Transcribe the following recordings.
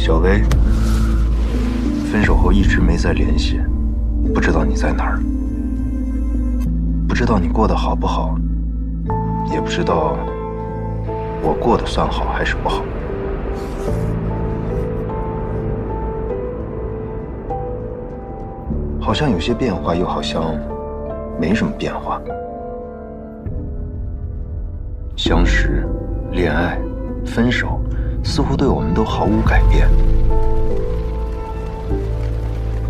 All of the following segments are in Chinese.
小薇，分手后一直没再联系，不知道你在哪儿，不知道你过得好不好，也不知道我过得算好还是不好。好像有些变化，又好像没什么变化。相识、恋爱、分手，似乎对我们都毫无改变。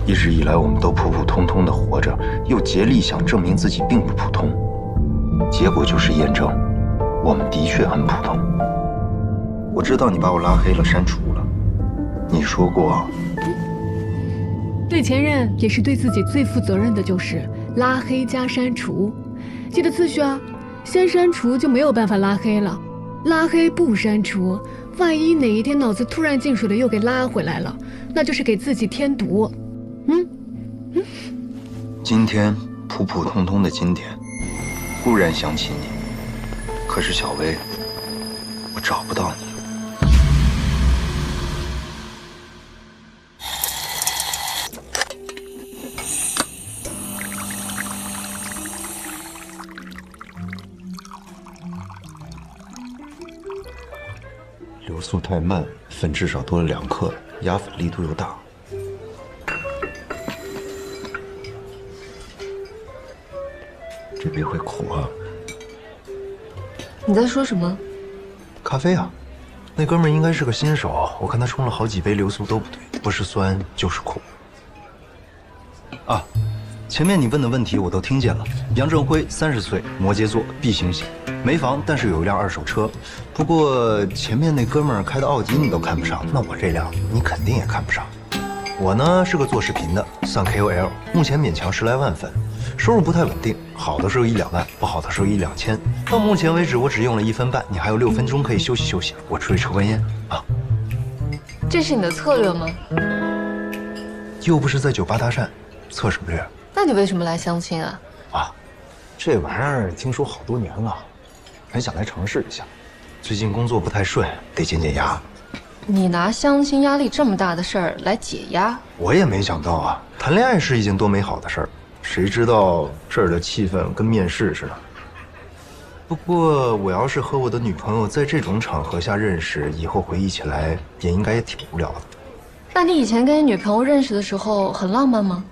一直以来，我们都普普通通的活着，又竭力想证明自己并不普通，结果就是验证，我们的确很普通。我知道你把我拉黑了、删除了，你说过，对前任也是对自己最负责任的，就是拉黑加删除，记得次序啊。先删除就没有办法拉黑了，拉黑不删除，万一哪一天脑子突然进水了又给拉回来了，那就是给自己添堵。今天普普通通的今天，忽然想起你，可是小薇，我找不到你。流速太慢，粉至少多了2克，压粉力度又大。这杯会苦啊！你在说什么？咖啡啊，那哥们儿应该是个新手，我看他冲了好几杯，流速都不对，不是酸就是苦。啊，前面你问的问题我都听见了。杨振辉30岁，摩羯座，B 型血，没房，但是有一辆2手车。不过前面那哥们儿开的奥迪你都看不上，那我这辆你肯定也看不上。我呢是个做视频的，算 KOL， 目前勉强10来万粉，收入不太稳定，好的时候1、2万，不好的时候1、2千。到目前为止我只用了1分半，你还有6分钟可以休息休息，我出去抽根烟啊。这是你的策略吗？又不是在酒吧搭讪，策什么略？那你为什么来相亲啊？啊，这玩意儿听说好多年了，很想来尝试一下。最近工作不太顺，得减减压。你拿相亲压力这么大的事儿来解压？我也没想到啊，谈恋爱是一件多美好的事儿，谁知道这儿的气氛跟面试似的。不过我要是和我的女朋友在这种场合下认识，以后回忆起来也应该也挺无聊的。那你以前跟你女朋友认识的时候很浪漫吗？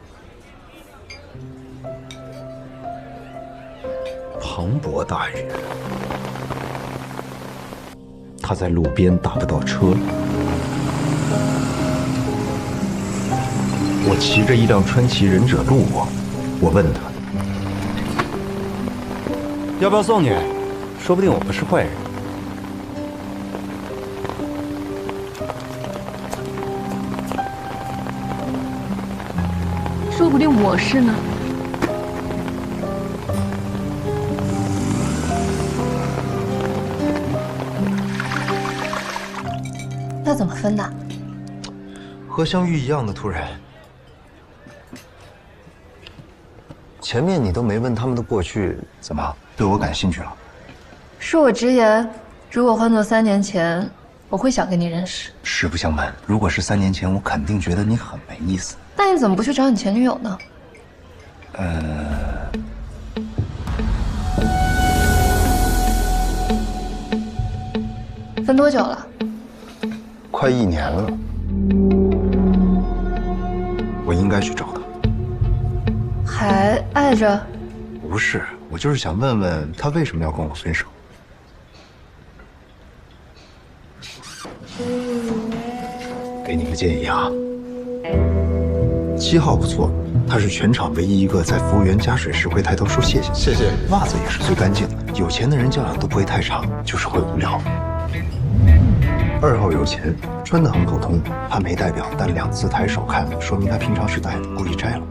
磅礴大雨，他在路边打不到车了。我骑着一辆川崎忍者路过，我问他要不要送你？说不定我不是坏人。说不定我是呢。那怎么分的？和相遇一样的突然。前面你都没问他们的过去，怎么对我感兴趣了？恕我直言，如果换做3年前，我会想跟你认识。实不相瞒，如果是3年前，我肯定觉得你很没意思。那你怎么不去找你前女友呢？分多久了？快1年了，我应该去找他。还爱着？不是，我就是想问问他为什么要跟我分手。给你个建议啊，7号不错，他是全场唯一一个在服务员加水时会抬头说谢谢。谢谢。袜子也是最干净的，有钱的人教养都不会太差，就是会无聊。2号有钱，穿得很普通，他没戴表，但2次抬手看，说明他平常是戴的，故意摘了。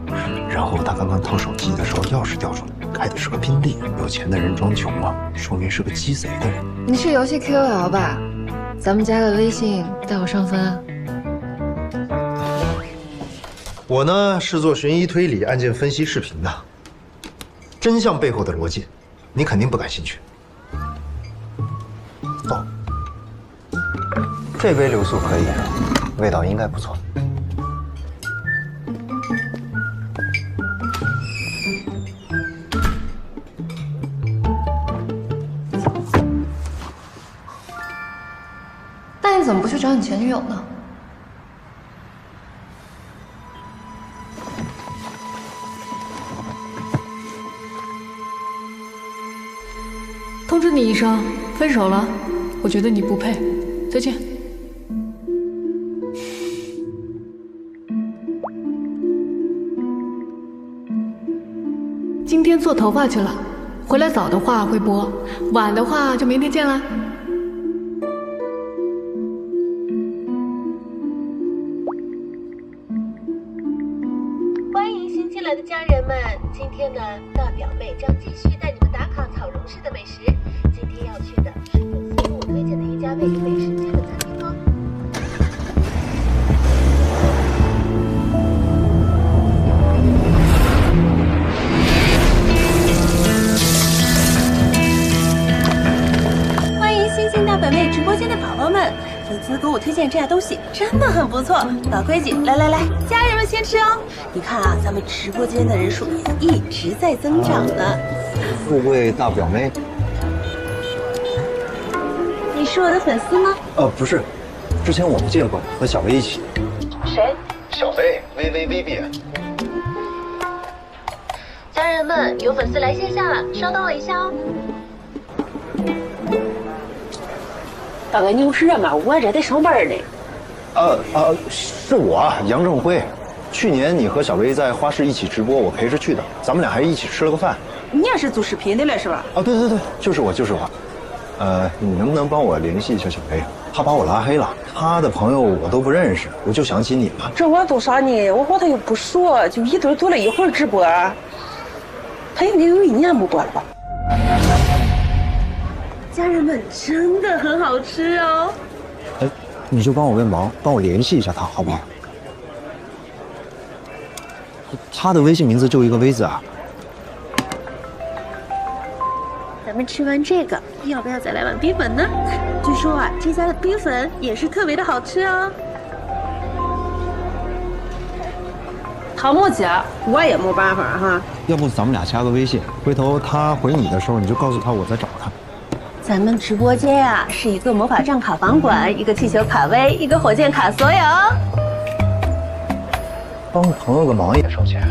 然后他刚刚掏手机的时候，钥匙掉出来，开的是个宾利。有钱的人装穷啊，说明是个鸡贼的人。你是游戏 KOL 吧？咱们加个微信，带我上分啊。我呢是做悬疑推理、案件分析视频的，真相背后的逻辑，你肯定不感兴趣。哦，这杯流苏可以，味道应该不错。那你怎么不去找你前女友呢？通知你一声，分手了。我觉得你不配。再见。今天做头发去了，回来早的话会播，晚的话就明天见啦。欢迎新进来的家人们，今天呢，大表妹将继续带你们打卡草绒市的美食。今天要去的是粉丝给我推荐的一家位于美食街的餐厅哦。欢迎新进大表妹直播间的宝宝们，粉丝给我推荐这家东西真的很不错。老规矩，来，家人们先吃哦。你看啊，咱们直播间的人数也一直在增长呢。富贵大表妹？你是我的粉丝吗？不是，之前我们见过，和小薇一起。谁？小薇，薇薇。家人们，有粉丝来线下了，稍等我一下哦。大哥，你有事吗？我这得上班呢。是我杨正辉。去年你和小薇在花市一起直播，我陪着去的，咱们俩还一起吃了个饭。你也是做视频的了是吧？对，就是我。你能不能帮我联系一下小薇？她把我拉黑了，她的朋友我都不认识，我就想起你了。这我都啥呢？我和他又不熟，就一对做了一会儿直播，他应该有1年没播了吧？家人们，真的很好吃哦。你就帮我个忙，帮我联系一下她，好不好？她的微信名字就一个薇字啊。咱们吃完这个，要不要再来碗冰粉呢？据说啊，这家的冰粉也是特别的好吃哦。陶木姐，我也没办法哈。要不咱们俩加个微信，回头她回你的时候，你就告诉她我在找她。咱们直播间呀，是一个魔法杖卡房馆，一个气球卡威，一个火箭卡所有。帮朋友个忙也收钱。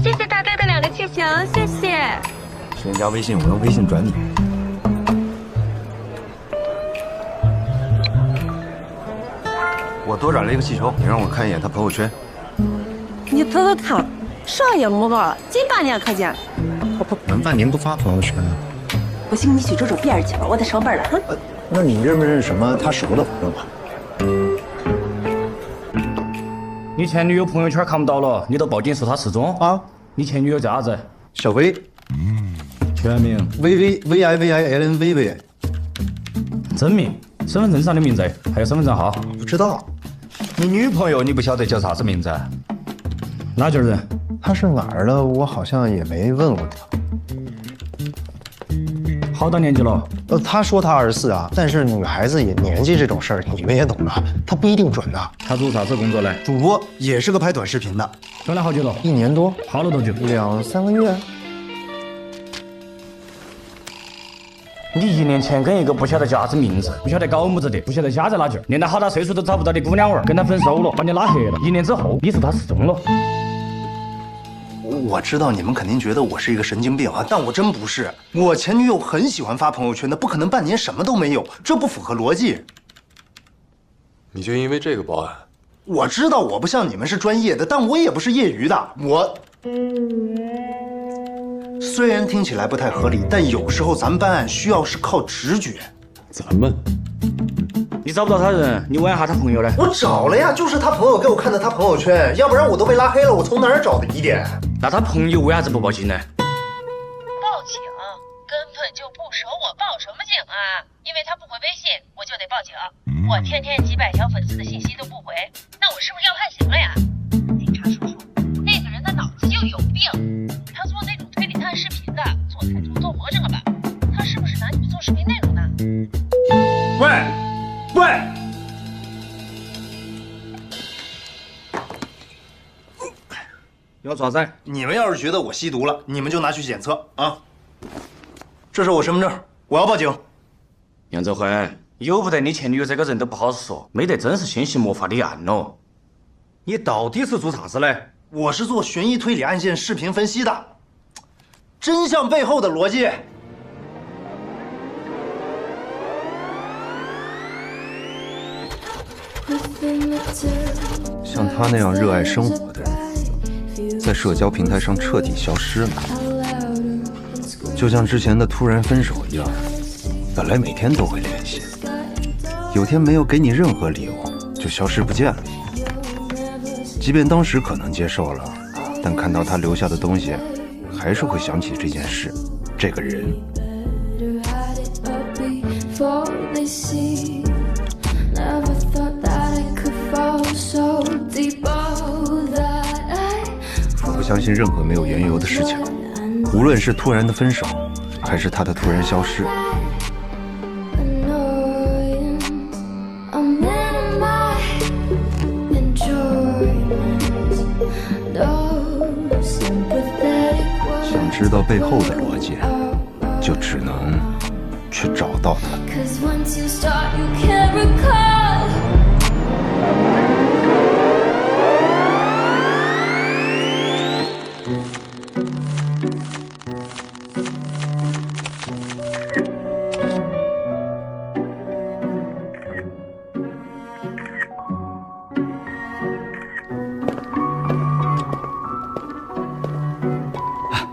谢谢大大的2个气球，谢谢。先加微信，我用微信转你。我多转了一个气球，你让我看一眼他朋友圈。你偷偷看，啥也没个，近半年可见。他不可能半年不发朋友圈啊。不行，你去找找别人去吧，我得上班了哈。那你认不认识什么他熟的朋友吧？你前女友朋友圈看不到了，你都报警说她失踪啊？你前女友叫啥子？小薇。全名VIVILN 薇薇。真名、身份证上的名字，还有身份证号。不知道。你女朋友你不晓得叫啥子名字？哪家人？她是哪儿的？我好像也没问过她。好大年纪了？她说她24啊，但是女孩子也年纪这种事儿，你们也懂的，她不一定准的。她做啥子工作呢？主播，也是个拍短视频的。转了好久了？1年多。好了多久？2、3个月。你1年前跟一个不晓得叫啥子名字，不晓得搞么子的，不晓得家在哪儿，连她好大岁数都找不到的姑娘娃儿，跟她分手了，把你拉黑了。1年之后，你说她失踪了。我知道你们肯定觉得我是一个神经病啊，但我真不是。我前女友很喜欢发朋友圈的，不可能半年什么都没有，这不符合逻辑。你就因为这个报案？我知道我不像你们是专业的，但我也不是业余的。虽然听起来不太合理，但有时候咱们办案需要是靠直觉。咱们？你找不到他人，你问下他朋友呢？我找了呀，就是他朋友给我看的他朋友圈，要不然我都被拉黑了，我从哪儿找的疑点？那他朋友为啥子不报警呢？报警？根本就不熟，我报什么警啊？因为他不回微信，我就得报警。我天天几百条粉丝的信息都不回，那我是不是要判刑了呀？警察叔叔，那个人的脑子就有病。他做那种推理探视频的，做台中做魔怔了吧？他是不是拿你们做视频内容呢？喂！要咋子？你们要是觉得我吸毒了，你们就拿去检测啊。这是我身份证，我要报警。杨泽辉，有不得你前女友这个人都不好说，没得真实信息魔法的案喽。你到底是做啥子嘞？我是做悬疑推理案件视频分析的，真相背后的逻辑。像他那样热爱生活的人，在社交平台上彻底消失了，就像之前的突然分手一样，本来每天都会联系，有天没有给你任何理由，就消失不见了。即便当时可能接受了，但看到他留下的东西，还是会想起这件事，这个人。我不相信任何没有缘由的事情，无论是突然的分手，还是他的突然消失。想知道背后的逻辑，就只能去找到它。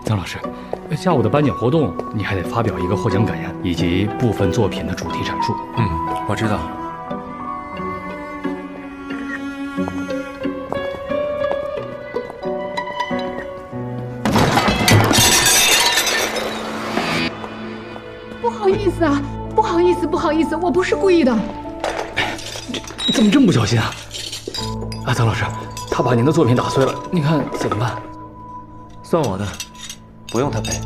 曾老师，下午的颁奖活动，你还得发表一个获奖感言，以及部分作品的主题阐述。我知道。不好意思啊，不好意思，不好意思，我不是故意的。你怎么这么不小心啊？啊，曾老师，他把您的作品打碎了，你看怎么办？算我的，不用他赔。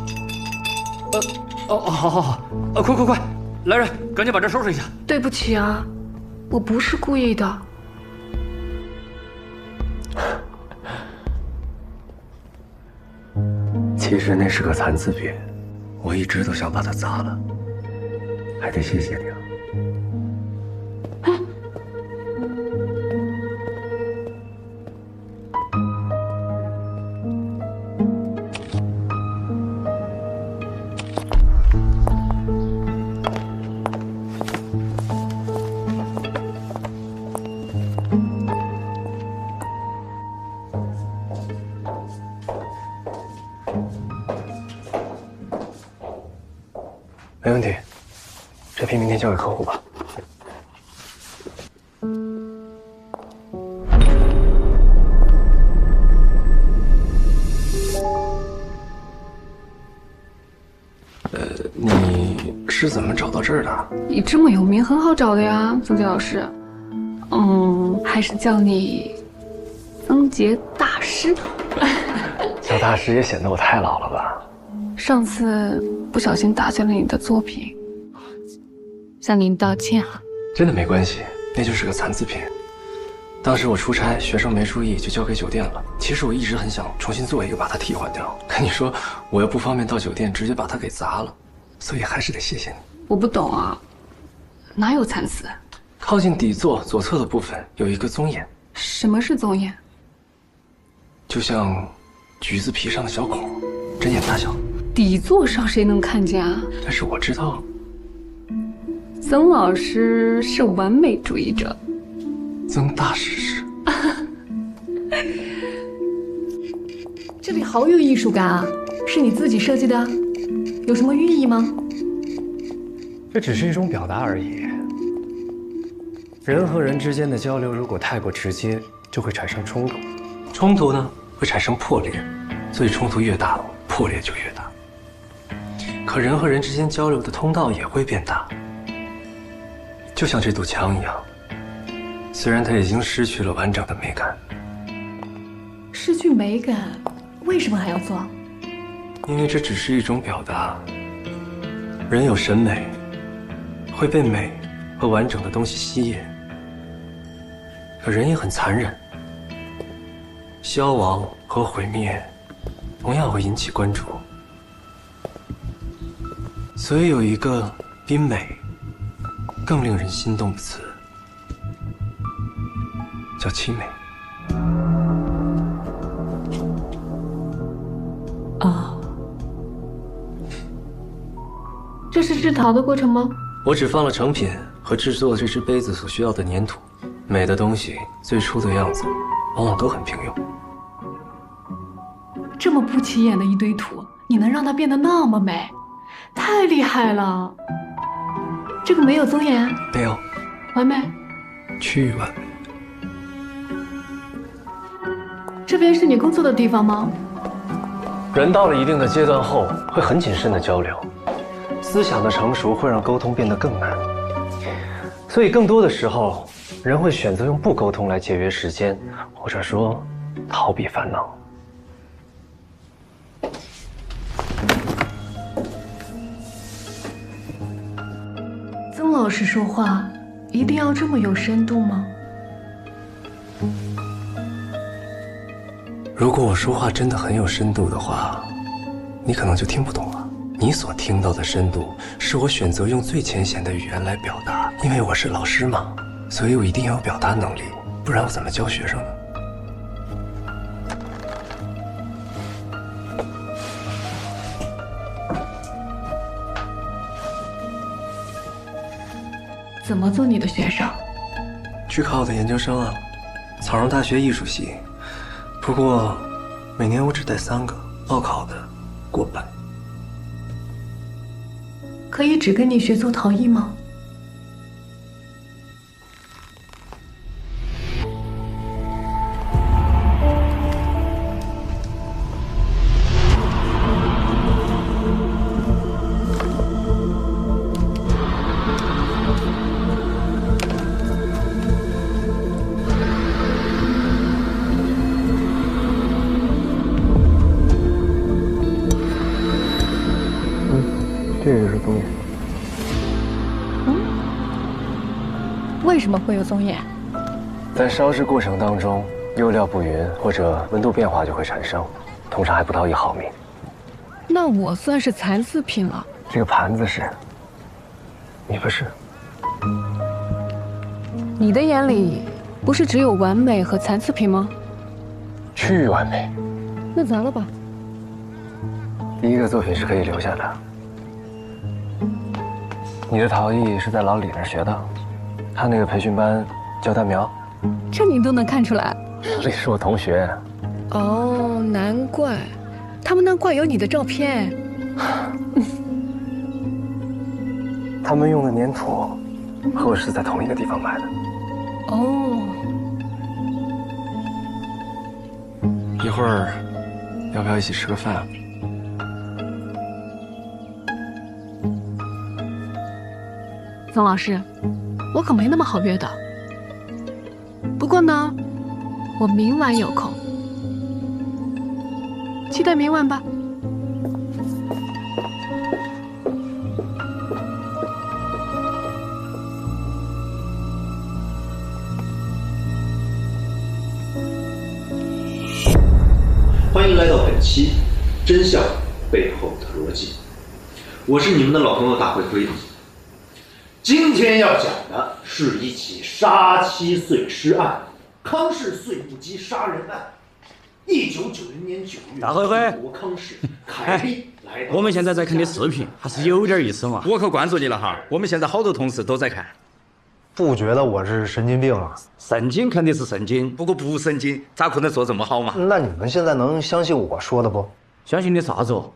好，快，来人，赶紧把这收拾一下。对不起啊，我不是故意的。其实那是个残次品，我一直都想把它砸了，还得谢谢你啊。没问题，这批明天交给客户吧。你是怎么找到这儿的？你这么有名，很好找的呀，曾杰老师。还是叫你曾杰大师。叫大师也显得我太老了吧？上次不小心打碎了你的作品，向您道歉啊。真的没关系，那就是个残次品。当时我出差，学生没注意就交给酒店了。其实我一直很想重新做一个，把它替换掉。可你说我又不方便到酒店直接把它给砸了，所以还是得谢谢你。我不懂啊，哪有残次？靠近底座左侧的部分有一个棕眼。什么是棕眼？就像橘子皮上的小孔，针眼大小。底座上谁能看见啊？但是我知道，曾老师是完美主义者。曾大师是。这里好有艺术感啊，是你自己设计的？有什么寓意吗？这只是一种表达而已。人和人之间的交流如果太过直接，就会产生冲突。冲突呢，会产生破裂，所以冲突越大，破裂就越大。可人和人之间交流的通道也会变大，就像这堵墙一样，虽然它已经失去了完整的美感。失去美感，为什么还要做？因为这只是一种表达。人有审美，会被美和完整的东西吸引。可人也很残忍，消亡和和毁灭同样会引起关注，所以有一个比美更令人心动的词，叫凄美。哦，这是制陶的过程吗？我只放了成品和制作这只杯子所需要的粘土。美的东西最初的样子，往往都很平庸。这么不起眼的一堆土，你能让它变得那么美，太厉害了！这个没有棕眼，没有，完美，趋于完美。这边是你工作的地方吗？人到了一定的阶段后，会很谨慎的交流，思想的成熟会让沟通变得更难，所以更多的时候，人会选择用不沟通来节约时间，或者说逃避烦恼。曾老师说话一定要这么有深度吗？如果我说话真的很有深度的话，你可能就听不懂了。你所听到的深度，是我选择用最浅显的语言来表达，因为我是老师嘛，所以我一定要有表达能力，不然我怎么教学生呢？怎么做你的学生？去考我的研究生啊，草原大学艺术系。不过，每年我只带3个，报考的过半。可以只跟你学做陶艺吗？这个是棕眼。为什么会有棕眼？在烧制过程当中，釉料不匀或者温度变化就会产生，通常还不到1毫米。那我算是残次品了。这个盘子是，你不是。你的眼里不是只有完美和残次品吗？趋于完美。那砸了吧。第一个作品是可以留下的。你的陶艺是在老李那儿学的，他那个培训班教单描。这你都能看出来？老李是我同学。哦，难怪，他们那挂有你的照片。他们用的粘土和我是在同一个地方买的。哦。一会儿要不要一起吃个饭？曾老师，我可没那么好约的。不过呢，我明晚有空，期待明晚吧。欢迎来到本期《真相背后的逻辑》，我是你们的老朋友大灰灰。今天要讲的是一起杀妻碎尸案——康氏碎木机杀人案。1990年9月，大灰灰，康氏凯利来到。我们现在在看的视频，还是有点意思嘛。我可关注你了哈，我们现在好多同事都在看。不觉得我是神经病啊？神经肯定是神经，不过不神经，咋可能做这么好嘛？那你们现在能相信我说的不？相信你啥子哦？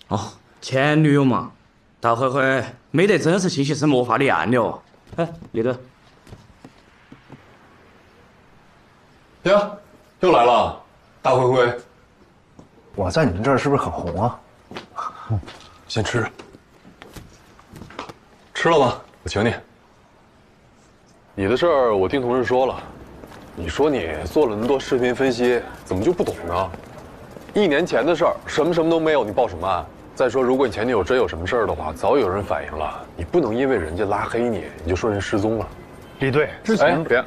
哦，前女友嘛。大灰灰，没得真实信息是没法立案的哦。哎，立德。呀，又来了，大灰灰。我在你们这儿是不是很红啊？先吃。吃了吧，我请你。你的事儿我听同事说了，你说你做了那么多视频分析，怎么就不懂呢？1年前的事儿，什么都没有，你报什么案？再说，如果你前女友真有什么事儿的话，早有人反映了。你不能因为人家拉黑你，你就说人失踪了。李队，之前别，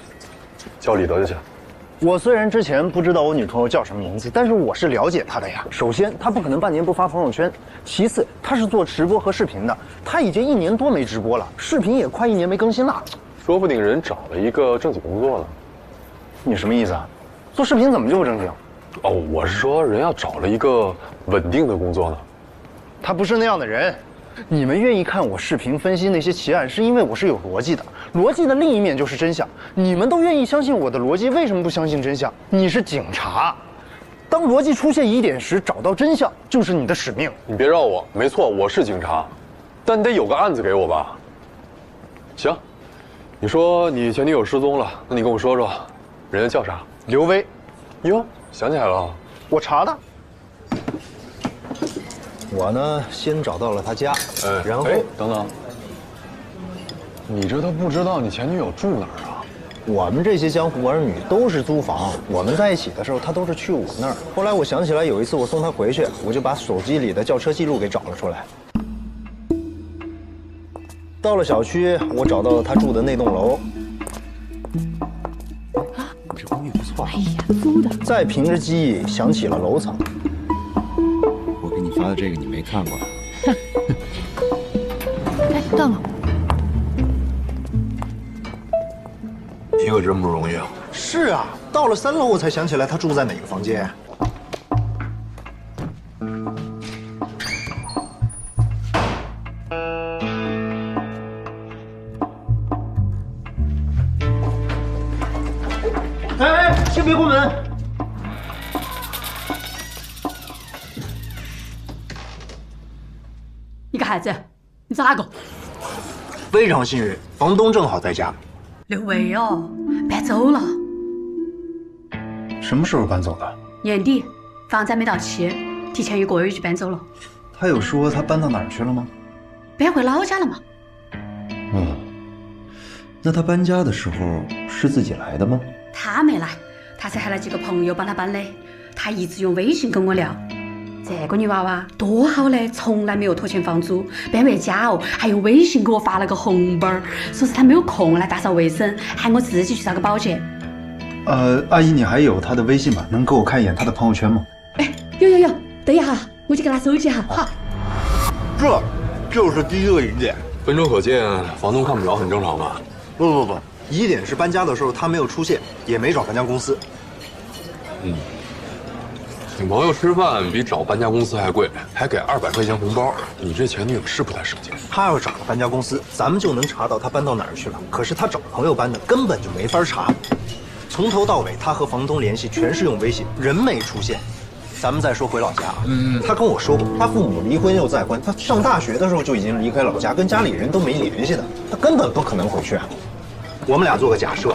叫李德就行。我虽然之前不知道我女朋友叫什么名字，但是我是了解她的呀。首先，她不可能半年不发朋友圈；其次，她是做直播和视频的，她已经1年多没直播了，视频也快1年没更新了。说不定人找了一个正经工作呢。你什么意思啊？做视频怎么就不正经？哦，我是说人要找了一个稳定的工作呢。他不是那样的人。你们愿意看我视频分析那些奇案，是因为我是有逻辑的。逻辑的另一面就是真相。你们都愿意相信我的逻辑，为什么不相信真相？你是警察，当逻辑出现疑点时，找到真相就是你的使命。你别绕我，没错，我是警察，但你得有个案子给我吧？行，你说你前女友失踪了，那你跟我说说，人家叫啥？刘薇。哟，想起来了，我查的。我呢，先找到了他家，然后等等，你这都不知道你前女友住哪儿啊？我们这些江湖儿女都是租房，我们在一起的时候，他都是去我那儿。后来我想起来有一次我送他回去，我就把手机里的叫车记录给找了出来。到了小区，我找到了他住的那栋楼。啊，这公寓不错。哎呀，租的。再凭着记忆想起了楼层。我给你发的这个你没看过？哎，到了。你可真不容易啊！是啊，到了3楼我才想起来他住在哪个房间。哎，先别关门。你干啥子？你找哪个？非常幸运，房东正好在家。刘薇哦，搬走了。什么时候搬走的？年底，房子还没到期，提前1个月就搬走了。他有说他搬到哪儿去了吗？搬回老家了嘛。那他搬家的时候是自己来的吗？他没来，他是喊了几个朋友帮他搬的。他一直用微信跟我聊。这个女娃娃多好嘞，从来没有拖欠房租，搬回家哦，还用微信给我发了个红包，说是她没有空来打扫卫生，喊我自己去找个保洁。阿姨，你还有他的微信吗？能给我看一眼他的朋友圈吗？哎，有，等一下哈，我去给他搜一下哈。这就是第1个疑点，分钟可见，房东看不着很正常吧？不，疑点是搬家的时候他没有出现，也没找搬家公司。请朋友吃饭比找搬家公司还贵，还给200块钱红包，你这前女友是不太省钱。他要找了搬家公司，咱们就能查到他搬到哪儿去了。可是他找朋友搬的，根本就没法查。从头到尾，他和房东联系全是用微信，人没出现。咱们再说回老家啊，他跟我说过，他父母离婚又再婚，他上大学的时候就已经离开老家，跟家里人都没联系的，他根本不可能回去啊。我们俩做个假设，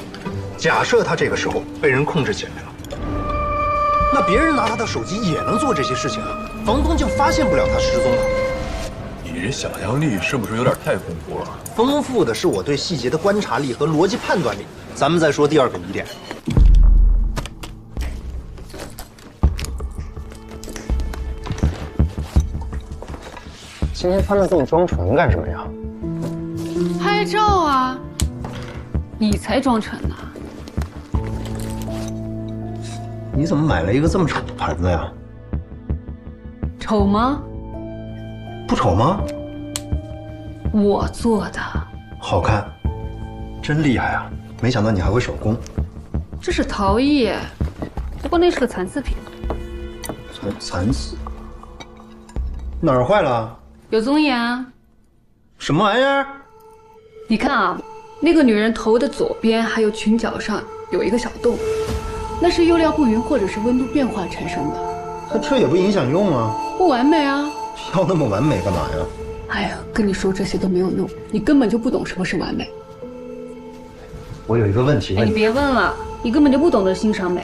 假设他这个时候被人控制起来了。那别人拿他的手机也能做这些事情啊，房东就发现不了他失踪了。你这想象力是不是有点太丰富了？丰富的是我对细节的观察力和逻辑判断力。咱们再说第2个疑点。今天穿得这么装纯干什么呀？拍照啊！你才装纯呢。你怎么买了一个这么丑的盘子呀？丑吗？不丑吗？我做的。好看，真厉害啊！没想到你还会手工。这是陶艺，不过那是个残次品。残次？哪儿坏了？有踪眼啊！什么玩意儿？你看啊，那个女人头的左边还有裙角上有一个小洞。那是釉料不匀或者是温度变化产生的，这也不影响用啊。不完美啊！要那么完美干嘛呀？哎呀，跟你说这些都没有用，你根本就不懂什么是完美。我有一个问题问你。你别问了，你根本就不懂得欣赏美。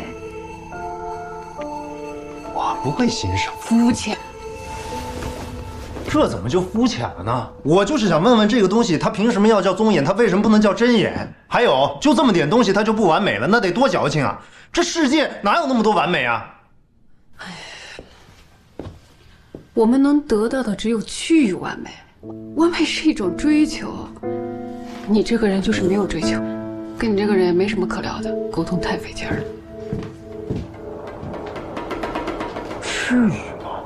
我不会欣赏。肤浅。这怎么就肤浅了呢？我就是想问问这个东西，它凭什么要叫棕眼？它为什么不能叫真眼？还有，就这么点东西，它就不完美了，那得多矫情啊！这世界哪有那么多完美啊？我们能得到的只有趋于完美，完美是一种追求。你这个人就是没有追求，跟你这个人也没什么可聊的，沟通太费劲了。至于吗？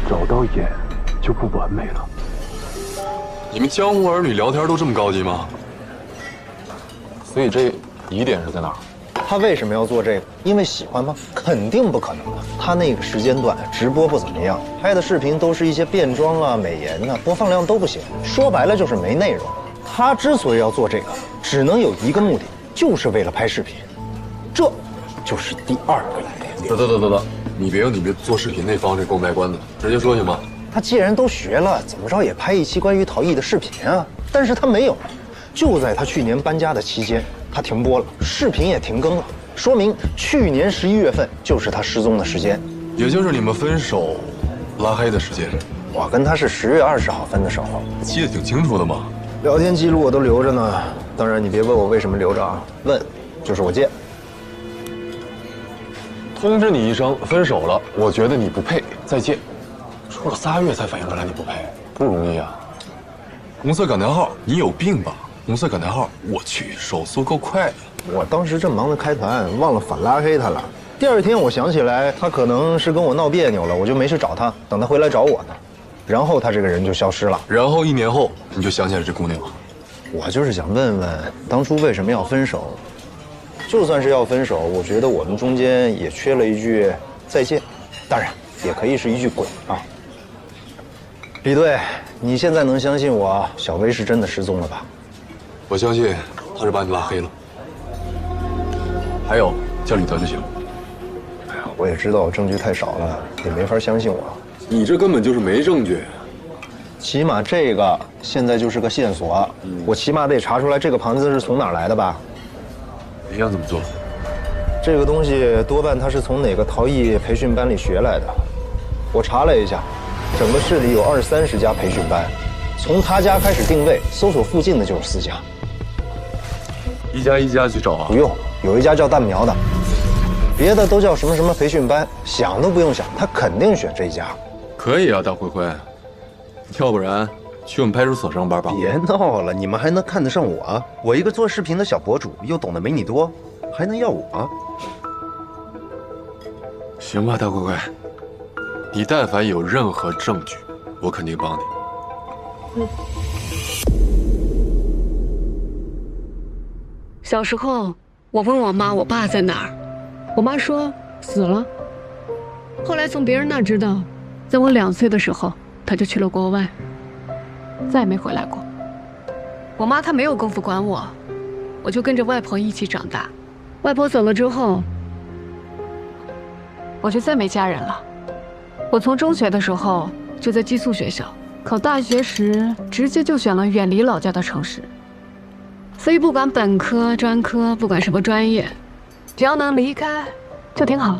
找到眼就不完美了。你们江湖儿女聊天都这么高级吗？所以这疑点是在哪儿？他为什么要做这个？因为喜欢吗？肯定不可能的。他那个时间段直播不怎么样，拍的视频都是一些变装啊、美颜啊，播放量都不行。说白了就是没内容。他之所以要做这个，只能有一个目的，就是为了拍视频。这就是第二个疑点。得，你别做视频那方这给我卖关子，直接说行吗？他既然都学了，怎么着也拍一期关于陶艺的视频啊。但是他没有，就在他去年搬家的期间。他停播了，视频也停更了，说明去年11月份就是他失踪的时间，也就是你们分手拉黑的时间。我跟他是10月20号分的手，记得挺清楚的嘛。聊天记录我都留着呢，当然你别问我为什么留着啊，问就是我贱。通知你一声分手了，我觉得你不配，再见。说了3月才反应过来你不配，不容易啊。红色感叹号，你有病吧？红色感叹号，我去，手速够快的。我当时正忙着开团，忘了反拉黑他了。第二天我想起来，他可能是跟我闹别扭了，我就没去找他，等他回来找我呢。然后他这个人就消失了。然后1年后，你就想起来这姑娘了。我就是想问问，当初为什么要分手？就算是要分手，我觉得我们中间也缺了一句再见，当然也可以是一句滚啊。李队，你现在能相信我小薇是真的失踪了吧？我相信他是把你拉黑了。还有叫李德就行。哎呀，我也知道证据太少了，也没法相信我。你这根本就是没证据。起码这个现在就是个线索，我起码得查出来这个盘子是从哪儿来的吧？你想怎么做？这个东西多半他是从哪个陶艺培训班里学来的。我查了一下，整个市里有20-30家培训班，从他家开始定位，搜索附近的就是4家。一家一家去找啊？不用，有一家叫蛋苗的，别的都叫什么什么培训班，想都不用想，他肯定选这一家。可以啊，大灰灰，要不然去我们派出所上班吧？别闹了，你们还能看得上我？我一个做视频的小博主，又懂得没你多，还能要我？行吧，大灰灰，你但凡有任何证据，我肯定帮你。小时候，我问我妈我爸在哪儿，我妈说死了。后来从别人那知道，在我2岁的时候，他就去了国外，再没回来过。我妈她没有功夫管我，我就跟着外婆一起长大。外婆走了之后，我就再没家人了。我从中学的时候就在寄宿学校，考大学时直接就选了远离老家的城市。所以不管本科、专科，不管什么专业，只要能离开，就挺好。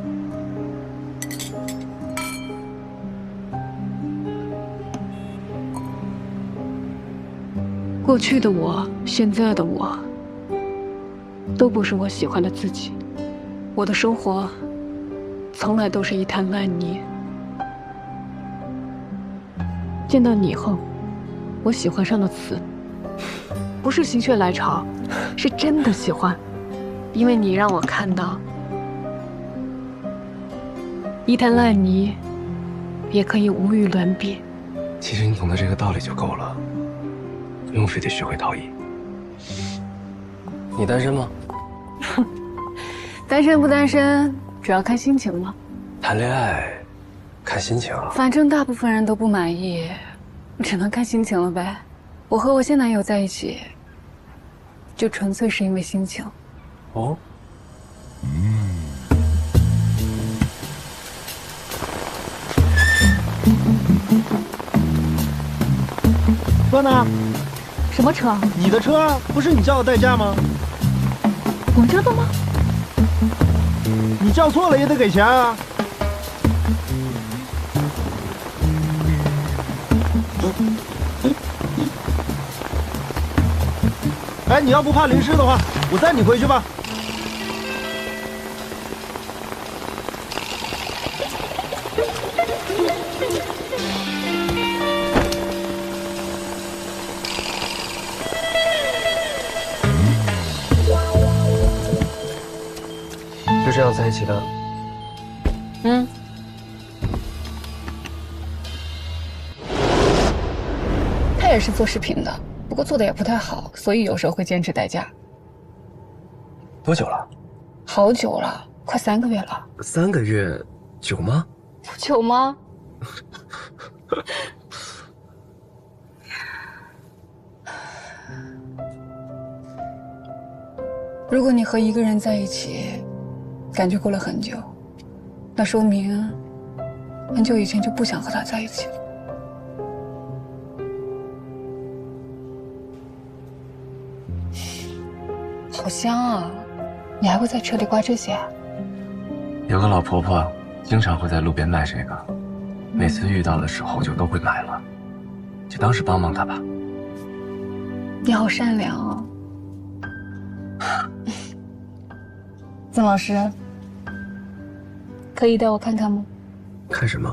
过去的我，现在的我，都不是我喜欢的自己。我的生活，从来都是一滩烂泥。见到你后，我喜欢上了词。不是心血来潮，是真的喜欢，因为你让我看到，一滩烂泥也可以无与伦比。其实你懂得这个道理就够了，不用非得学会陶艺。你单身吗？单身不单身，主要看心情嘛。谈恋爱看心情啊。反正大部分人都不满意，只能看心情了呗。我和我现男友在一起，就纯粹是因为心情。哦。车呢？什么车？你的车啊，不是你叫的代驾吗？我叫的吗？你叫错了也得给钱啊。哎，你要不怕淋湿的话，我载你回去吧。就这样在一起的？嗯。他也是做视频的，不过做的也不太好，所以有时候会坚持代驾。多久了？好久了，快3个月了。3个月，久吗？不久吗？如果你和一个人在一起，感觉过了很久，那说明很久以前就不想和他在一起了。好香啊！你还会在车里挂这些啊？有个老婆婆经常会在路边卖这个，每次遇到的时候就都会买了，就当是帮帮她吧。你好善良哦。曾老师，可以带我看看吗？看什么？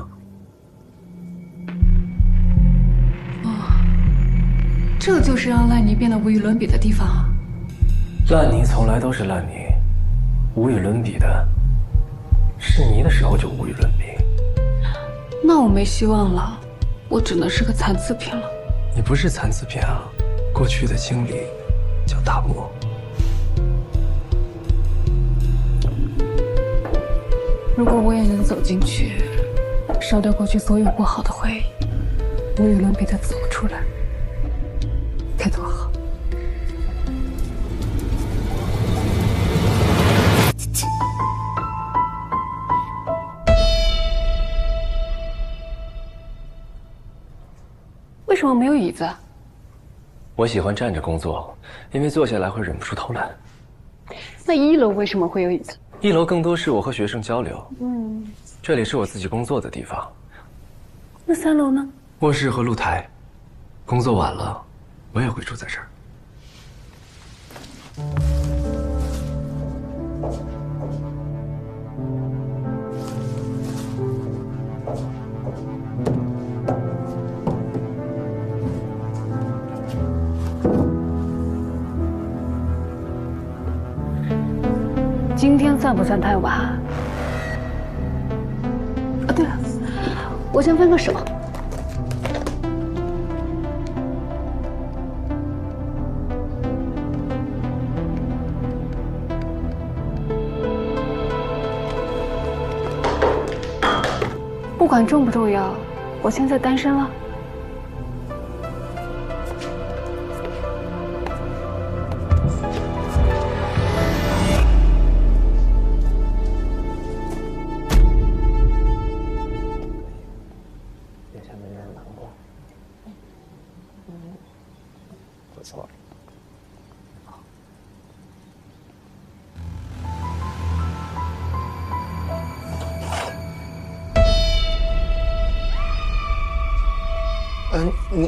哦，这就是让烂泥变得无与伦比的地方啊！烂泥从来都是烂泥，无与伦比的是泥的时候就无与伦比。那我没希望了，我只能是个残次品了。你不是残次品啊，过去的经历叫打磨。如果我也能走进去，烧掉过去所有不好的回忆，无与伦比的走出来，该多好！为什么没有椅子？我喜欢站着工作，因为坐下来会忍不住偷懒。那1楼为什么会有椅子？1楼更多是我和学生交流，嗯，这里是我自己工作的地方。那3楼呢？卧室和露台。工作晚了，我也会住在这儿。今天算不算太晚？啊，对了，我先分个手。不管重不重要，我现在单身了。不错。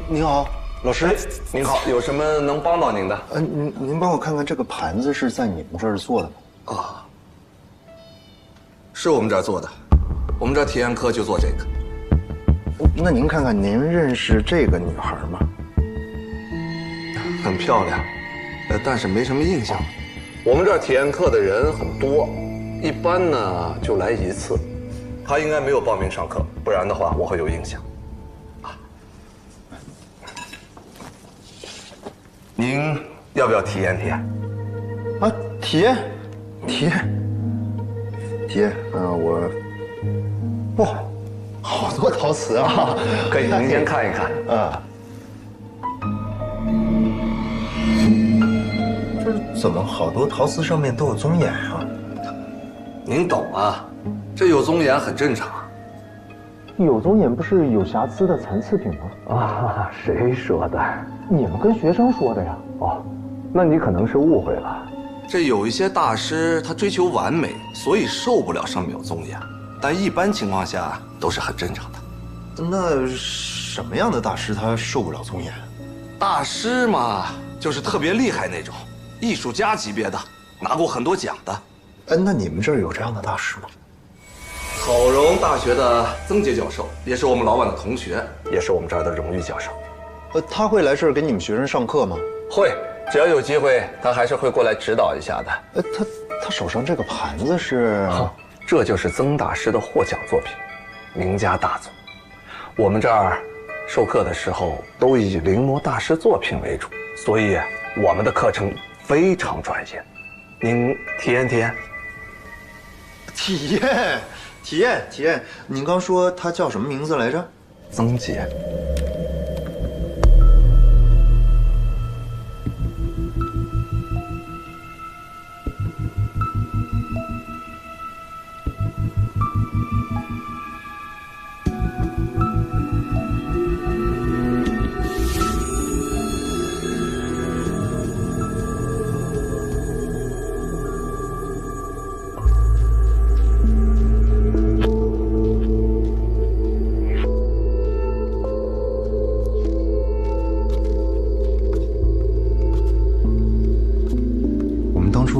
您好，老师。您好，有什么能帮到您的？您帮我看看这个盘子是在你们这儿做的吗？啊，是我们这儿做的，我们这儿体验课就做这个。那您看看，您认识这个女孩吗？很漂亮，但是没什么印象。我们这儿体验课的人很多，一般呢就来1次。她应该没有报名上课，不然的话我会有印象。您要不要体验体验？啊，体验。哇，好多陶瓷啊！可以，您先看一看。这怎么好多陶瓷上面都有棕眼啊？您懂啊，这有棕眼很正常。有棕眼不是有瑕疵的残次品吗？啊，谁说的？你们跟学生说的呀。哦，那你可能是误会了。这有一些大师他追求完美，所以受不了上面有棕眼，但一般情况下都是很正常的。那什么样的大师他受不了棕眼？大师嘛，就是特别厉害那种，艺术家级别的，拿过很多奖的。那你们这儿有这样的大师吗？草荣大学的曾杰教授也是我们老板的同学，也是我们这儿的荣誉教授。他会来这儿给你们学生上课吗？会，只要有机会，他还是会过来指导一下的。他手上这个盘子是？这就是曾大师的获奖作品，名家大作。我们这儿授课的时候都以临摹大师作品为主，所以我们的课程非常专业。您体验体验。体验。您刚说他叫什么名字来着？曾杰。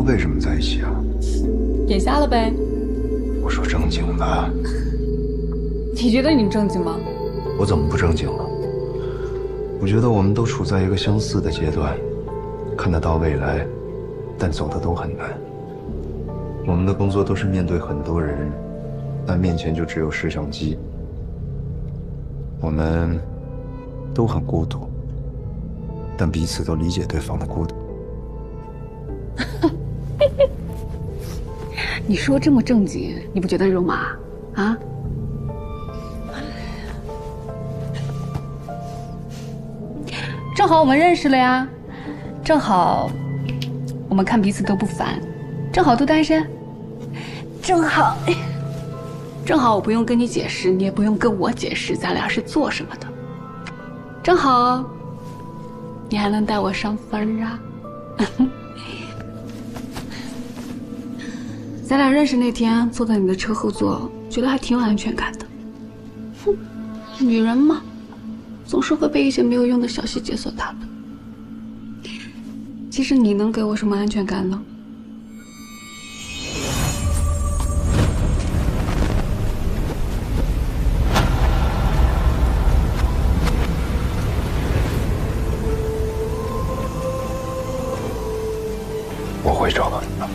为什么在一起啊？眼瞎了呗。我说正经的。你觉得你正经吗？我怎么不正经了？我觉得我们都处在一个相似的阶段，看得到未来，但走的都很难。我们的工作都是面对很多人，但面前就只有摄像机。我们都很孤独，但彼此都理解对方的孤独。你说这么正经，你不觉得肉麻啊？正好我们认识了呀，正好我们看彼此都不烦，正好都单身，正好我不用跟你解释，你也不用跟我解释咱俩是做什么的，正好你还能带我上分啊。咱俩认识那天，坐在你的车后座，觉得还挺有安全感的。哼，女人嘛，总是会被一些没有用的小细节所打动。其实你能给我什么安全感呢？我会找到你的。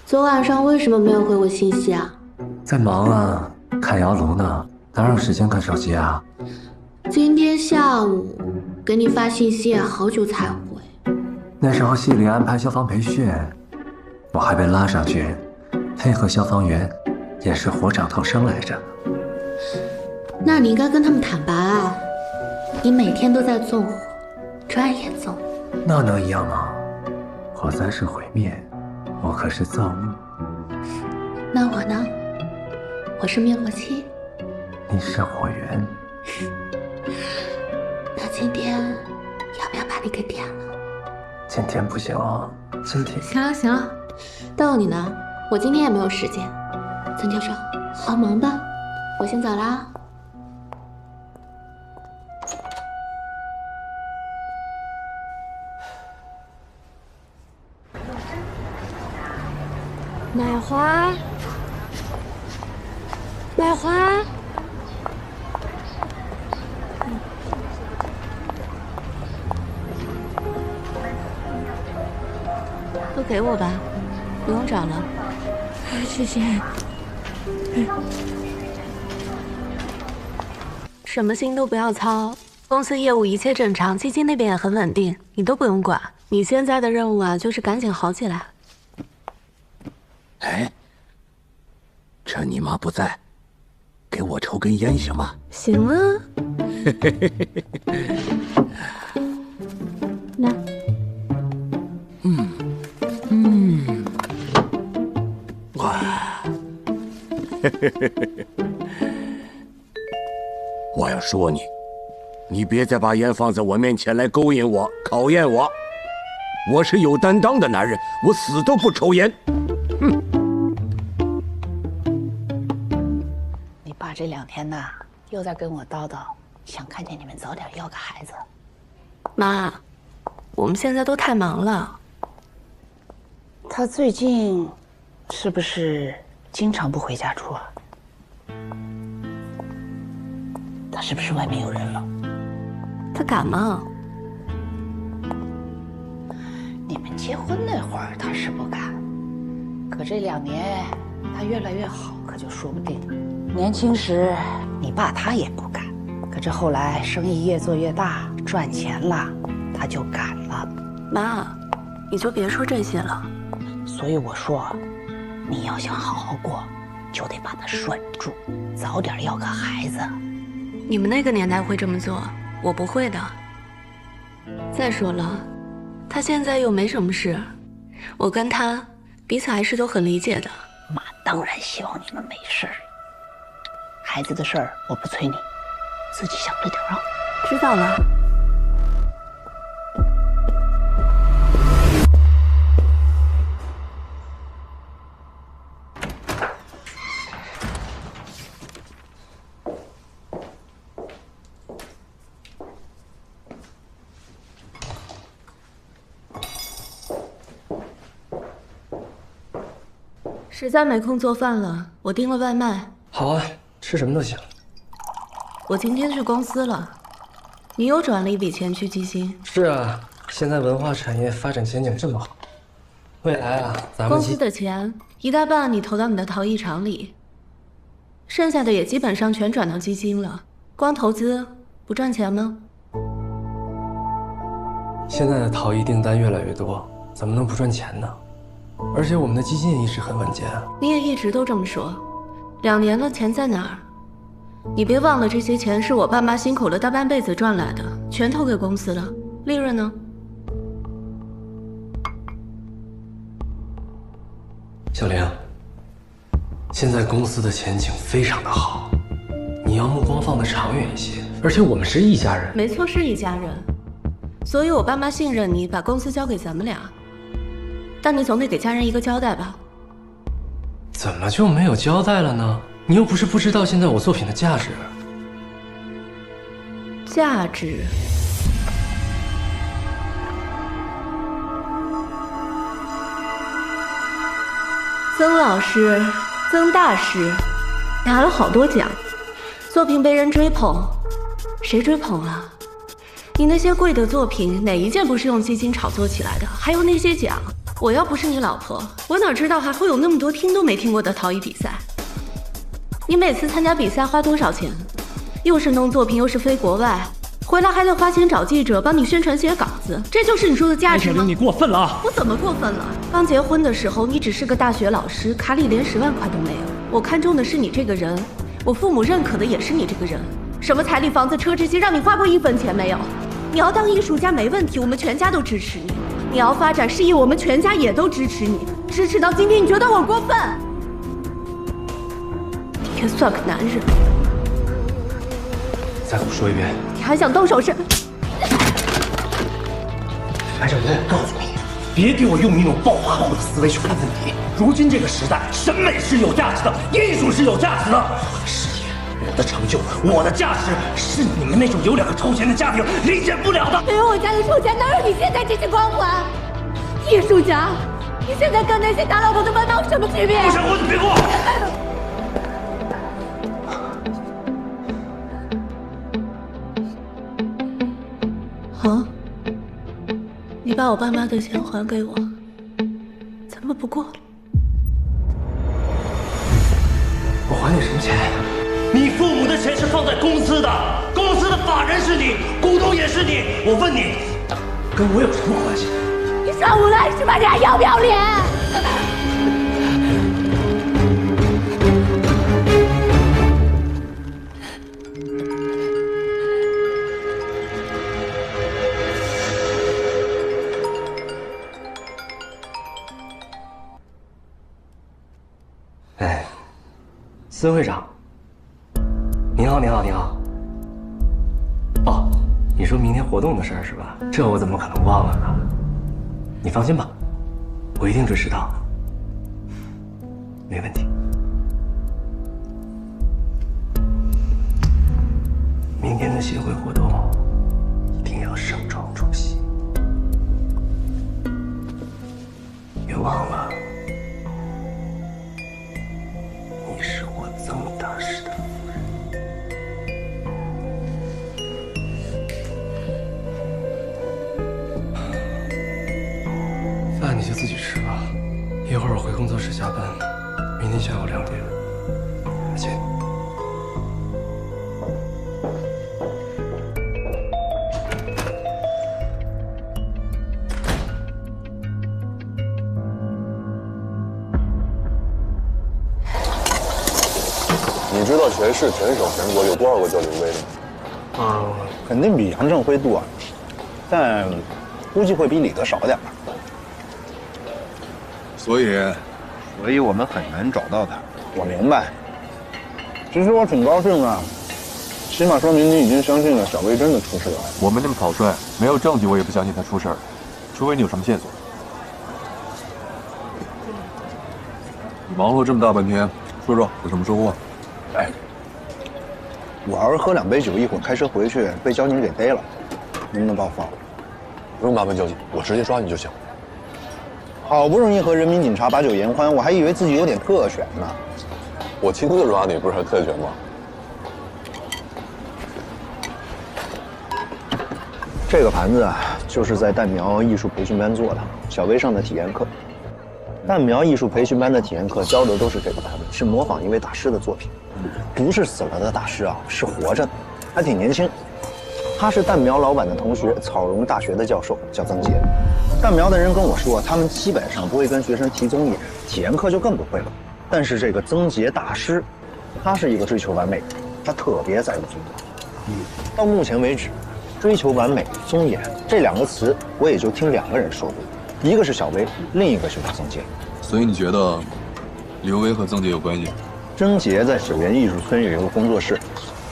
昨晚上为什么没有回我信息啊？在忙啊，看窑炉呢，哪有时间看手机啊？今天下午给你发信息也好久才回。那时候系里安排消防培训，我还被拉上去配合消防员演示火场逃生来着。那你应该跟他们坦白啊，你每天都在纵火，专业纵火。那能一样吗？火灾是毁灭，我可是造物。那我呢？我是灭火器。你是火源。那今天要不要把你给点了？今天不行哦，今天。行了行了，逗你呢。我今天也没有时间。曾教授，好忙吧？我先走啦。奶花，奶花，都给我吧，不用找了。谢谢。什么心都不要操，公司业务一切正常，基金那边也很稳定，你都不用管。你现在的任务啊，就是赶紧好起来。哎，趁你妈不在，给我抽根烟行吗？行啊。那。哇。我要说你，你别再把烟放在我面前来勾引我、考验我。我是有担当的男人，我死都不抽烟。哼！你爸这2天呐，又在跟我叨叨，想看见你们早点要个孩子。妈，我们现在都太忙了。他最近是不是经常不回家住啊？他是不是外面有人了？他敢吗？你们结婚那会儿他是不敢，可这2年他越来越好，可就说不定了。年轻时你爸他也不敢，可这后来生意越做越大，赚钱了，他就敢了。妈，你就别说这些了。所以我说，你要想好好过，就得把他拴住，早点要个孩子。你们那个年代会这么做，我不会的。再说了，他现在又没什么事，我跟他彼此还是都很理解的。妈当然希望你们没事儿。孩子的事儿我不催你，自己想着点啊。知道了。实在没空做饭了，我订了外卖。好啊，吃什么都行。我今天去公司了，你又转了一笔钱去基金。是啊，现在文化产业发展前景这么好，未来啊，咱们公司的钱一大半你投到你的陶艺厂里，剩下的也基本上全转到基金了。光投资不赚钱吗？现在的陶艺订单越来越多，怎么能不赚钱呢？而且我们的基金也一直很稳健啊。你也一直都这么说，2年了，钱在哪儿？你别忘了，这些钱是我爸妈辛苦了大半辈子赚来的，全投给公司了，利润呢？小玲，现在公司的前景非常的好，你要目光放得长远一些。而且我们是一家人。没错，是一家人，所以我爸妈信任你，把公司交给咱们俩。但你总得给家人一个交代吧？怎么就没有交代了呢？你又不是不知道现在我作品的价值。价值？曾老师，曾大师，拿了好多奖，作品被人追捧，谁追捧啊？你那些贵的作品，哪一件不是用基金炒作起来的？还有那些奖。我要不是你老婆，我哪知道还会有那么多听都没听过的陶艺比赛？你每次参加比赛花多少钱？又是弄作品，又是飞国外，回来还得花钱找记者帮你宣传写稿子，这就是你说的价值吗？你过分了啊！我怎么过分了？刚结婚的时候，你只是个大学老师，卡里连10万块都没有。我看中的是你这个人，我父母认可的也是你这个人。什么彩礼、房子、车这些，让你花过1分钱没有？你要当艺术家没问题，我们全家都支持你。你要发展事业，我们全家也都支持你，支持到今天，你觉得我过分？你也算个男人。再给我说一遍。你还想动手是？白小云，告诉你，别给我用一种暴发户的思维去看问题。如今这个时代，审美是有价值的，艺术是有价值的。我的事业，我的成就，我的价值，是你们那种有2个臭钱的家庭理解不了的。没有我家的臭钱，哪有你现在这些光环？艺术家，你现在跟那些打老婆的门道有什么区别？不想活就别过。好，你把我爸妈的钱还给我。么不过。我还你什么钱？你父母的钱是放在公司的，公司的法人是你，股东也是你。我问你，跟我有什么关系？你耍无赖是吧？你还要不要脸？哎，孙会长，您好，您好，您好。哦，你说明天活动的事儿是吧？这我怎么可能忘了呢？你放心吧，我一定准时到，没问题。明天的协会活动一定要盛装出席，别忘了。你是我曾大师的夫人。饭你就自己吃吧，一会儿我回工作室加班，明天下午2点再见。你知道全市、全省、全国有多少个叫刘威的吗？肯定比杨振辉多，但估计会比李德少点吧。所以我们很难找到他。我明白。其实我挺高兴的，起码说明你已经相信了小薇真的出事了。我们那么草率，没有证据我也不相信他出事儿，除非你有什么线索。你忙活这么大半天，说说有什么收获？哎，我要是喝2杯酒，一会儿开车回去被交警给逮了，能不能把我放了？不用麻烦交警，我直接抓你就行。好不容易和人民警察把酒言欢，我还以为自己有点特权呢。我亲自抓你，不是还特权吗？这个盘子啊，就是在蛋苗艺术培训班做的，小薇上的体验课。蛋苗艺术培训班的体验课教的都是这个盘子，是模仿一位大师的作品，不是死了的大师啊，是活着的，还挺年轻。他是蛋苗老板的同学，草荣大学的教授，叫曾杰。蛋苗的人跟我说，他们基本上不会跟学生提综艺，体验课就更不会了。但是这个曾杰大师，他是一个追求完美的，他特别在乎尊严。到目前为止，追求完美、尊严这2个词，我也就听2个人说过，一个是小薇，另一个就是曾杰。所以你觉得刘威和曾杰有关系？曾杰在水源艺术村有一个工作室。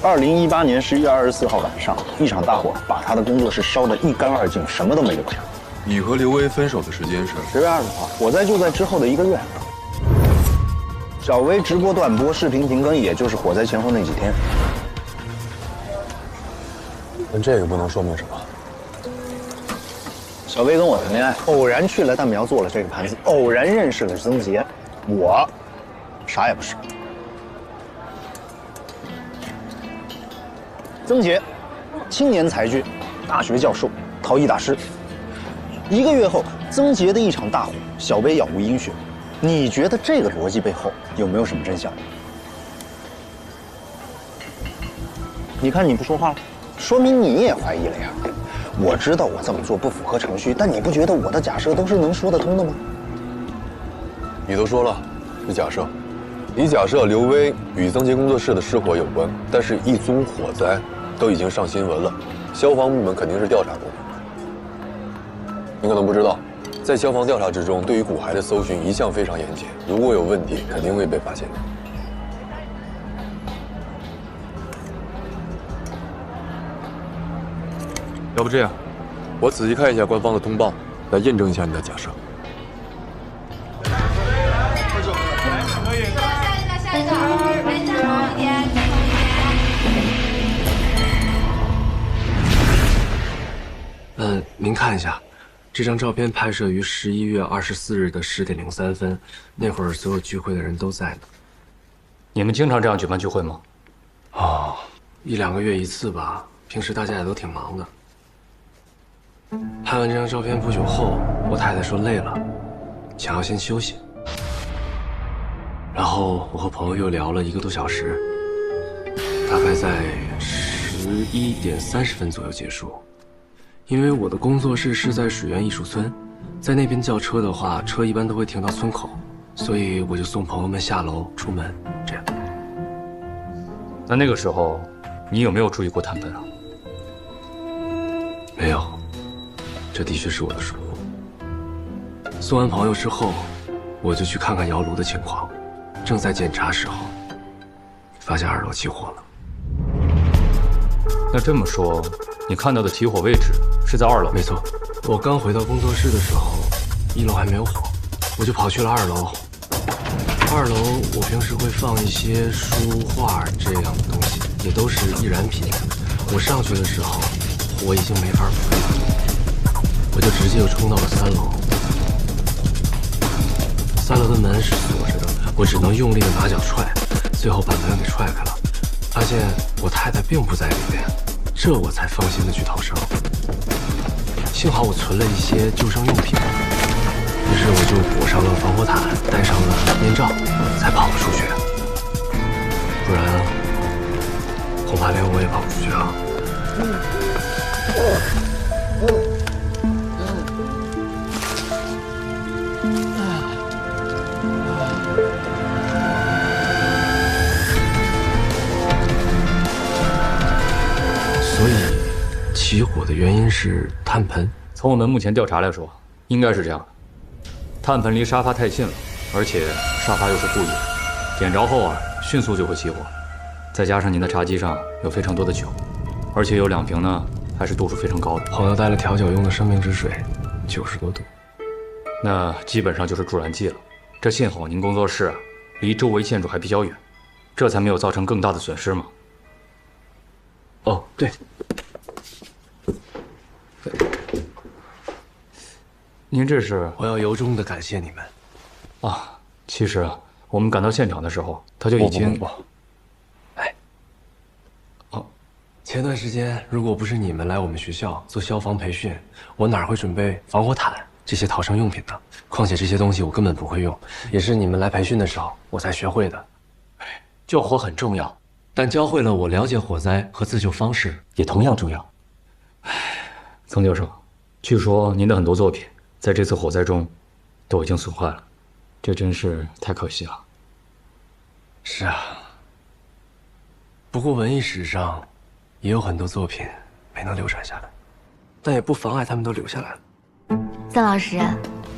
2018年11月24号晚上，一场大火把他的工作室烧得一干二净，什么都没留下。你和刘威分手的时间是10月20号，我在就在之后的1个月。小薇直播断播，视频停更，也就是火灾前后那几天。但这个不能说明什么。小薇跟我谈恋爱，偶然去了蛋苗做了这个盘子，偶然认识了曾杰，我啥也不是。曾杰，青年才俊，大学教授，陶艺大师。1个月后，曾杰的一场大火，小薇杳无音讯。你觉得这个逻辑背后有没有什么真相？你看你不说话了，说明你也怀疑了呀。我知道我这么做不符合程序，但你不觉得我的假设都是能说得通的吗？你都说了，是假设。你假设刘威与曾杰工作室的失火有关，但是一宗火灾都已经上新闻了，消防部门肯定是调查过的。你可能不知道，在消防调查之中，对于骨骸的搜寻一向非常严谨，如果有问题，肯定会被发现的。要不这样，我仔细看一下官方的通报，来验证一下你的假设。您看一下，这张照片拍摄于11月24日的10点03分，那会儿所有聚会的人都在呢。你们经常这样举办聚会吗？哦，1、2个月一次吧，平时大家也都挺忙的。拍完这张照片不久后，我太太说累了，想要先休息。然后我和朋友又聊了1个多小时，大概在11点30分左右结束。因为我的工作室是在水源艺术村，在那边叫车的话，车一般都会停到村口，所以我就送朋友们下楼出门，这样。那个时候，你有没有注意过碳盆啊？没有，这的确是我的疏忽。送完朋友之后，我就去看看窑炉的情况，正在检查时候，发现2楼起火了。那这么说，你看到的起火位置是在2楼？没错，我刚回到工作室的时候，1楼还没有火，我就跑去了2楼。2楼我平时会放一些书画这样的东西，也都是易燃品。我上去的时候，火已经没法扑了，我就直接又冲到了3楼。3楼的门是锁着的，我只能用力的拿脚踹，最后把门给踹开了，发现我太太并不在里面，这我才放心的去逃生。幸好我存了一些救生用品，于是我就裹上了防火毯，戴上了面罩，才跑了出去。不然，恐怕连我也跑不出去啊。所以，起火的原因是炭盆。从我们目前调查来说，应该是这样的。炭盆离沙发太近了，而且沙发又是固液，点着后迅速就会起火。再加上您的茶几上有非常多的酒，而且有2瓶呢，还是度数非常高的。朋友带了调酒用的生命之水，90多度，那基本上就是助燃剂了。这幸好您工作室离周围建筑还比较远，这才没有造成更大的损失嘛。哦，对。您这是？我要由衷的感谢你们。啊，其实我们赶到现场的时候，他就已经……不，前段时间如果不是你们来我们学校做消防培训，我哪会准备防火毯这些逃生用品呢？况且这些东西我根本不会用，也是你们来培训的时候我才学会的。救火很重要，但教会了我了解火灾和自救方式也同样重要。曾教授，据说您的很多作品在这次火灾中都已经损坏了，这真是太可惜了。是啊，不过文艺史上也有很多作品没能流传下来，但也不妨碍他们都留下来了。曾老师，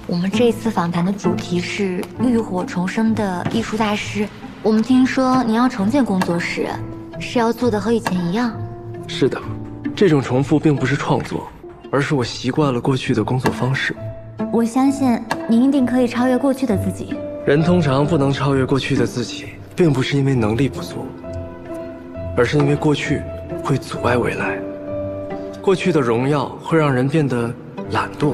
我们这次访谈的主题是浴火重生的艺术大师。我们听说您要重建工作室，是要做的和以前一样？是的，这种重复并不是创作，而是我习惯了过去的工作方式。我相信您一定可以超越过去的自己。人通常不能超越过去的自己，并不是因为能力不足，而是因为过去会阻碍未来。过去的荣耀会让人变得懒惰，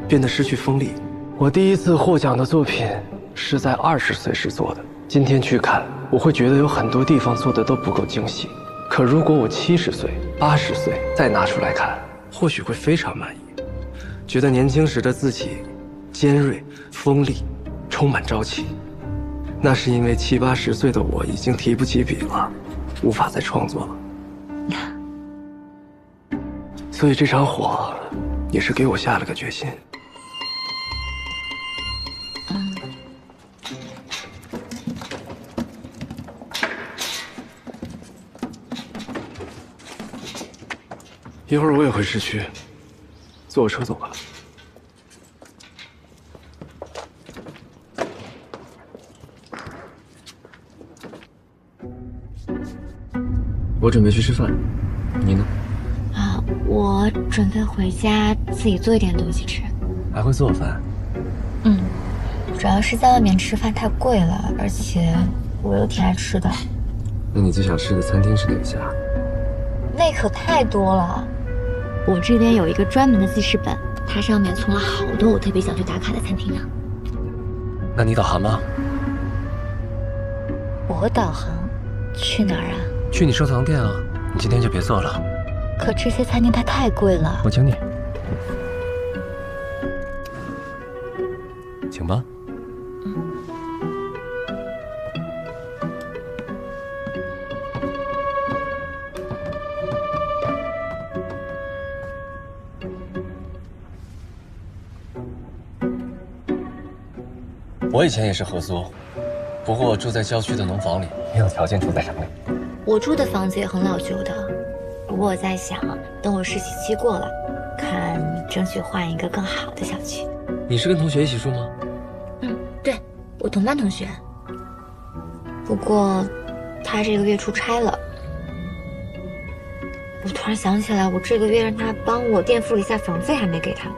变得失去锋利。我第一次获奖的作品是在20岁时做的，今天去看，我会觉得有很多地方做的都不够精细。可如果我70岁、80岁再拿出来看，或许会非常满意，觉得年轻时的自己尖锐、锋利，充满朝气。那是因为70、80岁的我已经提不起笔了，无法再创作了。所以这场火也是给我下了个决心。一会儿我也回市区，坐我车走吧。我准备去吃饭，你呢？我准备回家自己做一点东西吃。还会做饭？主要是在外面吃饭太贵了，而且我又挺爱吃的。那你最想吃的餐厅是哪家？那可太多了。我这边有一个专门的记事本，它上面存了好多我特别想去打卡的餐厅呢。那你导航吗？我导航？去哪儿啊？去你收藏店啊！你今天就别做了。可这些餐厅它太贵了。我请你。请吧。我以前也是合租，不过住在郊区的农房里，没有条件住在城里。我住的房子也很老旧的，不过我在想，等我实习期过了，看争取换一个更好的小区。你是跟同学一起住吗？对，我同班同学。不过他这个月出差了，我突然想起来，我这个月让他帮我垫付了一下房费，还没给他。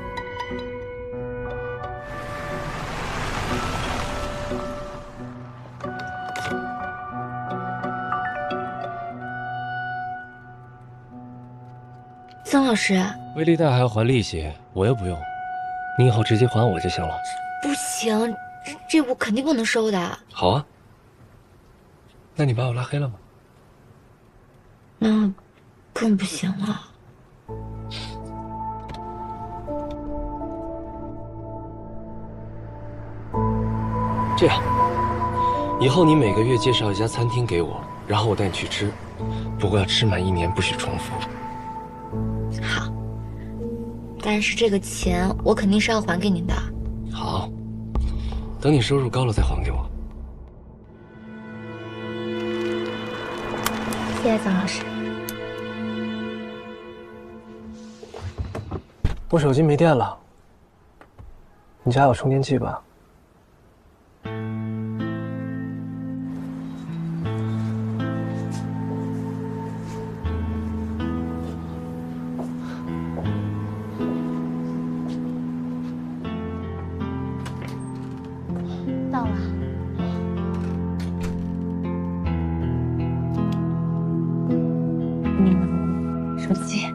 曾老师，微利贷还要还利息，我又不用，你以后直接还我就行了。不行，这我肯定不能收的。好啊，那你把我拉黑了吗？那更不行了。这样，以后你每个月介绍一家餐厅给我，然后我带你去吃，不过要吃满1年，不许重复。好，但是这个钱我肯定是要还给您的。好，等你收入高了再还给我。谢谢曾老师。我手机没电了，你家有充电器吧？到了。手机。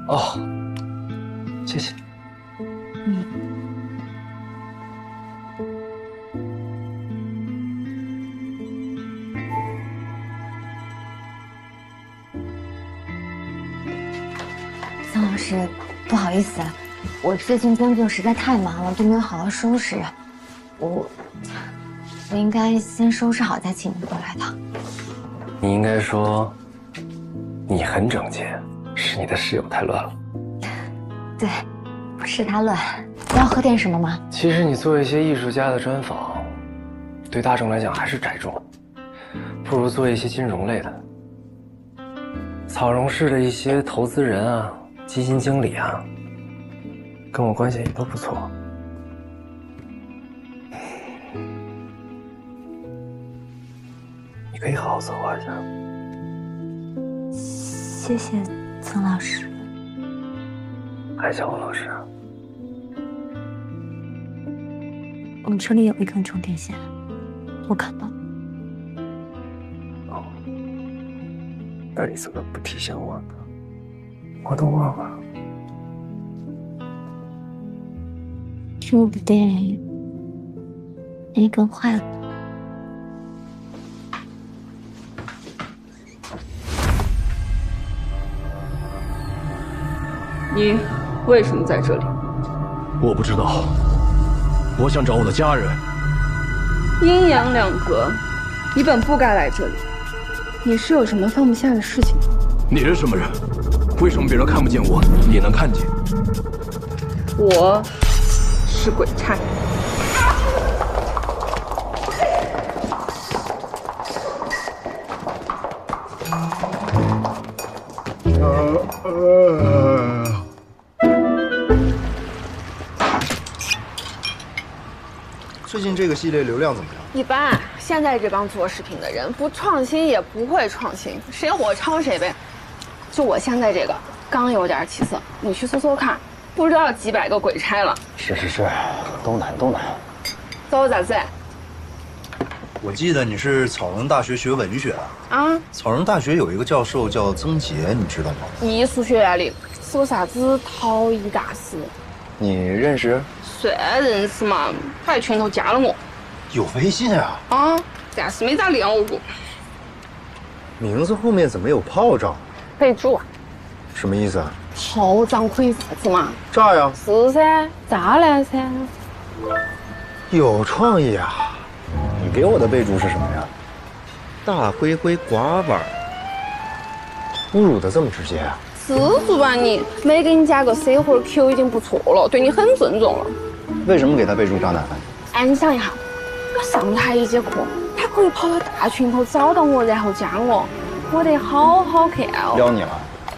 哦，谢谢。曾老师，不好意思，我最近工作实在太忙了，都没有好好收拾。我应该先收拾好再请您过来的。你应该说，你很整洁，是你的室友太乱了。对，不是他乱。要喝点什么吗？其实你做一些艺术家的专访，对大众来讲还是窄众，不如做一些金融类的。草绒市的一些投资人啊、基金经理啊，跟我关系也都不错。你可以好好策划一下。谢谢曾老师。还叫我老师啊？我们车里有一根充电线，我看到。哦，那你怎么不提醒我呢？我都忘了。说不定那根坏了。你为什么在这里？我不知道，我想找我的家人。阴阳两隔，你本不该来这里。你是有什么放不下的事情？你是什么人？为什么别人看不见我，你能看见？我是鬼差。最近这个系列流量怎么样？一般，现在这帮做视频的人不创新也不会创新，谁火抄谁呗。就我现在这个刚有点起色，你去搜搜看，不知道几百个鬼差了。是，都难。走咋子？我记得你是草人大学学文学的啊？草人大学有一个教授叫曾杰，你知道吗？艺术学院里是个啥子陶艺大师？你认识？算认识嘛，他还拳头加了我。有微信啊？啊，但是没咋联络过。名字后面怎么有炮仗？备注啊？什么意思啊？炮仗可以啥子嘛？炸呀！是噻，炸弹噻。有创意啊！你给我的备注是什么呀？大灰灰寡碗，侮辱的这么直接啊！知足吧你，没给你加个 C 或者 Q 已经不错了，对你很尊重了。为什么给他备注渣男？哎，你想一下，我上他一节课，他可以跑到大群头找到我，然后加我，我得好好看哦。撩你了？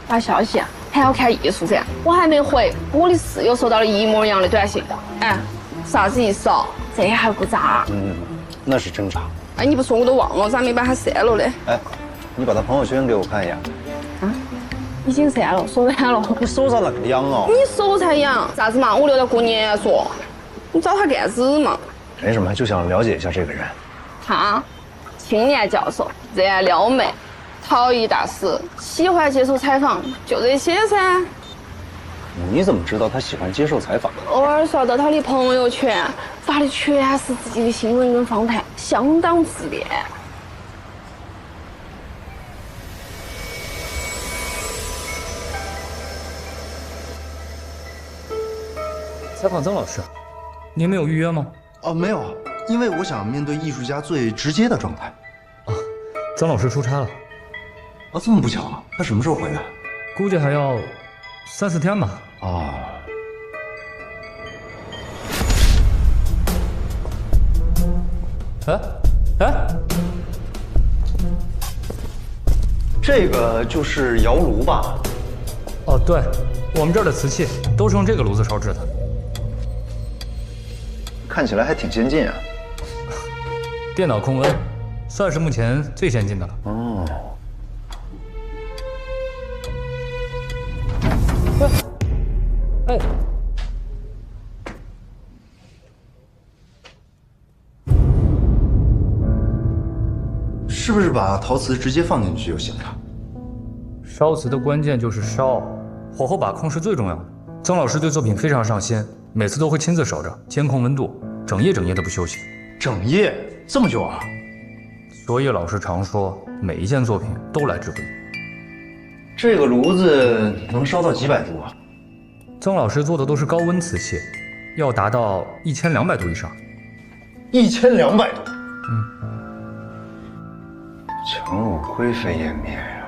发消息还要看艺术噻，我还没回，我的室友收到了一模一样的短信。哎，啥子意思哦？这还不渣？那是真渣。哎，你不说我都忘了，咋没把他删了嘞？哎，你把他朋友圈给我看一眼。啊？已经删了，手删了。你手咋那么痒哦？你手才痒，啥子嘛？我留到过年说。你找他干子嘛？没什么，就想了解一下这个人。他，青年教授，热爱撩妹，陶艺大师，喜欢接受采访，就这些噻。你怎么知道他喜欢接受采访？偶尔刷到他的朋友圈，发的全是自己的新闻跟访谈，相当自恋。采访曾老师，您没有预约吗？哦，没有，因为我想面对艺术家最直接的状态。啊，曾老师出差了。啊，这么不巧啊？他什么时候回来？估计还要3、4天吧。啊。哎，这个就是窑炉吧？哦，对，我们这儿的瓷器都是用这个炉子烧制的。看起来还挺先进啊。电脑控温，算是目前最先进的了。哦。哎。是不是把陶瓷直接放进去就行了？烧瓷的关键就是烧，火候把控是最重要的。曾老师对作品非常上心，每次都会亲自守着，监控温度，整夜的不休息。整夜这么久啊？所以老师常说，每一件作品都来之不易。这个炉子能烧到几百度啊？曾老师做的都是高温瓷器，要达到1200度以上。1200度？强弩灰飞烟灭呀！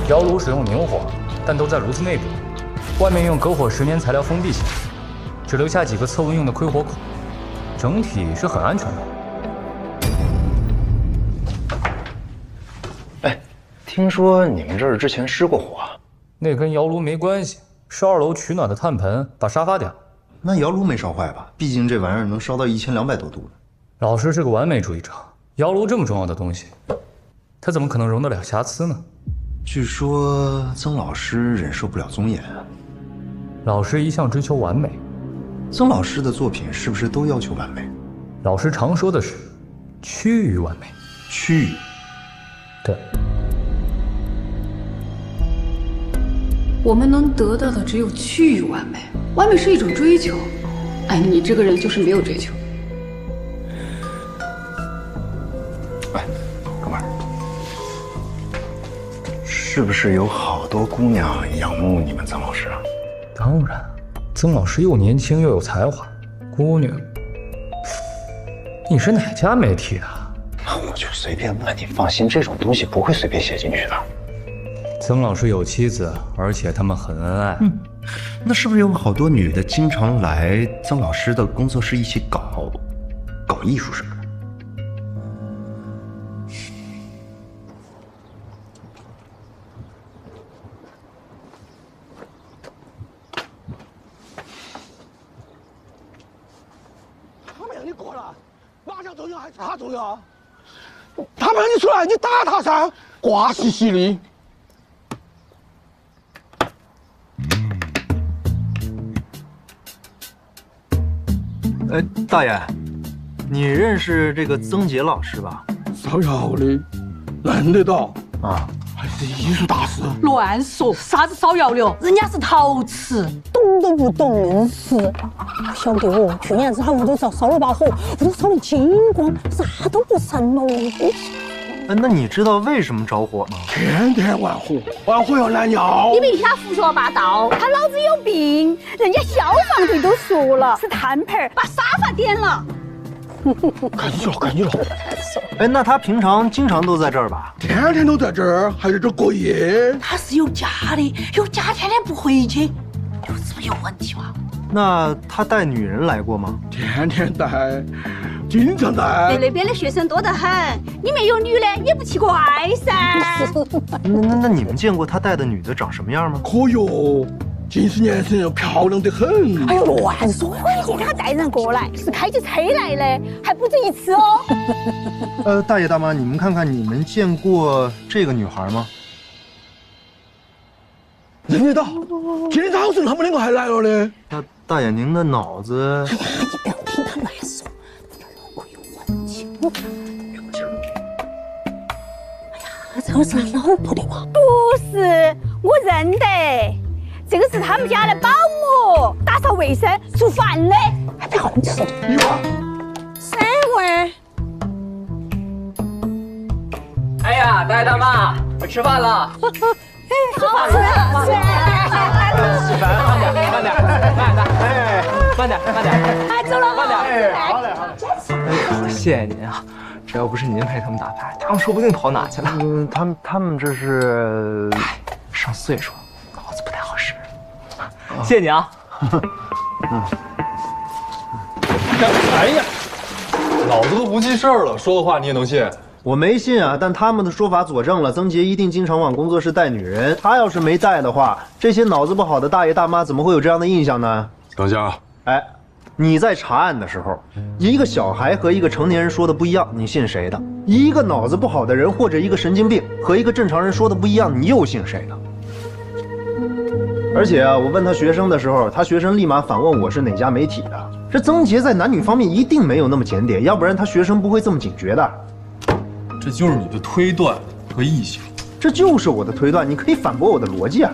窑炉使用明火，但都在炉子内部，外面用隔火10年材料封闭起来，只留下几个测温用的窥火口，整体是很安全的。哎，听说你们这儿之前失过火？那跟窑炉没关系，是2楼取暖的炭盆把沙发点了。那窑炉没烧坏吧？毕竟这玩意儿能烧到1200多度呢。老师是个完美主义者。窑炉这么重要的东西，它怎么可能容得了瑕疵呢？据说曾老师忍受不了棕眼啊。老师一向追求完美。曾老师的作品是不是都要求完美？老师常说的是趋于完美。趋于？对。我们能得到的只有趋于完美，完美是一种追求。哎，你这个人就是没有追求。是不是有好多姑娘仰慕你们曾老师啊？当然，曾老师又年轻又有才华，姑娘，你是哪家媒体的？我就随便问，你放心，这种东西不会随便写进去的。曾老师有妻子，而且他们很恩爱。那是不是有好多女的经常来曾老师的工作室一起搞艺术什么的？他重要？他们让你出来，你打他噻，瓜兮兮的。大爷，你认识这个曾杰老师吧？烧窑的，认得到啊，还是艺术大师。乱说，啥子烧窑的？人家是陶瓷，懂都不懂硬是。晓得哦，去年子他屋头烧了把火，屋头烧得精光，啥都不剩了。那你知道为什么着火吗？天天玩火，玩火要燃料。你别瞎胡说八道，他脑子有病！人家消防队都说了，是炭盆把沙发点了。赶紧了，赶紧了！哎，那他平常经常都在这儿吧？天天都在这儿，还在这过夜。他是有家的，有家天天不回去，有是不是有问题哇？那他带女人来过吗？天天带，经常带。那边的学生多得很，里面有女的也不奇怪噻。那你们见过他带的女的长什么样吗？可哟。近视年轻人漂亮得很。哎呦，乱说！你看他带人过来，是开着车来的，还不止一次哦。大爷大妈，你们看看，你们见过这个女孩吗？认得到，今天早上他们两个还来了呢。那大爷，您的脑子……你不要听他乱说，如果有问题，哎呀，这个是他老婆的吗？不是，我认得。这个是他们家的保姆，打扫卫生、做饭的。还不好你吃你看，三位。哎呀，大爷大妈，我吃饭了。吃饭了，吃饭，慢点，慢点，慢点，哎，慢点，慢点，哎，走了，慢点，好嘞，好嘞。谢谢您啊，这要不是您陪他们打牌，他们说不定跑哪去了。他们这是上岁数，脑子不太好使。谢谢你啊。哎呀，老子都不记事儿了，说的话你也能信？我没信啊，但他们的说法佐证了曾杰一定经常往工作室带女人。他要是没带的话，这些脑子不好的大爷大妈怎么会有这样的印象呢？等下，哎，你在查案的时候，一个小孩和一个成年人说的不一样，你信谁的？一个脑子不好的人或者一个神经病和一个正常人说的不一样，你又信谁的？而且啊，我问他学生的时候，他学生立马反问我是哪家媒体的。这曾杰在男女方面一定没有那么检点，要不然他学生不会这么警觉的。这就是你的推断和臆想。这就是我的推断，你可以反驳我的逻辑啊。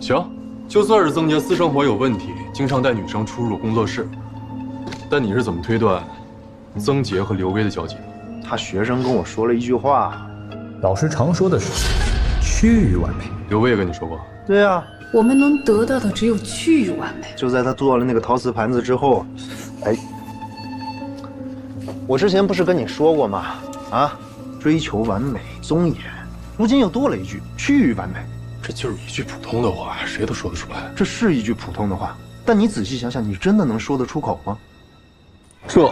行，就算是曾杰私生活有问题，经常带女生出入工作室，但你是怎么推断曾杰和刘威的交集？他学生跟我说了一句话，老师常说的是趋于完美。刘威也跟你说过？对啊，我们能得到的只有趋于完美。就在他做了那个陶瓷盘子之后，哎，我之前不是跟你说过吗？啊，追求完美，尊严，如今又多了一句趋于完美。这就是一句普通的话，谁都说得出来。这是一句普通的话，但你仔细想想，你真的能说得出口吗？这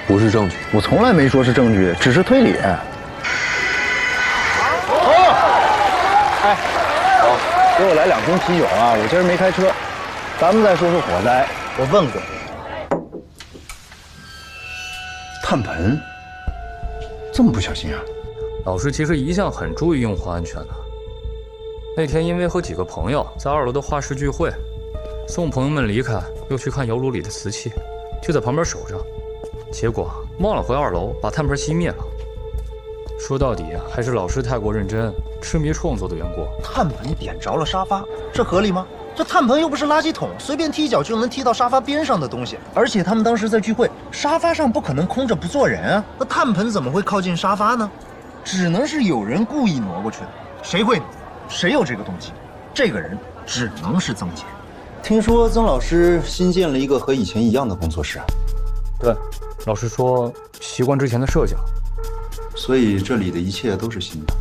不是证据。我从来没说是证据，只是推理。哎，好，给我来2瓶啤酒啊！我今儿没开车。咱们再说说火灾。我问过，炭盆这么不小心啊？老师其实一向很注意用户安全的。那天因为和几个朋友在2楼的画室聚会，送朋友们离开，又去看窑炉里的瓷器，就在旁边守着，结果忘了回2楼把炭盆熄灭了。说到底还是老师太过认真，痴迷创作的缘故。炭盆点着了沙发，这合理吗？这炭盆又不是垃圾桶，随便踢一脚就能踢到沙发边上的东西。而且他们当时在聚会，沙发上不可能空着不坐人啊，那炭盆怎么会靠近沙发呢？只能是有人故意挪过去的。谁会挪？谁有这个动机？这个人只能是曾杰。听说曾老师新建了一个和以前一样的工作室。对，老师说习惯之前的设计了。所以这里的一切都是新的。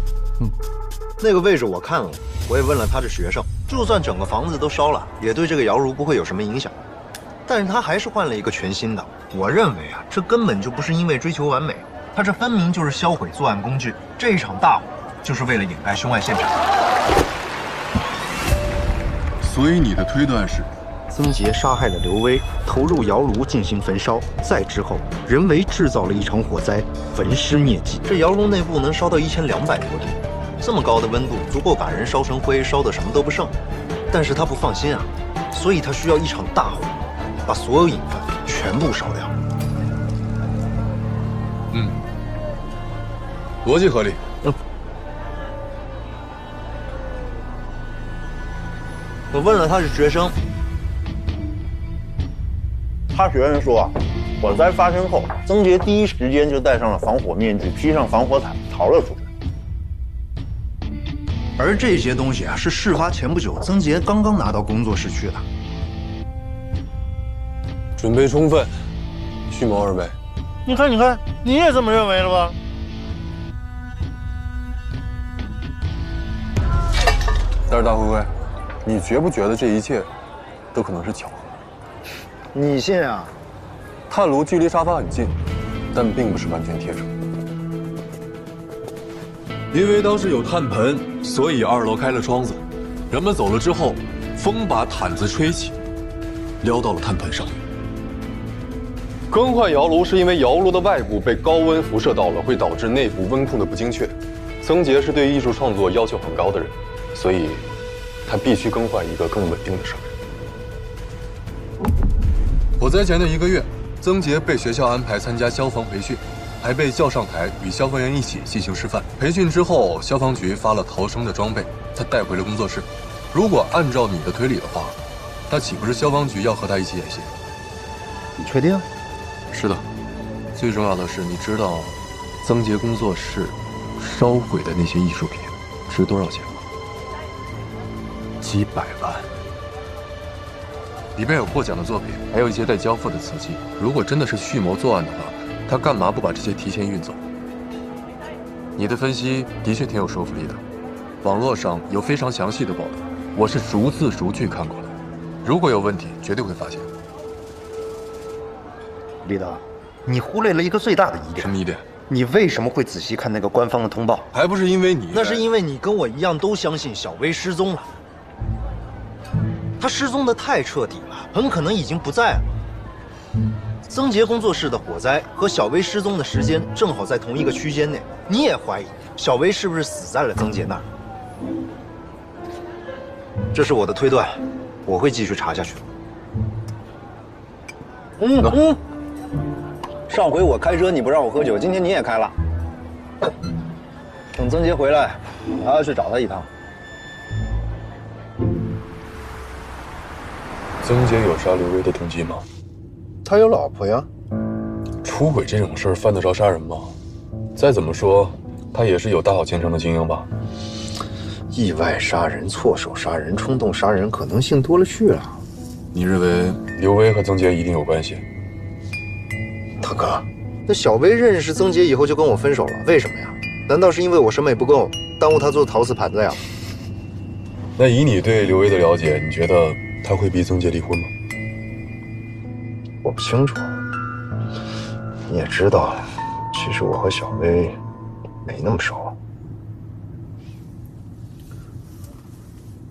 那个位置我看了，我也问了他是学生，就算整个房子都烧了，也对这个窑炉不会有什么影响。但是他还是换了一个全新的。我认为啊，这根本就不是因为追求完美，他这分明就是销毁作案工具。这一场大火就是为了掩盖凶案现场。所以你的推断是？曾杰杀害了刘威，投入窑炉进行焚烧，再之后人为制造了一场火灾，焚尸灭迹。这窑炉内部能烧到1200多度，这么高的温度足够把人烧成灰，烧得什么都不剩。但是他不放心啊，所以他需要一场大火，把所有隐患全部烧掉。逻辑合理。我问了他是学生，他学生说，火灾发生后，曾杰第一时间就戴上了防火面具，披上防火毯，逃了出去。而这些东西啊，是事发前不久，曾杰刚刚拿到工作室去的。准备充分，蓄谋而为。你看，你也这么认为了吧？但是大灰灰，你觉不觉得这一切都可能是巧合？你信啊？炭炉距离沙发很近，但并不是完全贴着。因为当时有炭盆，所以2楼开了窗子。人们走了之后，风把毯子吹起，撩到了炭盆上。更换窑炉是因为窑炉的外部被高温辐射到了，会导致内部温控的不精确。曾杰是对艺术创作要求很高的人，所以他必须更换一个更稳定的设备。火灾前的1个月，曾杰被学校安排参加消防培训，还被叫上台与消防员一起进行示范。培训之后，消防局发了逃生的装备，他带回了工作室。如果按照你的推理的话，那岂不是消防局要和他一起演戏？你确定？是的。最重要的是，你知道曾杰工作室烧毁的那些艺术品值多少钱吗？几百万。里边有获奖的作品，还有一些待交付的瓷器。如果真的是蓄谋作案的话，他干嘛不把这些提前运走？你的分析的确挺有说服力的，网络上有非常详细的报道，我是逐字逐句看过的。如果有问题，绝对会发现。李德，你忽略了一个最大的疑点。什么疑点？你为什么会仔细看那个官方的通报？还不是因为你？那是因为你跟我一样都相信小薇失踪了。他失踪的太彻底了，很可能已经不在了。曾杰工作室的火灾和小薇失踪的时间正好在同一个区间内，你也怀疑小薇是不是死在了曾杰那儿？这是我的推断，我会继续查下去。上回我开车你不让我喝酒，今天你也开了。等曾杰回来，我还要去找他一趟。曾杰有杀刘威的动机吗？他有老婆呀。出轨这种事儿犯得着杀人吗？再怎么说，他也是有大好前程的精英吧。意外杀人、错手杀人、冲动杀人，可能性多了去了。你认为刘威和曾杰一定有关系？大哥，那小薇认识曾杰以后就跟我分手了，为什么呀？难道是因为我审美不够，耽误他做陶瓷盘子呀？那以你对刘威的了解，你觉得他会逼曾杰离婚吗？我不清楚。你也知道，其实我和小薇没那么熟。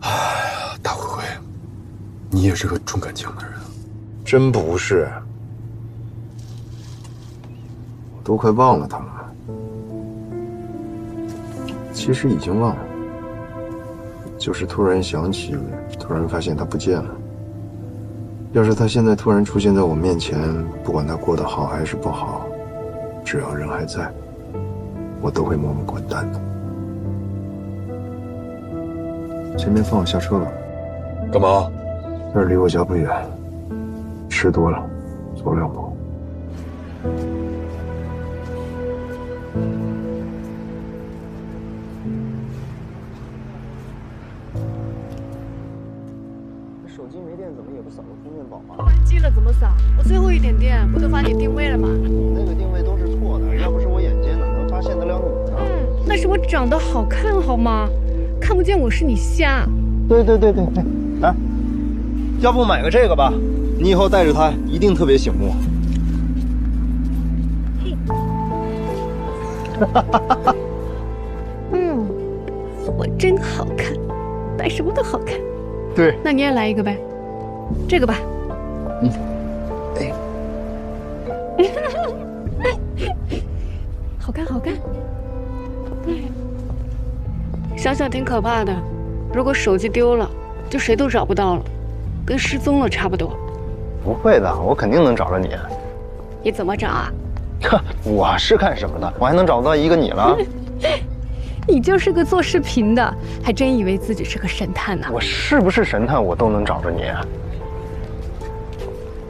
哎呀，大灰灰，你也是个重感情的人。真不是，我都快忘了他了。其实已经忘了，就是突然想起，突然发现他不见了。要是他现在突然出现在我面前，不管他过得好还是不好，只要人还在，我都会默默滚蛋的。前面放我下车吧。干嘛？这儿离我家不远，吃多了，走2步。手机没电怎么也不扫个充电宝啊？关机了怎么扫？我最后一点电，不都发你定位了吗？你那个定位都是错的，要不是我眼尖，哪能发现得了你呢？那是我长得好看好吗？看不见我是你瞎。对，来，要不买个这个吧，你以后带着它一定特别醒目。我真好看，戴什么都好看。对，那你也来一个呗，这个吧。好看。想想挺可怕的，如果手机丢了，就谁都找不到了，跟失踪了差不多。不会的，我肯定能找着你。你怎么找啊？我是干什么的？我还能找到一个你了？你就是个做视频的，还真以为自己是个神探呢。我是不是神探，我都能找着你。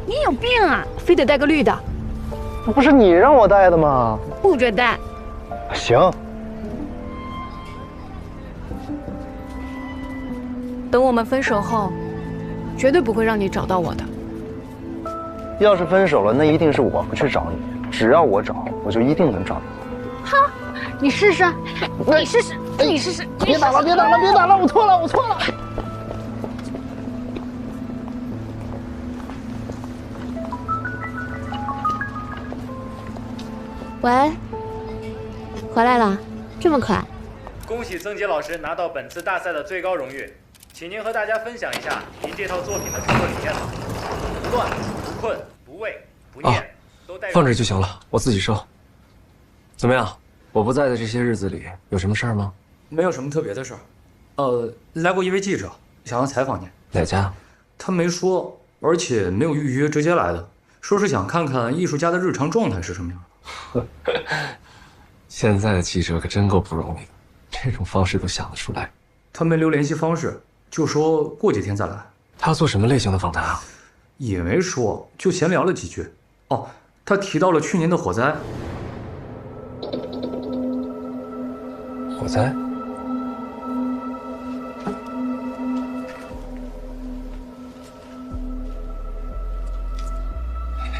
你有病啊！非得带个绿的，不是你让我带的吗？不准带。行。等我们分手后，绝对不会让你找到我的。要是分手了，那一定是我不去找你。只要我找，我就一定能找到。哈，你试试，你试试，你试试。别打了，别打了，别打了！我错了，我错了。喂，回来了，这么快？恭喜曾杰老师拿到本次大赛的最高荣誉，请您和大家分享一下您这套作品的创作理念吧。不乱、不困、不畏、不念，都带。放这就行了，我自己收。怎么样？我不在的这些日子里，有什么事儿吗？没有什么特别的事儿。来过一位记者，想要采访您。哪家？他没说，而且没有预约，直接来的，说是想看看艺术家的日常状态是什么样的。现在的记者可真够不容易的，这种方式都想得出来。他没留联系方式，就说过几天再来。他要做什么类型的访谈啊？也没说，就闲聊了几句。哦，他提到了去年的火灾。火灾？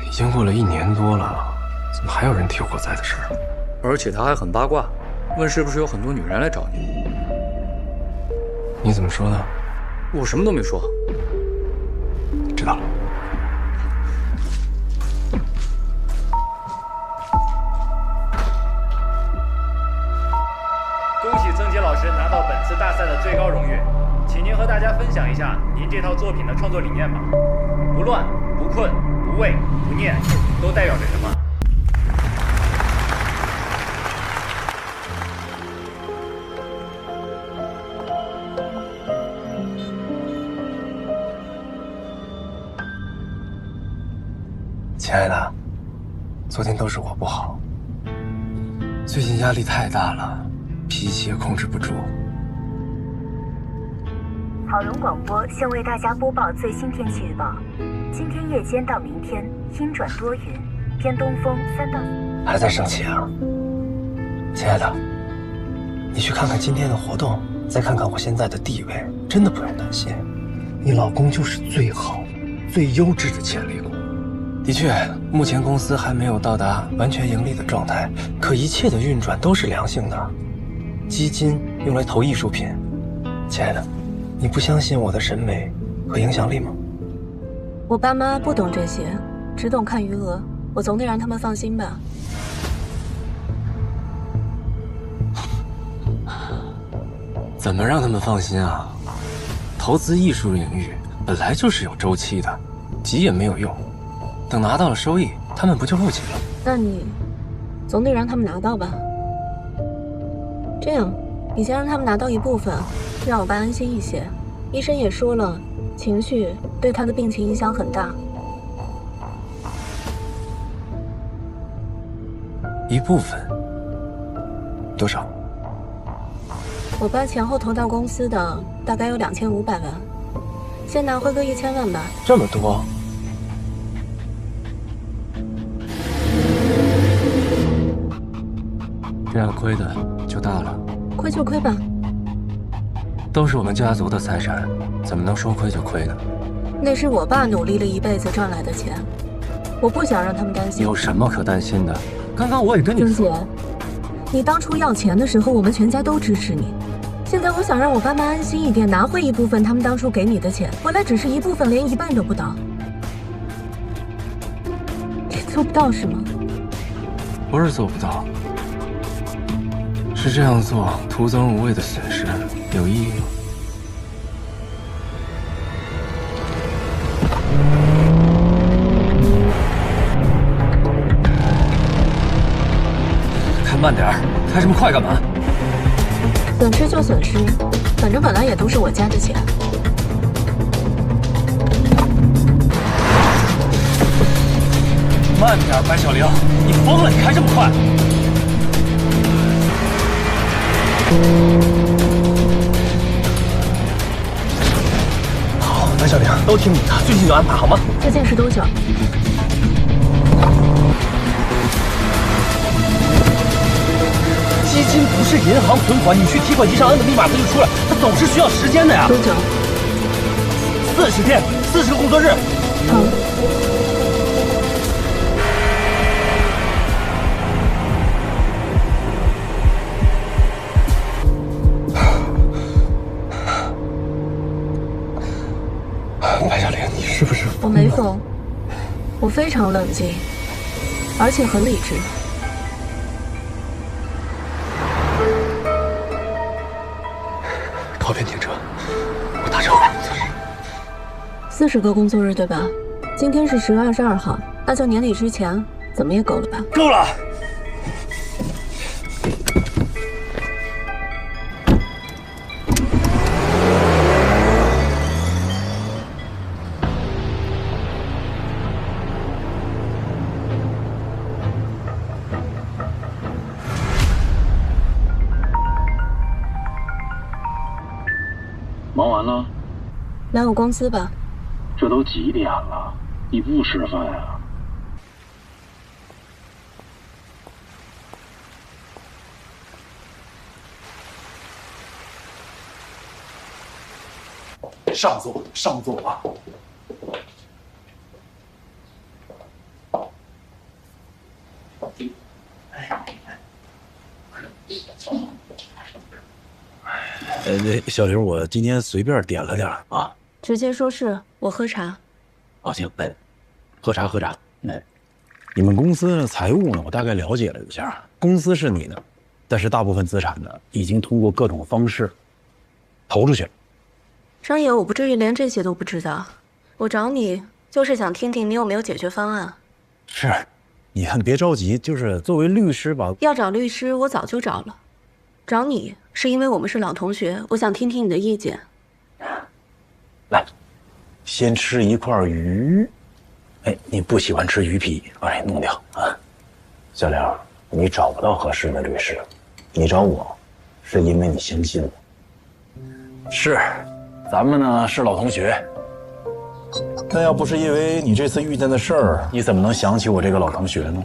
已经过了1年多了，怎么还有人提火灾的事儿？而且他还很八卦，问是不是有很多女人来找你。你怎么说的？我什么都没说。知道了。恭喜曾杰老师拿到本次大赛的最高荣誉，请您和大家分享一下您这套作品的创作理念吧。不乱、不困、不畏、不念，都代表着什么？亲爱的，昨天都是我不好，最近压力太大了，脾气也控制不住。好龙广播现为大家播报最新天气预报：今天夜间到明天阴转多云，偏东风3到4。还在生气啊？亲爱的，你去看看今天的活动，再看看我现在的地位，真的不用担心。你老公就是最好、最优质的潜力股。的确，目前公司还没有到达完全盈利的状态，可一切的运转都是良性的。基金用来投艺术品，亲爱的，你不相信我的审美和影响力吗？我爸妈不懂这些，只懂看余额，我总得让他们放心吧。怎么让他们放心啊？投资艺术领域本来就是有周期的，急也没有用。等拿到了收益，他们不就不急了？那你总得让他们拿到吧。这样，你先让他们拿到一部分，让我爸安心一些。医生也说了，情绪对他的病情影响很大。一部分？多少？我爸前后投到公司的大概有2500万，先拿回个1000万吧。这么多？这样亏的就大了。亏就亏吧，都是我们家族的财产，怎么能说亏就亏呢？那是我爸努力了一辈子赚来的钱，我不想让他们担心。有什么可担心的？刚刚我也跟你说，姐，你当初要钱的时候，我们全家都支持你。现在我想让我爸妈安心一点，拿回一部分他们当初给你的钱，回来只是一部分，连一半都不到。你做不到是吗？不是做不到，是这样做徒增无谓的损失，有意义吗？开慢点儿，开这么快干嘛？损失就损失，反正本来也都是我家的钱。慢点，白小玲，你疯了！你开这么快？好，白小玲，都听你的，最近就安排好吗？这件事多久？基金不是银行存款，你去提款机上按个密码它就出来，它总是需要时间的呀。多久？40天，40个工作日。好。白小玲，你是不是？我没疯，我非常冷静，而且很理智。靠边停车，我打车回工作室。40个工作日对吧？今天是10月22号，那就年底之前，怎么也够了吧？够了。忙完了，来我公司吧。这都几点了，你不吃饭呀？上座，上座啊！小玲，我今天随便点了点啊。直接说是我喝茶。好，行，来，喝茶喝茶。哎，你们公司的财务呢？我大概了解了一下，公司是你的，但是大部分资产呢，已经通过各种方式投出去了。张爷，我不至于连这些都不知道。我找你就是想听听你有没有解决方案。是，你看别着急，就是作为律师吧。要找律师，我早就找了。找你是因为我们是老同学，我想听听你的意见。来，先吃一块鱼。哎，你不喜欢吃鱼皮，哎，弄掉啊。小梁，你找不到合适的律师，你找我，是因为你相信我。是，咱们呢是老同学。那要不是因为你这次遇见的事儿，你怎么能想起我这个老同学呢？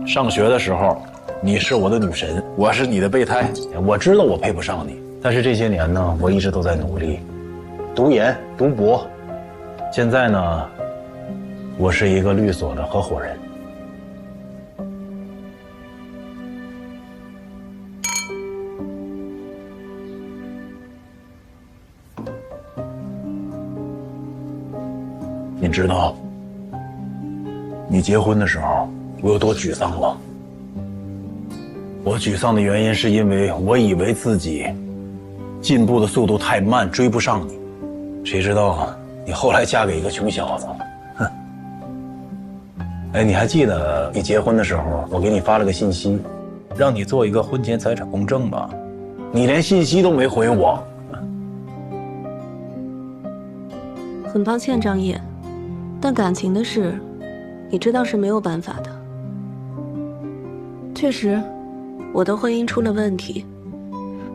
上学的时候，你是我的女神，我是你的备胎。我知道我配不上你，但是这些年呢，我一直都在努力，读研、读博。现在呢，我是一个律所的合伙人。你知道，你结婚的时候我有多沮丧吗？我沮丧的原因是因为我以为自己进步的速度太慢，追不上你。谁知道你后来嫁给一个穷小子，哼！哎，你还记得你结婚的时候，我给你发了个信息，让你做一个婚前财产公证吧？你连信息都没回我。很抱歉，张烨，但感情的事，你知道是没有办法的。确实，我的婚姻出了问题，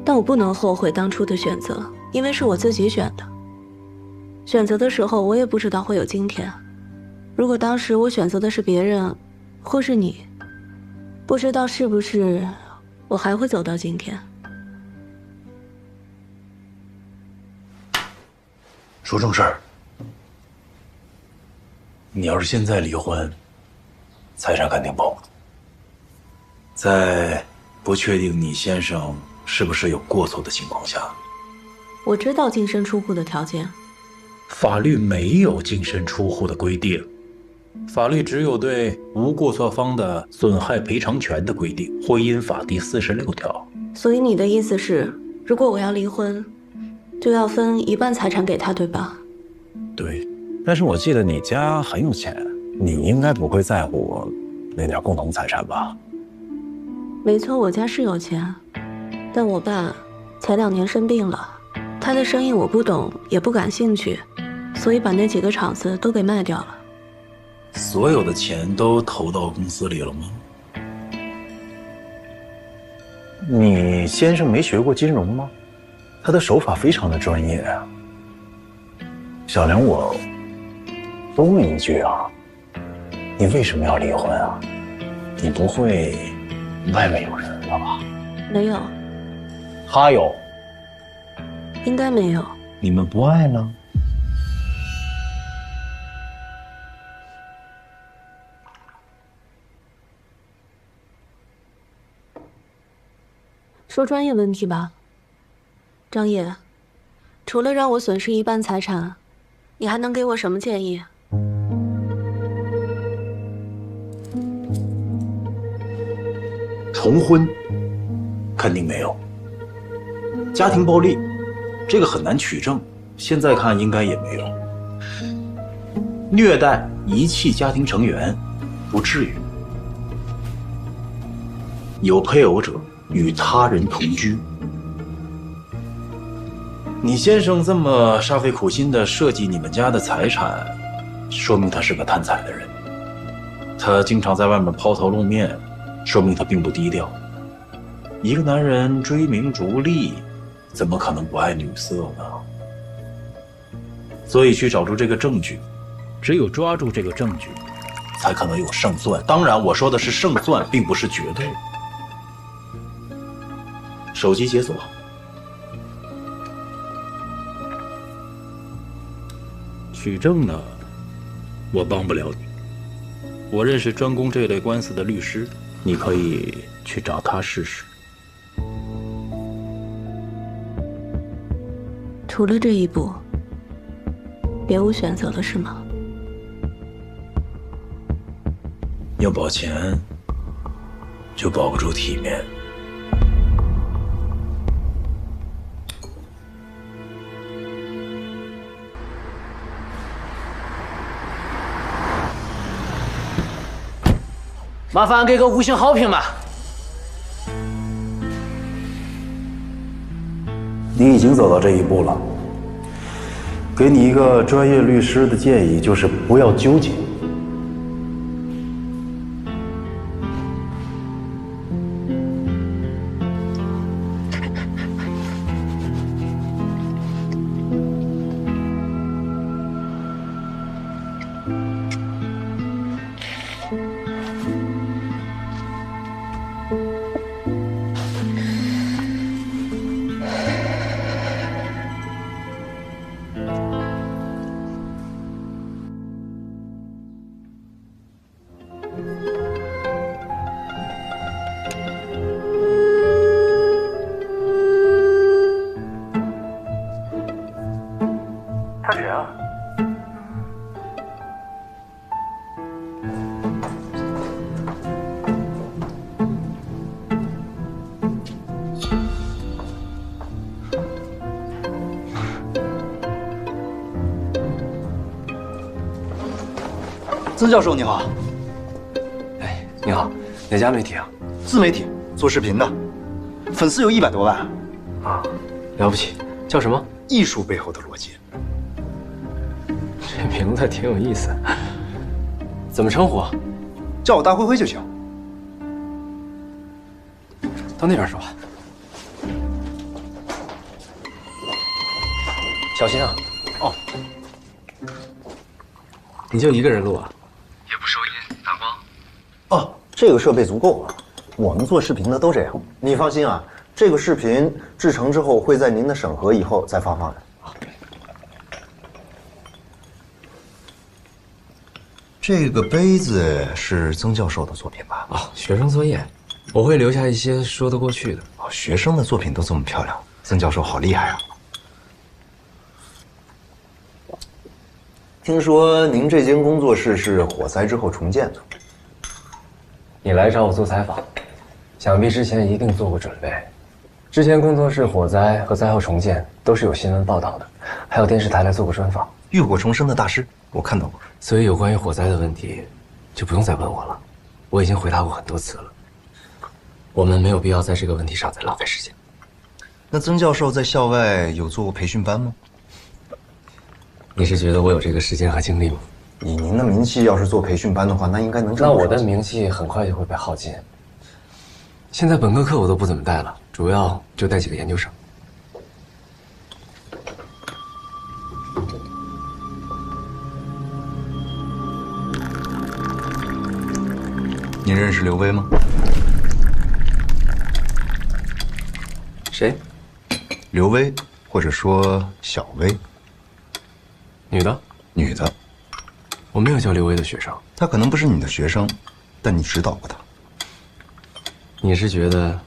但我不能后悔当初的选择，因为是我自己选的。选择的时候，我也不知道会有今天。如果当时我选择的是别人，或是你，不知道是不是我还会走到今天。说正事儿，你要是现在离婚，财产肯定包。在不确定你先生是不是有过错的情况下，我知道净身出户的条件。法律没有净身出户的规定，法律只有对无过错方的损害赔偿权的规定，婚姻法第46条。所以你的意思是，如果我要离婚，就要分一半财产给他，对吧？对，但是我记得你家很有钱，你应该不会在乎我那点共同财产吧？没错，我家是有钱，但我爸前2年生病了，他的生意我不懂，也不感兴趣，所以把那几个厂子都给卖掉了。所有的钱都投到公司里了吗？你先生没学过金融吗？他的手法非常的专业啊。小梁，我多问一句啊，你为什么要离婚啊？你不会外面有人了吧？没有，他有，应该没有。你们不爱了？说专业问题吧，张烨，除了让我损失一半财产，你还能给我什么建议？重婚肯定没有。家庭暴力这个很难取证，现在看应该也没有。虐待、遗弃家庭成员不至于。有配偶者与他人同居。你先生这么煞费苦心的设计你们家的财产，说明他是个贪财的人。他经常在外面抛头露面，说明他并不低调。一个男人追名逐利，怎么可能不爱女色呢？所以去找出这个证据，只有抓住这个证据，才可能有胜算。当然，我说的是胜算，并不是绝对。手机解锁。取证呢，我帮不了你。我认识专攻这类官司的律师，你可以去找他试试。除了这一步，别无选择了是吗？要保钱，就保不住体面。麻烦给个5星好评吧。你已经走到这一步了，给你一个专业律师的建议，就是不要纠结。他谁啊？曾教授你好。哎，你好，哪家媒体啊？自媒体，做视频的，粉丝有100多万。啊，了不起，叫什么？艺术背后的逻辑。这名字挺有意思，怎么称呼啊？叫我大灰灰就行。到那边说。小心啊！哦。你就一个人录啊？也不收音打光。哦，这个设备足够了，我们做视频的都这样。你放心啊，这个视频制成之后会在您的审核以后再发放的。这个杯子是曾教授的作品吧？啊，学生作业，我会留下一些说得过去的。哦，学生的作品都这么漂亮，曾教授好厉害啊！听说您这间工作室是火灾之后重建的。你来找我做采访，想必之前一定做过准备。之前工作室火灾和灾后重建都是有新闻报道的，还有电视台来做过专访。浴火重生的大师，我看到过。所以有关于火灾的问题，就不用再问我了，我已经回答过很多次了。我们没有必要在这个问题上再浪费时间。那曾教授在校外有做过培训班吗？你是觉得我有这个时间和精力吗？以您的名气，要是做培训班的话，那应该能挣。那我的名气很快就会被耗尽。现在本科课我都不怎么带了，主要就带几个研究生。你认识刘威吗？谁？刘薇，或者说小薇。女的？女的。我没有叫刘薇的学生。她可能不是你的学生，但你指导过她。你是觉得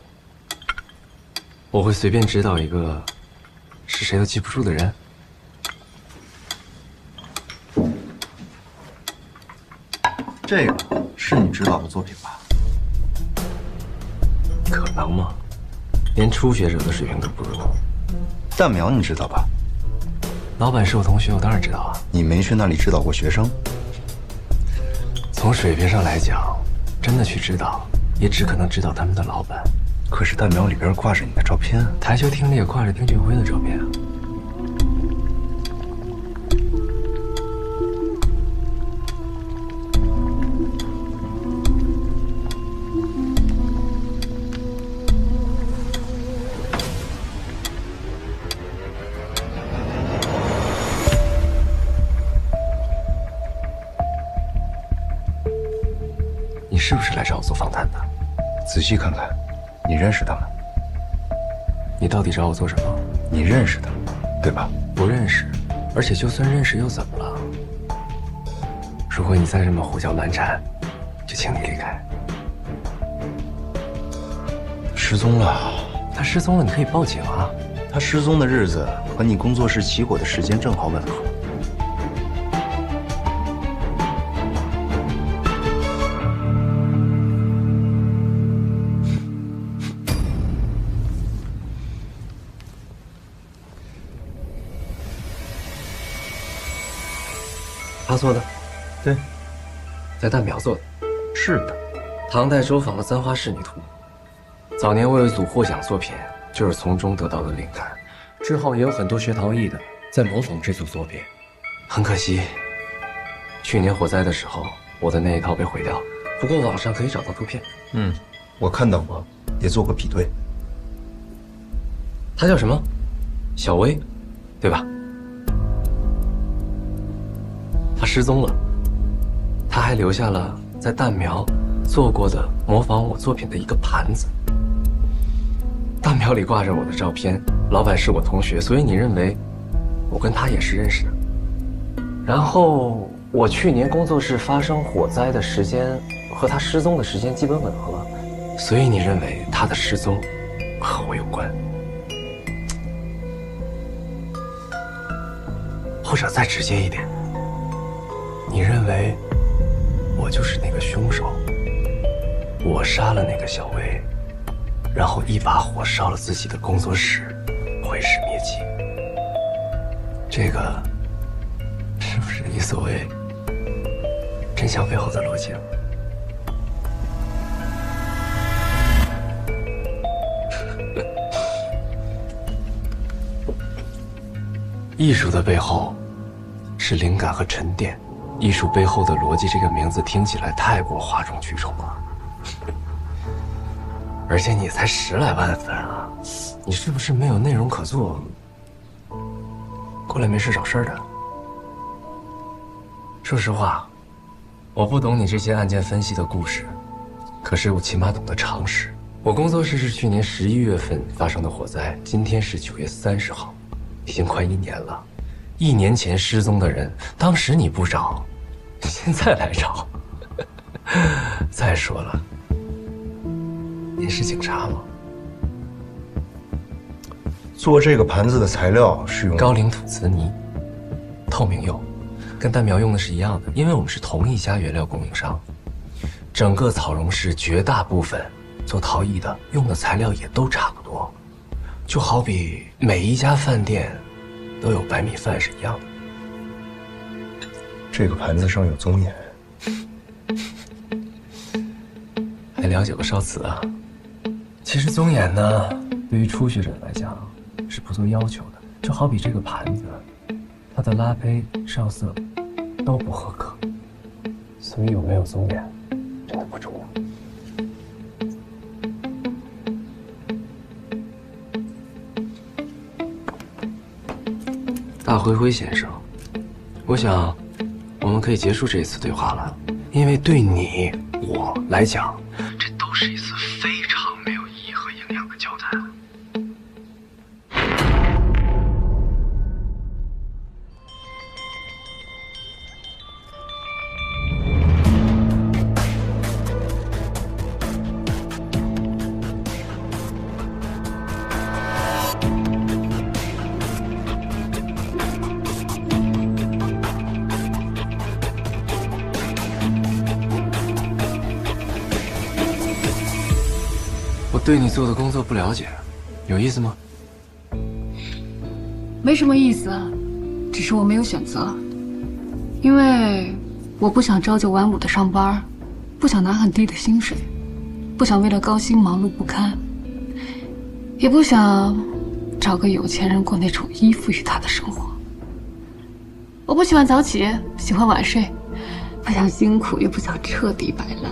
我会随便指导一个是谁都记不住的人？这个是你指导的作品吧？可能吗？连初学者的水平都不如。蛋苗你知道吧？老板是我同学，我当然知道啊。你没去那里指导过学生？从水平上来讲，真的去指导，也只可能指导他们的老板。可是蛋苗里边挂着你的照片，台球厅里也挂着丁俊晖的照片啊。你是不是来找我做访谈的？仔细看看，你认识他们？你到底找我做什么？你认识他，对吧？不认识，而且就算认识又怎么了？如果你再这么胡搅蛮缠，就请你离开。失踪了。他失踪了，你可以报警啊。他失踪的日子和你工作室起火的时间正好吻合。他做的，对，在蛋苗做的，是的。唐代周昉的《簪花仕女图》，早年我有一组获奖作品，就是从中得到的灵感。之后也有很多学陶艺的在模仿这组作品，很可惜，去年火灾的时候，我的那一套被毁掉。不过网上可以找到图片。我看到过，也做过比对。他叫什么？小薇，对吧？他失踪了，他还留下了在蛋苗做过的模仿我作品的一个盘子。蛋苗里挂着我的照片，老板是我同学，所以你认为我跟他也是认识的。然后我去年工作室发生火灾的时间和他失踪的时间基本吻合，所以你认为他的失踪和我有关。或者再直接一点，你认为我就是那个凶手，我杀了那个小薇，然后一把火烧了自己的工作室，毁尸灭迹。这个是不是你所谓真相背后的逻辑啊？艺术的背后是灵感和沉淀，艺术背后的逻辑这个名字听起来太过哗众取宠了。而且你才10来万粉啊，你是不是没有内容可做，过来没事找事儿的？说实话，我不懂你这些案件分析的故事，可是我起码懂得常识。我工作室是去年11月份发生的火灾，今天是9月30号，已经快1年了。1年前失踪的人，当时你不找，现在来找。再说了，您是警察吗？做这个盘子的材料是用高岭土瓷泥、透明釉，跟蛋苗用的是一样的，因为我们是同一家原料供应商。整个草绒市绝大部分做陶艺的用的材料也都差不多，就好比每一家饭店都有白米饭是一样的。这个盘子上有棕眼，还了解过烧瓷啊？其实棕眼呢，对于初学者来讲是不做要求的，就好比这个盘子，它的拉胚、上色都不合格，所以有没有棕眼真的不重要。大灰灰先生，我想我们可以结束这一次对话了，因为对你我来讲，这都是一次非常没有意义和营养的交谈。我对你做的工作不了解，有意思吗？没什么意思，只是我没有选择，因为我不想朝9晚5的上班，不想拿很低的薪水，不想为了高薪忙碌不堪，也不想找个有钱人过那种依附于他的生活。我不喜欢早起，喜欢晚睡，不想辛苦，又不想彻底摆烂。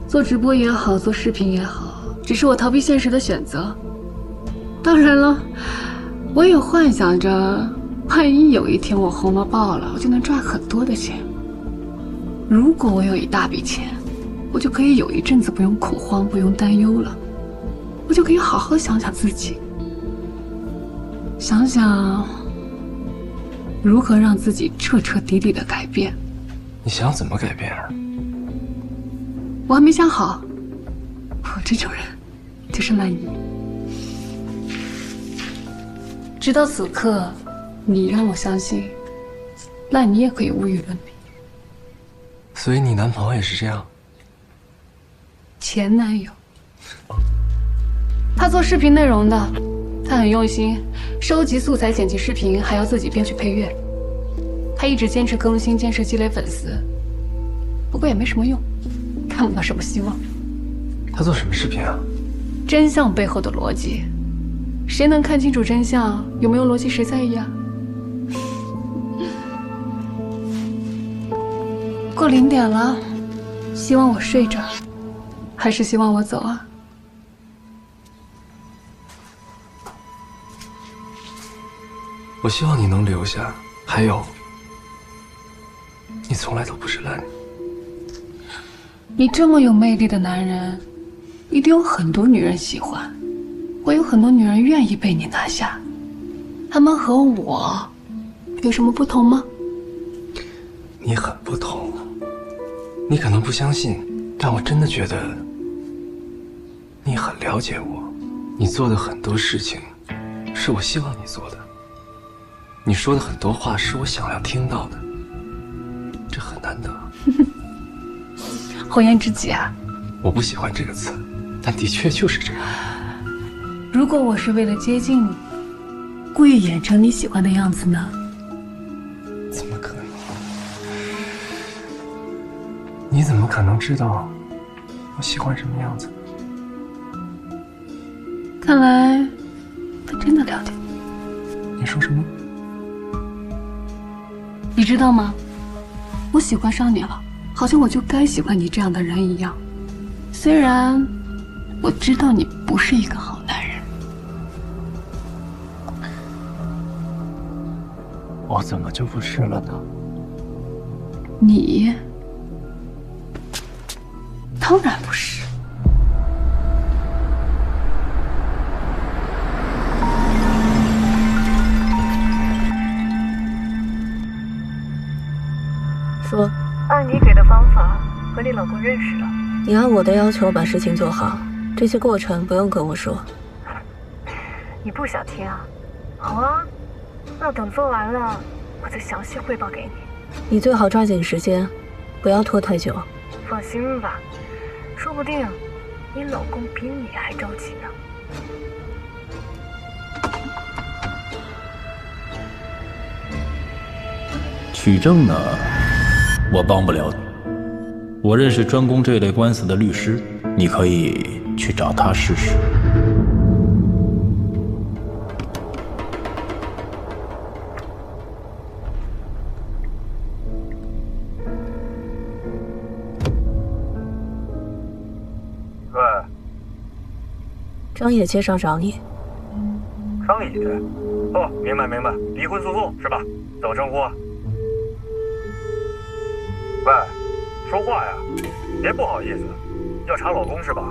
做直播也好，做视频也好，只是我逃避现实的选择。当然了，我也幻想着，万一有一天我红了爆了，我就能赚很多的钱。如果我有一大笔钱，我就可以有一阵子不用恐慌，不用担忧了，我就可以好好想想自己，想想如何让自己彻彻底底的改变。你想怎么改变啊？我还没想好，我这种人就是烂泥。直到此刻，你让我相信，烂泥也可以无与伦比。所以你男朋友也是这样？前男友，他做视频内容的，他很用心，收集素材、剪辑视频，还要自己编曲配乐。他一直坚持更新，坚持积累粉丝，不过也没什么用，看不到什么希望。他做什么视频啊？真相背后的逻辑，谁能看清楚真相，有没有逻辑谁在意啊？过0点了，希望我睡着，还是希望我走啊？我希望你能留下。还有，你从来都不是烂泥。你这么有魅力的男人，一定有很多女人喜欢，会有很多女人愿意被你拿下。他们和我有什么不同吗？你很不同，你可能不相信，但我真的觉得你很了解我。你做的很多事情，是我希望你做的。你说的很多话是我想要听到的，这很难得。红颜知己啊！我不喜欢这个词，但的确就是这样。如果我是为了接近你，故意演成你喜欢的样子呢？怎么可能？你怎么可能知道我喜欢什么样子？看来他真的了解你说什么？你知道吗？我喜欢上你了，好像我就该喜欢你这样的人一样。虽然我知道你不是一个好男人。我怎么就不是了呢？你当然不是。说，按你给的方法和你老公认识了。你按我的要求把事情做好，这些过程不用跟我说。你不想听啊？好啊，那等做完了，我再详细汇报给你。你最好抓紧时间，不要拖太久。放心吧，说不定你老公比你还着急呢。取证呢，我帮不了你。我认识专攻这类官司的律师，你可以去找他试试。喂，张野介绍找你。张野？哦，明白明白，离婚诉讼是吧？怎么称呼啊？喂，说话呀，别不好意思，要查老公是吧？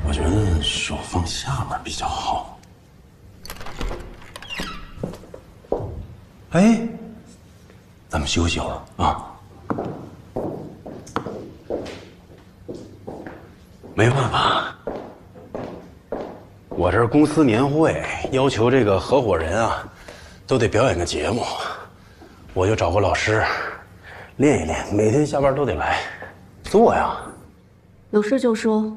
我觉得手放下面比较好。哎，咱们休息会儿啊。没办法，我这公司年会要求这个合伙人啊，都得表演个节目，我就找个老师练一练，每天下班都得来做呀。有事就说。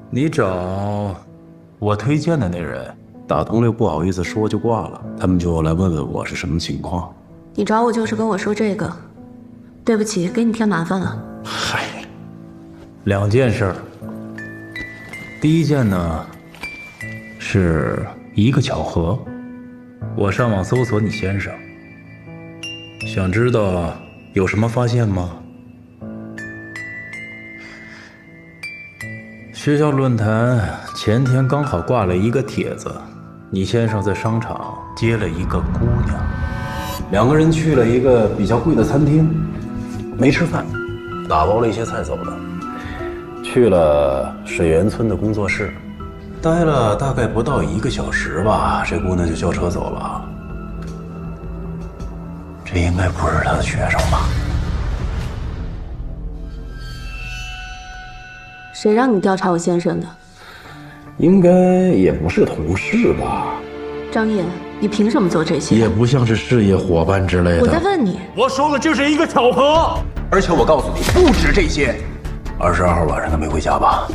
你找我推荐的那人，打通了不好意思说就挂了，他们就来问问我是什么情况。你找我就是跟我说这个，对不起，给你添麻烦了。嗨，2件事。第一件呢，是一个巧合，我上网搜索你先生，想知道有什么发现吗？学校论坛前天刚好挂了一个帖子，你先生在商场接了一个姑娘，2个人去了一个比较贵的餐厅，没吃饭，打包了一些菜走了，去了水源村的工作室，待了大概不到1个小时吧，这姑娘就叫车走了。这应该不是他的学生吧？谁让你调查我先生的？应该也不是同事吧？张烨，你凭什么做这些？也不像是事业伙伴之类的。我在问你。我说了，这是一个巧合。而且我告诉你，不止这些。22号晚上他没回家吧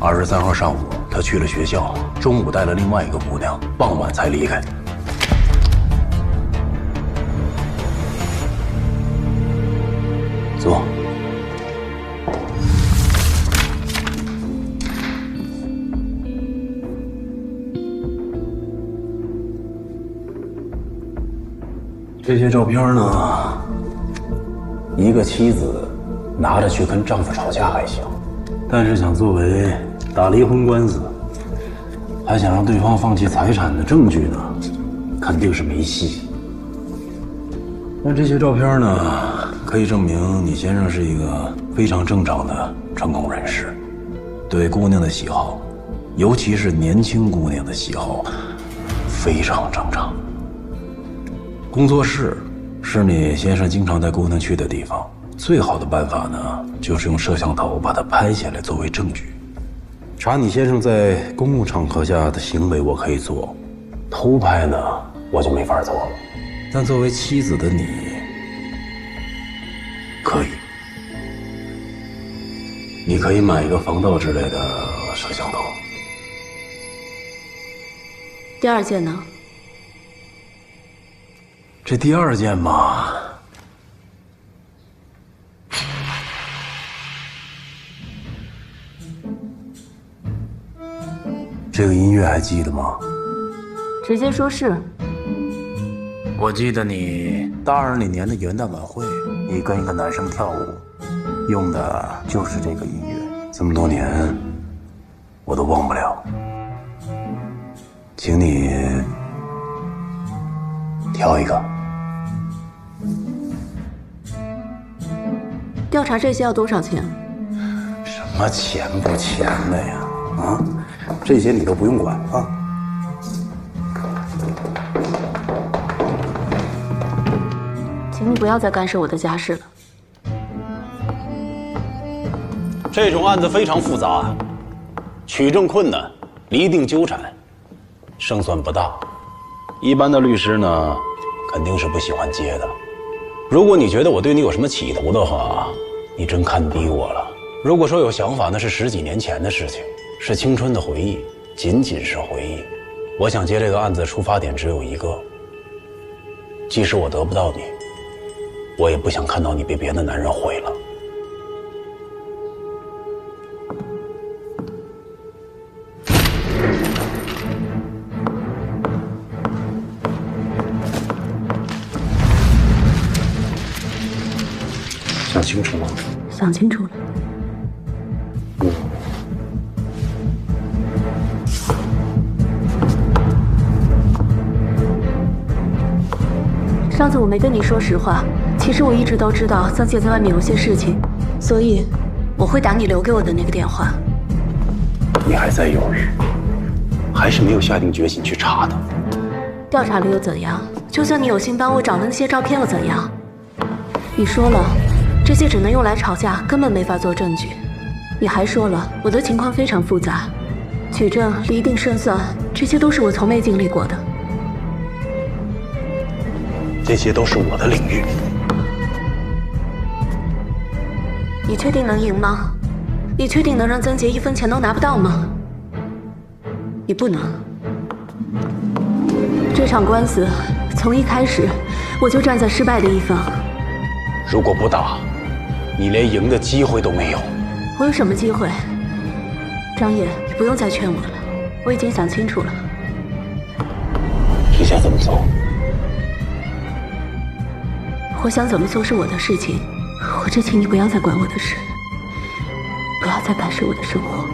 ？23号上午他去了学校，中午带了另外一个姑娘，傍晚才离开。坐。这些照片呢，一个妻子拿着去跟丈夫吵架还行，但是想作为打离婚官司，还想让对方放弃财产的证据呢，肯定是没戏。但这些照片呢，可以证明你先生是一个非常正常的成功人士，对姑娘的喜好，尤其是年轻姑娘的喜好，非常正常。工作室是你先生经常带姑娘去的地方，最好的办法呢，就是用摄像头把它拍下来作为证据。查你先生在公共场合下的行为我可以做，偷拍呢我就没法做了。但作为妻子的你，可以。你可以买一个防盗之类的摄像头。第2件呢？这第2件嘛，这个音乐还记得吗？直接说是。我记得你大2那年的元旦晚会，你跟一个男生跳舞，用的就是这个音乐。这么多年，我都忘不了。请你挑一个。调查这些要多少钱？什么钱不钱的呀？啊，这些你都不用管啊。请你不要再干涉我的家事了。这种案子非常复杂，取证困难，厘定纠缠，胜算不大。一般的律师呢，肯定是不喜欢接的。如果你觉得我对你有什么企图的话，你真看低我了。如果说有想法，那是10几年前的事情，是青春的回忆，仅仅是回忆。我想接这个案子的出发点只有一个，即使我得不到你，我也不想看到你被别的男人毁了。想清楚了？想清楚了。上次我没跟你说实话，其实我一直都知道曾姐在外面有些事情，所以我会打你留给我的那个电话。你还在犹豫，还是没有下定决心去查他？调查了又怎样？就算你有心帮我找的那些照片又怎样？你说了，这些只能用来吵架，根本没法做证据。你还说了，我的情况非常复杂，取证、厘定胜算，这些都是我从没经历过的。这些都是我的领域。你确定能赢吗？你确定能让曾杰1分钱都拿不到吗？你不能。这场官司从一开始我就站在失败的一方。如果不打，你连赢的机会都没有。我有什么机会？张烨，你不用再劝我了，我已经想清楚了。你想怎么做？我想怎么做是我的事情，我只请你不要再管我的事，不要再干涉我的生活。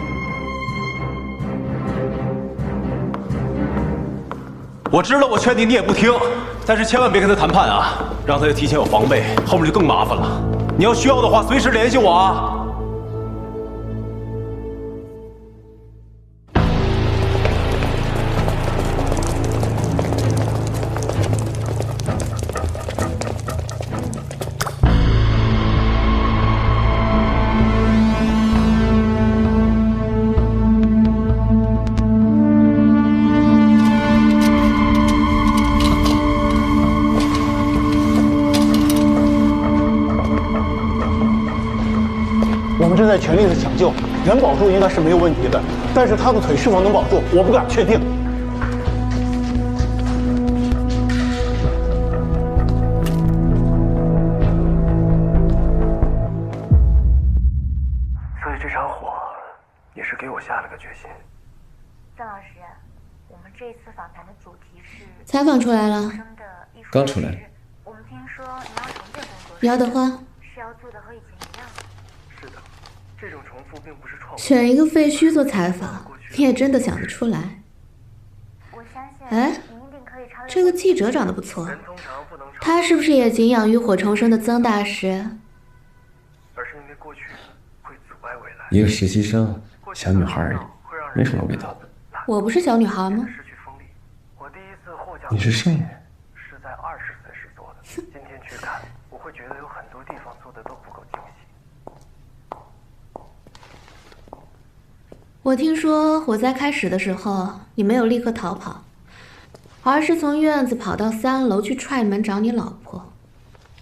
我知道我劝你也不听，但是千万别跟他谈判啊，让他提前有防备，后面就更麻烦了。你要需要的话，随时联系我啊。我们正在全力的抢救，人保住应该是没有问题的，但是他的腿是否能保住，我不敢确定。所以这场火也是给我下了个决心。曾老师，我们这次访谈的主题是采访出来了，刚出来。我们听说你要重建工作室，姚德花是要做的和以前一样。是的，这种重复并不是创选一个废墟做采访，你也真的想得出来。我相信哎，你一定可以超越。这个记者长得不错，他是不是也敬仰浴火重生的曾大师？而是因为过去会阻碍未来。一个实习生，小女孩，没什么味道的。我不是小女孩吗？我第一次获奖，你是圣人。是在20岁时做的。今天去看，我会觉得有很多地方做的都不够精细。我听说火灾开始的时候，你没有立刻逃跑，而是从院子跑到3楼去踹门找你老婆。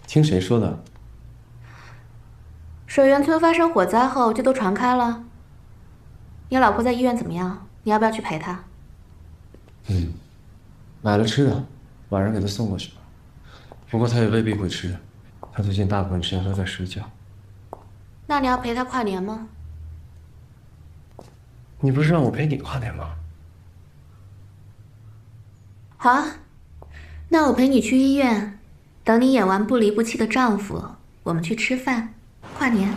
听谁说的？水源村发生火灾后就都传开了。你老婆在医院怎么样？你要不要去陪她？买了吃的，晚上给她送过去吧。不过她也未必会吃，她最近大部分时间都在睡觉。那你要陪她跨年吗？你不是让我陪你跨年吗？好啊，那我陪你去医院，等你演完不离不弃的丈夫，我们去吃饭，跨年。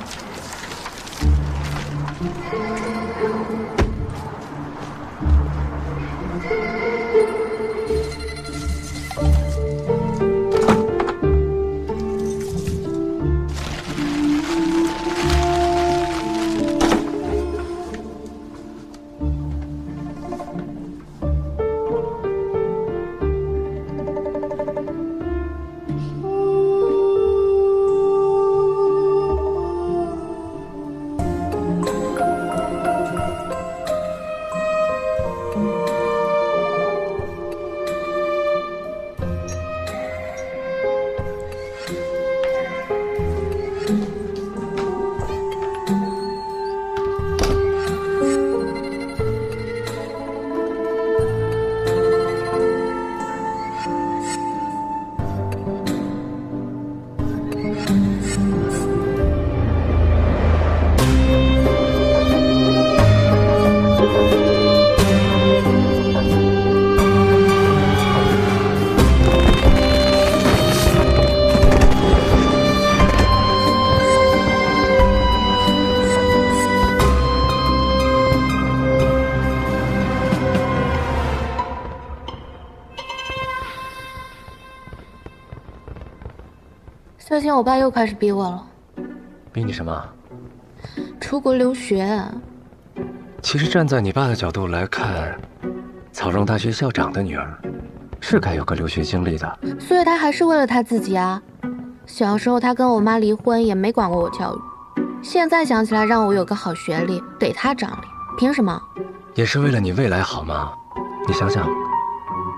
最近我爸又开始逼我了。逼你什么？出国留学。其实站在你爸的角度来看，草荣大学校长的女儿，是该有个留学经历的。所以他还是为了他自己啊。小时候他跟我妈离婚，也没管过我教育。现在想起来，让我有个好学历，得他长脸，凭什么？也是为了你未来好吗？你想想，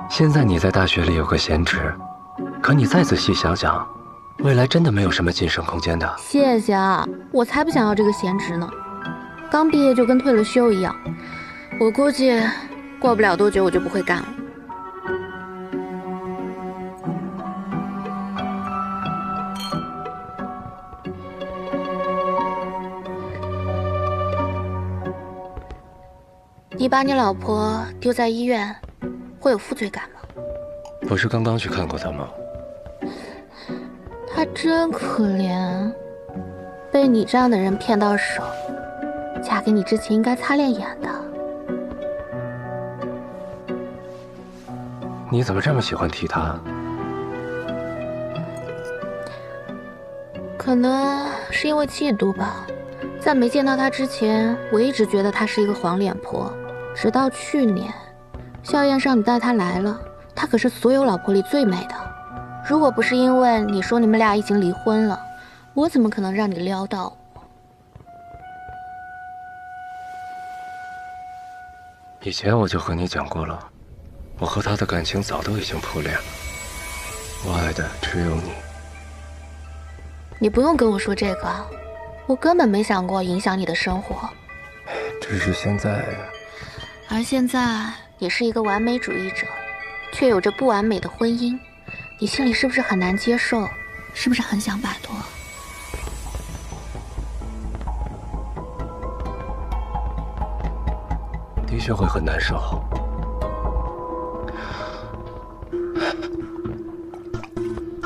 现在你在大学里有个闲职，可你再仔细想想，未来真的没有什么晋升空间的。谢谢啊，我才不想要这个闲职呢。刚毕业就跟退了休一样，我估计过不了多久我就不会干了。你把你老婆丢在医院，会有负罪感吗？不是刚刚去看过她吗？她真可怜，被你这样的人骗到手，嫁给你之前应该擦亮眼的。你怎么这么喜欢提她？可能是因为嫉妒吧。在没见到她之前，我一直觉得她是一个黄脸婆。直到去年，校宴上你带她来了，她可是所有老婆里最美的。如果不是因为你说你们俩已经离婚了，我怎么可能让你撩到我？以前我就和你讲过了，我和她的感情早都已经破裂了，我爱的只有你。你不用跟我说这个，我根本没想过影响你的生活。只是现在。而现在，你是一个完美主义者，却有着不完美的婚姻，你心里是不是很难接受？是不是很想摆脱？的确会很难受。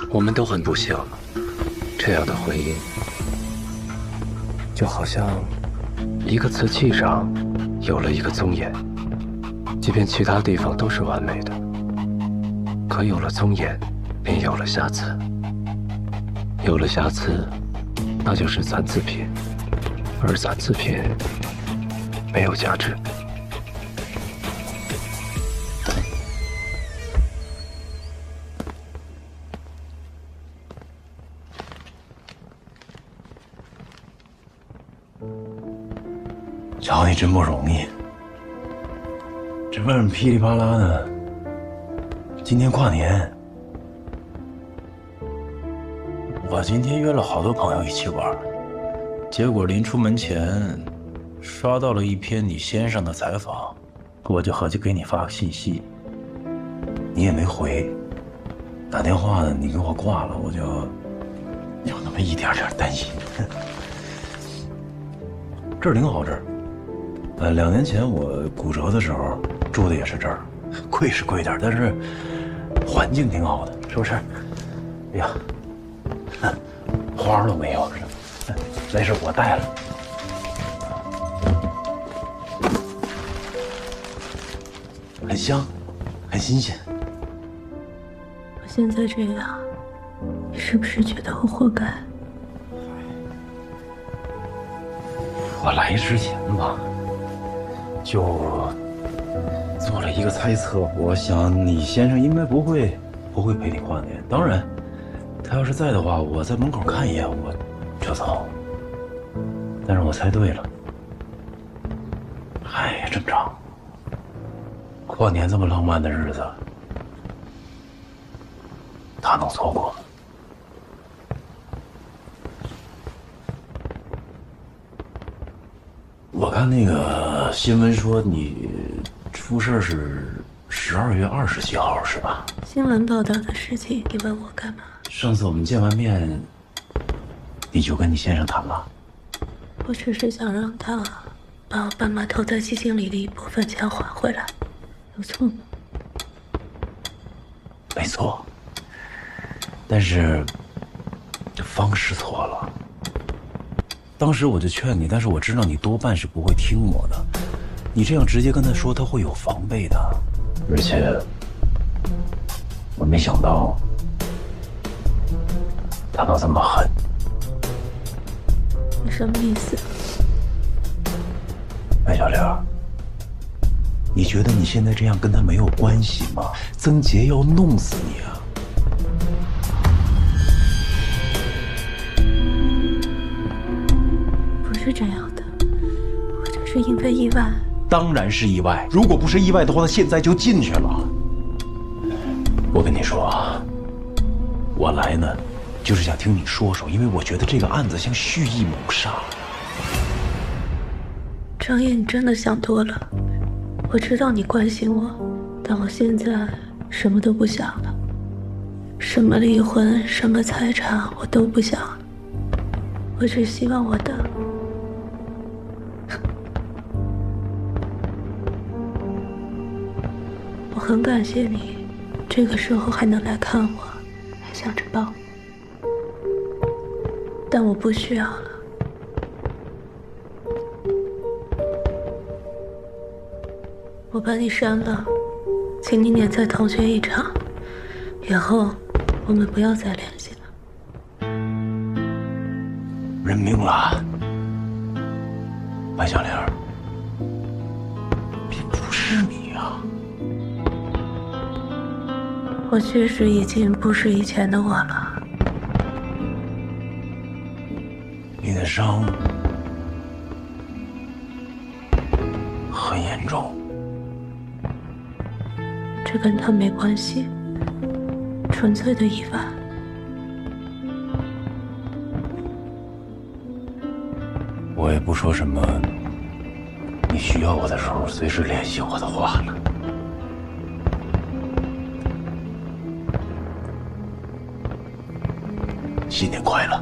我们都很不幸，这样的婚姻，就好像一个瓷器上有了一个宗眼。即便其他地方都是完美的，可有了宗眼，便有了瑕疵。有了瑕疵，那就是残次品，而残次品没有价值。瞧你真不容易。这外面噼里啪啦的，今天跨年，我今天约了好多朋友一起玩，结果临出门前刷到了一篇你先生的采访，我就合计给你发个信息，你也没回，打电话呢你给我挂了，我就有那么一点点担心。这儿挺好，这儿。2年前我骨折的时候住的也是这儿，贵是贵点，但是环境挺好的，是不是？哎呀，花都没有，没事，我带了。很香，很新鲜。我现在这样，你是不是觉得我活该？我来之前吧，就做了一个猜测，我想你先生应该不会陪你跨年。当然，他要是在的话，我在门口看一眼我就走。但是我猜对了。哎，正常。过年这么浪漫的日子，他能错过吗？我看那个新闻说你出事是12月27号，是吧？新闻报道的事情，你问我干嘛？上次我们见完面，你就跟你先生谈了。我只是想让他把我爸妈投在基金里的一部分钱还回来，有错吗？没错，但是方式错了。当时我就劝你，但是我知道你多半是不会听我的。你这样直接跟他说，他会有防备的。而且，我没想到他能这么狠。你什么意思？麦小玲，你觉得你现在这样跟他没有关系吗？曾杰要弄死你啊！不是这样的，我就是因为意外。当然是意外，如果不是意外的话，他现在就进去了。我跟你说啊，我来呢，就是想听你说说，因为我觉得这个案子像蓄意谋杀。张烨，你真的想多了。我知道你关心我，但我现在什么都不想了，什么离婚，什么财产，我都不想了。我只希望我的。我很感谢你，这个时候还能来看我，还想着帮我，但我不需要了。我把你删了，请你撵在同学一场，以后我们不要再联系了。认命了，白小玲，这不是你啊！我确实已经不是以前的我了。你的伤很严重。这跟他没关系，纯粹的意外。我也不说什么你需要我的时候随时联系我的话呢。新年快乐！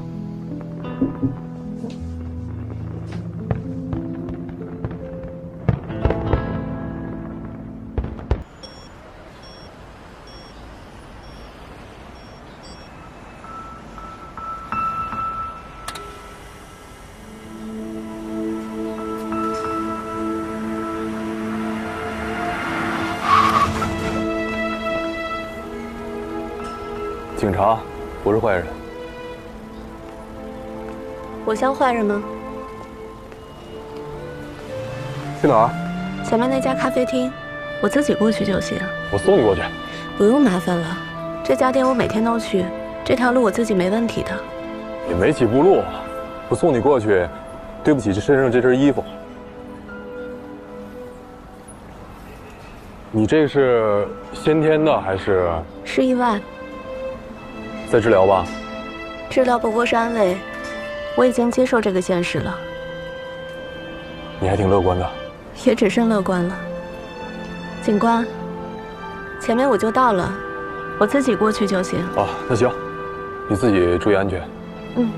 警察不是坏人。我像坏人吗？去哪儿？前面那家咖啡厅，我自己过去就行。我送你过去。不用麻烦了，这家店我每天都去，这条路我自己没问题的。也没几步路，不送你过去，对不起这身上这身衣服。你这是先天的还是？是意外。在治疗吧？治疗不过是安慰，我已经接受这个现实了。你还挺乐观的。也只剩乐观了。警官，前面我就到了，我自己过去就行。啊，那行，你自己注意安全。嗯。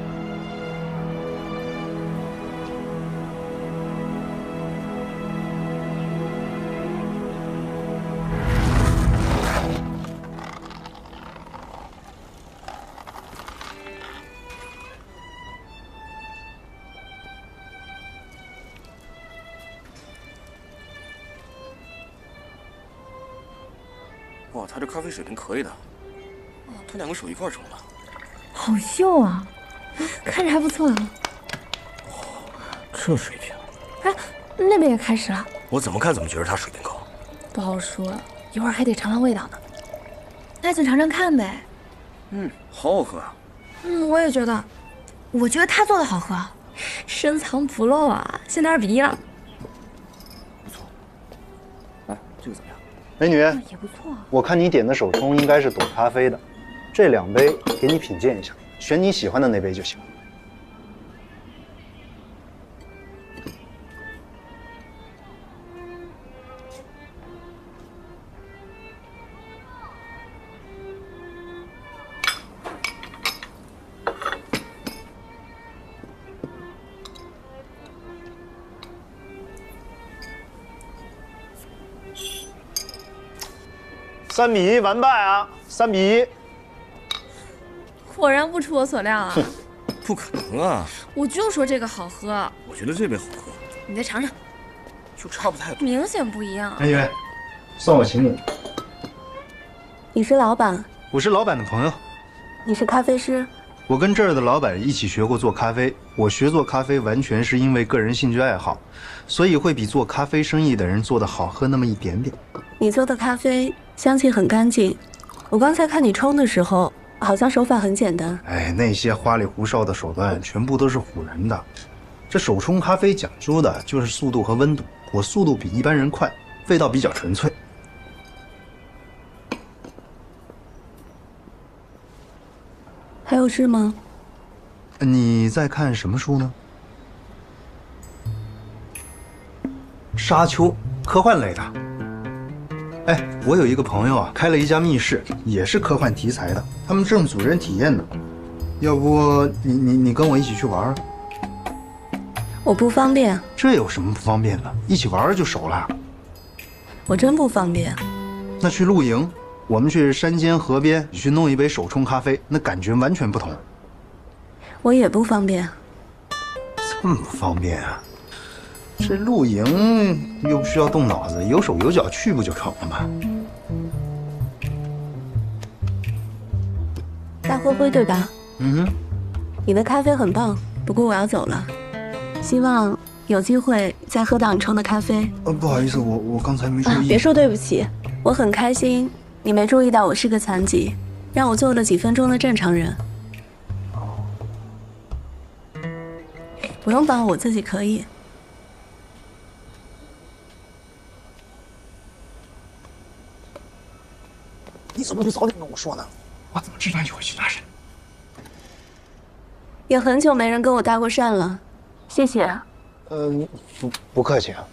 哇，他这咖啡水平可以的，他2个手一块冲了，好秀啊，看着还不错啊。这水平，哎，那边也开始了。我怎么看怎么觉得他水平高。不好说，一会儿还得尝尝味道呢。那就尝尝看呗。好好喝啊。我也觉得，我觉得他做的好喝，深藏不露啊，现在2比1了。不错。哎，这个怎么样？美女，也不错。我看你点的手冲应该是懂咖啡的，这2杯给你品鉴一下，选你喜欢的那杯就行。3比1完败啊！3比1，果然不出我所料啊！不可能啊！我就说这个好喝。我觉得这杯好喝。你再尝尝，就差不太多，明显不一样。美女，算我请你。你是老板？我是老板的朋友。你是咖啡师？我跟这儿的老板一起学过做咖啡。我学做咖啡完全是因为个人兴趣爱好，所以会比做咖啡生意的人做的好喝那么一点点。你做的咖啡香气很干净，我刚才看你冲的时候，好像手法很简单。哎，那些花里胡哨的手段全部都是唬人的。这手冲咖啡讲究的就是速度和温度，我速度比一般人快，味道比较纯粹。还有事吗？你在看什么书呢？沙丘，科幻类的。哎，我有一个朋友啊，开了一家密室，也是科幻题材的，他们正组人体验呢。要不你跟我一起去玩？我不方便。这有什么不方便的？一起玩就熟了。我真不方便。那去露营，我们去山间河边去弄一杯手冲咖啡，那感觉完全不同。我也不方便。这么不方便啊？这露营又不需要动脑子，有手有脚去不就成了吗？大灰灰对吧？嗯哼。你的咖啡很棒，不过我要走了。希望有机会再喝到你冲的咖啡。不好意思，我刚才没注意。别说对不起，我很开心你没注意到我是个残疾，让我做了几分钟的正常人。不用帮我自己可以。你怎么不早点跟我说呢？我怎么知道你会去搭讪？也很久没人跟我搭过讪了，谢谢。不客气啊。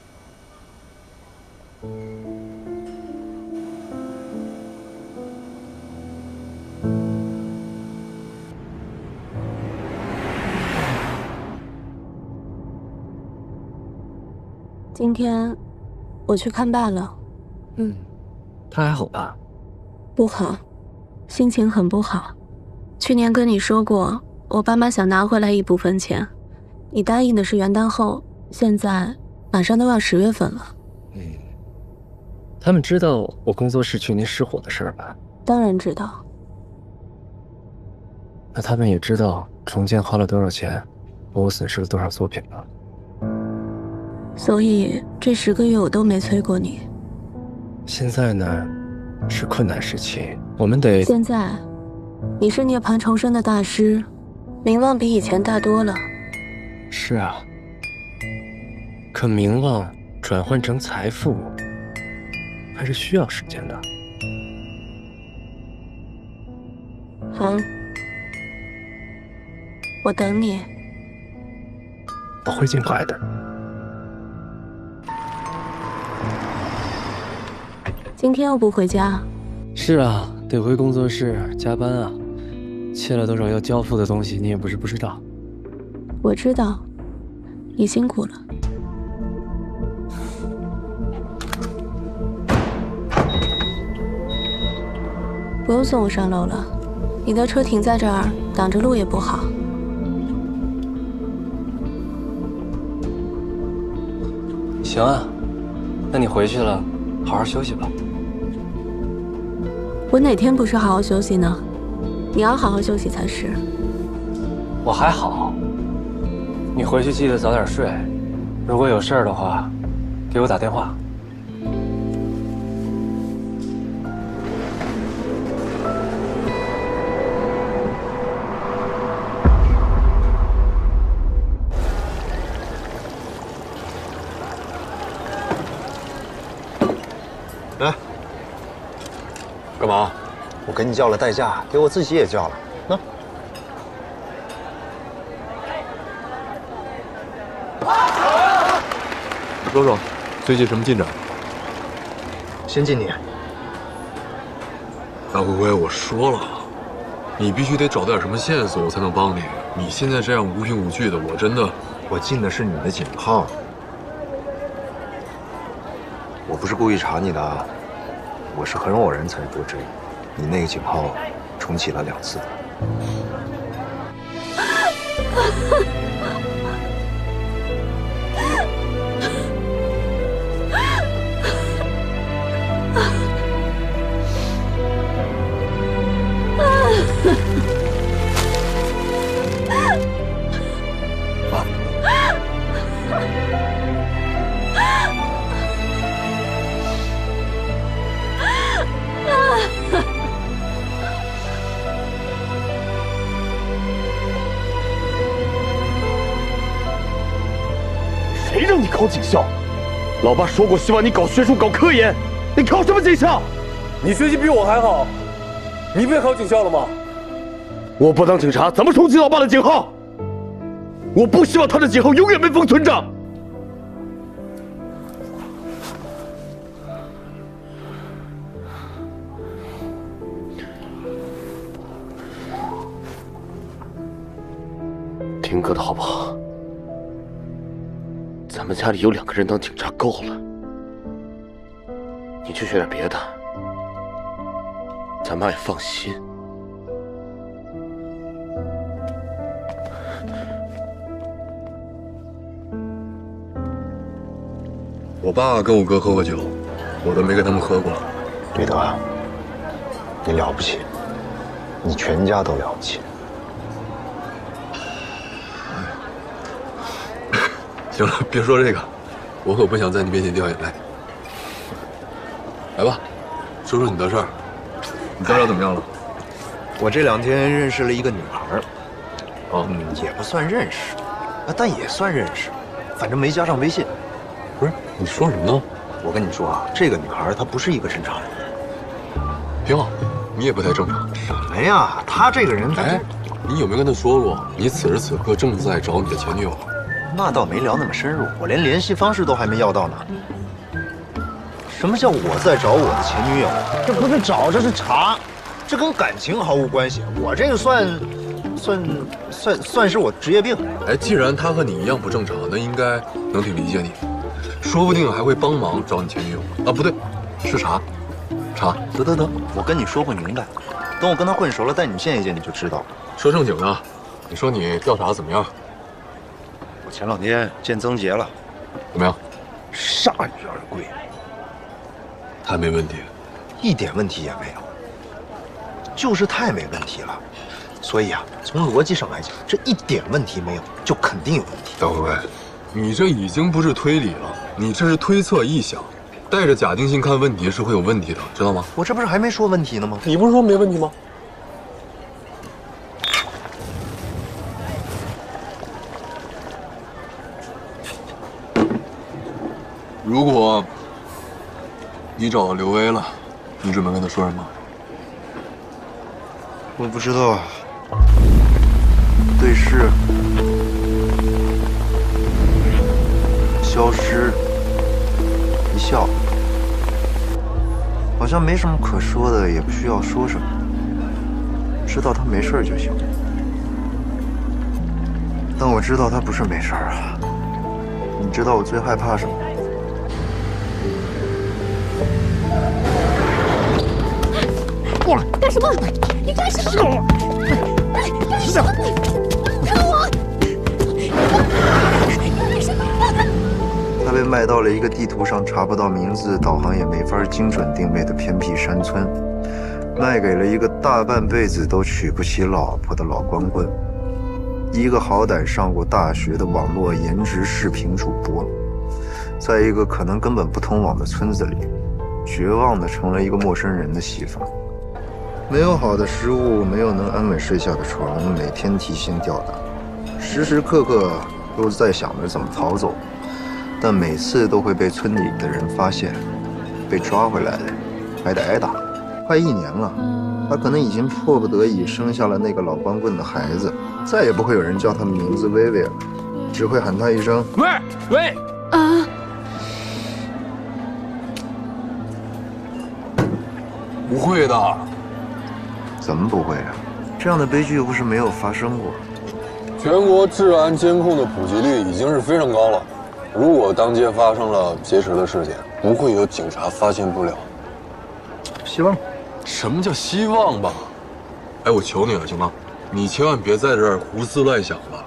今天我去看爸了。他还好吧？不好，心情很不好。去年跟你说过，我爸妈想拿回来一部分钱，你答应的是元旦后，现在马上都要10月份了。他们知道我工作室去年失火的事儿吧？当然知道。那他们也知道重建花了多少钱，我损失了多少作品吧？所以这10个月我都没催过你。现在呢，是困难时期，我们得……现在，你是涅槃重生的大师，名望比以前大多了。是啊，可名望转换成财富，还是需要时间的。好，我等你。我会尽快的。今天又不回家？是啊，得回工作室加班啊。欠了多少要交付的东西，你也不是不知道。我知道，你辛苦了。不用送我上楼了，你的车停在这儿，挡着路也不好。行啊，那你回去了，好好休息吧。我哪天不是好好休息呢？你要好好休息才是。我还好，你回去记得早点睡。如果有事儿的话，给我打电话。来，干嘛？我给你叫了代驾，给我自己也叫了。那。说说，最近什么进展？先进你。大灰灰，我说了，你必须得找点什么线索，我才能帮你。你现在这样无凭无据的，我真的……我进的是你的警号。我不是故意查你的，我是很偶然才得知，你那个警号重启了2次。谁让你考警校？老爸说过，希望你搞学术、搞科研。你考什么警校？你学习比我还好，你不也考警校了吗？我不当警察，怎么重启老爸的警号？我不希望他的警号永远被封存着。听哥的好不好？咱们家里有2个人当警察够了，你去学点别的，咱妈也放心。我爸跟我哥喝过酒，我都没跟他们喝过。李德，你了不起，你全家都了不起。行了，别说这个，我可不想在你面前掉眼泪。来吧，说说你的事儿，你家长怎么样了？我这2天认识了一个女孩，也不算认识，但也算认识，反正没加上微信。不是，你说什么呢？我跟你说啊，这个女孩她不是一个正常人。挺好，你也不太正常。什么呀？她这个人，哎，你有没有跟她说过，你此时此刻正在找你的前女友？那倒没聊那么深入，我连联系方式都还没要到呢。什么叫我在找我的前女友？这不是找，这是查，这跟感情毫无关系。我这个算是我职业病。哎，既然她和你一样不正常，那应该能挺理解你，说不定还会帮忙找你前女友啊。不对，是查。得，我跟你说不明白，等我跟她混熟了，带你见一见，你就知道了。说正经的，你说你调查怎么样？我前2天见曾杰了，怎么样？铩羽而归。太没问题，一点问题也没有，就是太没问题了。所以啊，从逻辑上来讲，这一点问题没有，就肯定有问题。大辉，你这已经不是推理了，你这是推测臆想，带着假定性看问题是会有问题的，知道吗？我这不是还没说问题呢吗？你不是说没问题吗？如果你找到刘威了，你准备跟他说什么？我不知道。对视，消失，一笑，好像没什么可说的，也不需要说什么，知道他没事就行。但我知道他不是没事啊。你知道我最害怕什么？干什么？你干什么？干什么？看我！他被卖到了一个地图上查不到名字、导航也没法精准定位的偏僻山村，卖给了一个大半辈子都娶不起老婆的老光棍，一个好歹上过大学的网络颜值视频主播，在一个可能根本不通网的村子里，绝望地成了一个陌生人的媳妇。没有好的食物，没有能安稳睡下的床，每天提心吊胆，时时刻刻都在想着怎么逃走，但每次都会被村里的人发现，被抓回来，还得挨打。快1年了，他可能已经迫不得已生下了那个老光棍的孩子，再也不会有人叫他名字薇薇了，只会喊他一声喂啊！不会的。怎么不会啊？这样的悲剧又不是没有发生过。全国治安监控的普及率已经是非常高了，如果当街发生了劫持的事件，不会有警察发现不了。希望？什么叫希望吧？哎，我求你了，行吗？你千万别在这儿胡思乱想了。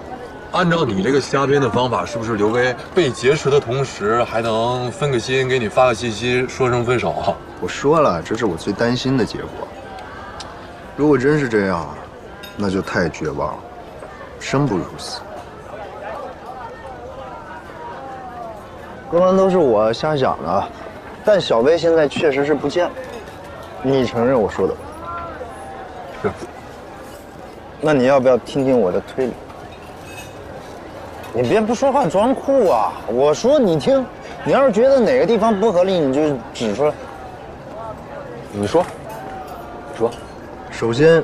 按照你这个瞎编的方法，是不是刘威被劫持的同时还能分个心，给你发个信息，说声分手啊？我说了，这是我最担心的结果。如果真是这样，那就太绝望了，生不如死。刚刚都是我瞎想的，但小薇现在确实是不见了。你承认我说的？是。那你要不要听听我的推理？你别不说话装酷啊！我说你听，你要是觉得哪个地方不合理，你就指出来。你说，说。首先，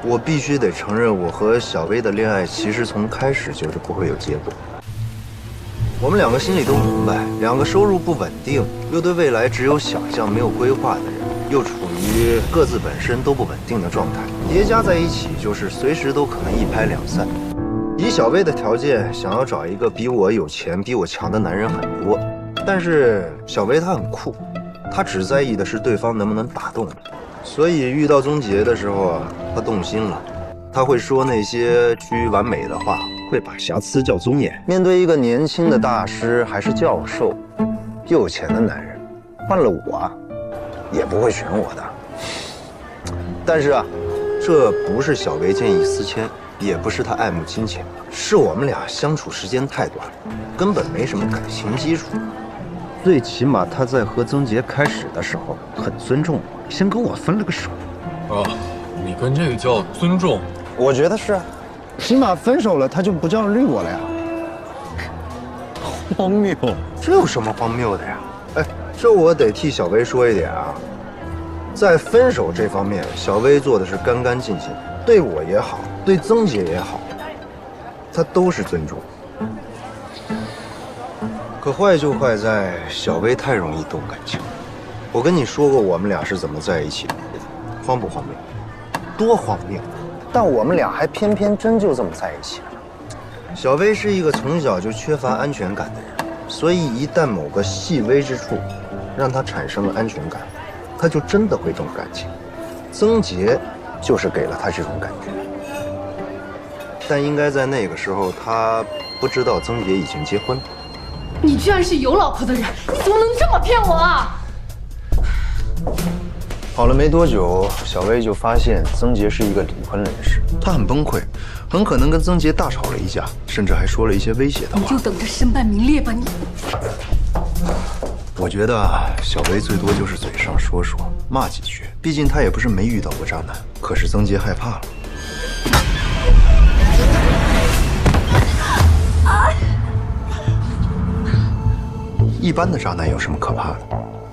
我必须得承认，我和小薇的恋爱其实从开始就是不会有结果。我们两个心里都明白，两个收入不稳定，又对未来只有想象没有规划的人，又处于各自本身都不稳定的状态，叠加在一起，就是随时都可能一拍两散。以小薇的条件，想要找一个比我有钱、比我强的男人很多，但是小薇她很酷，她只在意的是对方能不能打动你。所以遇到宗杰的时候啊，她动心了，她会说那些趋于完美的话，会把瑕疵叫尊严。面对一个年轻的大师还是教授，又有钱的男人，换了我啊，也不会选我的。但是啊，这不是小薇见异思迁，也不是她爱慕金钱，是我们俩相处时间太短了，根本没什么感情基础。最起码她在和曾杰开始的时候很尊重我，先跟我分了个手。啊，你跟这个叫尊重？我觉得是啊，起码分手了，他就不叫绿我了呀。荒谬，这有什么荒谬的呀？哎，这我得替小薇说一点啊，在分手这方面，小薇做的是干干净净，对我也好，对曾杰也好，她都是尊重。可坏就坏在小薇太容易动感情。我跟你说过我们俩是怎么在一起的，荒不荒谬？多荒谬！但我们俩还偏偏真就这么在一起了。小薇是一个从小就缺乏安全感的人，所以一旦某个细微之处让她产生了安全感，她就真的会动感情。曾杰就是给了她这种感觉，但应该在那个时候，她不知道曾杰已经结婚了。你居然是有老婆的人，你怎么能这么骗我啊？好了没多久，小薇就发现曾杰是一个离婚人士，她很崩溃，很可能跟曾杰大吵了一架，甚至还说了一些威胁的话。你就等着身败名裂吧你！我觉得小薇最多就是嘴上说说，骂几句，毕竟她也不是没遇到过渣男。可是曾杰害怕了。一般的渣男有什么可怕的？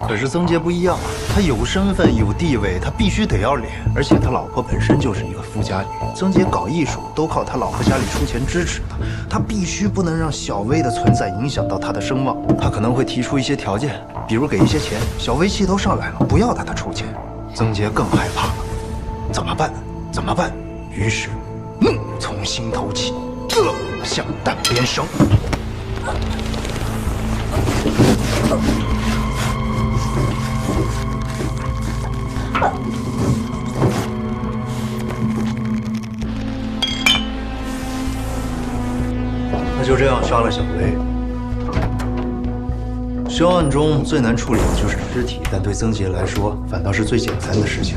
可是曾杰不一样啊，他有身份有地位，他必须得要脸，而且他老婆本身就是一个富家女。曾杰搞艺术都靠他老婆家里出钱支持的，他必须不能让小薇的存在影响到他的声望。他可能会提出一些条件，比如给一些钱。小薇气头上来了，不要他出钱，曾杰更害怕了。怎么办？怎么办？于是怒从心头起，恶向胆边生。他就这样杀了小薇。凶案中最难处理的就是尸体，但对曾杰来说，反倒是最简单的事情。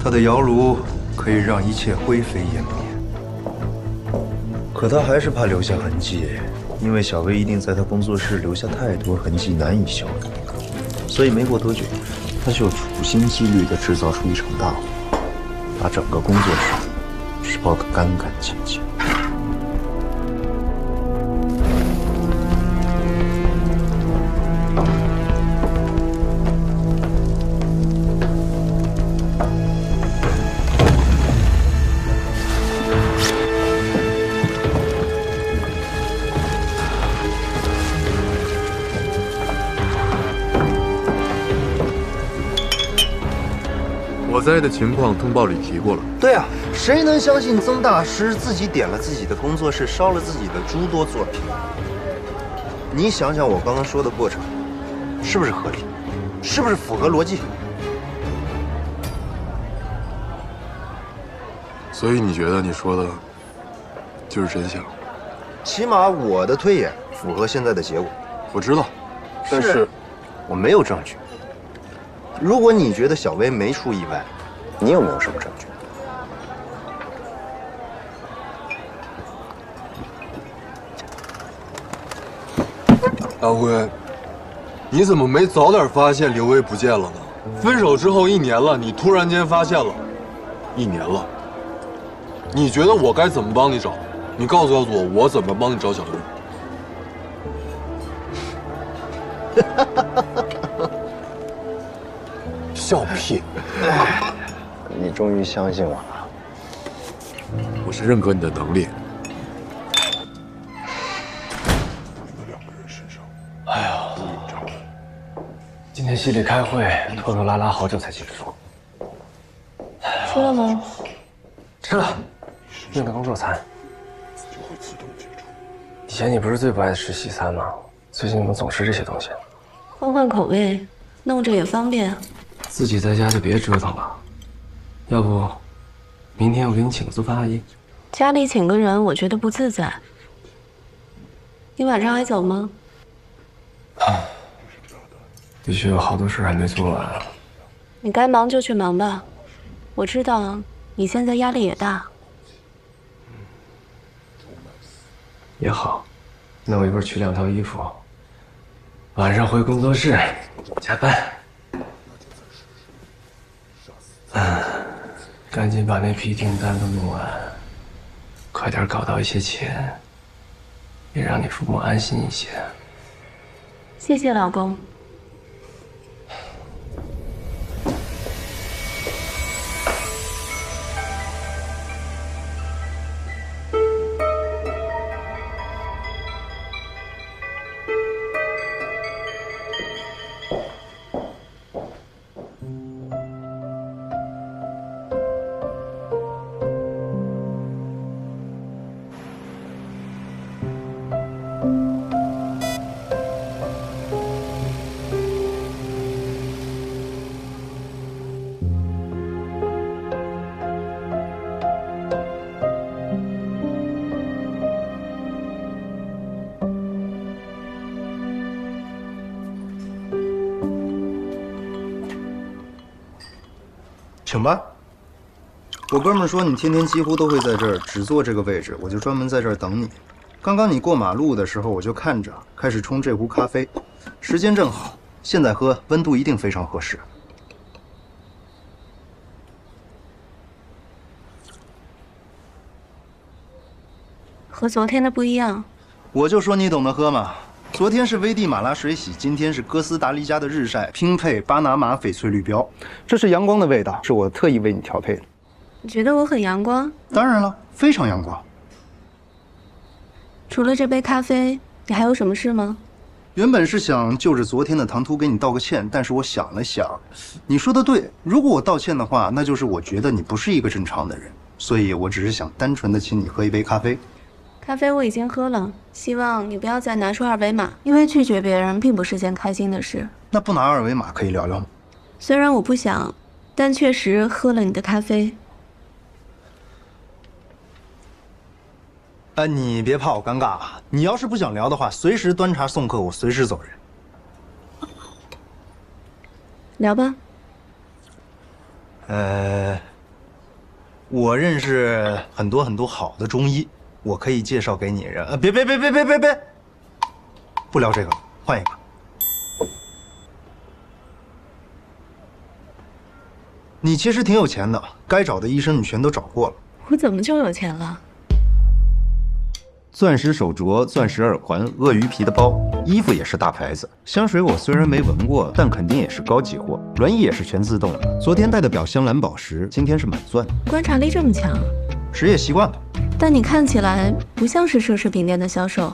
他的窑炉可以让一切灰飞烟灭，可他还是怕留下痕迹，因为小薇一定在他工作室留下太多痕迹，难以消除。所以没过多久，他就处心积虑地制造出一场大火，把整个工作室烧得干干净净。火灾的情况通报里提过了。对啊，谁能相信曾大师自己点了自己的工作室，烧了自己的诸多作品？你想想我刚刚说的过程，是不是合理？是不是符合逻辑？所以你觉得你说的就是真相？起码我的推演符合现在的结果。我知道，但是我没有证据。如果你觉得小薇没出意外，你有没有什么证据？阿辉，你怎么没早点发现刘薇不见了呢？分手之后1年了，你突然间发现了，1年了，你觉得我该怎么帮你找？你告诉我，我怎么帮你找小薇？笑屁！你终于相信我了。我是认可你的能力。哎呀，今天系里开会，拖拖拉拉好久才结束。吃了吗？吃了，订的工作餐。以前你不是最不爱吃西餐吗？最近怎么总吃这些东西？换换口味，弄着也方便。自己在家就别折腾了，要不明天我给你请个做饭阿姨。家里请个人，我觉得不自在。你晚上还走吗？的确有好多事还没做完。你该忙就去忙吧，我知道你现在压力也大。也好，那我一会儿取2套衣服，晚上回工作室加班。赶紧把那批订单都弄完，快点搞到一些钱，也让你父母安心一些。谢谢老公。请吧。我哥们儿说你天天几乎都会在这儿，只坐这个位置，我就专门在这儿等你。刚刚你过马路的时候，我就看着，开始冲这壶咖啡，时间正好，现在喝，温度一定非常合适。和昨天的不一样。我就说你懂得喝嘛。昨天是危地马拉水洗，今天是哥斯达黎加的日晒，拼配巴拿马翡翠绿标，这是阳光的味道，是我特意为你调配的。你觉得我很阳光？当然了，非常阳光。除了这杯咖啡，你还有什么事吗？原本是想就着昨天的唐突给你道个歉，但是我想了想，你说的对，如果我道歉的话，那就是我觉得你不是一个正常的人，所以我只是想单纯的请你喝一杯咖啡。咖啡我已经喝了，希望你不要再拿出二维码，因为拒绝别人并不是件开心的事。那不拿二维码可以聊聊吗？虽然我不想，但确实喝了你的咖啡。你别怕我尴尬啊！你要是不想聊的话，随时端茶送客，我随时走人。聊吧。我认识很多好的中医，我可以介绍给你。别，不聊这个了，换一个。你其实挺有钱的，该找的医生你全都找过了。我怎么就有钱了？钻石手镯、钻石耳环、鳄鱼皮的包，衣服也是大牌子。香水我虽然没闻过，但肯定也是高级货。轮椅也是全自动的。昨天戴的表镶蓝宝石，今天是满钻。观察力这么强，职业习惯吧。但你看起来不像是奢侈品店的销售。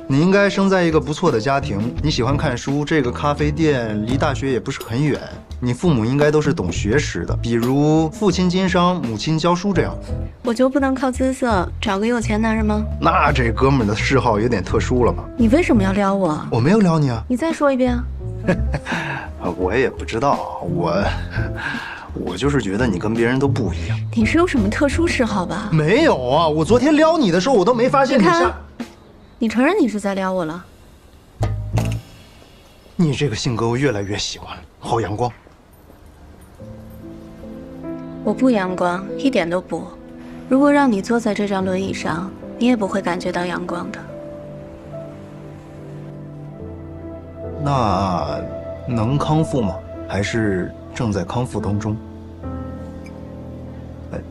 你应该生在一个不错的家庭，你喜欢看书，这个咖啡店离大学也不是很远，你父母应该都是懂学识的，比如父亲经商，母亲教书这样。我就不能靠姿色找个有钱男人吗？那这哥们儿的嗜好有点特殊了吧？你为什么要撩我？我没有撩你啊。你再说一遍。我也不知道，我就是觉得你跟别人都不一样。你是有什么特殊嗜好吧？没有啊，我昨天撩你的时候，我都没发现你下。你承认你是在撩我了？你这个性格我越来越喜欢了，好阳光。我不阳光，一点都不。如果让你坐在这张轮椅上，你也不会感觉到阳光的。那能康复吗？还是正在康复当中？哎。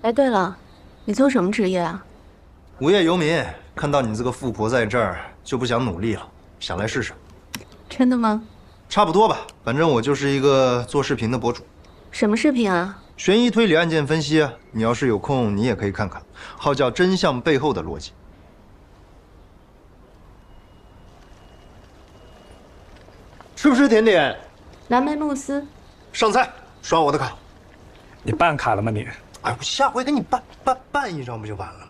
哎，对了，你做什么职业啊？无业游民看到你这个富婆在这儿，就不想努力了，想来试试。真的吗？差不多吧，反正我就是一个做视频的博主。什么视频啊？悬疑推理案件分析啊，你要是有空，你也可以看看，号叫《真相背后的逻辑》。吃不吃甜点？蓝莓慕斯。上菜，刷我的卡。你办卡了吗你？哎，我下回给你办一张不就完了吗？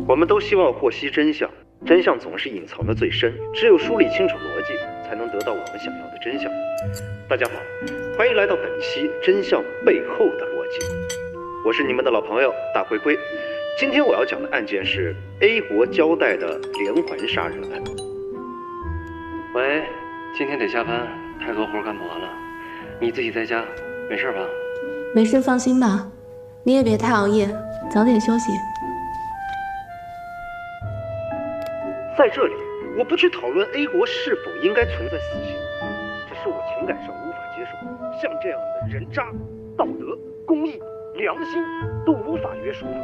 我们都希望获悉真相，真相总是隐藏的最深，只有梳理清楚逻辑，才能得到我们想要的真相。大家好，欢迎来到本期《真相背后的逻辑》，我是你们的老朋友大灰灰。今天我要讲的案件是 A 国交代的连环杀人案。喂，今天得下班，太多活干不完了。你自己在家，没事吧？没事，放心吧。你也别太熬夜，早点休息。在这里，我不去讨论 A 国是否应该存在死刑，只是我情感上无法接受，像这样的人渣，道德、公义、良心都无法约束他。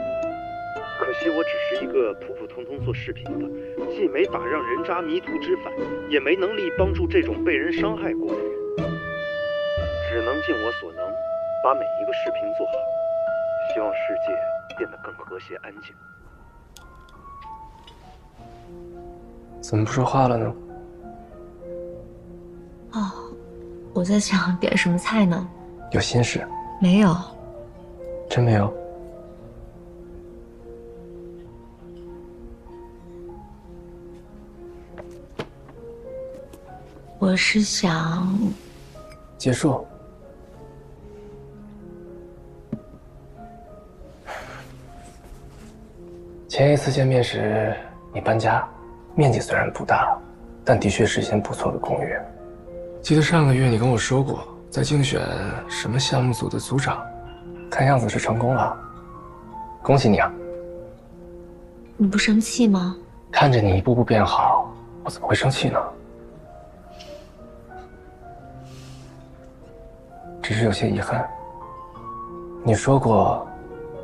可惜我只是一个普普通通做视频的，既没法让人渣迷途知返，也没能力帮助这种被人伤害过的人，只能尽我所能，把每一个视频做好，希望世界变得更和谐安静。怎么不说话了呢？哦，我在想点什么菜呢。有心事？没有。真没有？我是想结束。前一次见面时，你搬家。面积虽然不大，但的确是一间不错的公寓。记得上个月你跟我说过，在竞选什么项目组的组长，看样子是成功了，恭喜你啊！你不生气吗？看着你一步步变好，我怎么会生气呢？只是有些遗憾。你说过，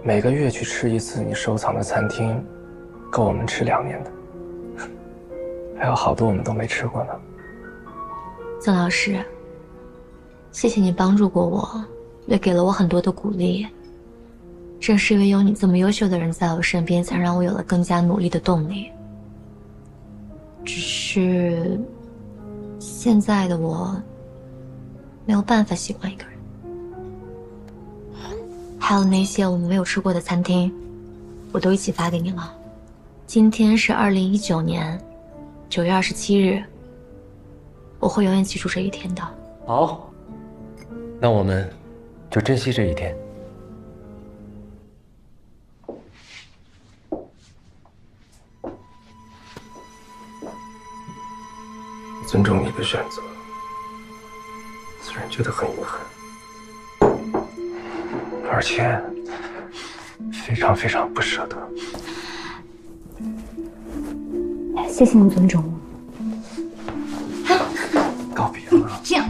每个月去吃一次你收藏的餐厅，够我们吃2年的。还有好多我们都没吃过呢。曾老师，谢谢你帮助过我，也给了我很多的鼓励。正是因为有你这么优秀的人在我身边，才让我有了更加努力的动力。只是现在的我没有办法喜欢一个人。还有那些我们没有吃过的餐厅，我都一起发给你了。今天是2019年9月27日，我会永远记住这一天的。好，那我们就珍惜这一天。尊重你的选择，虽然觉得很遗憾，而且非常非常不舍得。谢谢你尊重我。告别了。这样，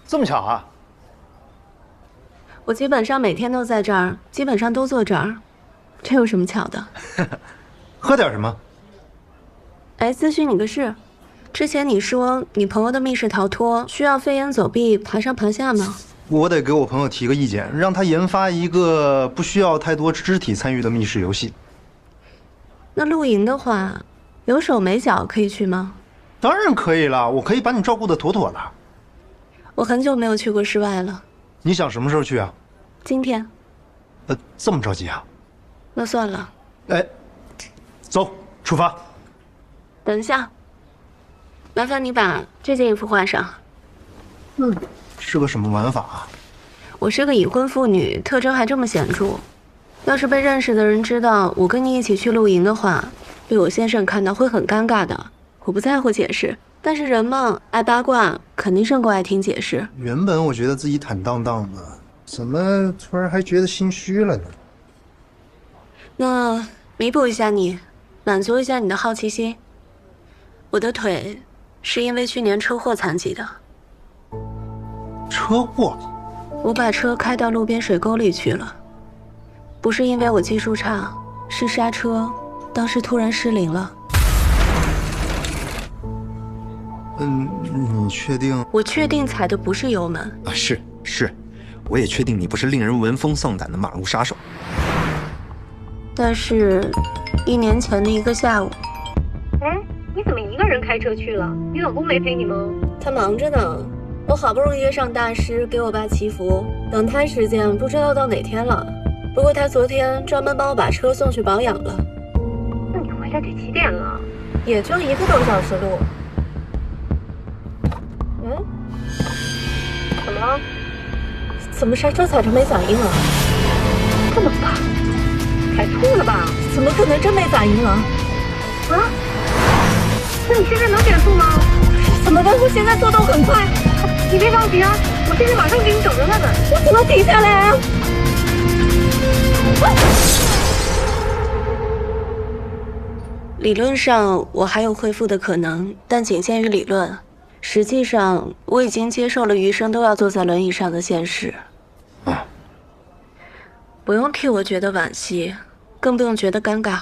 这么巧啊！我基本上每天都在这儿，基本上都坐这儿，这有什么巧的？喝点什么？哎，咨询你个事，之前你说你朋友的密室逃脱需要飞檐走壁、爬上爬下吗？我得给我朋友提个意见，让他研发一个不需要太多肢体参与的密室游戏。那露营的话，有手没脚可以去吗？当然可以了，我可以把你照顾得妥妥的。我很久没有去过室外了。你想什么时候去啊？今天。这么着急啊？那算了。哎，走，出发。等一下，麻烦你把这件衣服换上。是个什么玩法啊？我是个已婚妇女，特征还这么显著。要是被认识的人知道我跟你一起去露营的话，被我先生看到会很尴尬的。我不在乎解释，但是人嘛，爱八卦肯定胜过爱听解释。原本我觉得自己坦荡荡的，怎么突然还觉得心虚了呢？那弥补一下你，满足一下你的好奇心。我的腿是因为去年车祸残疾的。车祸？我把车开到路边水沟里去了，不是因为我技术差，是刹车当时突然失灵了。你确定？我确定踩的不是油门啊，是，我也确定你不是令人闻风丧胆的马路杀手。但是，1年前的一个下午，哎，你怎么一个人开车去了？你老公没陪你吗？他忙着呢。我好不容易约上大师给我爸祈福，等他时间不知道到哪天了。不过他昨天专门帮我把车送去保养了。那你回来得几点了？也就1个多小时路。怎么了？怎么刹车踩着没反应了？这么快？踩错了吧？怎么可能真没反应了？啊？那你现在能减速吗？怎么办？我现在速度很快。你别着急啊，我现在马上给你找人来了。我怎么停下来啊？理论上我还有恢复的可能，但仅限于理论。实际上，我已经接受了余生都要坐在轮椅上的现实。不用替我觉得惋惜，更不用觉得尴尬。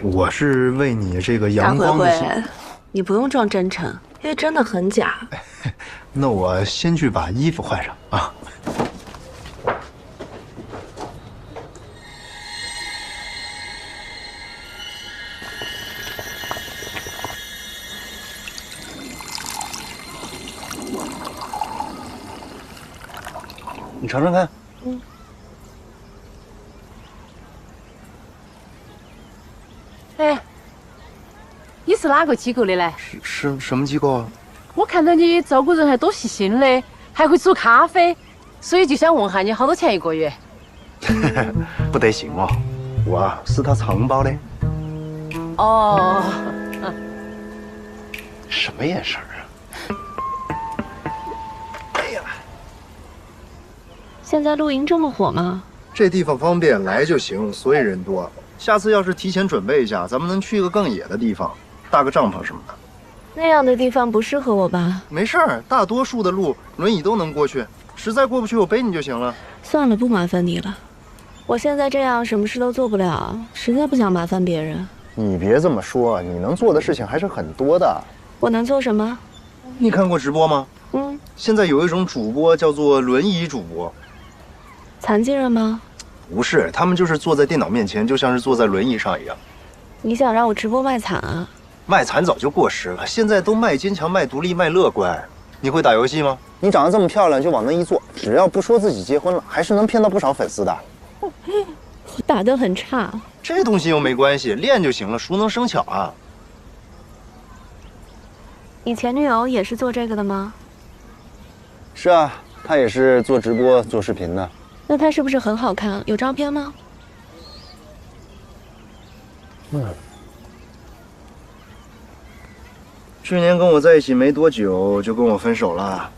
我是为你这个阳光的心。大慧慧，你不用装真诚，因为真的很假。那我先去把衣服换上啊。你尝尝看。哎，你是哪个机构的呢？什么机构啊？我看到你照顾人还多细心的，还会煮咖啡，所以就想问下你好多钱1个月？不得行哦，我是他承包的。哦，什么眼神啊？哎呀！现在露营这么火吗？这地方方便，来就行，所以人多。下次要是提前准备一下，咱们能去一个更野的地方，搭个帐篷什么的。那样的地方不适合我吧？没事儿，大多数的路轮椅都能过去，实在过不去我背你就行了。算了，不麻烦你了。我现在这样什么事都做不了，实在不想麻烦别人。你别这么说，你能做的事情还是很多的。我能做什么？你看过直播吗？现在有一种主播叫做轮椅主播。残疾人吗？不是，他们就是坐在电脑面前，就像是坐在轮椅上一样。你想让我直播卖惨啊？卖惨早就过时了，现在都卖坚强、卖独立、卖乐观。你会打游戏吗？你长得这么漂亮，就往那一坐，只要不说自己结婚了，还是能骗到不少粉丝的。我打得很差，这东西又没关系，练就行了，熟能生巧啊。你前女友也是做这个的吗？是啊，她也是做直播、做视频的。那她是不是很好看？有照片吗？去年跟我在一起没多久，就跟我分手了。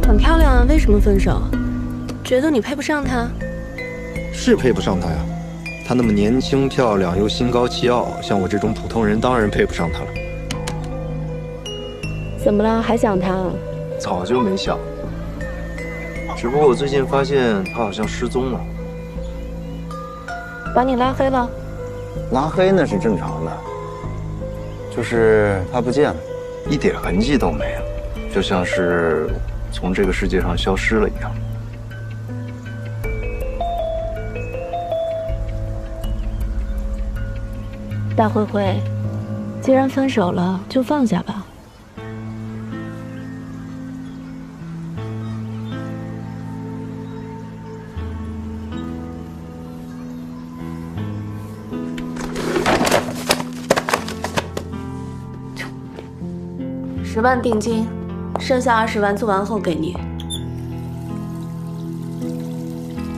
很漂亮啊，为什么分手？觉得你配不上她？是配不上他呀，他那么年轻漂亮又心高气傲，像我这种普通人当然配不上他了。怎么了？还想他？早就没想，只不过我最近发现他好像失踪了。把你拉黑了？拉黑那是正常的，就是他不见了，一点痕迹都没了，就像是从这个世界上消失了一样。大慧慧，既然分手了，就放下吧。10万定金，剩下20万做完后给你。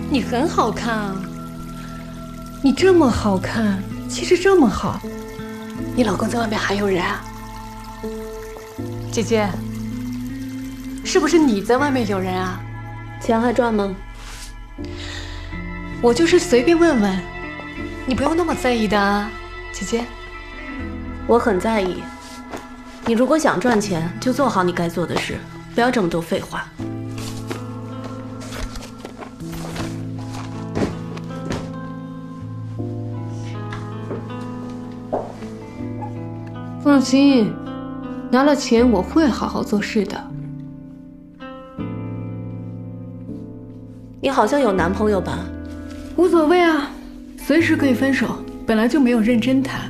你很好看啊，你这么好看，气质这么好，你老公在外面还有人啊？姐姐，是不是你在外面有人啊？钱还赚吗？我就是随便问问，你不用那么在意的啊，姐姐。我很在意。你如果想赚钱，就做好你该做的事，不要这么多废话。放心，拿了钱我会好好做事的。你好像有男朋友吧？无所谓啊，随时可以分手，本来就没有认真谈。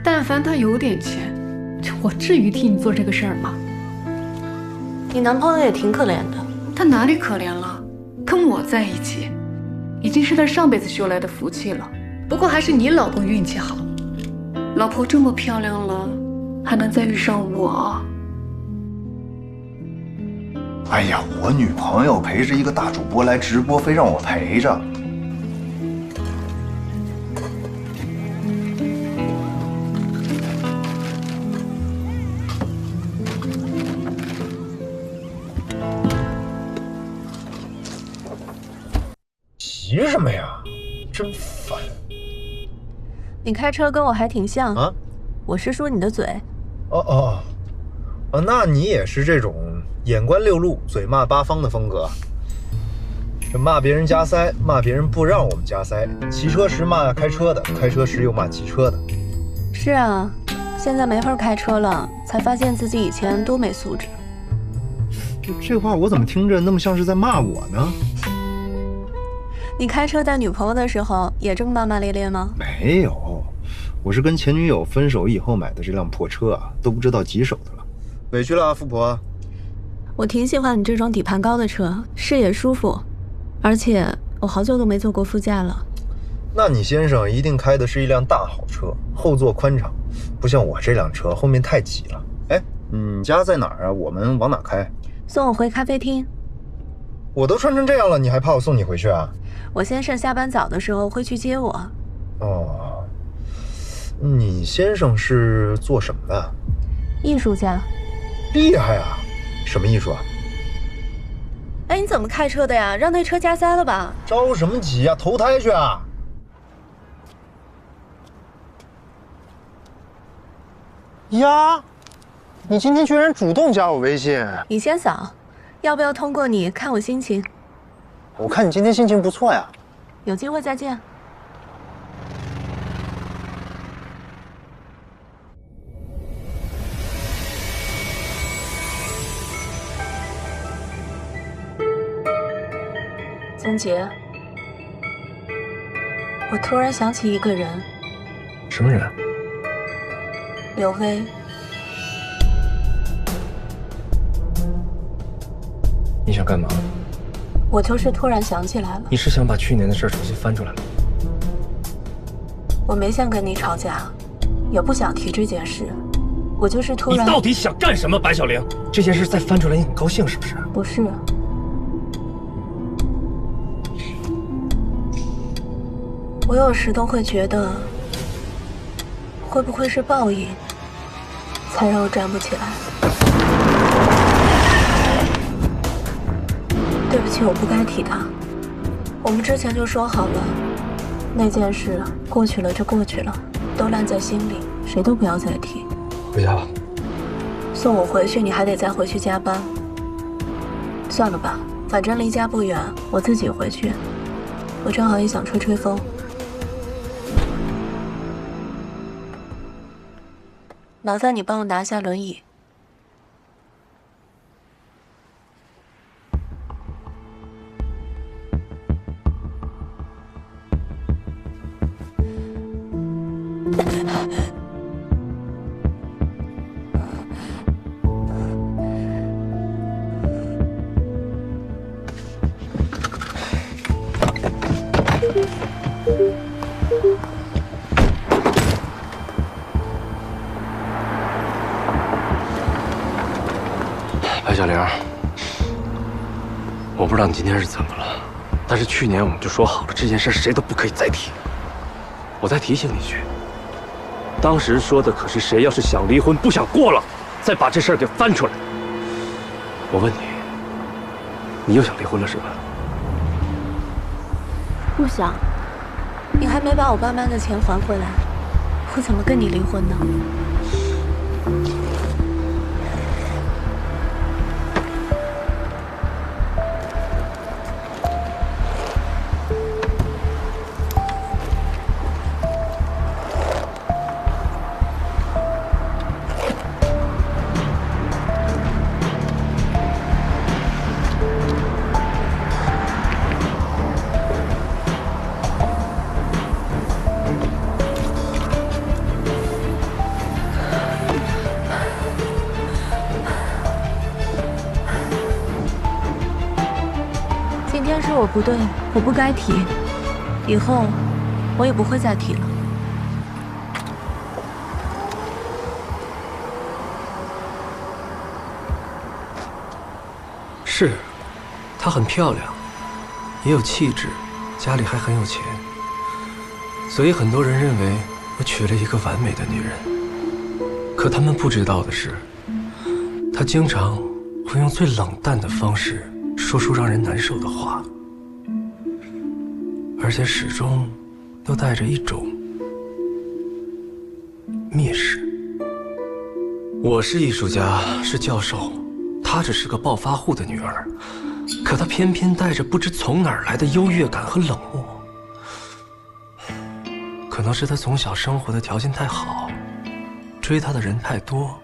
但凡他有点钱，我至于替你做这个事儿吗？你男朋友也挺可怜的。他哪里可怜了？跟我在一起，已经是他上辈子修来的福气了。不过还是你老公运气好，老婆这么漂亮了，还能再遇上我。哎呀，我女朋友陪着一个大主播来直播，非让我陪着。急什么呀？真烦！你开车跟我还挺像啊。我是说你的嘴。哦，那你也是这种眼观六路、嘴骂八方的风格。这骂别人加塞，骂别人不让我们加塞；骑车时骂开车的，开车时又骂骑车的。是啊，现在没法开车了，才发现自己以前多没素质。这话我怎么听着那么像是在骂我呢？你开车带女朋友的时候也这么骂骂咧咧吗？没有，我是跟前女友分手以后买的这辆破车啊，都不知道几手的了，委屈了啊，富婆。我挺喜欢你这种底盘高的车，视野舒服，而且我好久都没坐过副驾了。那你先生一定开的是一辆大好车，后座宽敞，不像我这辆车后面太挤了。哎，你家在哪儿啊？我们往哪开？送我回咖啡厅。我都穿成这样了，你还怕我送你回去啊？我先生下班早的时候会去接我。哦，你先生是做什么的？艺术家。厉害啊！什么艺术啊？哎，你怎么开车的呀？让那车加塞了吧？着什么急呀？投胎去啊！呀，你今天居然主动加我微信。你先扫，要不要通过你看我心情？我看你今天心情不错呀。有机会再见。曾杰，我突然想起一个人。什么人？刘威。你想干嘛？我就是突然想起来了。你是想把去年的事重新翻出来吗？我没想跟你吵架，也不想提这件事，我就是突然……你到底想干什么，白小玲？这件事再翻出来，你很高兴是不是？不是。我有时都会觉得，会不会是报应，才让我站不起来？对不起，我不该提他。我们之前就说好了，那件事过去了就过去了，都烂在心里，谁都不要再提。回家吧。送我回去，你还得再回去加班。算了吧，反正离家不远，我自己回去。我正好也想吹吹风。麻烦你帮我拿下轮椅。小玲，我不知道你今天是怎么了，但是去年我们就说好了，这件事谁都不可以再提。我再提醒你一句，当时说的可是谁要是想离婚不想过了，再把这事儿给翻出来。我问你，你又想离婚了是吧？不想，你还没把我爸妈的钱还回来，我怎么跟你离婚呢？我不对，我不该提，以后我也不会再提了。是，她很漂亮，也有气质，家里还很有钱，所以很多人认为我娶了一个完美的女人。可他们不知道的是，她经常会用最冷淡的方式说出让人难受的话。而且始终都带着一种蔑视。我是艺术家，是教授，她只是个暴发户的女儿，可她偏偏带着不知从哪儿来的优越感和冷漠。可能是她从小生活的条件太好，追她的人太多，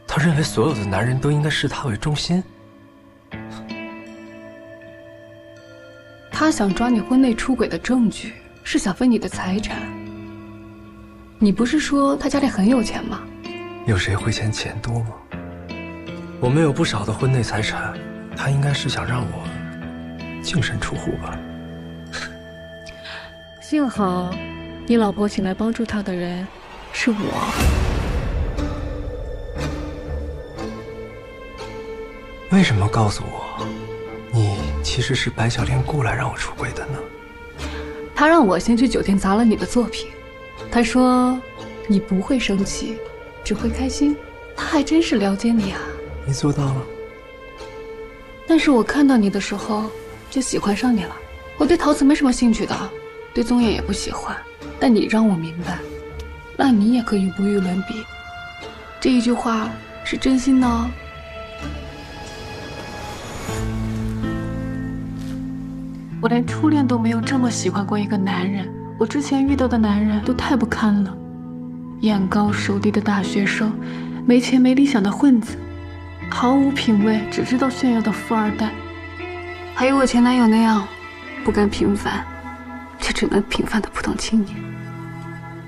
她认为所有的男人都应该视她为中心。他想抓你婚内出轨的证据，是想分你的财产。你不是说他家里很有钱吗？有谁会嫌钱多吗？我们有不少的婚内财产，他应该是想让我净身出户吧。幸好，你老婆请来帮助他的人是我。为什么告诉我？你其实是白小莲雇来让我出轨的呢？他让我先去酒店砸了你的作品，他说你不会生气，只会开心。他还真是了解你啊！你做到了。但是我看到你的时候就喜欢上你了。我对陶瓷没什么兴趣的，对宗彦也不喜欢，但你让我明白，那你也可以无与伦比。这一句话是真心的哦。我连初恋都没有这么喜欢过一个男人，我之前遇到的男人都太不堪了，眼高手低的大学生，没钱没理想的混子，毫无品味只知道炫耀的富二代，还有我前男友那样不甘平凡却只能平凡的普通青年，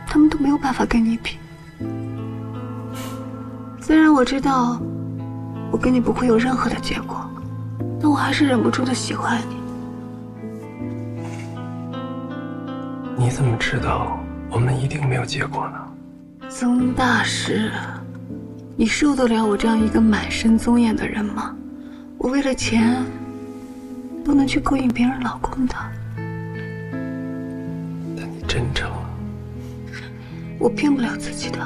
他们都没有办法跟你比。虽然我知道我跟你不会有任何的结果，但我还是忍不住的喜欢你。你怎么知道我们一定没有结果呢？曾大师，你受得了我这样一个满身宗艳的人吗？我为了钱都能去勾引别人老公的。但你真诚，我骗不了自己的，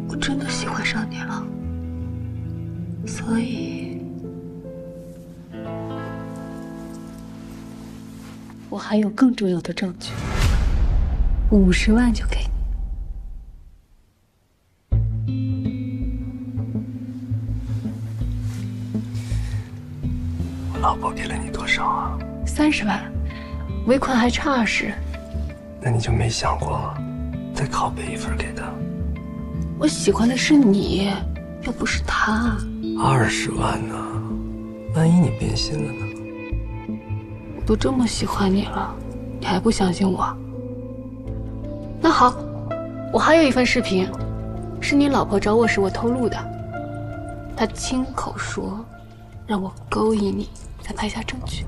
我真的喜欢上你了。所以我还有更重要的证据，50万就给你。我老婆给了你多少啊？30万，尾款还差20。那你就没想过再拷贝一份给他？我喜欢的是你，又不是他。20万呢？万一你变心了呢？我都这么喜欢你了，你还不相信我？那好，我还有一份视频，是你老婆找我时我偷录的。她亲口说，让我勾引你，再拍下证据。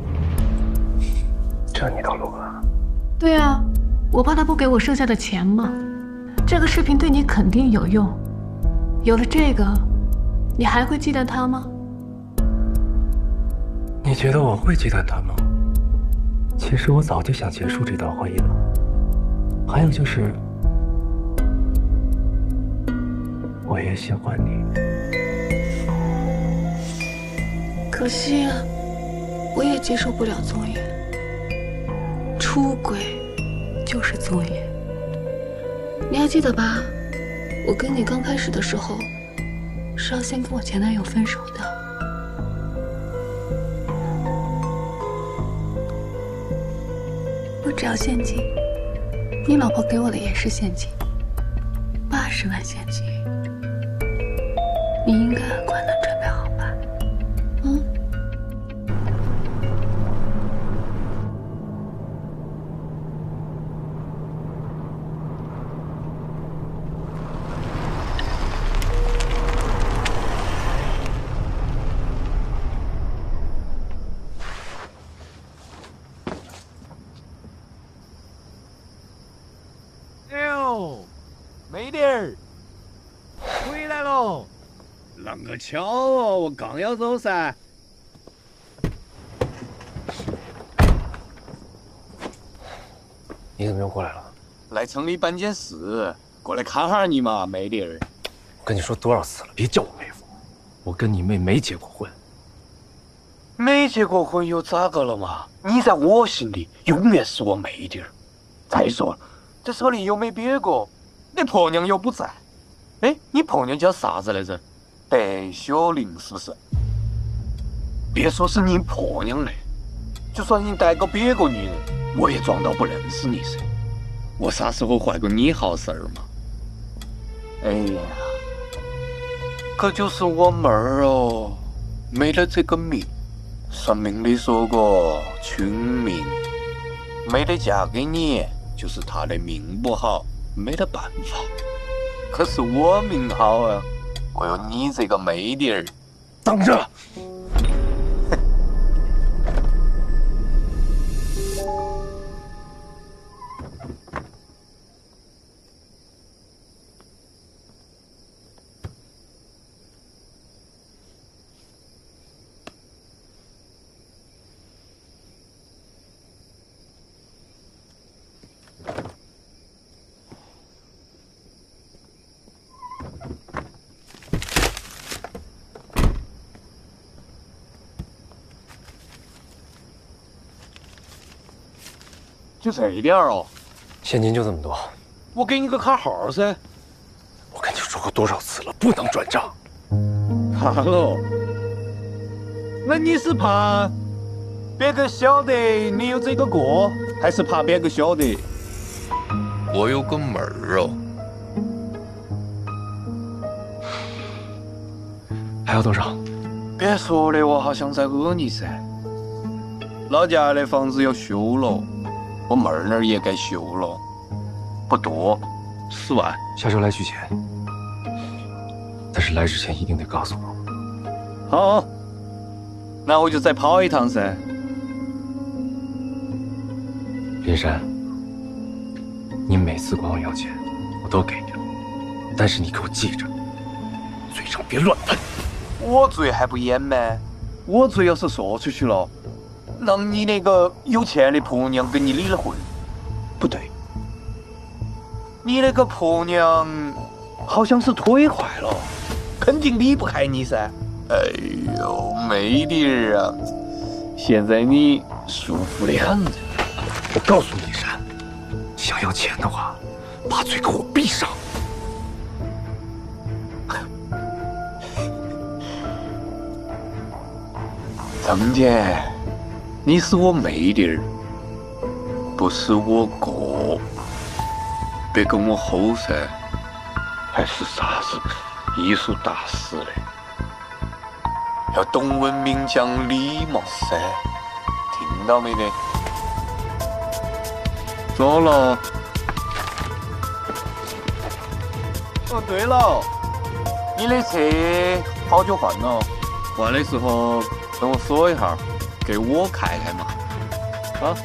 这你都录了？对啊，我怕她不给我剩下的钱嘛。这个视频对你肯定有用，有了这个，你还会记得她吗？你觉得我会记得他吗？其实我早就想结束这段婚姻了。还有就是，我也喜欢你。可惜啊，我也接受不了宗爷。出轨就是宗爷。你还记得吧？我跟你刚开始的时候，是要先跟我前男友分手的。我只要现金，你老婆给我的也是现金，80万现金。你应该管他准备好吧？嗯。美弟儿，回来喽！啷个巧哦，我刚要走噻。你怎么又过来了？来城里办件事，过来看哈你嘛，美弟儿。我跟你说多少次了，别叫我妹夫。我跟你妹没结过婚。没结过婚又咋个了嘛？你在我心里永远是我妹弟儿。再说了，这手里又没别个。你婆娘又不在，哎，你婆娘叫啥子来着？白小玲是不是？别说是你婆娘嘞，就算你带个别个女人，我也装到不认识你噻。我啥时候坏过你好事儿嘛？哎呀，可就是我妹儿哦，没了这个命，算命的说过穷命，没得嫁给你，就是她的命不好。没得办法，可是我命好啊！我有你这个妹弟儿，等着。就这点儿哦，现金就这么多。我给你个卡号噻。我跟你说过多少次了，不能转账。哈喽，那你是怕别个晓得你有这个过，还是怕别个晓得我有个妹儿哦？还要多少？别说的，我好像在讹你噻。老家的房子要修了。我妹儿那儿也该修了，不多，10万。下周来取钱，但是来之前一定得告诉我。好，那我就再跑一趟噻。林珊，你每次管我要钱，我都给你了，但是你给我记着，嘴上别乱喷。我嘴还不严吗？我嘴要是说出去了。让你那个有钱的婆娘跟你离了婚，不对，你那个婆娘好像是腿坏了，肯定离不开你噻。哎呦，妹弟儿啊，现在你舒服的很。我告诉你珊，想要钱的话，把嘴给我闭上。张姐。你是我妹弟儿，不是我哥，别跟我吼噻，还是啥子艺术大师嘞，要懂文明讲礼貌噻，听到没得？走了。哦，对了，你的车好久换了，换的时候跟我说一下。给我开开嘛，啊！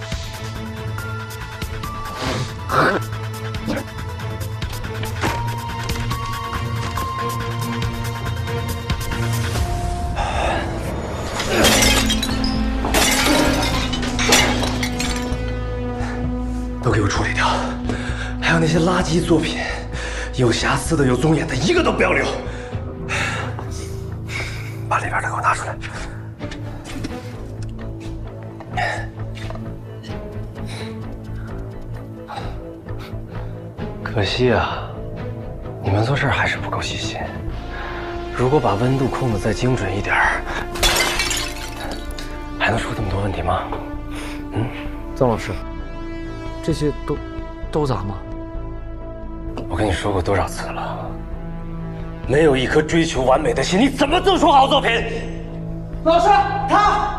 处理掉，还有那些垃圾作品，有瑕疵的、有宗眼的，一个都不要留。把里边的给我拿出来。可惜啊，你们做事还是不够细心。如果把温度控得再精准一点，还能出这么多问题吗？曾老师，这些都砸吗？我跟你说过多少次了，没有一颗追求完美的心，你怎么做出好作品？老师，他。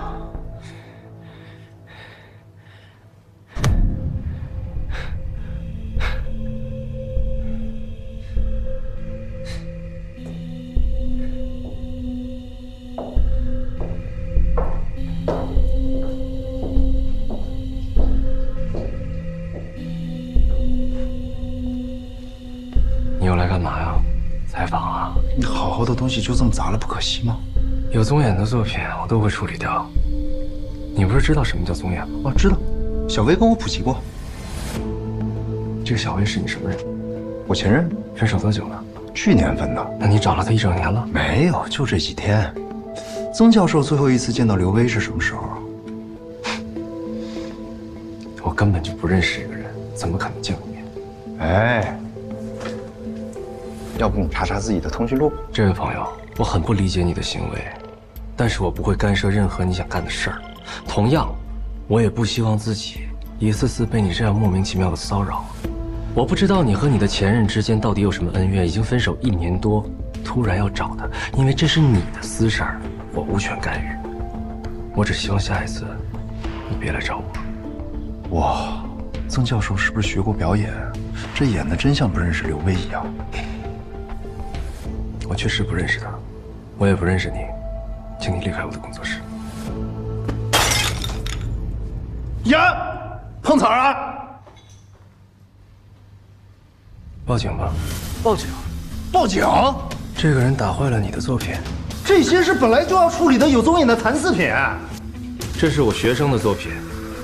你又来干嘛呀？采访啊？你好好的东西就这么砸了，不可惜吗？有宗眼的作品我都会处理掉。你不是知道什么叫宗眼吗？哦，知道，小薇跟我普及过。这个小薇是你什么人？我前任。分手多久了？去年分的。那你找了他1整年了？没有，就这几天。曾教授最后一次见到刘薇是什么时候？我根本就不认识这个人，怎么可能见过面？哎，要不你查查自己的通讯录。这位朋友，我很不理解你的行为，但是我不会干涉任何你想干的事儿。同样，我也不希望自己一次次被你这样莫名其妙的骚扰。我不知道你和你的前任之间到底有什么恩怨，已经分手1年多，突然要找他，因为这是你的私事儿，我无权干预。我只希望下一次你别来找我。哇，曾教授是不是学过表演？这演的真像不认识刘薇一样。我确实不认识他，我也不认识你，请你离开我的工作室。呀，碰瓷儿啊！报警吧！报警！报警！这个人打坏了你的作品。这些是本来就要处理的有宗眼的残次品。这是我学生的作品，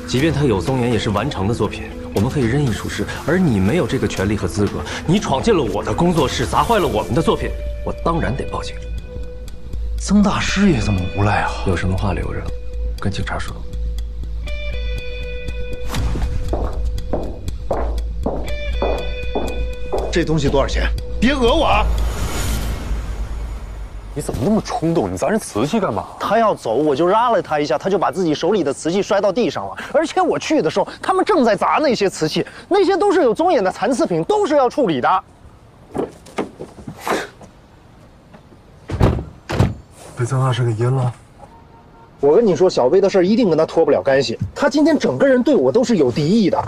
即便他有宗眼，也是完成的作品，我们可以任意处置。而你没有这个权利和资格，你闯进了我的工作室，砸坏了我们的作品，我当然得报警。曾大师也这么无赖啊？有什么话留着，跟警察说。这东西多少钱？别讹我啊！你怎么那么冲动？你砸人瓷器干嘛？他要走，我就拉了他一下，他就把自己手里的瓷器摔到地上了。而且我去的时候，他们正在砸那些瓷器，那些都是有宗眼的残次品，都是要处理的。被曾大师给阴了。我跟你说，小薇的事一定跟他脱不了干系。他今天整个人对我都是有敌意的。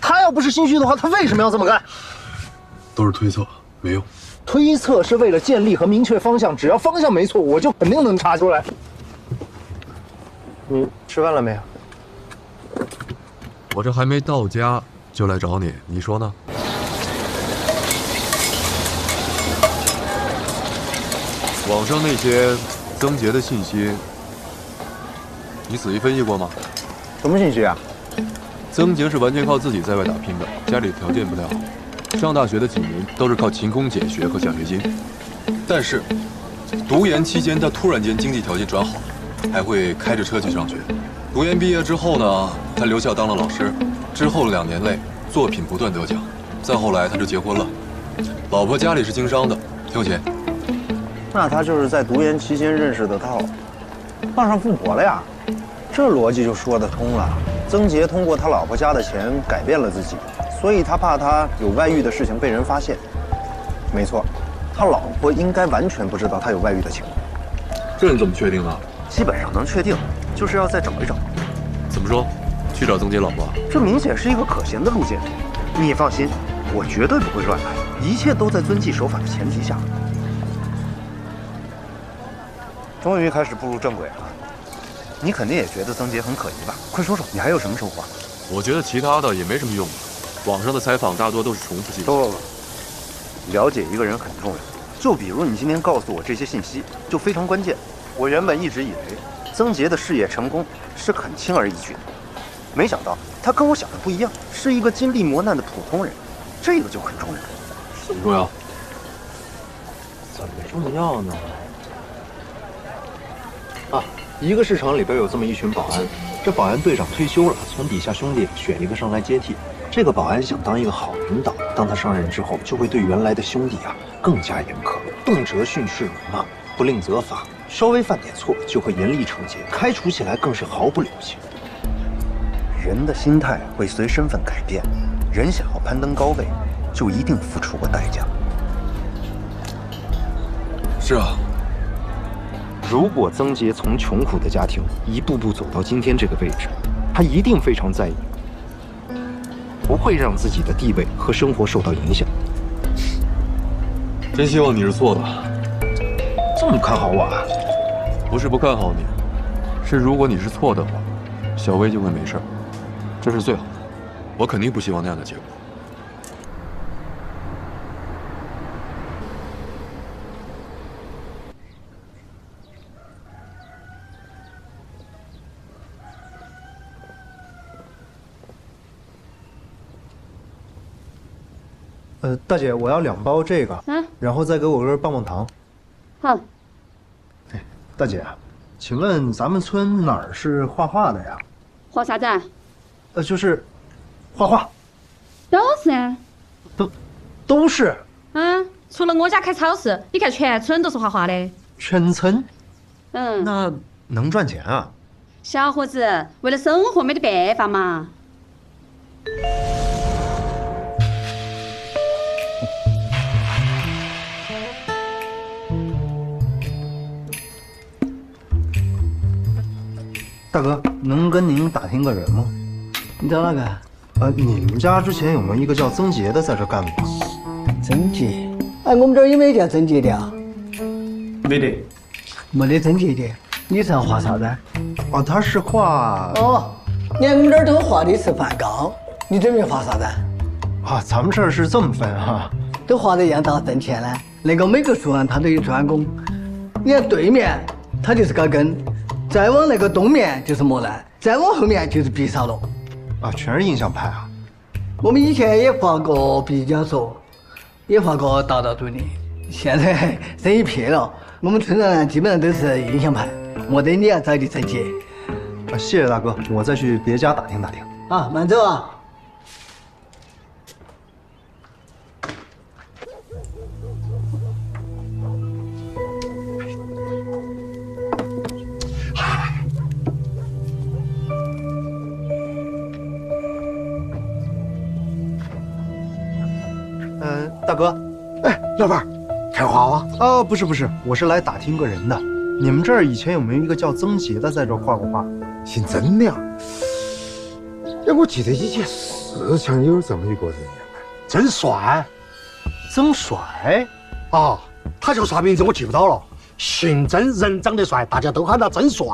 他要不是心虚的话，他为什么要这么干？都是推测，没用。推测是为了建立和明确方向，只要方向没错，我就肯定能查出来。你吃饭了没有？我这还没到家就来找你，你说呢？网上那些曾杰的信息，你仔细分析过吗？什么信息啊？曾杰是完全靠自己在外打拼的，家里条件不太好。上大学的几年都是靠勤工俭学和奖学金，但是读研期间他突然间经济条件转好，还会开着车去上学。读研毕业之后呢，他留校当了老师，之后2年内作品不断得奖，再后来他就结婚了，老婆家里是经商的，挺有钱。那他就是在读研期间认识的他老婆，傍上富婆了呀，这逻辑就说得通了。曾杰通过他老婆家的钱改变了自己。所以他怕他有外遇的事情被人发现。没错，他老婆应该完全不知道他有外遇的情况。这你怎么确定啊？基本上能确定，就是要再找一找。怎么说？去找曾杰老婆？这明显是一个可行的路线。你放心，我绝对不会乱来，一切都在遵纪守法的前提下。终于开始步入正轨了，你肯定也觉得曾杰很可疑吧？快说说，你还有什么收获？我觉得其他的也没什么用。网上的采访大多都是重复性。不，了解一个人很重要。就比如你今天告诉我这些信息，就非常关键。我原本一直以为曾杰的事业成功是很轻而易举的，没想到他跟我想的不一样，是一个经历磨难的普通人，这个就很重要。怎么重要？怎么重要呢？啊，一个市场里边有这么一群保安，这保安队长退休了，从底下兄弟选一个上来接替。这个保安想当一个好领导，当他上任之后，就会对原来的兄弟更加严苛，动辄训斥辱骂，不吝责罚，稍微犯点错就会严厉惩戒，开除起来更是毫不留情。人的心态会随身份改变，人想要攀登高位，就一定付出过代价。是啊，如果曾杰从穷苦的家庭一步步走到今天这个位置，他一定非常在意，不会让自己的地位和生活受到影响。真希望你是错的。这么看好我啊？不是不看好你，是如果你是错的话，小薇就会没事儿，这是最好的。我肯定不希望那样的结果。大姐，我要2包这个，然后再给我根棒棒糖。好。大姐，请问咱们村哪儿是画画的呀？画啥子？就是画画。都是啊。都是。除了我家开超市，你看全村都是画画的。全村？那能赚钱啊？小伙子，为了生活没得办法嘛。大哥，能跟您打听个人吗？你找哪个？你们家之前有没有一个叫曾杰的在这干过？曾杰？哎，我们这儿有没有叫曾杰的啊？没得，没得曾杰的。你是要画啥子？哦，他是画……哦，你看我们这儿都画的是梵高，你准备画啥子？啊，咱们这儿是这么分哈，都画的一样，咋挣钱呢？那个每个图案它都有专攻，你看对面它就是高更。再往那个东面就是莫奈，再往后面就是毕沙罗，啊，全是印象派啊。我们以前也画过毕加索，也画过达达杜尼，现在生意撇了，我们村上基本上都是印象派，没得你要找的曾杰。啊，谢谢大哥，我再去别家打听打听。啊，慢走啊。大哥，老板，开画啊？啊，不是，我是来打听个人的。你们这儿以前有没有一个叫曾杰的在这儿画过画？姓曾的呀？哎，我记得以前是像有这么一个人，曾帅。曾帅？啊，他叫啥名字我记不到了。姓曾，人长得帅，大家都喊他曾帅。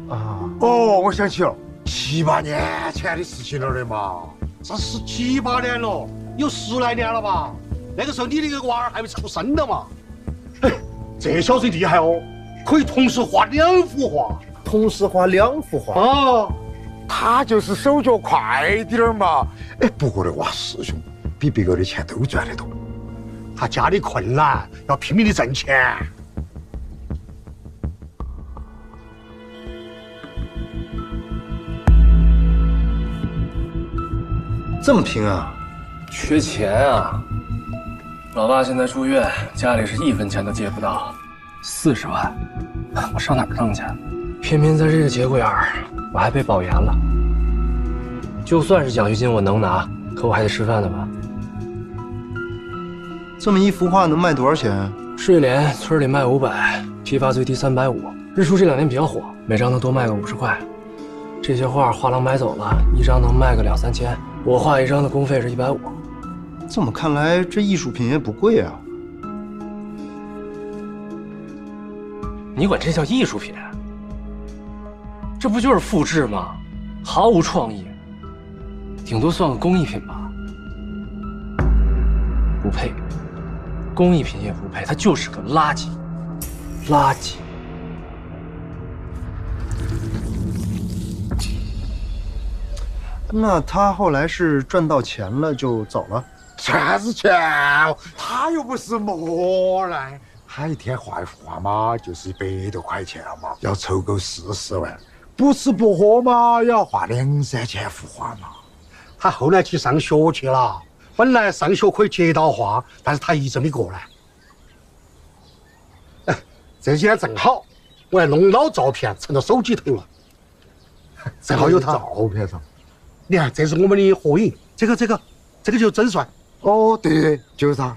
啊。哦，我想起了，7、8年前的事情了的嘛。这是7、8年了，有10来年了吧？那个时候你那个娃儿还没出生的嘛。哎，这小子厉害哦，可以同时画2幅画。同时画2幅画？啊，他就是手脚快点儿嘛。哎，不过那娃师兄比别个的钱都赚得多，他家里困难，要拼命的挣钱。这么拼啊？缺钱啊！老爸现在住院，家里是1分钱都借不到，40万，我上哪儿挣去？偏偏在这个节骨眼儿，我还被保研了。就算是奖学金我能拿，可我还得吃饭的吧？这么一幅画能卖多少钱？睡莲村里卖500，批发最低350。日出这2年比较火，每张能多卖个50块。这些画画廊买走了，一张能卖个2、3千。我画一张的工费是150。这么看来，这艺术品也不贵啊。你管这叫艺术品？这不就是复制吗？毫无创意，顶多算个工艺品吧。不配，工艺品也不配，它就是个垃圾，垃圾。那他后来是赚到钱了就走了？全是钱，他又不是魔来。他一天画一幅画嘛，就是100多块钱嘛，要凑够40万，不吃不喝嘛，也要画2、3千幅画嘛。他后来去上学去了，本来上学可以接到画，但是他一直没过来。哎，这几天正好，我还弄老照片存到手机头了，正好有他照片上。你看，这是我们的合影，这个就是真帅。哦，对，就是他。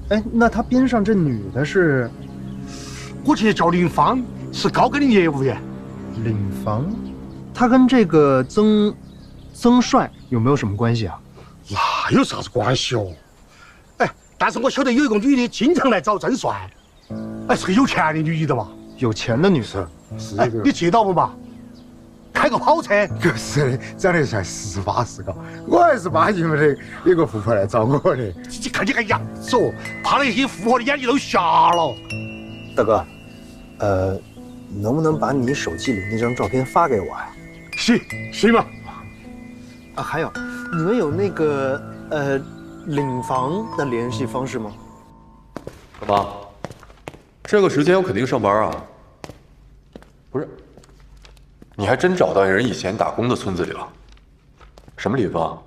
哎，那他边上这女的是？我记得叫林芳，是高跟的业务员。林芳，他跟这个曾帅有没有什么关系啊？那有啥子关系哦？哎，但是我晓得有一个女的经常来找曾帅，哎，是个有钱的女的嘛。有钱的女的，是一个。你记到不嘛？开个跑车，就是的，长得像实话实搞。我还是把你们的有个富婆来找我的，你看你还扬着，怕那些富婆的眼睛都瞎了。大哥，能不能把你手机里那张照片发给我呀？行吧。啊，还有，你们有那个领房的联系方式吗？干嘛？这个时间我肯定上班啊。不是。你还真找到人以前打工的村子里了？什么林芳？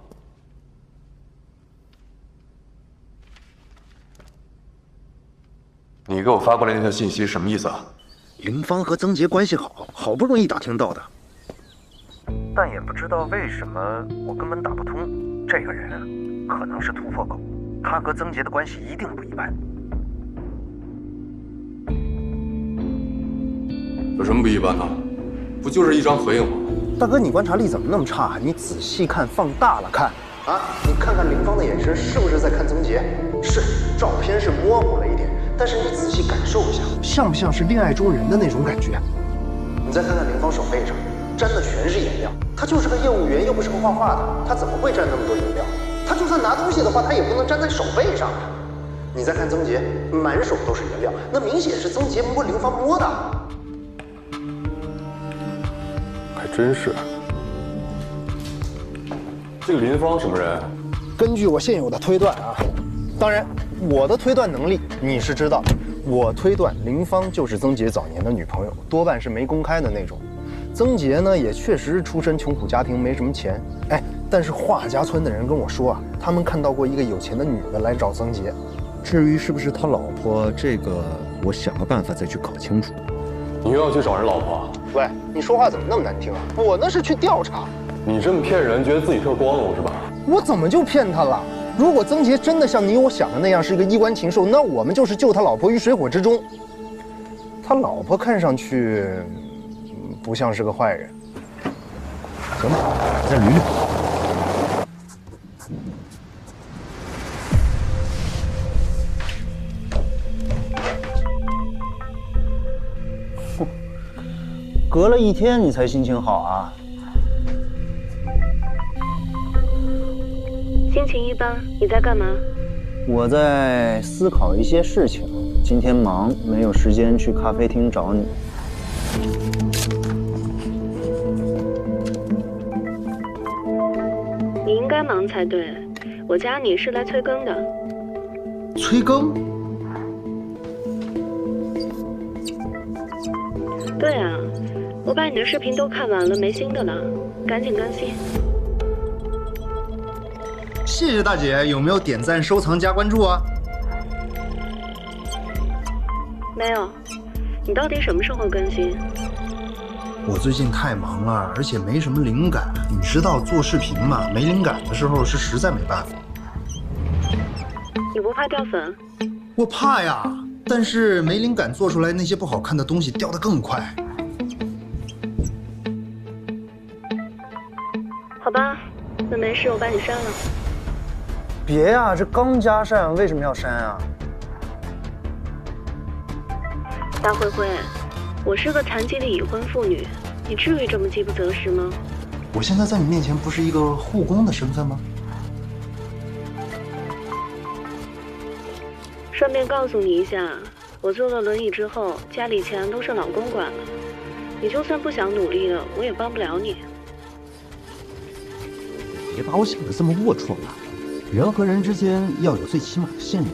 你给我发过来那条信息什么意思啊？林芳和曾杰关系好，好不容易打听到的，但也不知道为什么我根本打不通。这个人啊，可能是突破口，他和曾杰的关系一定不一般。有什么不一般的？不就是一张合影吗？大哥，你观察力怎么那么差？你仔细看，放大了看啊！你看看林芳的眼神，是不是在看曾杰？是，照片是模糊了一点，但是你仔细感受一下，像不像是恋爱中人的那种感觉？你再看看林芳手背上沾的全是颜料，他就是个业务员，又不是个画画的，他怎么会沾那么多颜料？他就算拿东西的话，他也不能沾在手背上啊！你再看曾杰，满手都是颜料，那明显是曾杰摸林芳摸的。真是，这个林芳什么人？根据我现有的推断啊，当然我的推断能力你是知道，我推断林芳就是曾杰早年的女朋友，多半是没公开的那种。曾杰呢也确实出身穷苦家庭，没什么钱，哎，但是华家村的人跟我说啊，他们看到过一个有钱的女的来找曾杰。至于是不是他老婆，这个我想个办法再去搞清楚。你又要去找人老婆？喂，你说话怎么那么难听啊？我那是去调查。你这么骗人，觉得自己特光荣是吧？我怎么就骗他了？如果曾杰真的像你我想的那样是一个衣冠禽兽，那我们就是救他老婆于水火之中。他老婆看上去不像是个坏人。行吧，再捋捋。隔了一天你才心情好啊？心情一般，你在干嘛？我在思考一些事情。今天忙，没有时间去咖啡厅找你。你应该忙才对，我加你是来催更的。催更？对啊，我把你的视频都看完了，没新的了，赶紧更新。谢谢大姐，有没有点赞、收藏、加关注啊？没有，你到底什么时候更新？我最近太忙了，而且没什么灵感。你知道做视频嘛，没灵感的时候是实在没办法。你不怕掉粉？我怕呀，但是没灵感做出来那些不好看的东西掉得更快。好吧，那没事，我把你删了。别呀，这刚加删，为什么要删啊？大灰灰，我是个残疾的已婚妇女，你至于这么饥不择食吗？我现在在你面前不是一个护工的身份吗？顺便告诉你一下，我坐了轮椅之后，家里钱都是老公管了。你就算不想努力了，我也帮不了你。别把我想的这么龌龊了，人和人之间要有最起码的信任。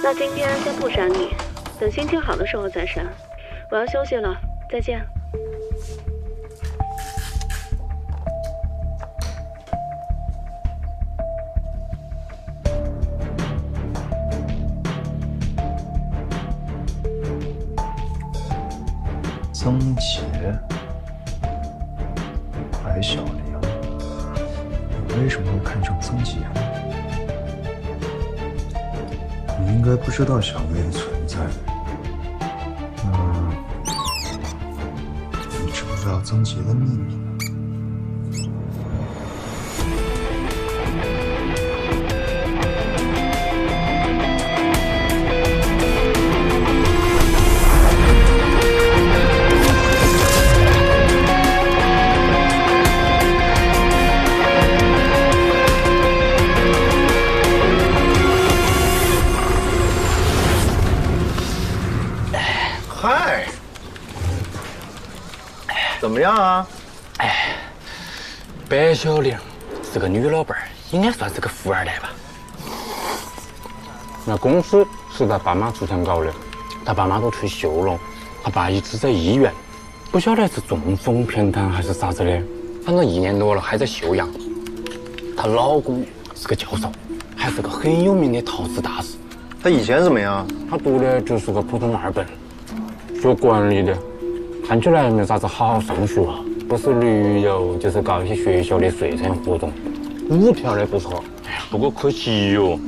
那今天先不删你，等心情好的时候再删。我要休息了，再见。曾洁、白小玲，你为什么会看上曾洁呢？你应该不知道小薇的存在。你知不知道曾洁的秘密呢？嗨，怎么样啊？白小玲是个女老板，应该算是个富二代吧。那公司是他爸妈出钱搞的，他爸妈都退休了，他爸一直在医院，不晓得是中风偏瘫还是啥子的，反正1年多了还在休养。她老公是个教授，还是个很有名的陶瓷大师。他以前怎么样？他读的就是个普通2本，学管理的，看起来没啥子好上学啊，不是旅游就是搞一些学校的水产活动，股票的不错。不过可惜哟，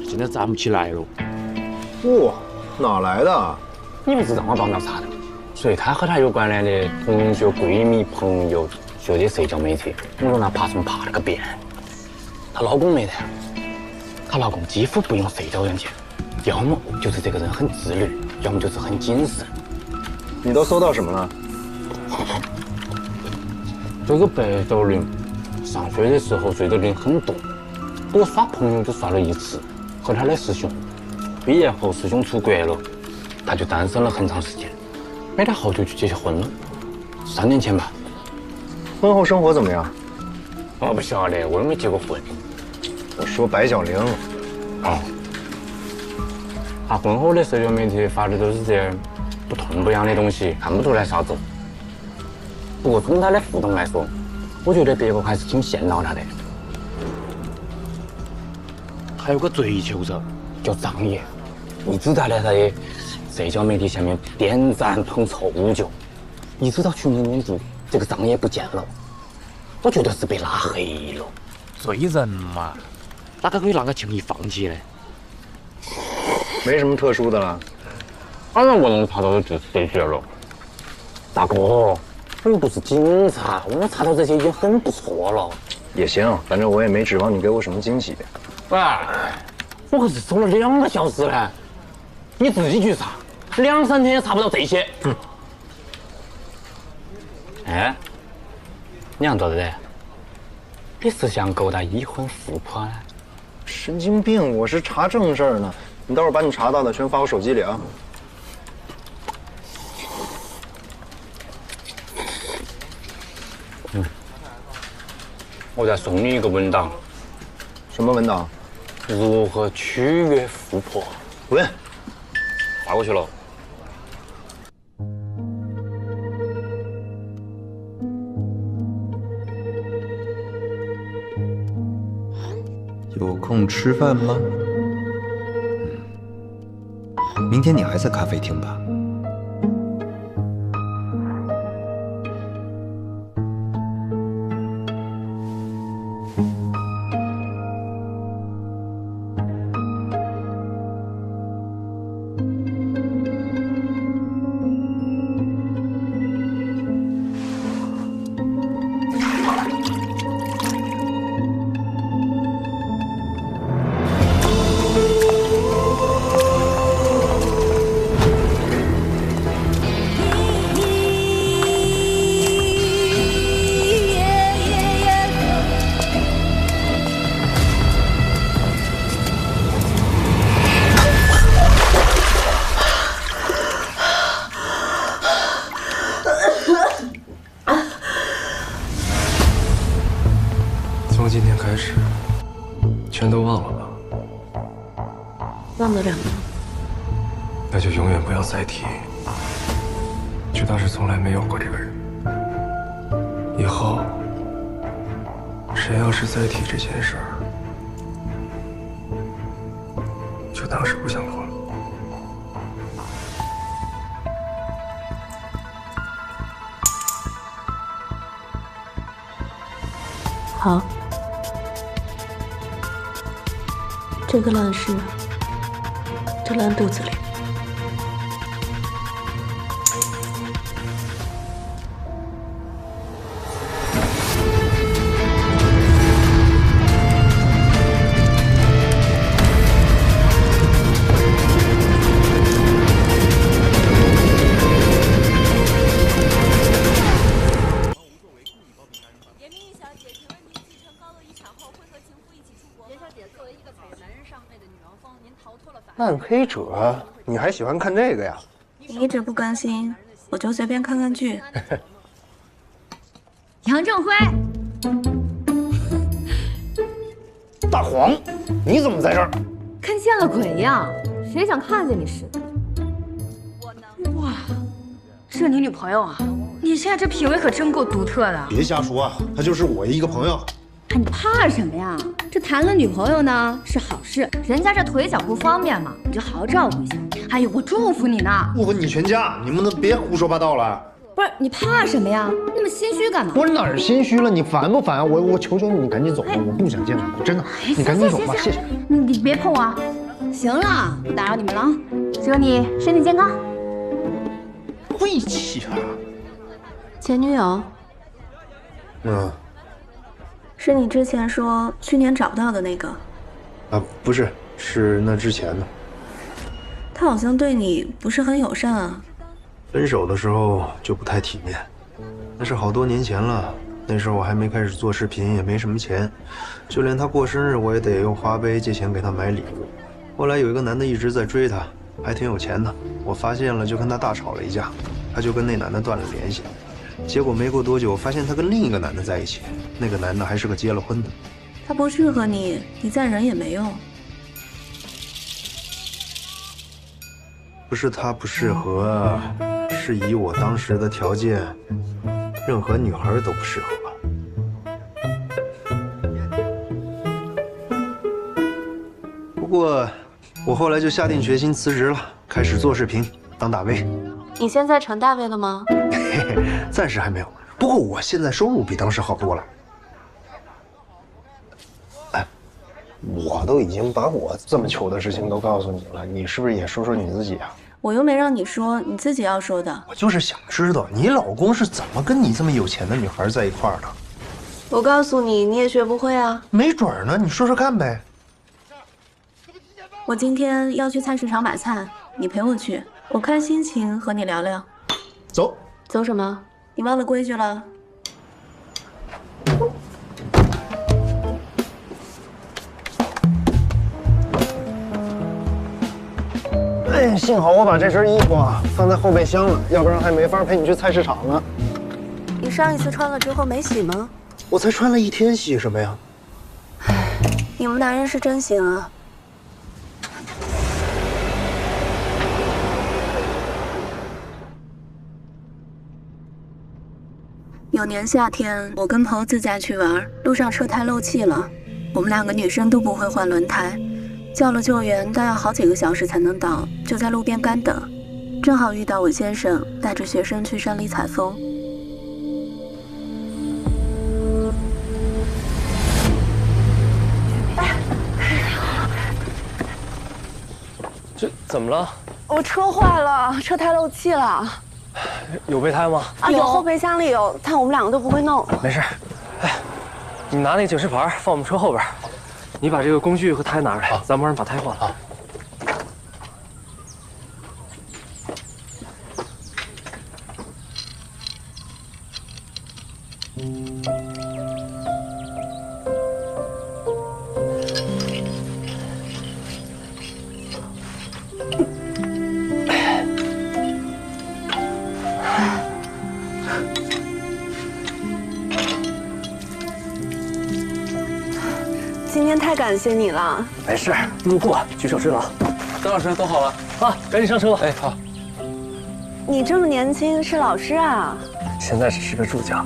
现在站不起来了。哇，哪来的？你不知道我帮到啥的，所以他和他有关联的同学、闺蜜、朋友学的社交媒体，我说那爬虫爬了个遍。她老公没得，她老公几乎不用社交软件。要么就是这个人很自律，要么就是很谨慎。你都搜到什么了？这个白小玲上学的时候睡的人很多，不过耍朋友就耍了1次，和他的师兄。毕业后师兄出国了，他就单身了很长时间，没得好久就结婚了，3年前吧。婚后生活怎么样？我不晓得，我又没结过婚。我说白小玲。哦。他婚后的社交媒体发的都是些不痛不痒的东西，看不出来啥子。不过从他的互动来说，我觉得别个还是挺羡慕他的。还有个追求者叫张爷，一直在他的社交媒体下面点赞捧臭脚。一直到去年年底，这个张爷不见了，我觉得是被拉黑了。追人嘛，哪个可以让他轻易放弃呢？没什么特殊的了。当然我能查到的就是这些了。大哥，我又不是警察，我能查到这些已经很不错了。也行，反正我也没指望你给我什么惊喜。喂，我可是搜了2个小时嘞，你自己去查，2、3天也查不到这些。哎，你想做的？你是想勾搭已婚富婆呢？神经病！我是查正事儿呢。你待会儿把你查到的全发我手机里啊。我再送你一个文档。什么文档？如何取悦富婆？滚！发过去了。有空吃饭吗？明天你还在咖啡厅吧？从今天开始，全都忘了吧。忘得了吗？那就永远不要再提，就当是从来没有过这个人。以后，谁要是再提这件事儿，就当是不想过了。好，这个烂事就烂肚子里。暗黑者，你还喜欢看这个呀？你一直不更新，我就随便看看剧。杨正辉，大黄，你怎么在这儿？跟见了鬼一样，谁想看见你似的？哇，这你女朋友啊？你现在这品味可真够独特的。别瞎说啊，她就是我一个朋友。哎，你怕什么呀？这谈了女朋友呢是好事，人家这腿脚不方便嘛，你就好好照顾一下。哎呦，我祝福你呢！祝福你全家，你们能别胡说八道了。不是你怕什么呀？那么心虚干嘛？我哪儿心虚了？你烦不烦啊？我求求你，你赶紧走吧，我不想见到你，真的。你赶紧走吧，谢谢。你别碰我啊！行了，不打扰你们了啊。祝你身体健康。晦气啊！前女友是你之前说去年找不到的那个？啊，不是，是那之前的。他好像对你不是很友善啊。分手的时候就不太体面，那是好多年前了。那时候我还没开始做视频，也没什么钱，就连他过生日我也得用花呗借钱给他买礼物。后来有一个男的一直在追她，还挺有钱的。我发现了，就跟他大吵了一架，他就跟那男的断了联系。结果没过多久，发现他跟另一个男的在一起，那个男的还是个结了婚的。他不适合你，你再忍也没用。不是他不适合，是以我当时的条件，任何女孩都不适合吧。不过，我后来就下定决心辞职了，开始做视频，当大 V。你现在成大 V 了吗？嘿嘿，暂时还没有。不过我现在收入比当时好多了。哎，我都已经把我这么糗的事情都告诉你了，你是不是也说说你自己啊？我又没让你说，你自己要说的。我就是想知道你老公是怎么跟你这么有钱的女孩在一块儿的。我告诉你，你也学不会啊。没准儿呢，你说说看呗。我今天要去菜市场买菜，你陪我去。我看心情和你聊聊。走。走什么？你忘了规矩了？哎，幸好我把这身衣服放在后备箱了，要不然还没法陪你去菜市场呢。你上一次穿了之后没洗吗？我才穿了1天，洗什么呀？你们男人是真行啊！有年夏天，我跟朋友自驾去玩，路上车胎漏气了，我们2个女生都不会换轮胎，叫了救援，但要好几个小时才能到，就在路边干等。正好遇到我先生带着学生去山里采风。这怎么了？我车坏了，车胎漏气了。有备胎吗？啊，有，后备箱里有，但我们2个都不会弄。没事。哎，你拿那个警示牌放我们车后边，你把这个工具和胎拿出来，咱帮人把胎换了。今天太感谢你了。没事，路过举手之劳。张老师都好了啊，赶紧上车吧。哎，好。你这么年轻是老师啊？现在只是个助教。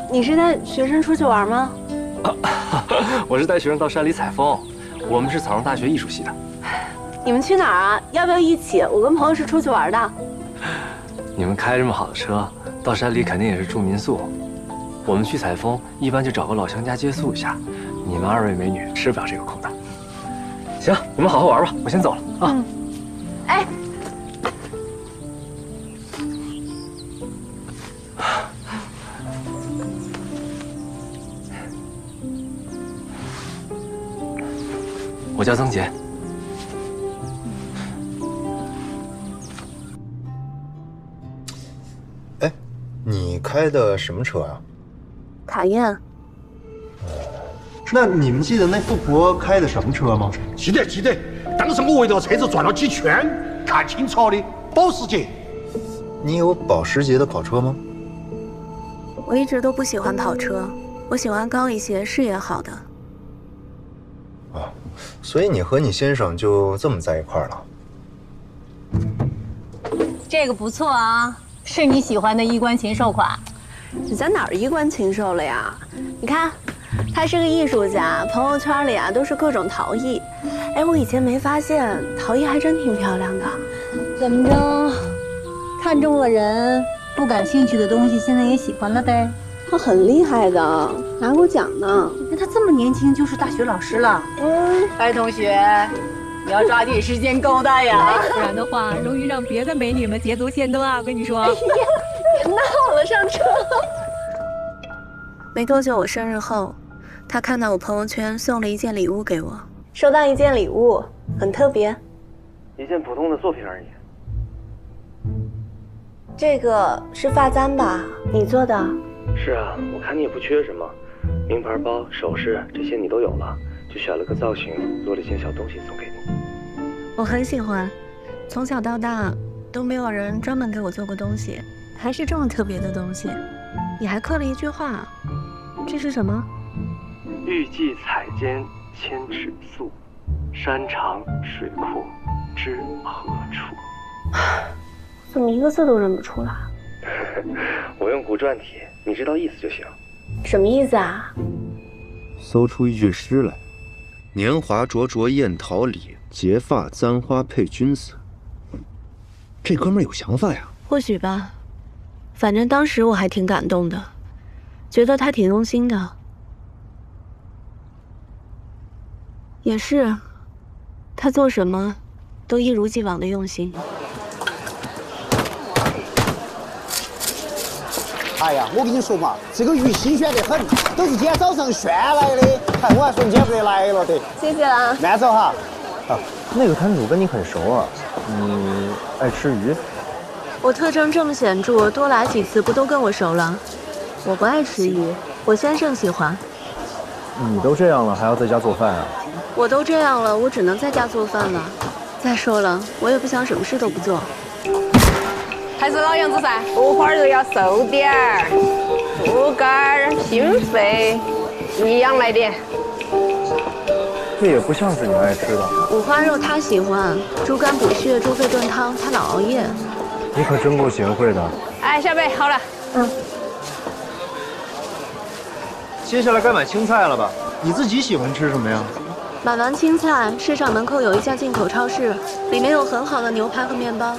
你是带学生出去玩吗？我是带学生到山里采风，我们是草原大学艺术系的。你们去哪儿啊？要不要一起？我跟朋友是出去玩的。你们开这么好的车，到山里肯定也是住民宿。我们去采风，一般就找个老乡家借宿一下。你们2位美女吃不了这个苦的。行，你们好好玩吧，我先走了啊。哎，我叫曾杰。哎，你开的什么车啊？卡宴。那你们记得那富婆开的什么车吗？记得记得，当时我围着车子转了几圈，看清楚的，保时捷。你有保时捷的跑车吗？我一直都不喜欢跑车，我喜欢高一些、视野好的。所以你和你先生就这么在一块儿了？这个不错啊，是你喜欢的衣冠禽兽款。你在哪儿衣冠禽兽了呀？你看，他是个艺术家，朋友圈里啊都是各种陶艺。哎，我以前没发现，陶艺还真挺漂亮的。怎么着，看中了人不感兴趣的东西，现在也喜欢了呗？他很厉害的，拿过奖呢。那他这么年轻就是大学老师了。白同学，你要抓紧时间勾搭呀，不然的话容易让别的美女们捷足先登啊！我跟你说。别闹了，上车。没多久，我生日后，他看到我朋友圈送了一件礼物给我，收到一件礼物，很特别，一件普通的作品而已。这个是发簪吧？你做的？是啊，我看你也不缺什么，名牌包、首饰这些你都有了，就选了个造型，做了一件小东西送给你。我很喜欢，从小到大都没有人专门给我做过东西，还是这么特别的东西。你还刻了一句话，这是什么？欲寄彩笺千尺素，山长水阔知何处？怎么一个字都认不出来？我用古篆体，你知道意思就行。什么意思啊？搜出一句诗来：年华灼灼艳桃李，结发簪花配君子。这哥们儿有想法呀。或许吧，反正当时我还挺感动的，觉得他挺用心的。也是，他做什么都一如既往的用心。哎呀，我跟你说嘛，这个鱼新鲜得很，都是今天早上炫来的。看我还说你今天不得来了的。谢谢啦。慢走哈。啊，那个摊主跟你很熟啊，你爱吃鱼？我特征这么显著，多来几次不都跟我熟了？我不爱吃鱼，我先生喜欢。你都这样了，还要在家做饭啊？我都这样了，我只能在家做饭了。再说了，我也不想什么事都不做。还是老样子噻，五花肉要瘦点儿，猪肝儿、心肺一样来点。这也不像是你爱吃的。五花肉他喜欢，猪肝补血，猪肺炖汤，他老熬夜。你可真够贤惠的。哎，小北，好了。接下来该买青菜了吧？你自己喜欢吃什么呀？买完青菜，市场门口有一家进口超市，里面有很好的牛排和面包。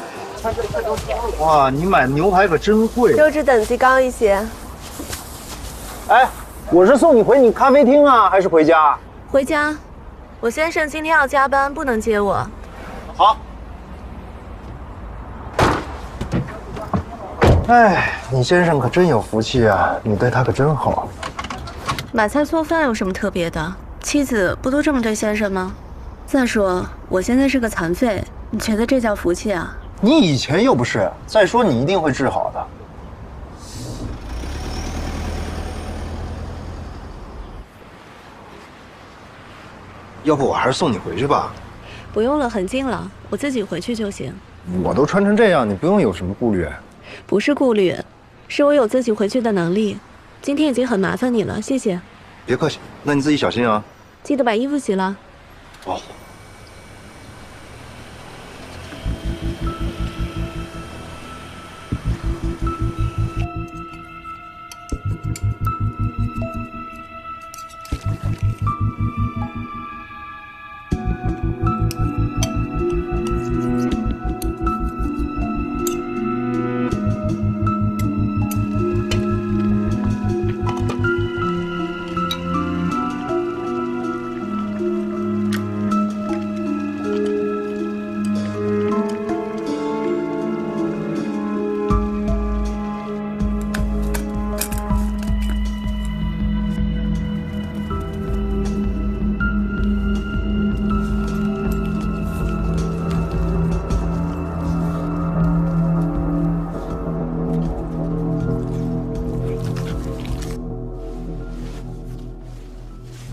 哇，你买牛排可真贵。肉质等级高一些。哎，我是送你回你咖啡厅啊，还是回家？回家。我先生今天要加班，不能接我。好。哎，你先生可真有福气啊，你对他可真好。买菜做饭有什么特别的？妻子不都这么对先生吗？再说我现在是个残废，你觉得这叫福气啊？你以前又不是，再说你一定会治好的。要不我还是送你回去吧。不用了，很近了，我自己回去就行。我都穿成这样，你不用有什么顾虑。不是顾虑，是我有自己回去的能力。今天已经很麻烦你了，谢谢。别客气，那你自己小心啊。记得把衣服洗了。哦。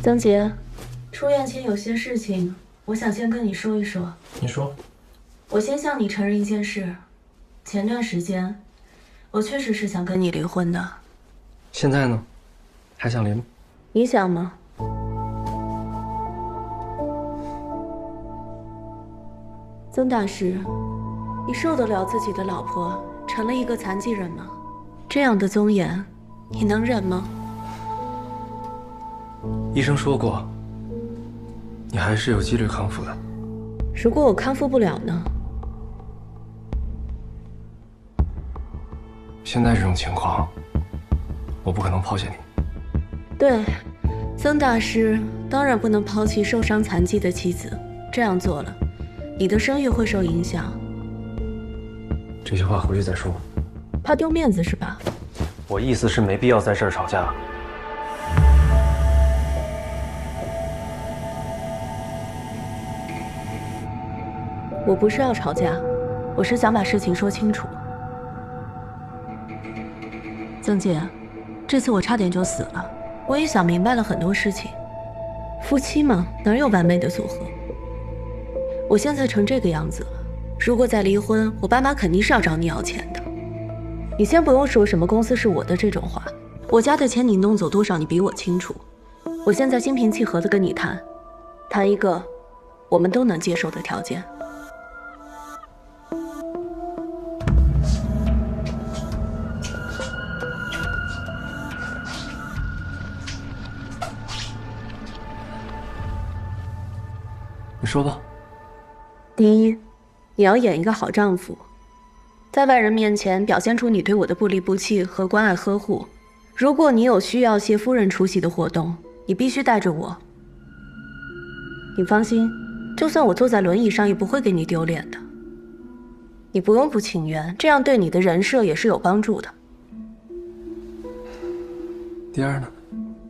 曾杰，出院前有些事情，我想先跟你说一说。你说。我先向你承认一件事，前段时间，我确实是想跟你离婚的。现在呢？还想离吗？你想吗？曾大师，你受得了自己的老婆成了一个残疾人吗？这样的尊严，你能忍吗？医生说过，你还是有几率康复的。如果我康复不了呢？现在这种情况，我不可能抛下你。对，曾大师当然不能抛弃受伤残疾的妻子，这样做了，你的声誉会受影响。这些话回去再说。怕丢面子是吧？我意思是没必要在这儿吵架。我不是要吵架，我是想把事情说清楚。曾姐，这次我差点就死了，我也想明白了很多事情。夫妻嘛，哪有完美的组合？我现在成这个样子了，如果再离婚，我爸妈肯定是要找你要钱的。你先不用说什么公司是我的这种话，我家的钱你弄走多少，你比我清楚。我现在心平气和地跟你谈，谈一个我们都能接受的条件。你说吧。第一，你要演一个好丈夫，在外人面前表现出你对我的不离不弃和关爱呵护。如果你有需要谢夫人出席的活动，你必须带着我。你放心，就算我坐在轮椅上，也不会给你丢脸的。你不用不情愿，这样对你的人设也是有帮助的。第二呢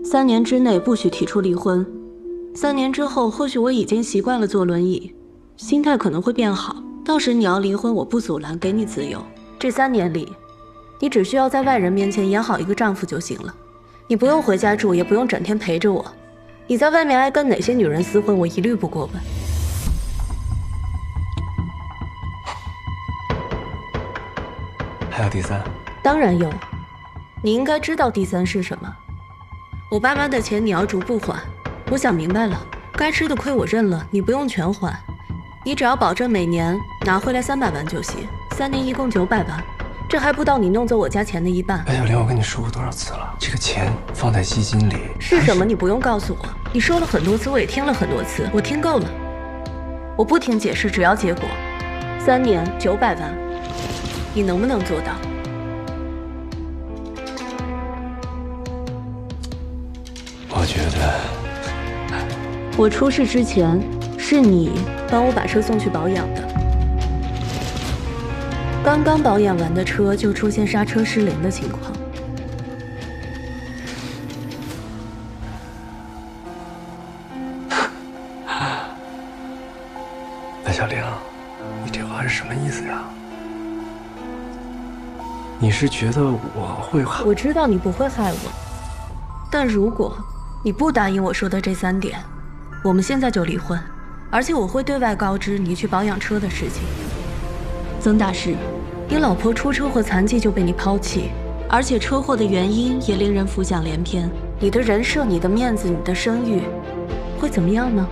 ？3年之内不许提出离婚。3年之后，或许我已经习惯了坐轮椅，心态可能会变好。到时你要离婚，我不阻拦，给你自由。这3年里，你只需要在外人面前演好一个丈夫就行了。你不用回家住，也不用整天陪着我。你在外面爱跟哪些女人厮混，我一律不过问。还有第3？当然有。你应该知道第3是什么。我爸妈的钱你要逐步还。我想明白了，该吃的亏我认了，你不用全还，你只要保证每年拿回来300万就行，3年一共900万，这还不到你弄走我家钱的一半。白小玲，我跟你说过多少次了，这个钱放在基金里是什么？你不用告诉我，你说了很多次，我也听了很多次，我听够了。我不听解释，只要结果。3年900万，你能不能做到？我觉得。我出事之前，是你帮我把车送去保养的。刚刚保养完的车就出现刹车失灵的情况。白小玲，你这话是什么意思呀？你是觉得我会害？我知道你不会害我，但如果你不答应我说的这3点，我们现在就离婚，而且我会对外告知你去保养车的事情。曾大师，你老婆出车祸残疾就被你抛弃，而且车祸的原因也令人浮想联翩。你的人设、你的面子、你的声誉，会怎么样呢？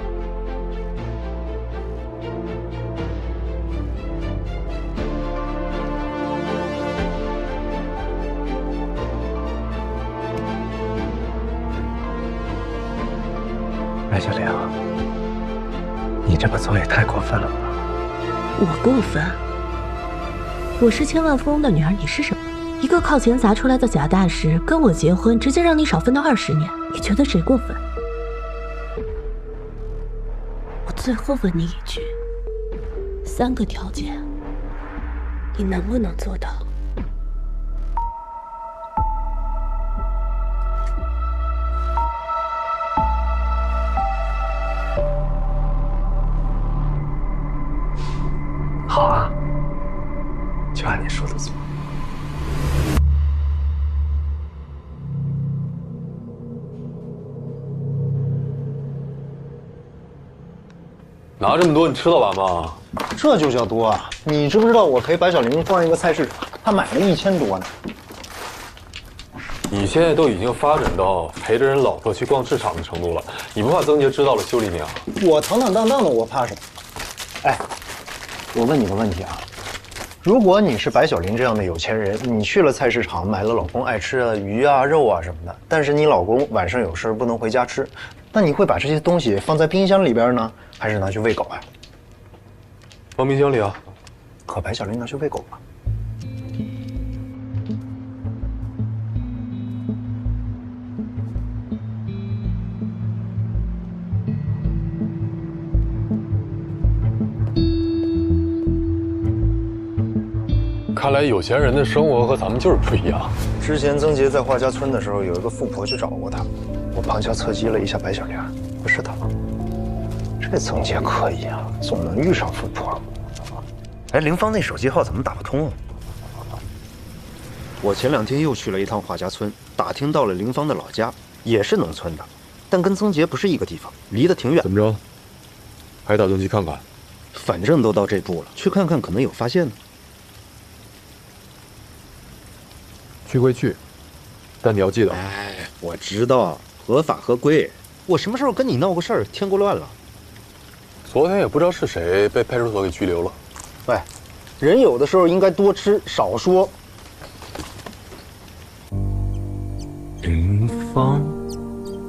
白小玲，你这么做也太过分了吧？我过分？我是千万富翁的女儿，你是什么？一个靠钱砸出来的假大师，跟我结婚，直接让你少分到20年，你觉得谁过分？我最后问你一句，3个条件，你能不能做到？好啊，就按你说的做。拿这么多，你吃得完吗？这就叫多啊！你知不知道我陪白小玲逛一个菜市场，她买了1000多呢。你现在都已经发展到陪着人老婆去逛市场的程度了，你不怕曾杰知道了修理你啊？我坦坦荡荡的，我怕什么？哎，我问你个问题啊，如果你是白小玲这样的有钱人，你去了菜市场买了老公爱吃的鱼啊、肉啊什么的，但是你老公晚上有事不能回家吃，那你会把这些东西放在冰箱里边呢，还是拿去喂狗啊？放冰箱里啊。可白小玲拿去喂狗了。看来有钱人的生活和咱们就是不一样。之前曾杰在华家村的时候，有一个富婆去找过他，我旁敲侧击了一下白小玲，不是他吗？这曾杰可以啊，总能遇上富婆。哎，凌芳那手机号怎么打不通啊？我前2天又去了一趟华家村，打听到了凌芳的老家，也是农村的，但跟曾杰不是一个地方，离得挺远。怎么着？还打算去看看？反正都到这步了，去看看可能有发现呢。去归去，但你要记得。哎，我知道，合法合规。我什么时候跟你闹过事儿，添过乱了？昨天也不知道是谁被派出所给拘留了。喂，人有的时候应该多吃少说。凌芳，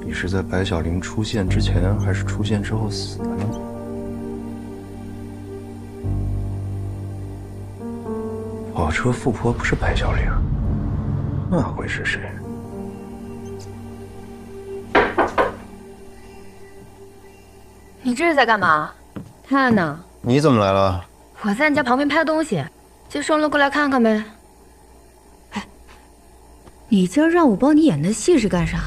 你是在白小玲出现之前，还是出现之后死的呢？跑车富婆不是白小玲，那会是谁？你这是在干嘛？看呢。你怎么来了？我在你家旁边拍东西，就顺路过来看看呗。哎，你今儿让我帮你演的戏是干啥？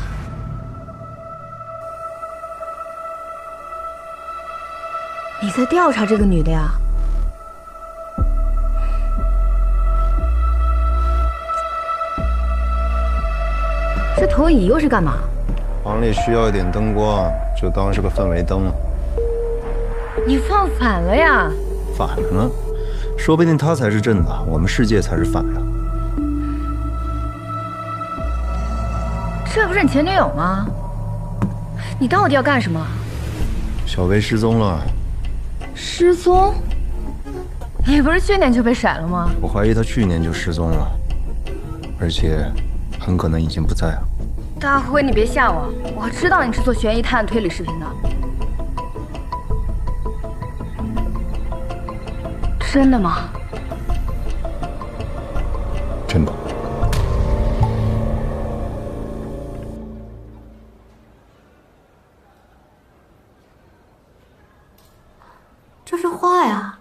你在调查这个女的呀？这投影仪又是干嘛？房里需要一点灯光，就当是个氛围灯。你放反了呀！反了呢？说不定他才是正的，我们世界才是反的。这不是你前女友吗？你到底要干什么？小薇失踪了。失踪？你不是去年就被甩了吗？我怀疑她去年就失踪了，而且很可能已经不在了。大辉，你别吓我，我知道你是做悬疑探案推理视频的。真的吗？真的。这是画呀，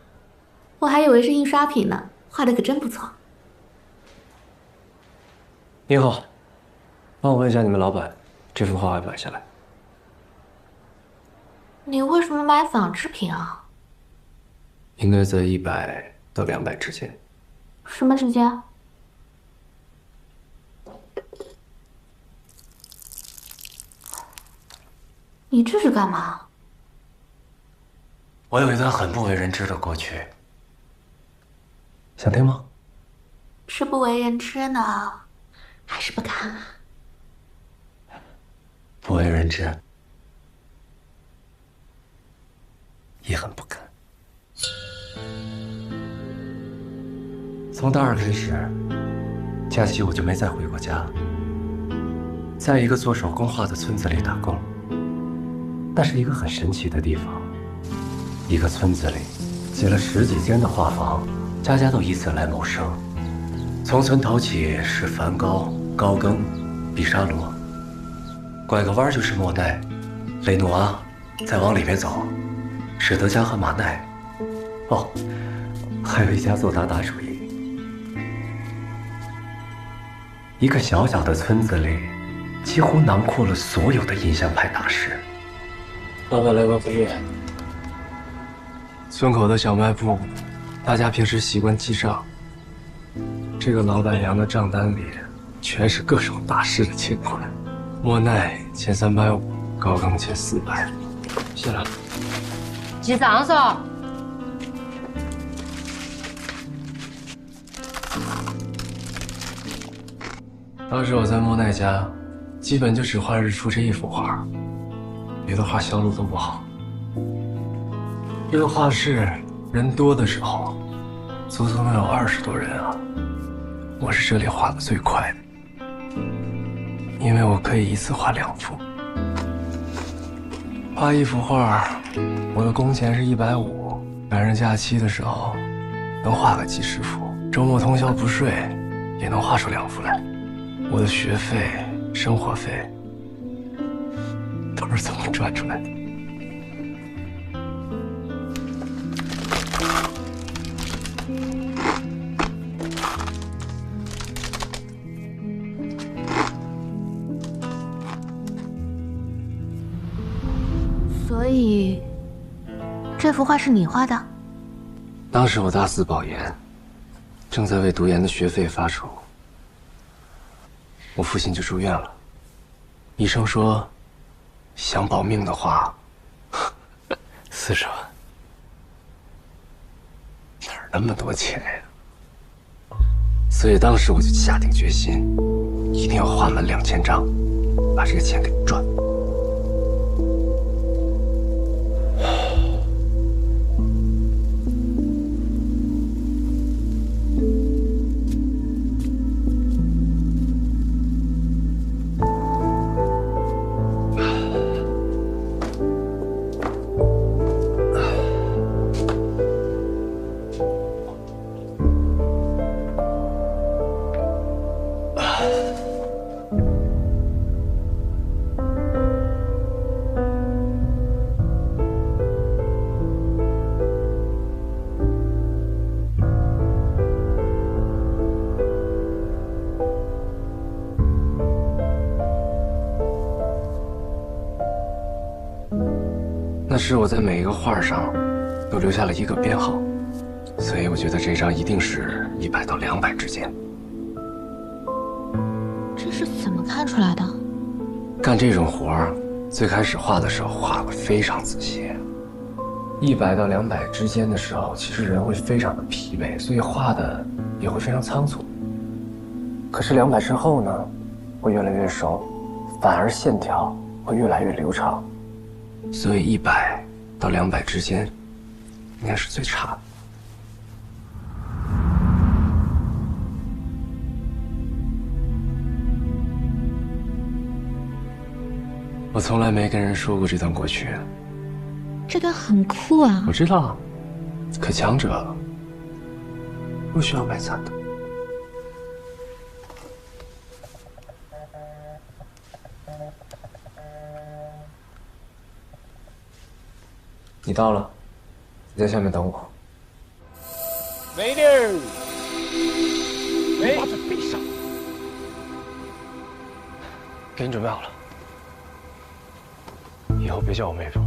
我还以为是印刷品呢，画的可真不错。你好，帮我问一下你们老板，这幅画要买下来。你为什么买仿制品啊？应该在100到200之间。什么之间？你这是干嘛？我有一段很不为人知的过去，想听吗？是不为人知呢，还是不看啊？不为人知，也很不甘。从大二开始，假期我就没再回过家，在一个做手工画的村子里打工。那是一个很神奇的地方，一个村子里建了10几间的画坊，家家都以此来谋生。从村头起是梵高、高更、毕沙罗，拐个弯就是莫奈、雷诺阿，再往里面走是德加和马奈。哦，还有一家做达达主义。一个小小的村子里，几乎囊括了所有的印象派大师。老板来个不月。村口的小卖部，大家平时习惯记账。这个老板娘的账单里，全是各种大师的钱款。莫奈欠350，高更欠400。谢了。记账嗦。当时我在莫奈家，基本就只画日出这一幅画。别的画销路都不好。这个画室人多的时候，足足能有20多人啊！我是这里画的最快的，因为我可以一次画2幅。画一幅画，我的工钱是150，赶上假期的时候，能画个几10幅。周末通宵不睡，也能画出2幅来。我的学费、生活费。都是这么赚出来的。所以，这幅画是你画的？当时我大4保研，正在为读研的学费发愁，我父亲就住院了，医生说。想保命的话，40万，哪儿那么多钱呀？所以当时我就下定决心，一定要画满2000张，把这个钱给赚。那是我在每一个画上都留下了一个编号，所以我觉得这张一定是100到200之间。这是怎么看出来的？干这种活儿，最开始画的时候画得非常仔细。100到200之间的时候，其实人会非常的疲惫，所以画的也会非常仓促。可是200之后呢，会越来越熟，反而线条会越来越流畅。所以100到200之间，应该是最差的。我从来没跟人说过这段过去。这段很酷啊！我知道，可强者不需要卖惨的。你到了，你在下面等我。美女儿，把嘴闭上。给你准备好了，以后别叫我妹夫。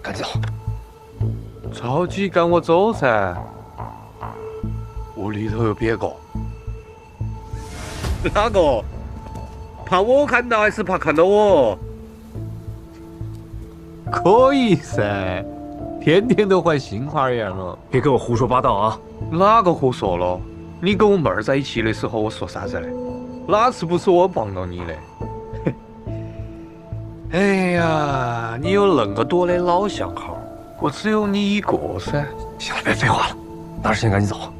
赶紧走。着急赶我走噻！屋里头有别个？哪个？怕我看到还是怕看到我？可以噻，天天都换新花样了。别给我胡说八道啊！哪个胡说了？你跟我妹儿在一起的时候，我说啥子嘞？哪次不是我帮到你的？哎呀，你有那么多的老相好，我只有你一个噻。行了，别废话了，拿着钱赶紧走。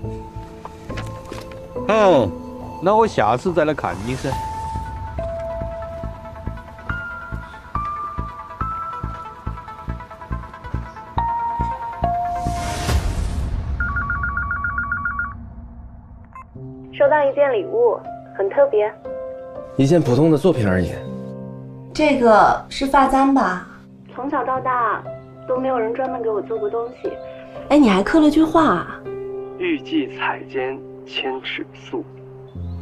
那我下次再来看你噻。收到一件礼物，很特别。一件普通的作品而已。这个是发簪吧？从小到大都没有人专门给我做过东西。哎，你还刻了句话：欲寄彩笺千尺素，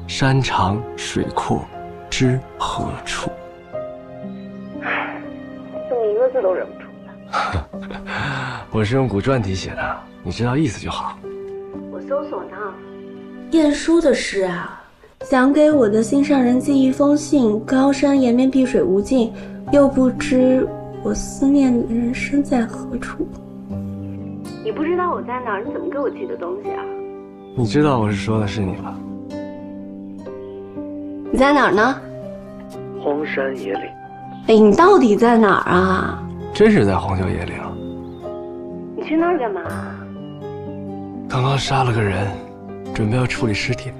山长水阔知何处。就你一个字都认不出来。我是用古篆体写的，你知道意思就好。我搜索呢。晏殊的诗啊，想给我的心上人寄一封信，高山延绵碧水无尽，又不知我思念的人身在何处。你不知道我在哪儿，你怎么给我寄的东西啊？你知道我是说的是你吧？你在哪儿呢？荒山野岭。哎，你到底在哪儿啊？真是在荒郊野岭。你去那儿干嘛？刚刚杀了个人，准备要处理尸体。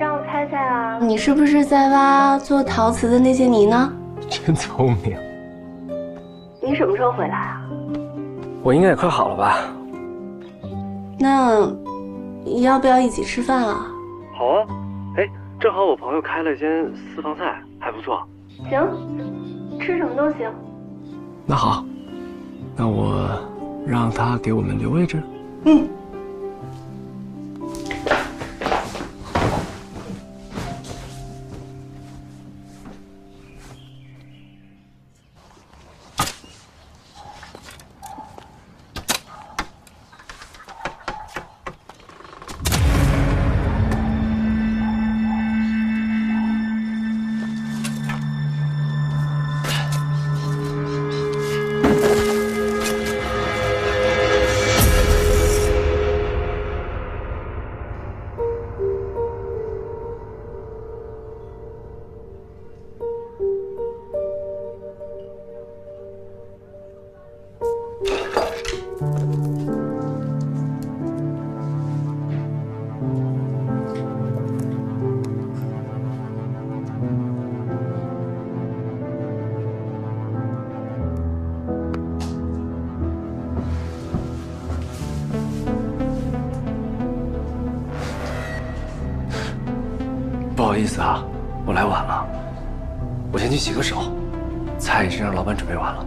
让我猜猜啊，你是不是在挖做陶瓷的那些泥呢？真聪明。你什么时候回来啊？我应该也快好了吧？那要不要一起吃饭啊？好啊，哎，正好我朋友开了间私房菜，还不错。行，吃什么都行。那好，那我让他给我们留位置。嗯。不好意思啊，我来晚了，我先去洗个手，菜也是让老板准备完了。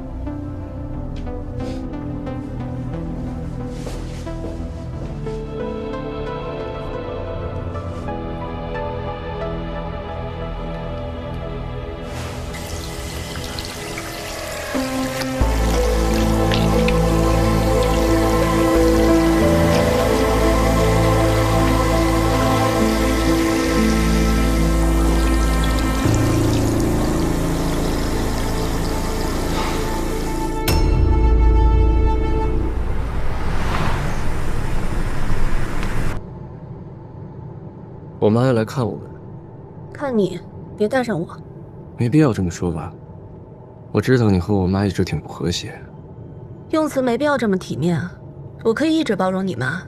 我妈要来看我们，看你，别带上我。没必要这么说吧？我知道你和我妈一直挺不和谐。用词没必要这么体面啊！我可以一直包容你妈，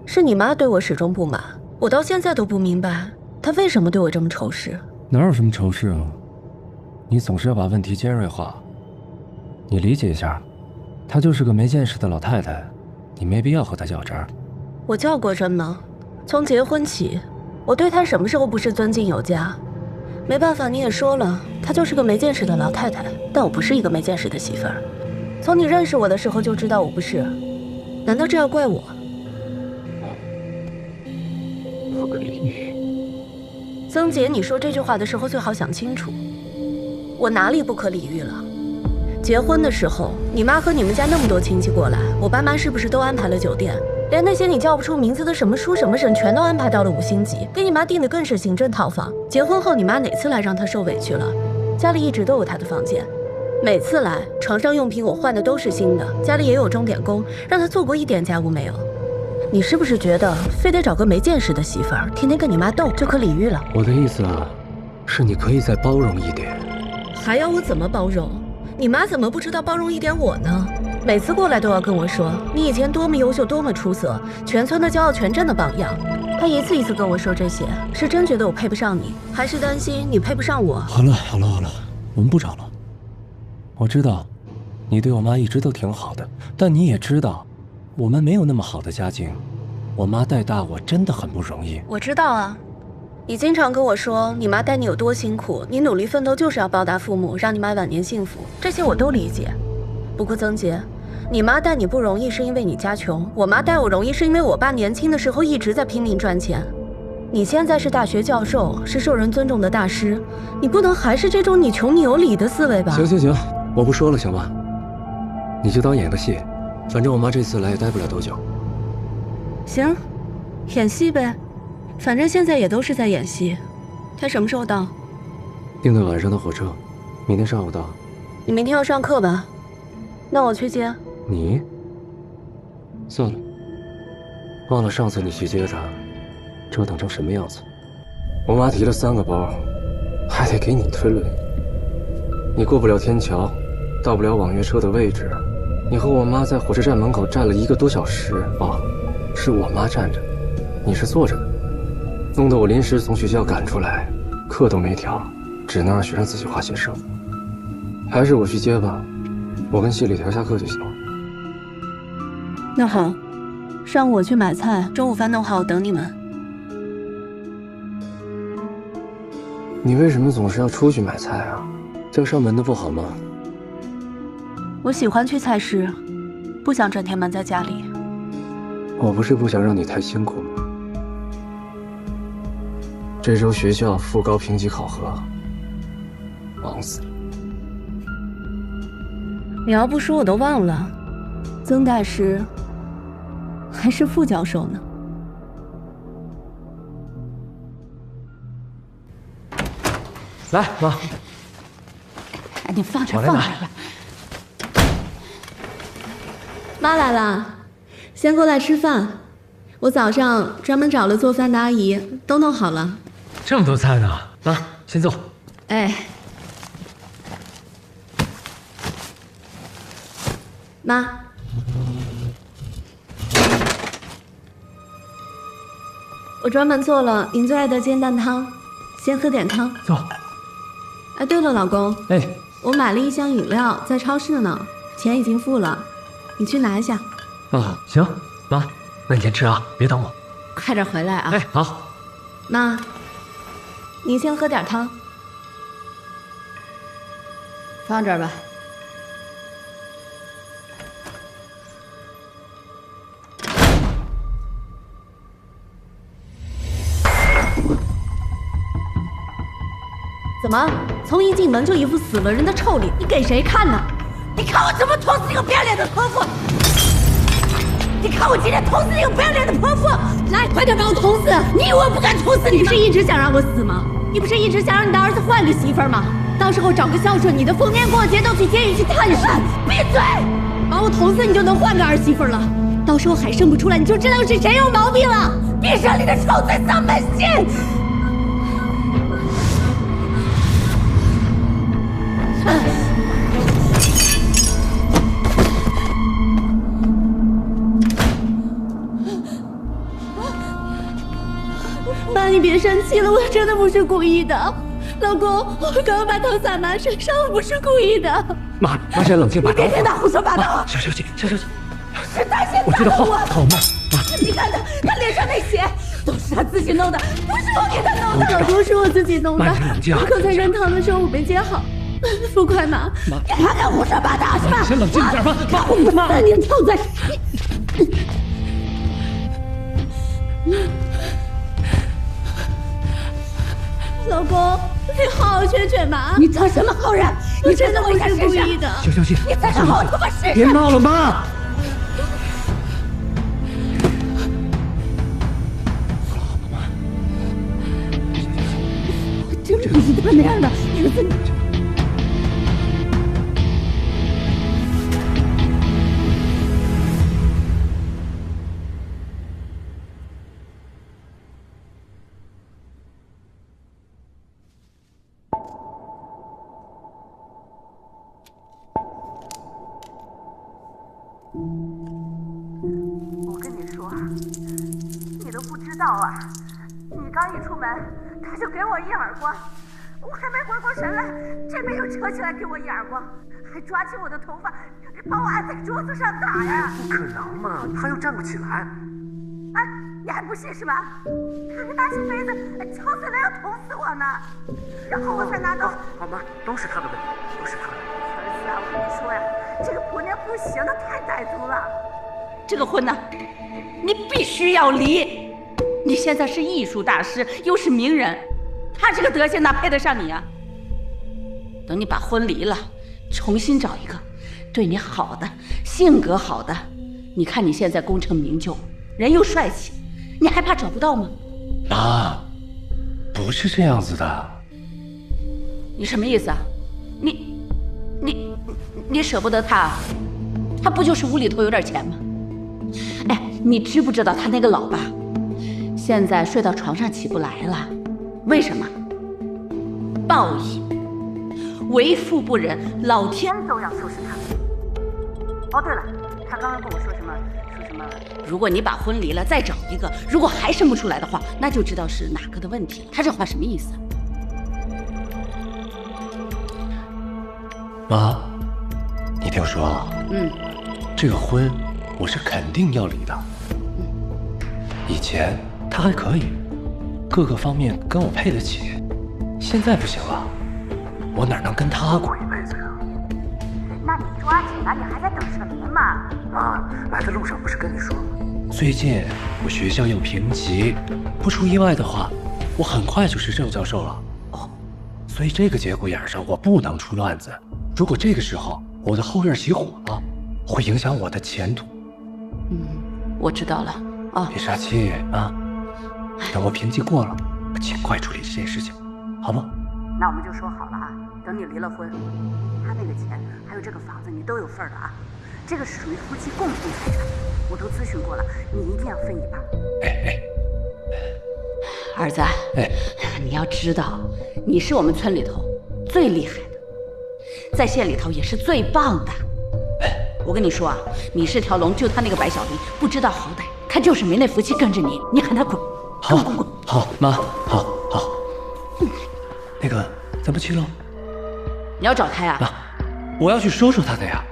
是你妈对我始终不满，我到现在都不明白她为什么对我这么仇视。哪有什么仇视啊？你总是要把问题尖锐化。你理解一下，她就是个没见识的老太太，你没必要和她较真儿。我较过真吗？从结婚起，我对她什么时候不是尊敬有加？没办法，你也说了，她就是个没见识的老太太，但我不是一个没见识的媳妇儿。从你认识我的时候就知道我不是，难道这要怪我？不可理喻。曾杰，你说这句话的时候最好想清楚，我哪里不可理喻了？结婚的时候，你妈和你们家那么多亲戚过来，我爸妈是不是都安排了酒店？连那些你叫不出名字的什么叔什么婶，全都安排到了5星级，给你妈订的更是行政套房。结婚后，你妈哪次来让她受委屈了？家里一直都有她的房间，每次来，床上用品我换的都是新的，家里也有钟点工，让她做过一点家务没有？你是不是觉得非得找个没见识的媳妇儿，天天跟你妈斗就可理喻了？我的意思啊，是你可以再包容一点。还要我怎么包容？你妈怎么不知道包容一点我呢？每次过来都要跟我说你以前多么优秀，多么出色，全村的骄傲，全镇的榜样。她一次一次跟我说这些，是真觉得我配不上你，还是担心你配不上我？好了，我们不吵了。我知道，你对我妈一直都挺好的，但你也知道，我们没有那么好的家境，我妈带大我真的很不容易。我知道啊。你经常跟我说你妈带你有多辛苦，你努力奋斗就是要报答父母，让你妈晚年幸福，这些我都理解。不过曾杰，你妈带你不容易是因为你家穷，我妈带我容易是因为我爸年轻的时候一直在拼命赚钱。你现在是大学教授，是受人尊重的大师，你不能还是这种你穷你有理的思维吧？行，我不说了，行吗？你就当演个戏，反正我妈这次来也待不了多久。行，演戏呗。反正现在也都是在演戏。他什么时候到？订的晚上的火车，明天上午到。你明天要上课吧？那我去接。你？算了，忘了上次你去接她，折腾成什么样子。我妈提了3个包，还得给你推轮椅。你过不了天桥，到不了网约车的位置。你和我妈在火车站门口站了1个多小时。哦，是我妈站着，你是坐着的。弄得我临时从学校赶出来，课都没调，只能让学生自己画写生。还是我去接吧，我跟系里调下课就行了。那好，上午我去买菜，中午饭弄好，我等你们。你为什么总是要出去买菜啊？叫上门的不好吗？我喜欢去菜市，不想整天闷在家里。我不是不想让你太辛苦吗？这周学校副高评级考核，忙死了。你要不说我都忘了，曾大师还是副教授呢。来，妈。哎，你放这，我来拿。妈来了，先过来吃饭。我早上专门找了做饭的阿姨，都弄好了。这么多菜呢，妈，先坐。哎，妈，我专门做了您最爱的煎蛋汤，先喝点汤。坐。哎，对了，老公，哎，我买了1箱饮料，在超市呢，钱已经付了，你去拿一下。啊，行，妈，那你先吃啊，别等我。快点回来啊！哎，好。妈，您先喝点汤，放这儿吧。怎么从一进门就一副死了人的臭脸？你给谁看呢？你看我怎么捅死那个不要脸的泼妇！你看我今天捅死那个不要脸的泼妇！来，快点把我捅死！你以为我不敢捅死你？你不是一直想让我死吗？你不是一直想让你的儿子换个媳妇儿吗？到时候找个孝顺你的，逢年过节都去监狱去探视。闭嘴！把我捅死，你就能换个儿媳妇了。到时候还生不出来，你就知道是谁有毛病了。闭上你的臭嘴丧门心！妈，你别生气了，我真的不是故意的。老公，我刚刚把头洒妈身上，我不是故意的。妈，先冷静把头。别听他胡说八道。小气。是他先我知道，好，妈。你看他脸上那血，都是他自己弄的，不是我给他弄的。老公，是我自己弄的。妈，先冷静。可在扔糖的时候我没接好。付快妈，你还敢胡说八道是吧？先冷静点吧，妈，你臭嘴！老公，你好好劝劝妈。你当什么好人？你真的不是故意的。小气，你再好好他妈试试！别闹了，妈。我真不是他那样的儿子。我跟你说，你都不知道啊！你刚一出门，他就给我一耳光，我还没回过神来，这边又扯起来给我一耳光，还抓起我的头发，把我按在桌子上打呀！不可能嘛，他又站不起来。哎，你还不信是吧？他拿起杯子敲碎了要捅死我呢，然后我才拿刀。好妈，都是他的问题，都是他的问题。儿子啊，我跟你说呀，这个婆娘不行，她太歹毒了。这个婚呢，你必须要离。你现在是艺术大师，又是名人，他这个德行哪配得上你啊？等你把婚离了，重新找一个对你好的、性格好的。你看你现在功成名就，人又帅气，你还怕找不到吗？妈，不是这样子的。你什么意思啊？你舍不得他？他不就是屋里头有点钱吗？哎，你知不知道他那个老爸现在睡到床上起不来了？为什么？报应，为富不仁，老天都要收拾他。哦，对了，他刚刚跟我说什么？如果你把婚离了，再找一个，如果还生不出来的话，那就知道是哪个的问题了。他这话什么意思？妈，你听我说啊，这个婚我是肯定要离的。以前他还可以，各个方面跟我配得起，现在不行了，我哪能跟他过一辈子呀？那你抓紧啊！你还在等什么嘛？妈，来的路上不是跟你说了？最近我学校要评级，不出意外的话，我很快就是正教授了。哦，所以这个节骨眼上我不能出乱子。如果这个时候我的后院起火了，会影响我的前途。我知道了啊。别傻气啊！等我评级过了，尽快处理这件事情，好吗？那我们就说好了啊，等你离了婚，他那个钱还有这个房子你都有份的啊。这个是属于夫妻共同财产，我都咨询过了，你一定要分一半。儿子，你要知道，你是我们村里头最厉害的，在县里头也是最棒的。我跟你说啊，你是条龙，就他那个白小玲不知道好歹，他就是没那福气跟着你，你喊他滚，好，妈，好。那个，咱们去喽。你要找他呀？我要去说说他的呀。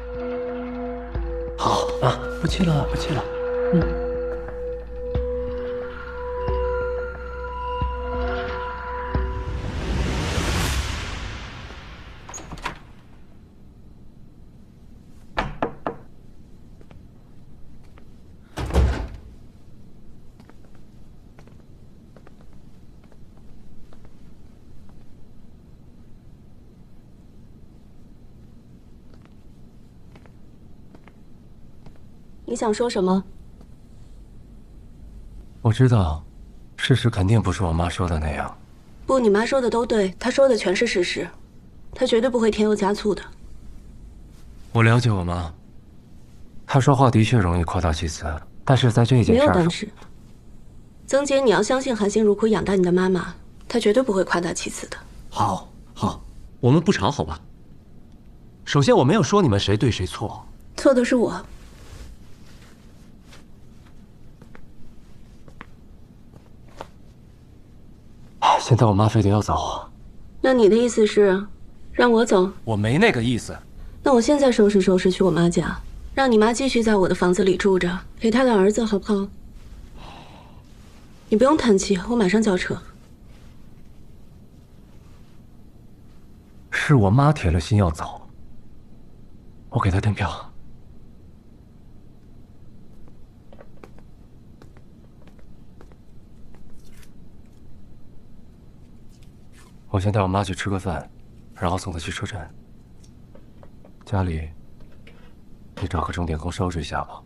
好啊，不去了。你想说什么？我知道，事实肯定不是我妈说的那样。不，你妈说的都对，她说的全是事实，她绝对不会添油加醋的。我了解我妈，她说话的确容易夸大其词，但是在这件事上，没有但是。曾杰，你要相信含辛茹苦养大你的妈妈，她绝对不会夸大其词的。好，我们不吵好吧？首先，我没有说你们谁对谁错，错的是我。现在我妈非得要走，那你的意思是，让我走？我没那个意思。那我现在收拾收拾去我妈家，让你妈继续在我的房子里住着，陪她的儿子，好不好？你不用叹气，我马上叫车。是我妈铁了心要走，我给她订票。我先带我妈去吃个饭，然后送她去车站。家里，你找个钟点工收拾一下吧。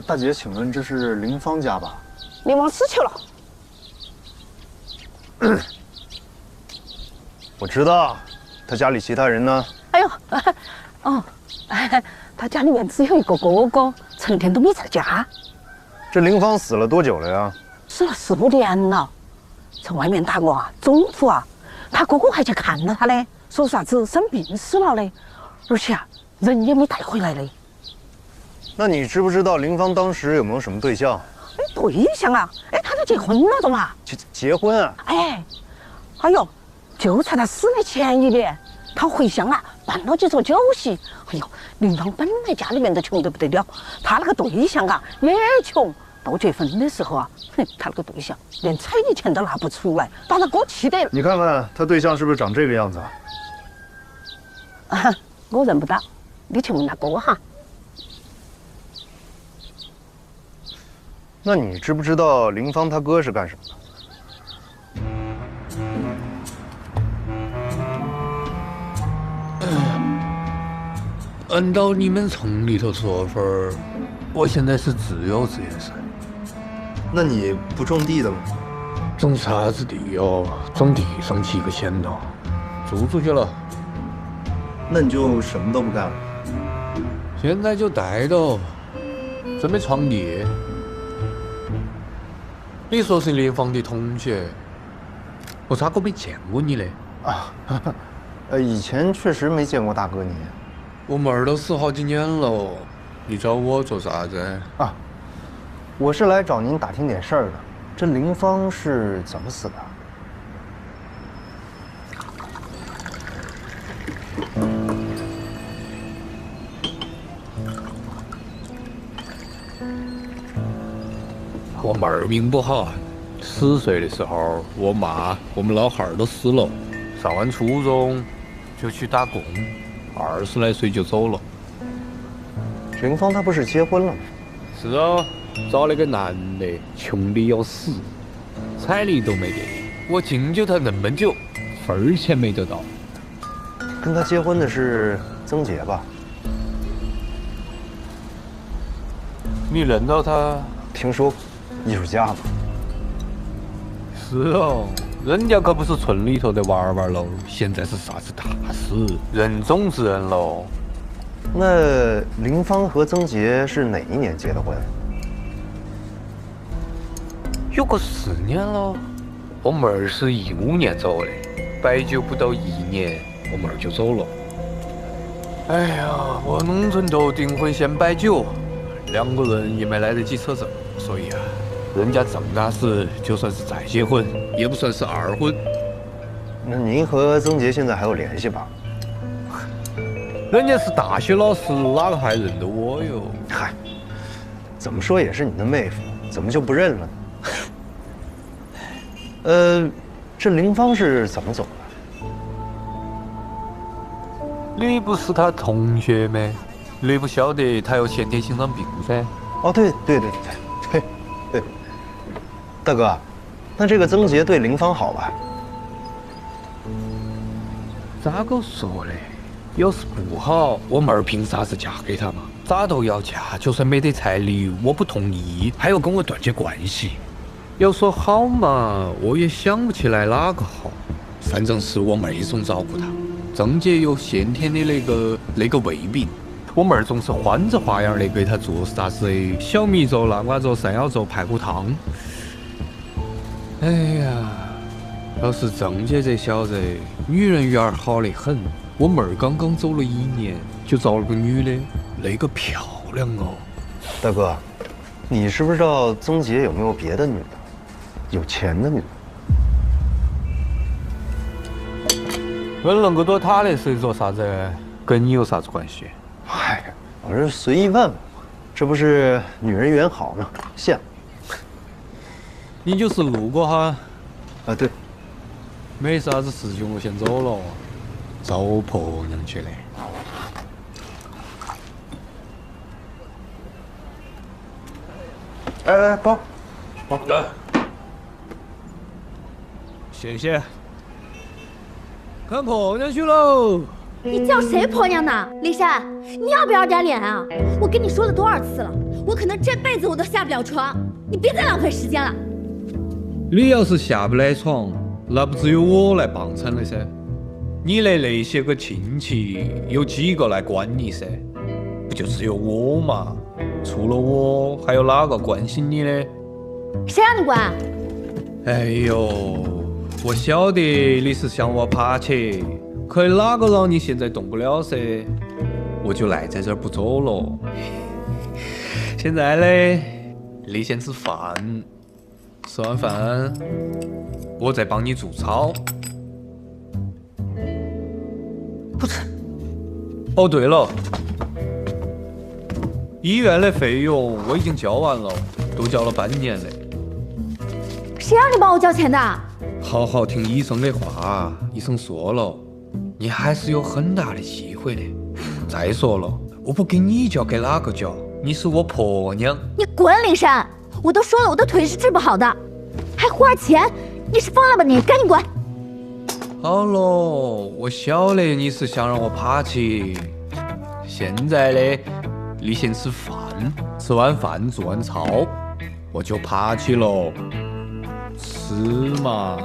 大姐，请问这是林芳家吧？林芳死去了。我知道，他家里其他人呢？哎呦，哦，他家里面只有一个哥哥，成天都没在家。这林芳死了多久了呀？死了4、5年了，在外面打过中途他哥哥还去看了他嘞，说啥子生病死了嘞，而且人也没带回来嘞。那你知不知道林芳当时有没有什么对象？对象他都结婚了的嘛。结婚啊？哎呦，就在他死的前1年，他回乡办了几桌酒席。哎呦，林芳本来家里面都穷得不得了，他那个对象也穷。到结婚的时候他那个对象连彩礼钱都拿不出来，把他哥气得了。你看看他对象是不是长这个样子啊？我认不到，你去问他哥哈。那你知不知道林芳他哥是干什么的？按照你们城里头说法儿，我现在是自由职业者。那你不种地的吗？种啥子地哟？种地上起个钱喽，租出去了。那你就什么都不干了？现在就待着，准备创业。你说是林芳的同学，我咋个没见过你嘞？以前确实没见过大哥你。我妹儿都死好几年了，你找我做啥子？我是来找您打听点事儿的。这林芳是怎么死的？我妹儿命不好，10岁的时候，我妈、我们老汉儿都死了。上完初中就去打工，20来岁就走了。林芳她不是结婚了吗？是啊，找了个男的，穷的要死，彩礼都没给。我敬酒他那么久，分钱没得到。跟他结婚的是曾杰吧？你认到他？听说，艺术家嘛。是哦，人家可不是村里头的娃娃喽，现在是啥子大师，人中之人喽。那林芳和曾杰是哪一年结的婚？有个4年了。我妹儿是15年走的，摆酒不到1年，我妹儿就走了。哎呀，我农村头订婚先摆酒，2个人也没来得及扯证，所以人家郑大师就算是再结婚，也不算是2婚。那您和曾杰现在还有联系吧？人家是大学老师，哪个还认得我哟？嗨，怎么说也是你的妹夫，怎么就不认了呢？这林芳是怎么走的？你不是他同学吗？你不晓得他有先天心脏病噻？哦，对，大哥，那这个曾杰对林芳好吧？咋个说嘞？要是不好，我妹儿凭啥子嫁给他嘛？咋都要嫁，就算没得彩礼，我不同意，还要跟我断绝关系。要说好嘛，我也想不起来哪个好，反正是我妹总照顾他。曾杰有先天的那个胃病，我妹儿总是换着花样的给他做啥子小米粥、南瓜粥、山药粥、排骨汤。哎呀，要是曾杰这小子女人缘好得很，我妹儿刚刚走了1年就找了个女的，那个漂亮哦。大哥，你知不知道曾杰有没有别的女的？有钱的女的？问那么多他的事做啥子？跟你有啥子关系？嗨，我是随意问问，这不是女人缘好吗？羡慕。你就是路过哈？对。没啥子事情，我先走了，找婆娘去了。哎，包。来。谢谢。看婆娘去喽！你叫谁婆娘呢？李珊，你要不要点脸啊？我跟你说了多少次了，我我可能这辈子我都下不了床。你别再浪费时间了。你要是下不来床，那不只有我来帮衬的噻。你的那些个亲戚有几个来管你噻？不就只有我嘛？除了我，还有哪个关心你的？谁让你管？哎呦，我晓得你是想我爬起，可哪个让你现在动不了噻？我就赖在这儿不走了。现在呢，你先吃饭，吃完饭我再帮你做操。不吃。哦，对了，医院的费用我已经交完了，都交了半年了。谁让你帮我交钱的？好好听医生的话，医生说了，你还是有很大的机会的。再说了，我不给你交，给哪个交？你是我婆娘。你滚，林珊！我都说了，我的腿是治不好的，还花钱，你是疯了吧你？赶紧滚！好了，我晓得你是想让我爬起。现在呢，你先吃饭，吃完饭做完操，我就爬起喽。吃嘛。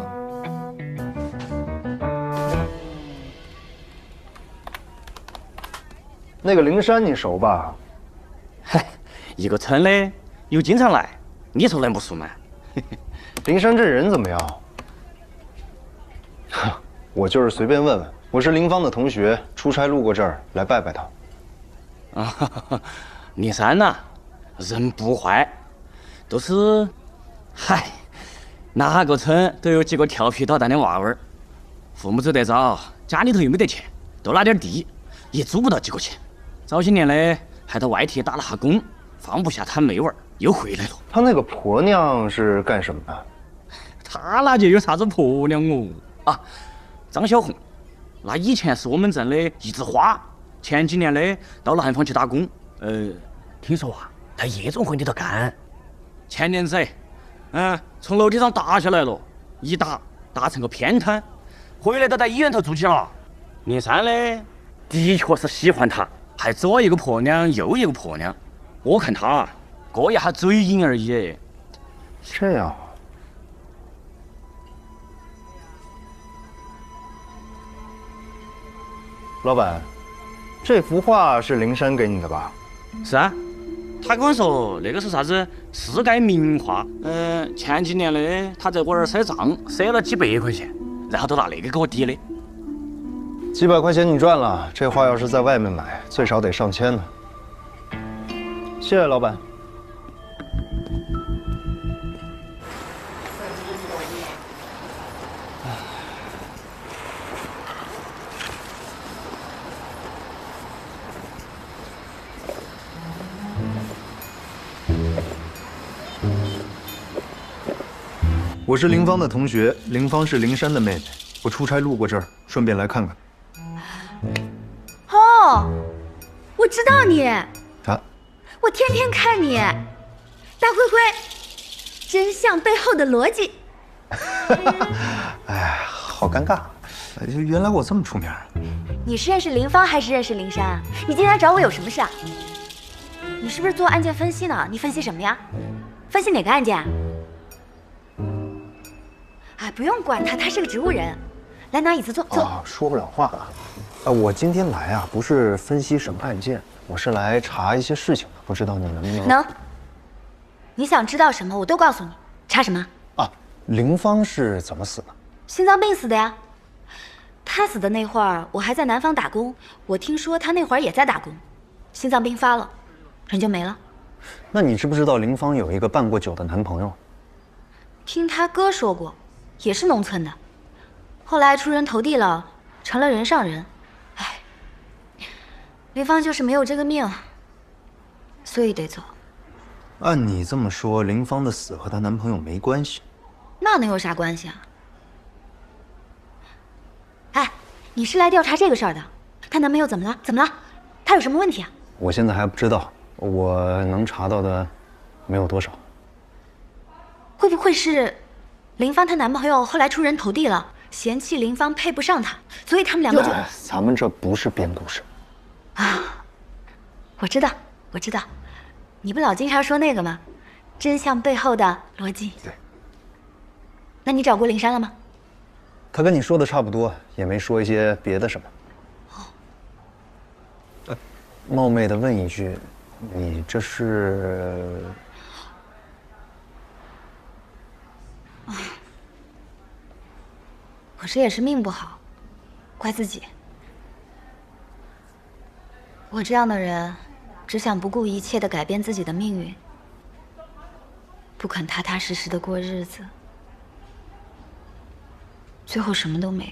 那个灵山你熟吧？嗨，一个村的，又经常来，你说能不熟吗？灵山这人怎么样？我就是随便问问。我是林芳的同学，出差路过这儿来拜拜他。啊，灵山呐，人不坏，都是，嗨，哪个村都有几个调皮捣蛋的娃娃儿，父母走得早，家里头又没得钱，都拿点地，也租不到几个钱。早些年呢，还到外地打了下工，放不下他妹娃儿，又回来了。他那个婆娘是干什么的？他那就有啥子婆娘哦？啊，张小红，那以前是我们镇的一枝花，前几年呢到南方去打工。听说啊，在夜总会里头干。前年子，从楼梯上打下来了，一打成个偏瘫，回来都在医院头住起了。灵山呢，的确是喜欢他，还左一个婆娘，右一个婆娘。我看他过一下嘴瘾而已。这样。老板，这幅画是灵山给你的吧？是啊，他跟我说那个是啥子世界名画。前几年呢，他在我这儿赊账，赊了几百块钱，然后都拿那个给我抵的。几百块钱你赚了，这画要是在外面买，最少得上千呢。谢谢老板。我是林芳的同学，林芳是灵山的妹妹。我出差路过这儿，顺便来看看。哦，我知道你。啊？我天天看你。大灰灰，真相背后的逻辑。哎，好尴尬。原来我这么出名。你是认识林芳还是认识灵山啊？你今天来找我有什么事啊？你是不是做案件分析呢？你分析什么呀？分析哪个案件？哎，不用管他，他是个植物人。来，拿椅子坐。坐。啊，说不了话了。我今天来啊，不是分析什么案件，我是来查一些事情的，不知道你能不能？能。你想知道什么，我都告诉你。查什么？啊，林芳是怎么死的？心脏病死的呀。他死的那会儿，我还在南方打工。我听说他那会儿也在打工，心脏病发了，人就没了。那你知不知道林芳有一个办过酒的男朋友？听他哥说过，也是农村的，后来出人头地了，成了人上人。哎，林芳就是没有这个命，所以得走。按你这么说，林芳的死和她男朋友没关系？那能有啥关系啊？哎，你是来调查这个事儿的？她男朋友怎么了？怎么了？他有什么问题啊？我现在还不知道，我能查到的没有多少。会不会是林芳她男朋友后来出人头地了，嫌弃林芳配不上他，所以他们两个就……咱们这不是编故事啊！我知道，我知道，你不老经常说那个吗？真相背后的逻辑。对。那你找过灵山了吗？他跟你说的差不多，也没说一些别的什么。冒昧的问一句，你这是？我这也是命不好，怪自己。我这样的人，只想不顾一切的改变自己的命运，不肯踏踏实实的过日子，最后什么都没有。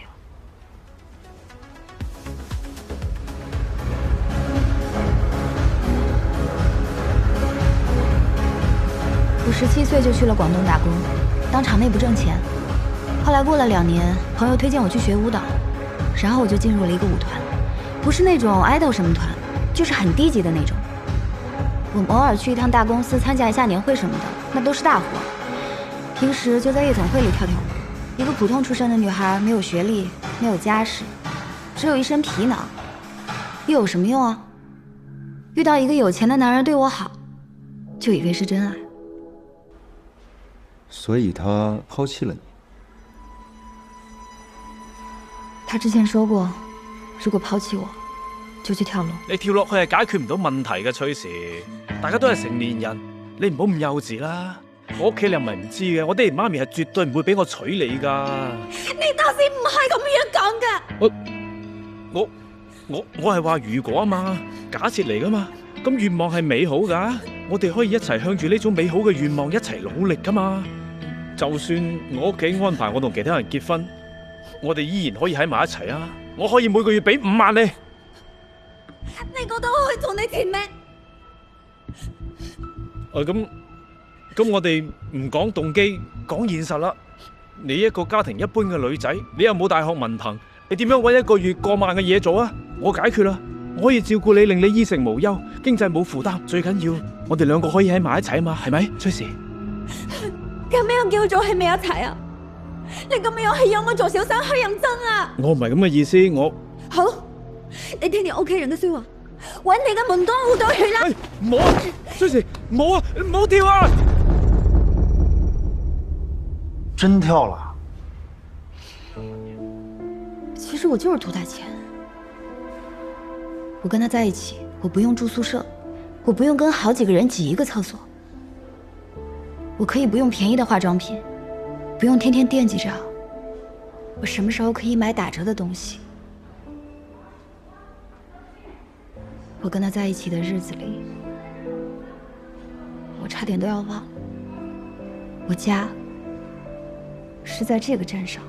我17岁就去了广东打工，当场内不挣钱。后来过了2年，朋友推荐我去学舞蹈，然后我就进入了一个舞团，不是那种idol什么团，就是很低级的那种。我们偶尔去一趟大公司参加一下年会什么的，那都是大活。平时就在夜总会里跳跳舞。一个普通出身的女孩，没有学历，没有家世，只有一身皮囊，又有什么用啊？遇到一个有钱的男人对我好，就以为是真爱。所以他抛弃了你。他之前说过，如果抛弃我，就去跳楼。你跳落去係解決唔到問題嘅，崔氏。大家都係成年人，你唔好咁幼稚啦。我屋企你又唔係唔知嘅，我爹哋媽咪係絕對唔會俾我娶你㗎。你當時唔係咁樣講㗎。我係話如果啊嘛，假設嚟㗎嘛。咁願望係美好㗎，我哋可以一齊向住呢種美好嘅願望一齊努力㗎嘛。就算我屋企安排我同其他人結婚，我哋依然可以喺埋一齊啊！我可以每個月俾5萬你。你覺得我會同你甜咩？咁我哋唔講動機，講現實啦。你一個家庭一般嘅女仔，你又冇大學文憑，你點樣揾一個月過萬嘅嘢做啊？我解決啦，我可以照顧你，令你衣食無憂，經濟冇負擔。最緊要我哋兩個可以喺埋一齊啊嘛，係咪？崔氏，咁樣叫做係咪一齊啊？你咁樣係讓我做小三去認真啊！我唔係咁嘅意思，我好，你聽你屋企人嘅說話，揾你嘅門當戶對去啦！唔好啊，崔氏，唔好啊，唔好跳啊！真跳了？其實我就是圖他錢。我跟他在一起，我不用住宿舍，我不用跟好幾個人擠一個廁所，我可以不用便宜的化妝品，不用天天惦記着我什麼時候可以買打折的東西。我跟他在一起的日子裡，我差點都要忘了，我家是在這個鎮上，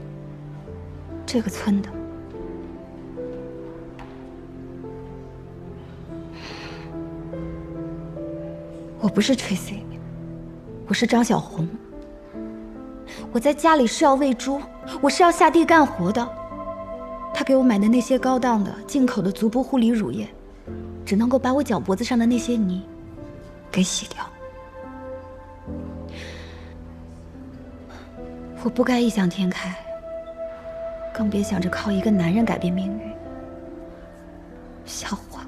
這個村的。我不是 Tracy， 我是張小紅。我在家裡是要餵豬，我是要下地幹活的。他給我買的那些高檔的進口的足部護理乳液，只能夠把我腳脖子上的那些泥給洗掉。我不該異想天開，更別想着靠一個男人改變命運。笑話。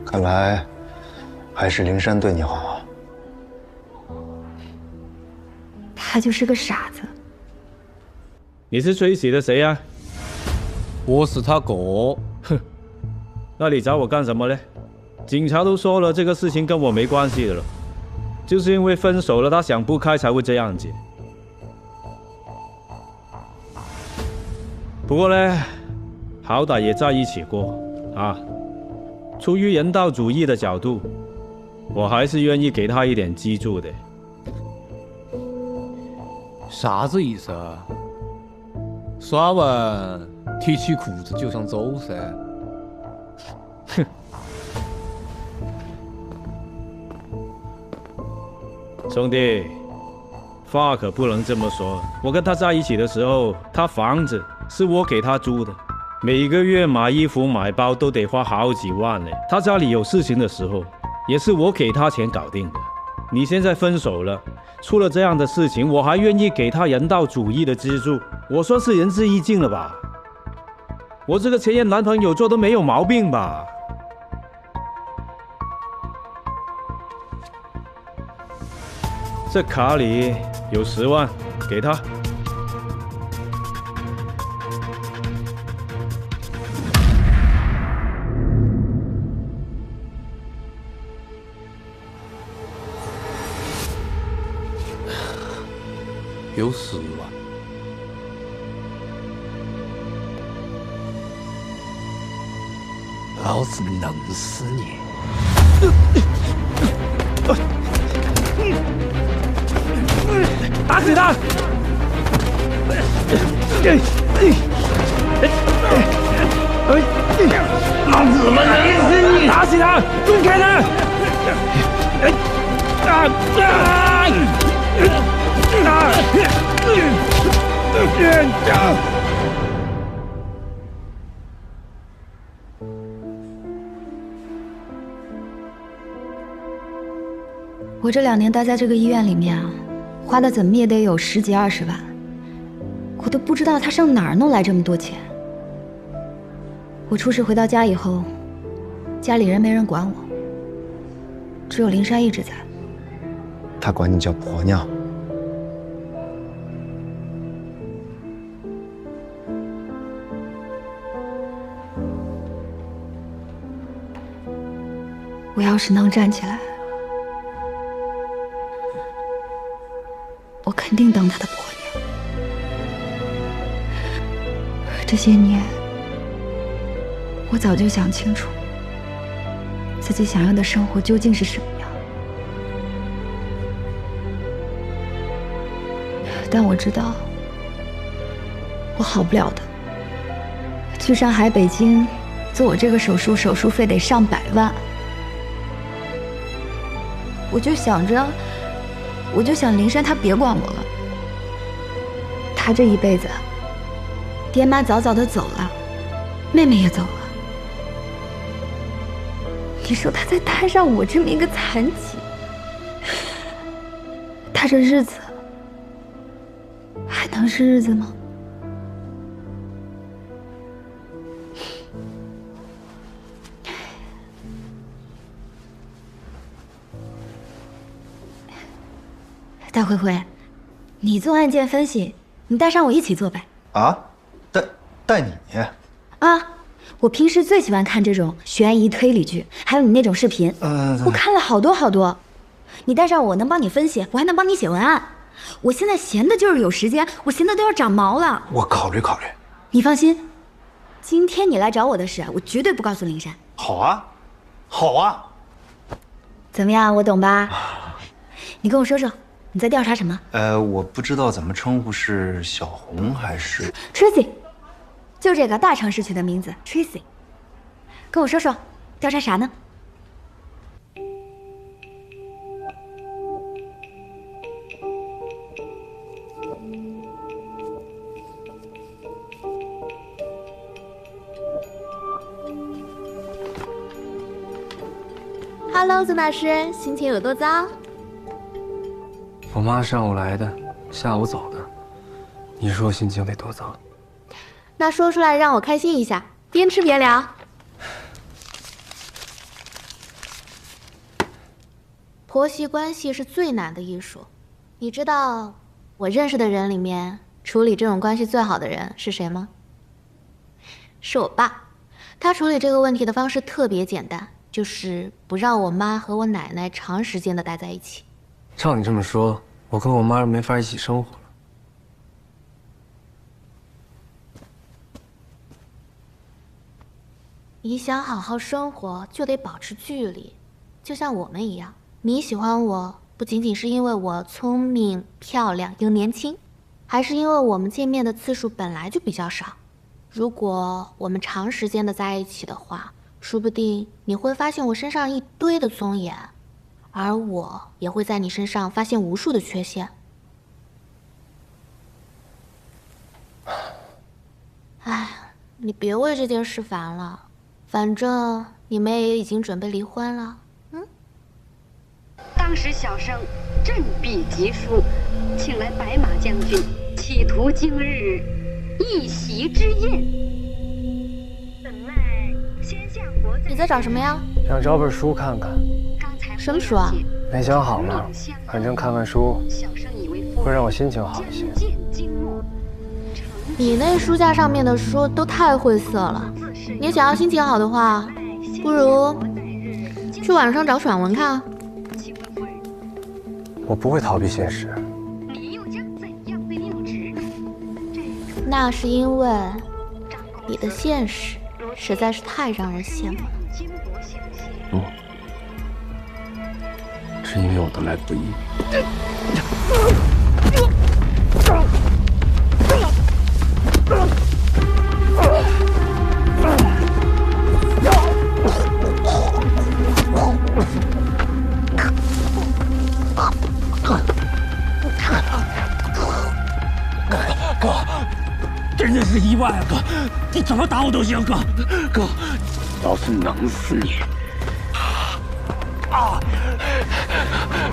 看來還是靈山對你好啊。他就是個傻子。你是崔氏的誰啊？我是他哥。哼，那你找我幹什麼呢？警察都說了，這個事情跟我沒關係的了，就是因為分手了，他想不開才會這樣子。不過呢，好歹也在一起過啊。出於人道主義的角度，我還是願意給他一點資助的。啥子意思啊？耍完提起褲子就想走噻？哼！兄弟，话可不能这么说。我跟他在一起的时候，他房子是我给他租的，每个月买衣服买包都得花好几万呢。他家里有事情的时候，也是我给他钱搞定的。你现在分手了，出了这样的事情，我还愿意给他人道主义的资助，我算是仁至义尽了吧？我这个前任男朋友做的没有毛病吧？这卡里有10万，给他。有10万。老子弄死你！打死他！老子们弄死你！打死他！滚开他！我这2年待在这个医院里面啊，花的怎么也得有10几20万，我都不知道他上哪儿弄来这么多钱。我出事回到家以后，家里人没人管我，只有灵山一直在。他管你叫婆娘。我要是能站起来，我肯定当他的婆娘。这些年，我早就想清楚，自己想要的生活究竟是什么样。但我知道，我好不了的。去上海、北京做我这个手术，手术费得上100万。我就想灵山他别管我了。他这一辈子，爹妈早早的走了，妹妹也走了。你说他再摊上我这么一个残疾，他这日子还能是日子吗？大灰灰，你做案件分析，你带上我一起做呗。啊，带你？啊，我平时最喜欢看这种悬疑推理剧，还有你那种视频，我看了好多好多。你带上我能帮你分析，我还能帮你写文案。我现在闲的就是有时间，我闲的都要长毛了。我考虑考虑。你放心，今天你来找我的事，我绝对不告诉灵山。好啊，好啊。怎么样，我懂吧？你跟我说说。你在调查什么？我不知道怎么称呼，是小红还是 Tracy？ 就这个大城市取的名字 Tracy。跟我说说，调查啥呢？Hello， 曾大师，心情有多糟？我妈上午来的，下午走的，你说我心情得多糟？那说出来让我开心一下，边吃边聊。婆媳关系是最难的艺术，你知道我认识的人里面处理这种关系最好的人是谁吗？是我爸，他处理这个问题的方式特别简单，就是不让我妈和我奶奶长时间的待在一起。照你这么说，我跟我妈没法一起生活了。你想好好生活，就得保持距离，就像我们一样。你喜欢我，不仅仅是因为我聪明、漂亮又年轻，还是因为我们见面的次数本来就比较少。如果我们长时间的在一起的话，说不定你会发现我身上一堆的踪眼。而我也会在你身上发现无数的缺陷。哎，你别为这件事烦了，反正你们也已经准备离婚了。当时小生振臂疾书，请来白马将军，企图今日一席之宴。本来先下国。你在找什么呀？想找本书看看。刚才什么书啊？没想好呢，反正看看书会让我心情好一些。你那书架上面的书都太晦涩了，你想要心情好的话，不如去网上找爽文看啊。我不会逃避现实。那是因为你的现实实在是太让人羡慕了。不，是因为我的来不易。哥，真的是意外啊！哥，你怎么打我都行，哥。哥，要是能死你，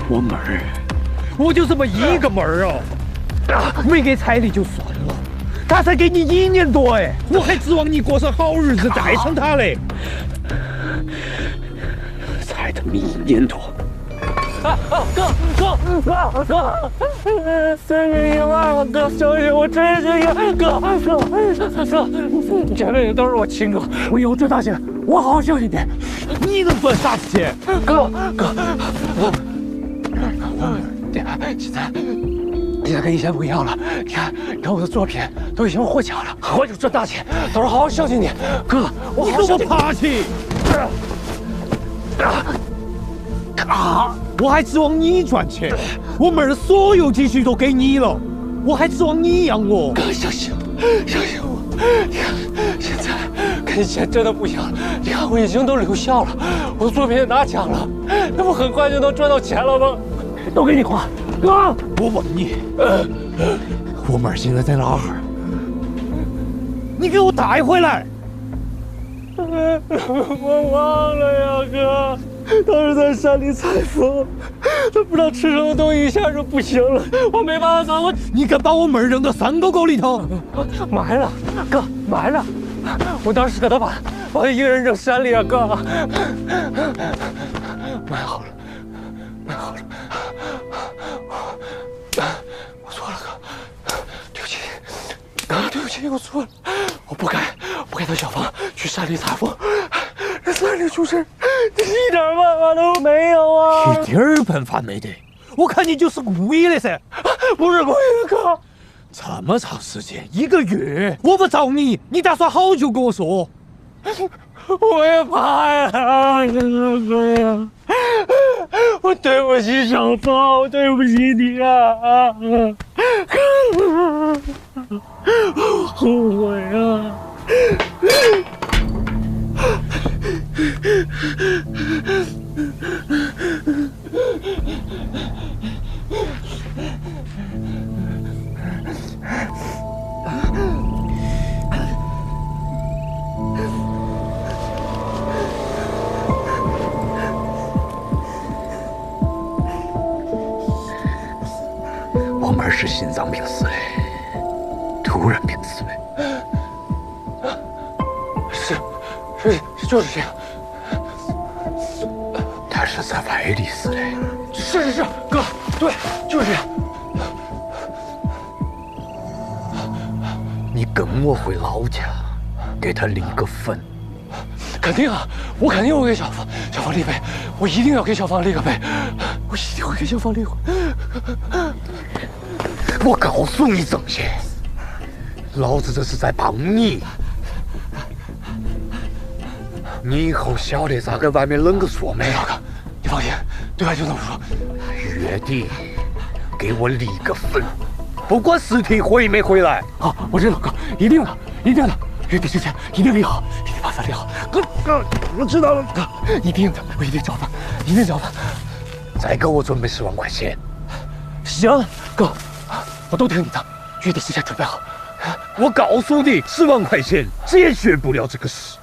我门儿，我就这么一个门儿哦，没给彩礼就算了，他才给你1年多哎，我还指望你过上好日子带上他嘞。才他妈1年多。哥，3个意外了，哥，相信我，真是意外，哥，这辈子都是我亲哥，我以后挣大钱，我好好孝敬你。你能赚啥子钱？哥，现在跟以前不一样了，你看我的作品都已经获奖了，我就挣大钱，到时候好好孝敬你，哥，我好好孝敬你。你给我爬起！我还指望你赚钱，我妹儿所有积蓄都给你了，我还指望你养我。哥，相信我，你看现在跟以前真的不一样了。你看我已经都留校了，我的作品也拿奖了，那不很快就能赚到钱了吗？都给你花，哥。我问你，我妹儿现在在哪儿？你给我带回来。我忘了呀，哥。当时在山里采风，他不知道吃什么东西，一下就不行了，我没办法走。你敢把我妹扔到山沟沟里头？埋了，哥，埋了。我当时可能把他一个人扔山里啊，哥。埋好了。我错了，哥，对不起，对不起，我错了，我不该到小房去山里采风，这山里出事。一点办法都没有啊！一点办法没得，我看你就是故意的噻！不是故意的，哥。这么长时间，1个月，我不找你，你打算好久跟我说？我也怕呀，哥呀！我对不起小芳，我对不起你啊！我后悔啊！我妹儿是心脏病死的，突然病死的。就是这样。他是在外地死的。是，哥，对，就是这样。你跟我回老家，给他立个坟。肯定啊，我肯定会给小芳立碑，我一定要给小芳立个碑，我一定会给小芳立回。我告诉你，曾爷，老子这是在帮你。你以后晓得咋跟外面啷个说没？老哥，你放心，对外就这么说。月底给我立个坟，不管尸体回没回来。好，我知道，哥，一定的。月底之前一定立好，一定把它立好。哥，我知道了，哥，一定的，我一定找办，再给我准备10万块钱。行，哥，我都听你的，月底之前准备好。我告诉你，10万块钱解决不了这个事。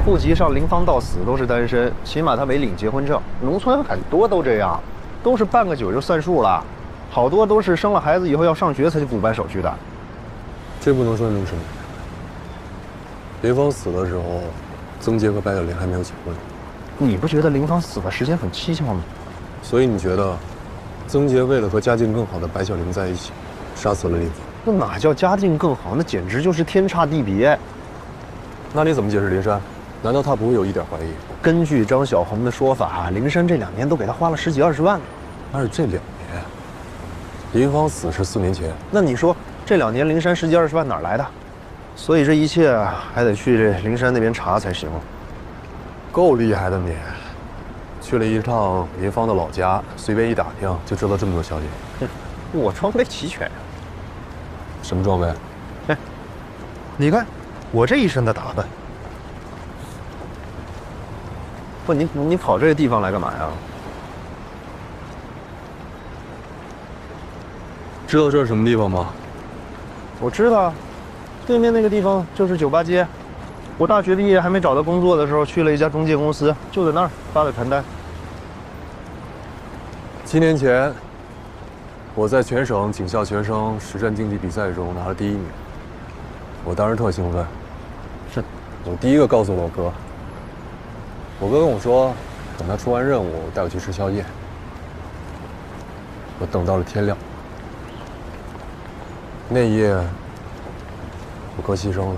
户籍上林芳到死都是单身，起码他没领结婚证。农村很多都这样，都是办个酒就算数了，好多都是生了孩子以后要上学才去补办手续的。这不能说明什么。林芳死的时候，曾杰和白小玲还没有结婚。你不觉得林芳死的时间很蹊跷吗？所以你觉得，曾杰为了和家境更好的白小玲在一起，杀死了林芳？那哪叫家境更好？那简直就是天差地别。那你怎么解释林珊？难道他不会有一点怀疑？根据张小红的说法，林珊这2年都给他花了10几20万呢。但是这2年，林芳死是4年前。那你说这2年林珊10几20万哪儿来的？所以这一切还得去这灵山那边查才行。够厉害的你，去了一趟林芳的老家，随便一打听就知道这么多消息。我装备齐全呀。什么装备？哎，你看我这一身的打扮。不，你跑这个地方来干嘛呀？知道这是什么地方吗？我知道，对面那个地方就是酒吧街。我大学毕业还没找到工作的时候，去了一家中介公司，就在那儿发的传单。 7年前，我在全省警校学生实战竞技比赛中拿了第1名，我当时特兴奋。是，我第一个告诉我哥。我哥跟我说，等他出完任务带我去吃宵夜。我等到了天亮。那一夜，我哥牺牲了。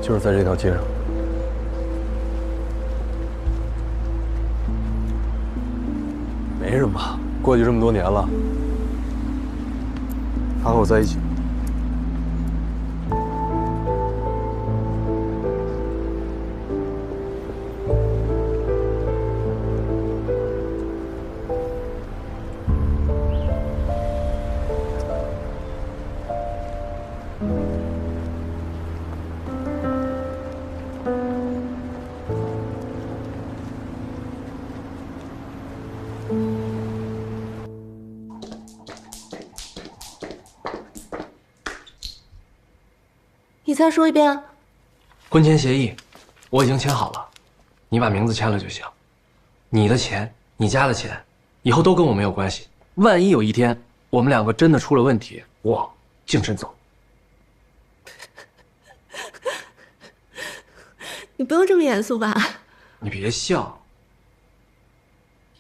就是在这条街上。没什么，过去这么多年了，他和我在一起。你再说一遍。婚前协议我已经签好了，你把名字签了就行。你的钱，你家的钱，以后都跟我没有关系。万一有一天我们2个真的出了问题，我净身走。你不用这么严肃吧？你别笑，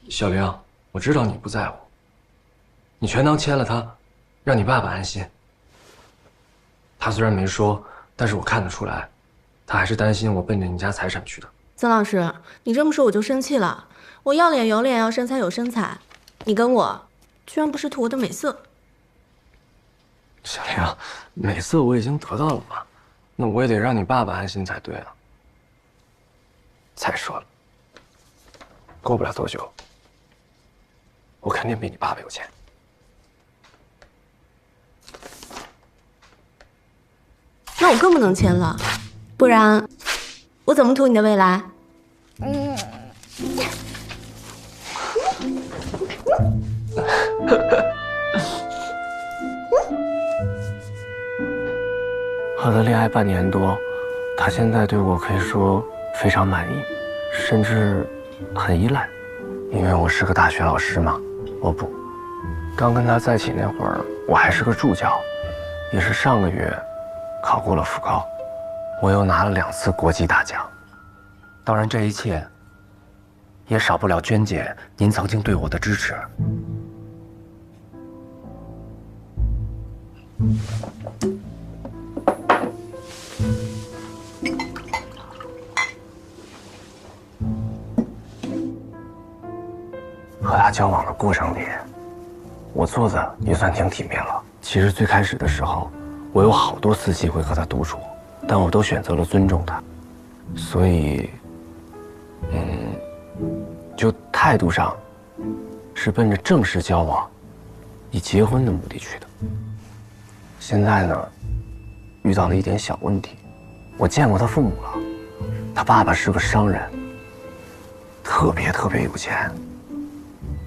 小玲，我知道你不在乎，你全当签了他，让你爸爸安心。他虽然没说。 但是我看得出来，他还是担心我奔着你家财产去的。曾老师，你这么说我就生气了。我要脸有脸，要身材有身材，你跟我居然不是图我的美色。小玲，美色我已经得到了嘛，那我也得让你爸爸安心才对啊。再说了，过不了多久，我肯定比你爸爸有钱。 那我更不能签了，不然我怎么图你的未来？和他恋爱半年多，他现在对我可以说非常满意，甚至很依赖。因为我是个大学老师嘛，我不。刚跟他在一起那会儿，我还是个助教，也是上个月。 考过了复高，我又拿了2次国际大奖。当然，这一切也少不了娟姐您曾经对我的支持。和他交往的过程里，我做的也算挺体面了。其实最开始的时候。 我有好多次机会和他独处，但我都选择了尊重他，所以，就态度上，是奔着正式交往、以结婚的目的去的。现在呢，遇到了一点小问题，我见过他父母了，他爸爸是个商人，特别有钱。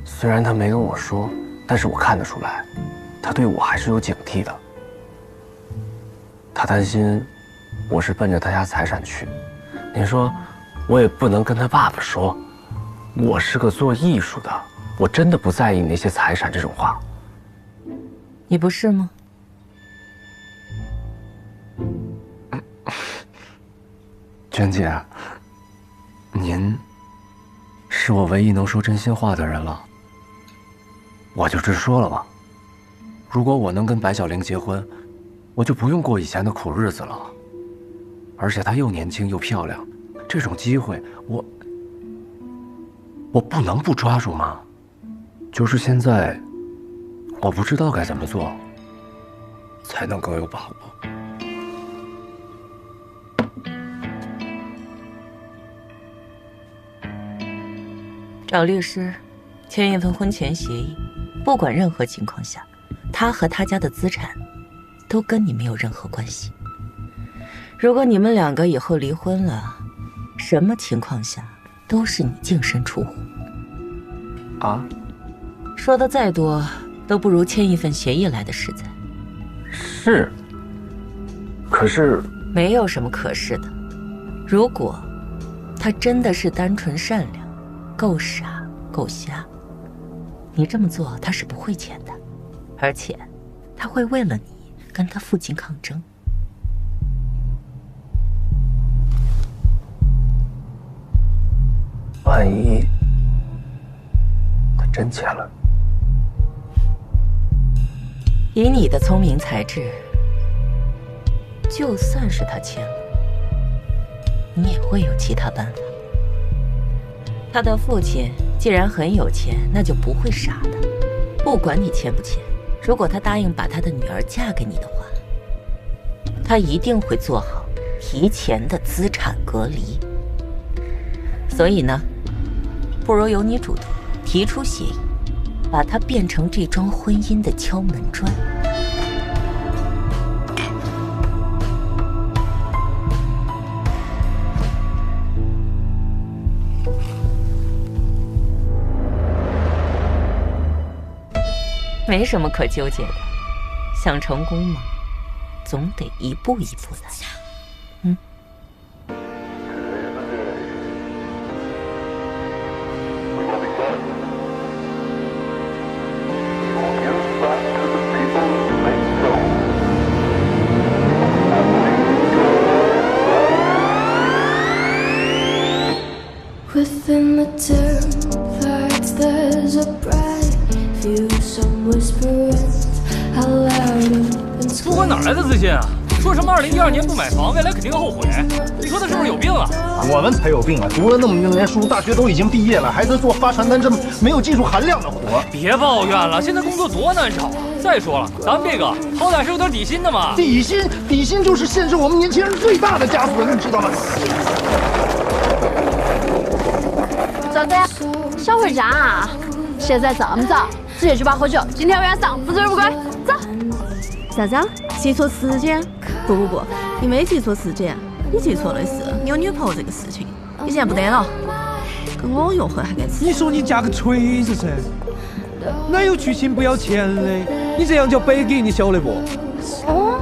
虽然他没跟我说，但是我看得出来，他对我还是有警惕的。他担心我是奔着他家财产去。您说，我也不能跟他爸爸说，我是个做艺术的，我真的不在意那些财产这种话。你不是吗？娟姐，您是我唯一能说真心话的人了。我就直说了吧，如果我能跟白小玲结婚，我就不用过以前的苦日子了。而且她又年轻又漂亮，这种机会我不能不抓住吗？就是现在，我不知道该怎么做，才能更有把握。找律师，签一份婚前协议，不管任何情况下，他和他家的资产都跟你没有任何关系。如果你们两个以后离婚了，什么情况下都是你净身出户。啊？说的再多，都不如签一份协议来的实在。是。可是……没有什么可是的。如果他真的是单纯善良，够傻够瞎，你这么做他是不会签的，而且他会为了你跟他父亲抗争。万一他真签了，以你的聪明才智，就算是他签了，你也会有其他办法。他的父亲既然很有钱，那就不会傻的。不管你签不签，如果他答应把他的女儿嫁给你的话，他一定会做好提前的资产隔离。所以呢，不如由你主动提出协议，把它变成这桩婚姻的敲门砖。没什么可纠结的，想成功嘛，总得一步一步来。Within the turnpikes, there's a bright view. Some whispering out loud and 不管哪来的自信啊！说什么2012年不买房，未来肯定后悔。你说他是不是有病啊？我们才有病啊！读了那么多年书，大学都已经毕业了，还在做发传单这么没有技术含量的活。别抱怨了，现在工作多难找啊！再说了，咱们这个好歹是有点底薪的嘛。底薪就是限制我们年轻人最大的枷锁，你知道吗？嫂子，小回家啊！现在这么早，直接去吧喝酒。今天晚上不醉不归。走。啥子？记错时间？不，你没记错时间，你记错的是你有女朋友这个事情。你现在不得了，跟我约会还敢吃？你说你嫁个锤子噻，哪有娶亲不要钱的？你这样叫白给，你晓得不？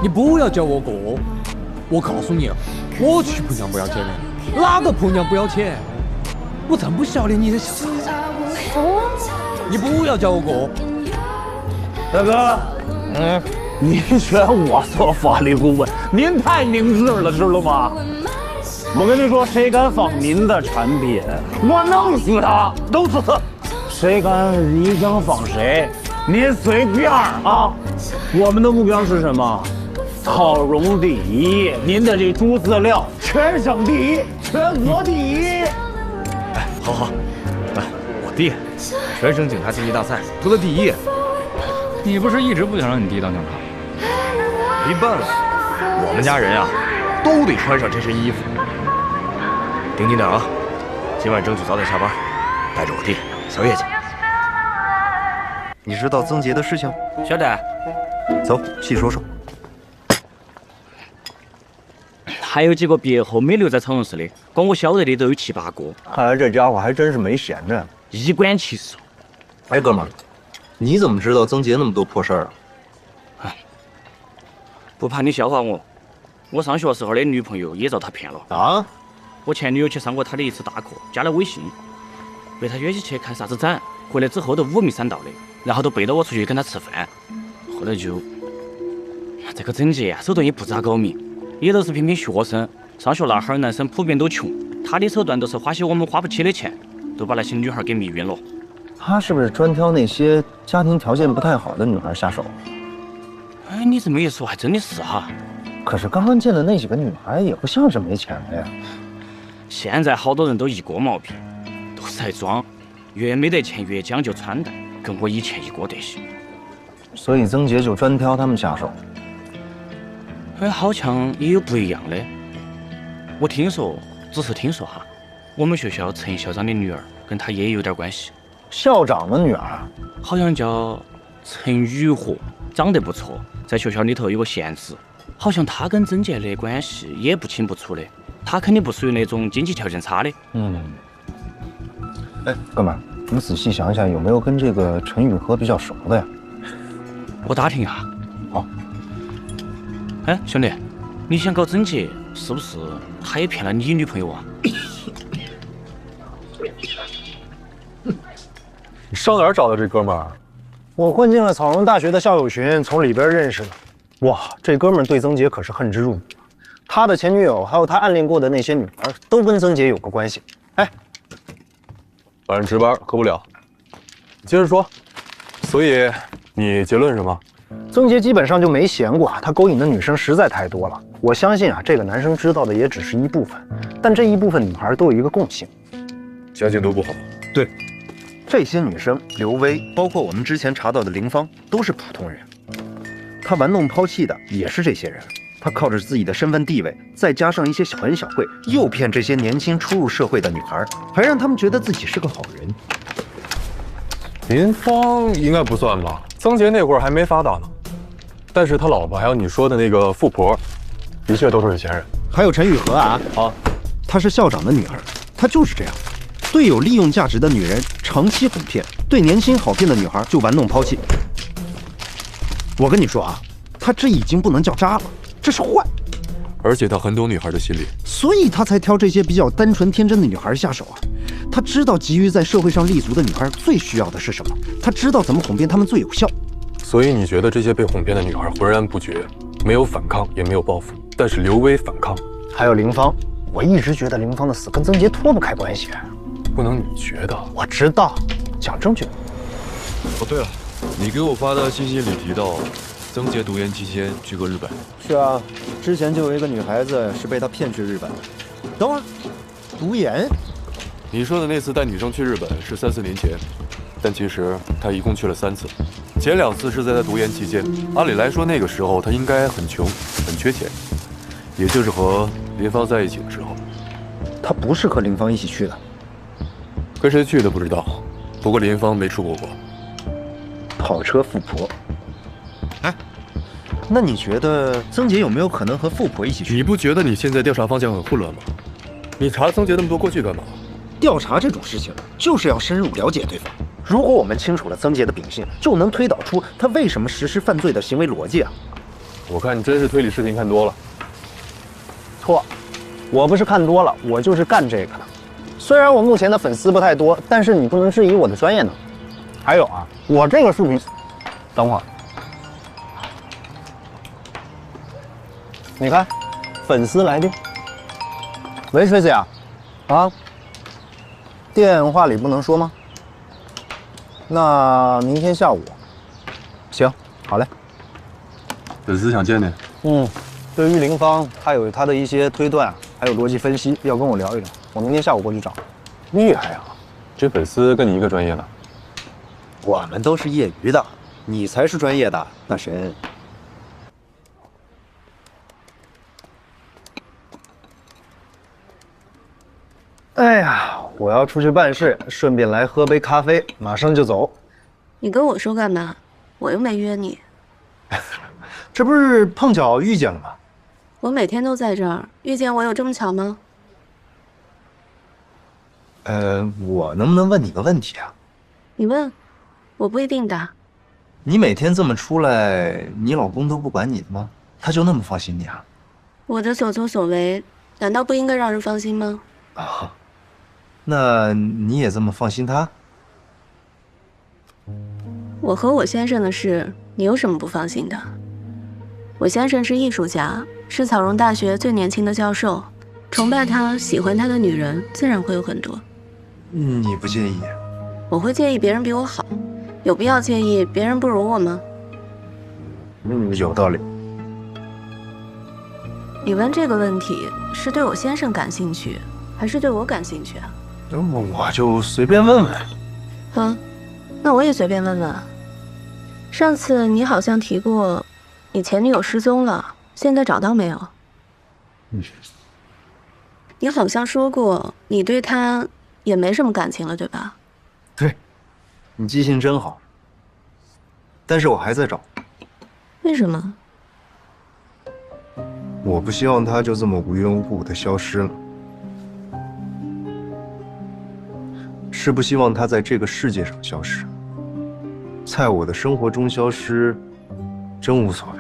你不要叫我哥，我告诉你，我娶婆娘不要钱的，哪个婆娘不要钱？我真不晓得你在想啥子。你不要叫我哥，大哥，你选我做法律顾问，您太明智了，知道吗？我跟你说，谁敢仿您的产品，我弄死他，都死。谁敢你想仿谁，您随便啊。我们的目标是什么？草绒第一，您的这猪饲料全省第一，全国第一。哎，好，来，我弟，全省警察竞技大赛夺得第一。你不是一直不想让你弟当警察？没办法，我们家人啊，都得穿上这身衣服。盯紧点啊，今晚争取早点下班，带着我弟小月去。你知道曾杰的事情？晓得。走，细说说。还有几个别后没留在草原市的，光我晓得的都有7、8个。看来这家伙还真是没闲着。衣冠禽兽。哎，哥们儿，你怎么知道曾杰那么多破事儿啊？不怕你笑话我，我上学时候的女朋友也遭他骗了啊！我前女友去上过他的一次大课，加了微信，被他约起去看啥子展，回来之后都5迷3道的，然后都背着我出去跟他吃饭。后来就这个整洁啊，手段也不咋高明，也都是偏偏学生。上学那会儿男生普遍都穷，他的手段都是花些我们花不起的钱，都把那些女孩给迷晕了。他是不是专挑那些家庭条件不太好的女孩下手？哎，你这么一说，还真的是哈。可是刚刚见的那几个女孩也不像是没钱的呀。现在好多人都一个毛病，都是在装，越没得钱越讲究穿戴，跟我以前一个德行。所以曾杰就专挑他们下手。哎，好像也有不一样的。我听说，只是听说哈，我们学校陈校长的女儿跟他也有点关系。校长的女儿，好像叫陈雨禾，长得不错，在学校里头有个闲职。好像他跟曾杰的关系也不清不楚的，他肯定不属于那种经济条件差的。哎，哥们儿，你仔细想想，有没有跟这个陈雨禾比较熟的呀？我打听一下。好。哎，兄弟，你想搞曾杰，是不是他也骗了你女朋友啊？你上哪儿找的这哥们儿？我混进了草原大学的校友群，从里边认识的。哇，这哥们儿对曾杰可是恨之入骨，他的前女友还有他暗恋过的那些女孩，都跟曾杰有个关系。哎，晚上值班喝不了，接着说。所以你结论是什么？曾杰基本上就没闲过，他勾引的女生实在太多了。我相信啊，这个男生知道的也只是一部分，但这一部分女孩都有一个共性，家境都不好。对，这些女生，刘薇，包括我们之前查到的林芳，都是普通人。他玩弄抛弃的也是这些人，他靠着自己的身份地位，再加上一些小恩小惠，诱骗这些年轻初入社会的女孩，还让他们觉得自己是个好人。林芳应该不算吧？曾杰那会儿还没发达呢。但是他老婆还有你说的那个富婆，的确都是有钱人。还有陈雨禾啊，她是校长的女儿，她就是这样，对有利用价值的女人长期哄骗，对年轻好骗的女孩就玩弄抛弃。我跟你说啊，他这已经不能叫渣了，这是坏。而且他很懂女孩的心理，所以他才挑这些比较单纯天真的女孩下手啊。他知道急于在社会上立足的女孩最需要的是什么，他知道怎么哄骗她们最有效。所以你觉得这些被哄骗的女孩浑然不觉，没有反抗，也没有报复，但是刘薇反抗。还有林芳，我一直觉得林芳的死跟曾杰脱不开关系。不能你觉得？我知道，讲证据。哦，对了，你给我发的信息里提到，曾杰读研期间去过日本。是啊，之前就有一个女孩子是被他骗去日本的。等会儿，读研？你说的那次带女生去日本是3、4年前，但其实他一共去了3次，前2次是在他读研期间。按理来说，那个时候他应该很穷，很缺钱，也就是和林芳在一起的时候。他不是和林芳一起去的，跟谁去的不知道，不过林芳没出过国。跑车富婆。哎，那你觉得曾杰有没有可能和富婆一起去？你不觉得你现在调查方向很混乱吗？你查曾杰那么多过去干嘛？调查这种事情就是要深入了解对方。如果我们清楚了曾杰的秉性，就能推导出他为什么实施犯罪的行为逻辑啊。我看你真是推理视频看多了。错，我不是看多了，我就是干这个的。虽然我目前的粉丝不太多，但是你不能质疑我的专业呢。还有啊，我这个视频，等会儿，你看，粉丝来电。喂，水姐啊，啊，电话里不能说吗？那明天下午。行，好嘞。粉丝想见你。对于林芳，他有他的一些推断，还有逻辑分析，要跟我聊一聊。我明天下午过去找。厉害啊！这粉丝跟你一个专业的。我们都是业余的，你才是专业的，大神。哎呀，我要出去办事，顺便来喝杯咖啡，马上就走。你跟我说干嘛？我又没约你。这不是碰巧遇见了吗？我每天都在这儿，遇见我有这么巧吗？我能不能问你个问题啊？你问，我不一定答。你每天这么出来，你老公都不管你的吗？他就那么放心你啊？我的所作所为，难道不应该让人放心吗？啊，那你也这么放心他？我和我先生的事，你有什么不放心的？我先生是艺术家，是草荣大学最年轻的教授，崇拜他、喜欢他的女人自然会有很多。你不介意？我会介意别人比我好，有必要介意别人不如我吗？有道理。你问这个问题是对我先生感兴趣，还是对我感兴趣啊？我就随便问问。好，那我也随便问问。上次你好像提过，你前女友失踪了，现在找到没有？你好像说过你对她也没什么感情了，对吧？对，你记性真好。但是我还在找。为什么？我不希望她就这么无缘无故的消失了。是不希望她在这个世界上消失，在我的生活中消失，真无所谓。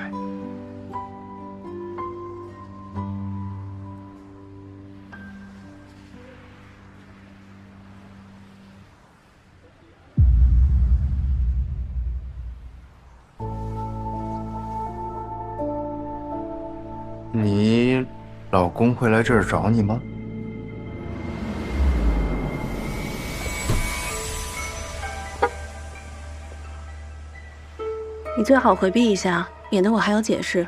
你老公会来这儿找你吗？你最好回避一下，免得我还要解释。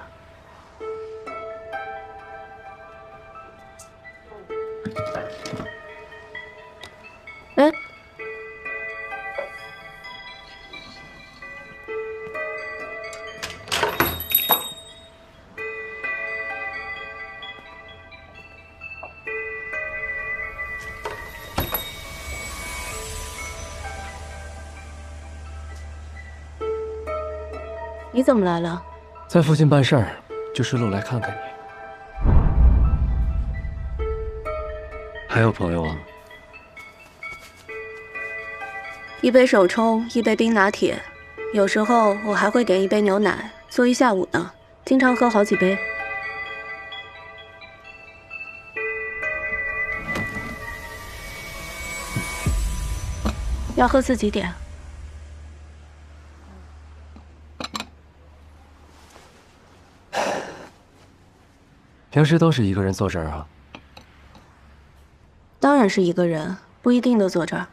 哎，你怎么来了？在附近办事儿，就顺路来看看你。还有朋友啊？一杯手冲，一杯冰拿铁，有时候我还会点一杯牛奶，坐一下午呢，经常喝好几杯。要喝自己点。平时都是一个人坐这儿啊？当然是一个人，不一定都坐这儿。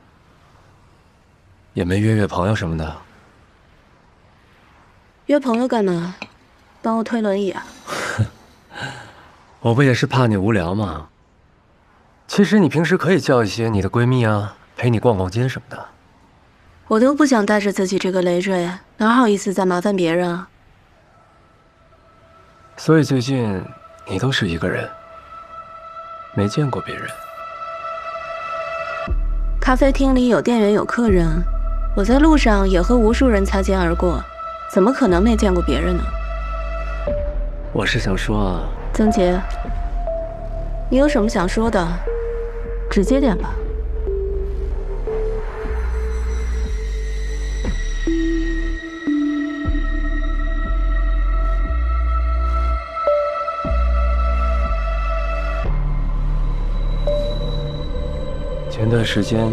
也没约朋友什么的？约朋友干嘛？帮我推轮椅啊？我不也是怕你无聊吗？其实你平时可以叫一些你的闺蜜啊，陪你逛逛街什么的。我都不想带着自己这个累赘，哪好意思再麻烦别人啊？所以最近你都是一个人，没见过别人。咖啡厅里有店员有客人，我在路上也和无数人擦肩而过，怎么可能没见过别人呢？我是想说啊，曾杰，你有什么想说的，直接点吧。前段时间，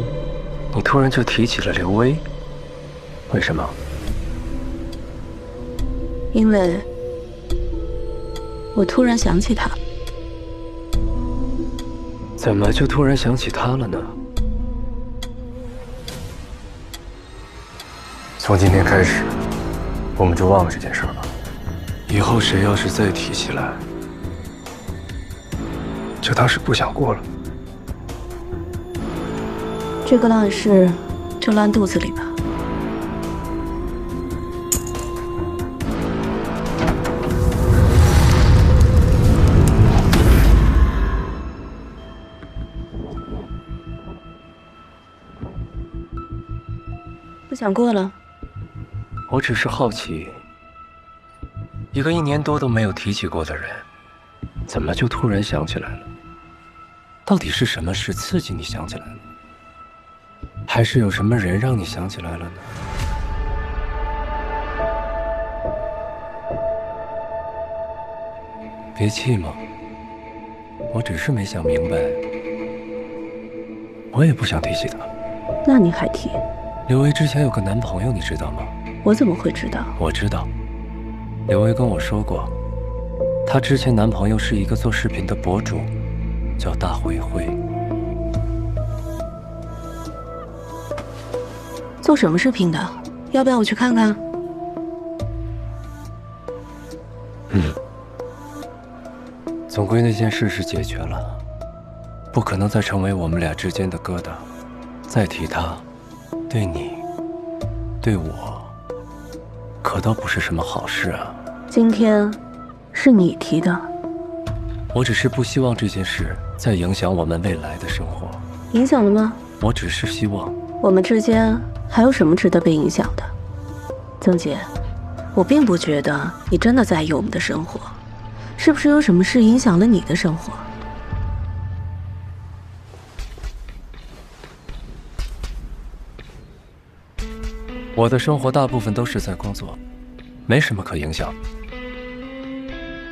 你突然就提起了刘薇，为什么？因为我突然想起他。怎么就突然想起他了呢？从今天开始，我们就忘了这件事吧。以后谁要是再提起来，就当是不想过了。这个烂事就烂肚子里吧。不想过了。我只是好奇，一个1年多都没有提起过的人，怎么就突然想起来了？到底是什么事刺激你想起来了？还是有什么人让你想起来了呢？别气嘛，我只是没想明白，我也不想提起他。那你还提？刘薇之前有个男朋友，你知道吗？我怎么会知道？我知道，刘薇跟我说过，她之前男朋友是一个做视频的博主，叫大灰灰。做什么视频的？要不要我去看看？总归那件事是解决了，不可能再成为我们俩之间的疙瘩。再提他，对你，对我，可倒不是什么好事啊。今天是你提的，我只是不希望这件事再影响我们未来的生活。影响了吗？我只是希望我们之间还有什么值得被影响的？曾姐，我并不觉得你真的在意我们的生活。是不是有什么事影响了你的生活？我的生活大部分都是在工作，没什么可影响。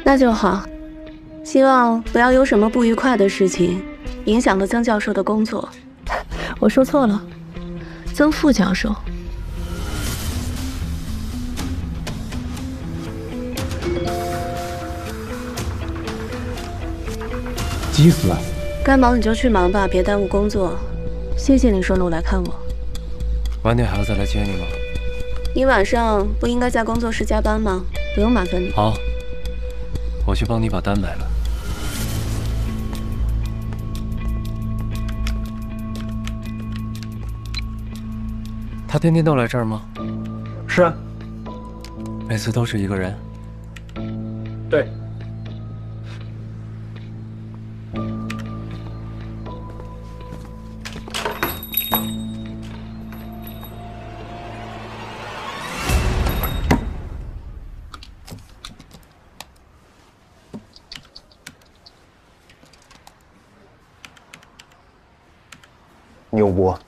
那就好，希望不要有什么不愉快的事情影响了曾教授的工作。我说错了，曾副教授。急死了！该忙你就去忙吧，别耽误工作。谢谢你顺路来看我。晚点还要再来接你吗？你晚上不应该在工作室加班吗？不用麻烦你。好，我去帮你把单买了。他天天都来这儿吗？是啊。每次都是一个人？对。牛波，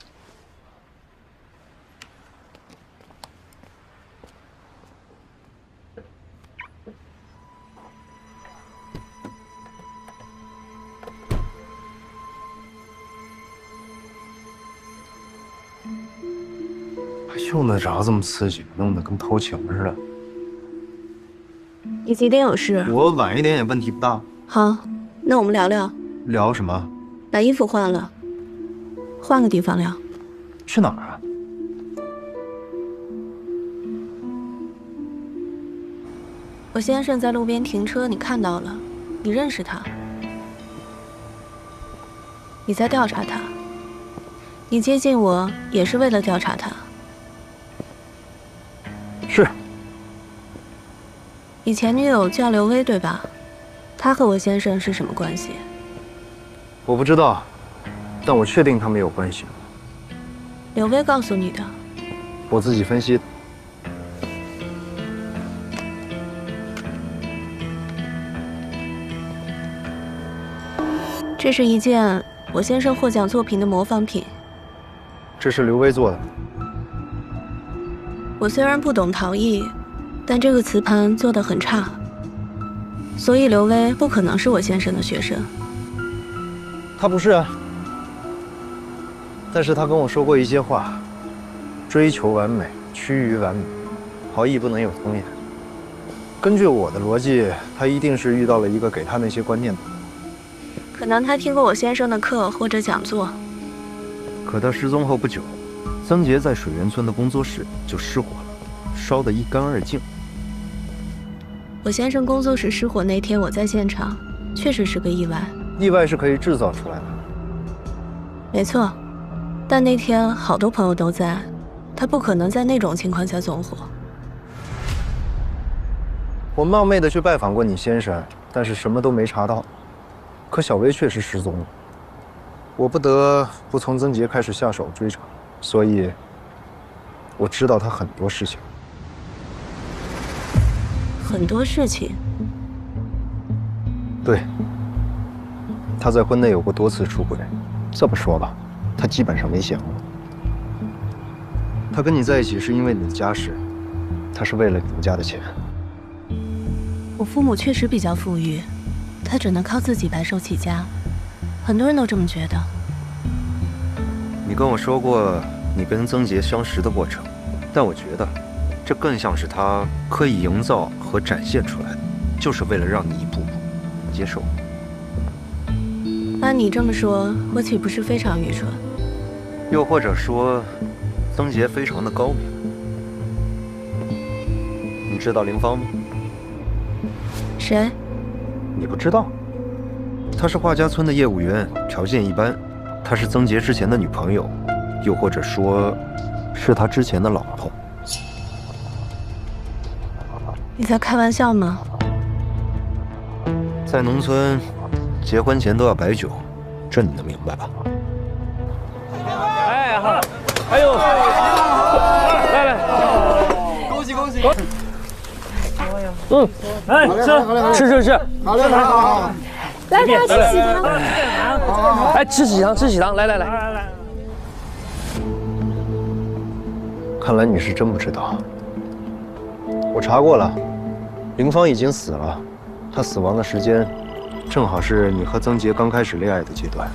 用得着这么刺激，弄得跟偷情似的。你几点有事？我晚一点也问题不大。好，那我们聊聊。聊什么？把衣服换了，换个地方聊。去哪儿啊？我先生在路边停车，你看到了，你认识他，你在调查他，你接近我也是为了调查他。是。你前女友叫刘薇对吧？她和我先生是什么关系？我不知道，但我确定他们有关系。刘薇告诉你的？我自己分析的。这是一件我先生获奖作品的模仿品。这是刘薇做的。我虽然不懂陶艺，但这个瓷盘做得很差，所以刘薇不可能是我先生的学生。他不是啊，但是他跟我说过一些话，追求完美，趋于完美，陶艺不能有尊严。根据我的逻辑，他一定是遇到了一个给他那些观念的。可能他听过我先生的课或者讲座。可他失踪后不久，曾杰在水源村的工作室就失火了，烧得一干二净。我先生工作室失火那天我在现场，确实是个意外。意外是可以制造出来的。没错，但那天好多朋友都在，他不可能在那种情况下纵火。我冒昧的去拜访过你先生，但是什么都没查到。可小薇确实失踪了，我不得不从曾杰开始下手追查，所以我知道他很多事情。很多事情？对，他在婚内有过多次出轨。这么说吧，他基本上没闲过。他跟你在一起是因为你的家世，他是为了你们家的钱。我父母确实比较富裕，他只能靠自己白手起家，很多人都这么觉得。你跟我说过你跟曾杰相识的过程，但我觉得这更像是他刻意营造和展现出来的，就是为了让你一步步接受。按你这么说，我岂不是非常愚蠢？又或者说，曾杰非常的高明。你知道林芳吗？谁？你不知道？她是画家村的业务员，条件一般。她是曾杰之前的女朋友，又或者说，是他之前的老婆。你在开玩笑吗？在农村，结婚前都要摆酒，这你能明白吧？哎好，哎呦，来来，恭喜恭喜！哎吃，好嘞，好。来大家吃喜糖。哎，吃喜糖，来。看来你是真不知道。我查过了，林芳已经死了，她死亡的时间正好是你和曾杰刚开始恋爱的阶段。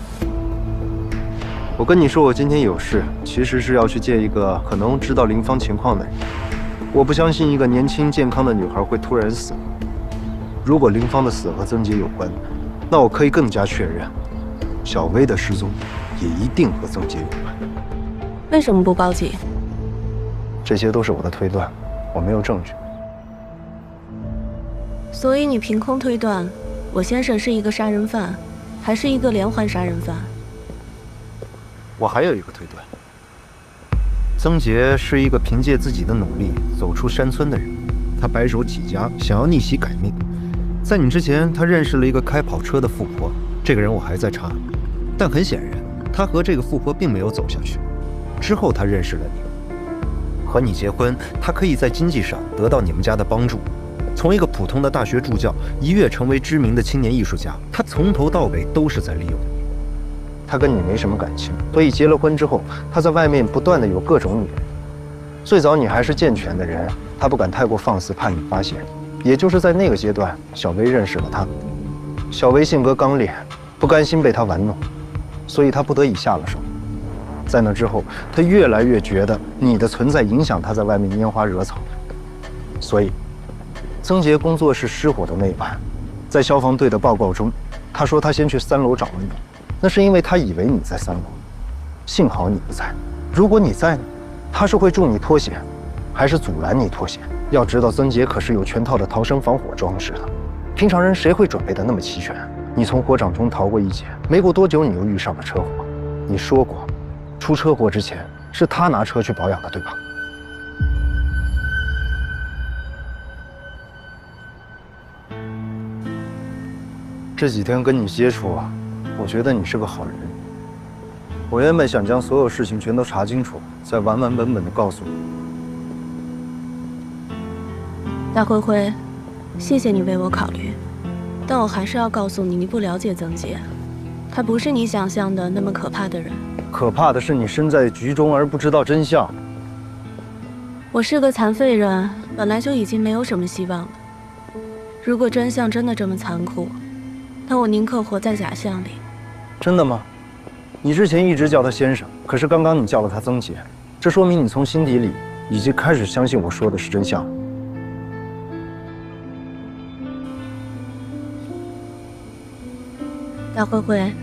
我跟你说，我今天有事，其实是要去见一个可能知道林芳情况的人。我不相信一个年轻健康的女孩会突然死。如果林芳的死和曾杰有关，那我可以更加确认，小薇的失踪也一定和曾杰有关。为什么不报警？这些都是我的推断，我没有证据。所以你凭空推断，我先生是一个杀人犯，还是一个连环杀人犯？我还有一个推断，曾杰是一个凭借自己的努力走出山村的人，他白手起家，想要逆袭改命。在你之前，他认识了一个开跑车的富婆，这个人我还在查，但很显然，他和这个富婆并没有走下去。之后他认识了你，和你结婚，他可以在经济上得到你们家的帮助。从一个普通的大学助教一跃成为知名的青年艺术家，他从头到尾都是在利用你。他跟你没什么感情，所以结了婚之后，他在外面不断的有各种女人。最早你还是健全的人，他不敢太过放肆，怕你发现。也就是在那个阶段，小薇认识了他。小薇性格刚烈，不甘心被他玩弄，所以他不得已下了手。在那之后，他越来越觉得你的存在影响他在外面拈花惹草，所以曾杰工作室失火的那晚，在消防队的报告中，他说他先去3楼找了你，那是因为他以为你在3楼。幸好你不在，如果你在呢，他是会助你脱险，还是阻拦你脱险？要知道，曾杰可是有全套的逃生防火装置的，平常人谁会准备的那么齐全？你从火场中逃过一劫，没过多久你又遇上了车祸。你说过，出车祸之前是他拿车去保养的，对吧？这几天跟你接触啊，我觉得你是个好人。我原本想将所有事情全都查清楚，再完完本本的告诉你。大灰灰，谢谢你为我考虑，但我还是要告诉你，你不了解曾杰，他不是你想象的那么可怕的人。可怕的是你身在局中而不知道真相。我是个残废人，本来就已经没有什么希望了。如果真相真的这么残酷，那我宁可活在假象里。真的吗？你之前一直叫他先生，可是刚刚你叫了他曾杰，这说明你从心底里已经开始相信我说的是真相。大灰灰，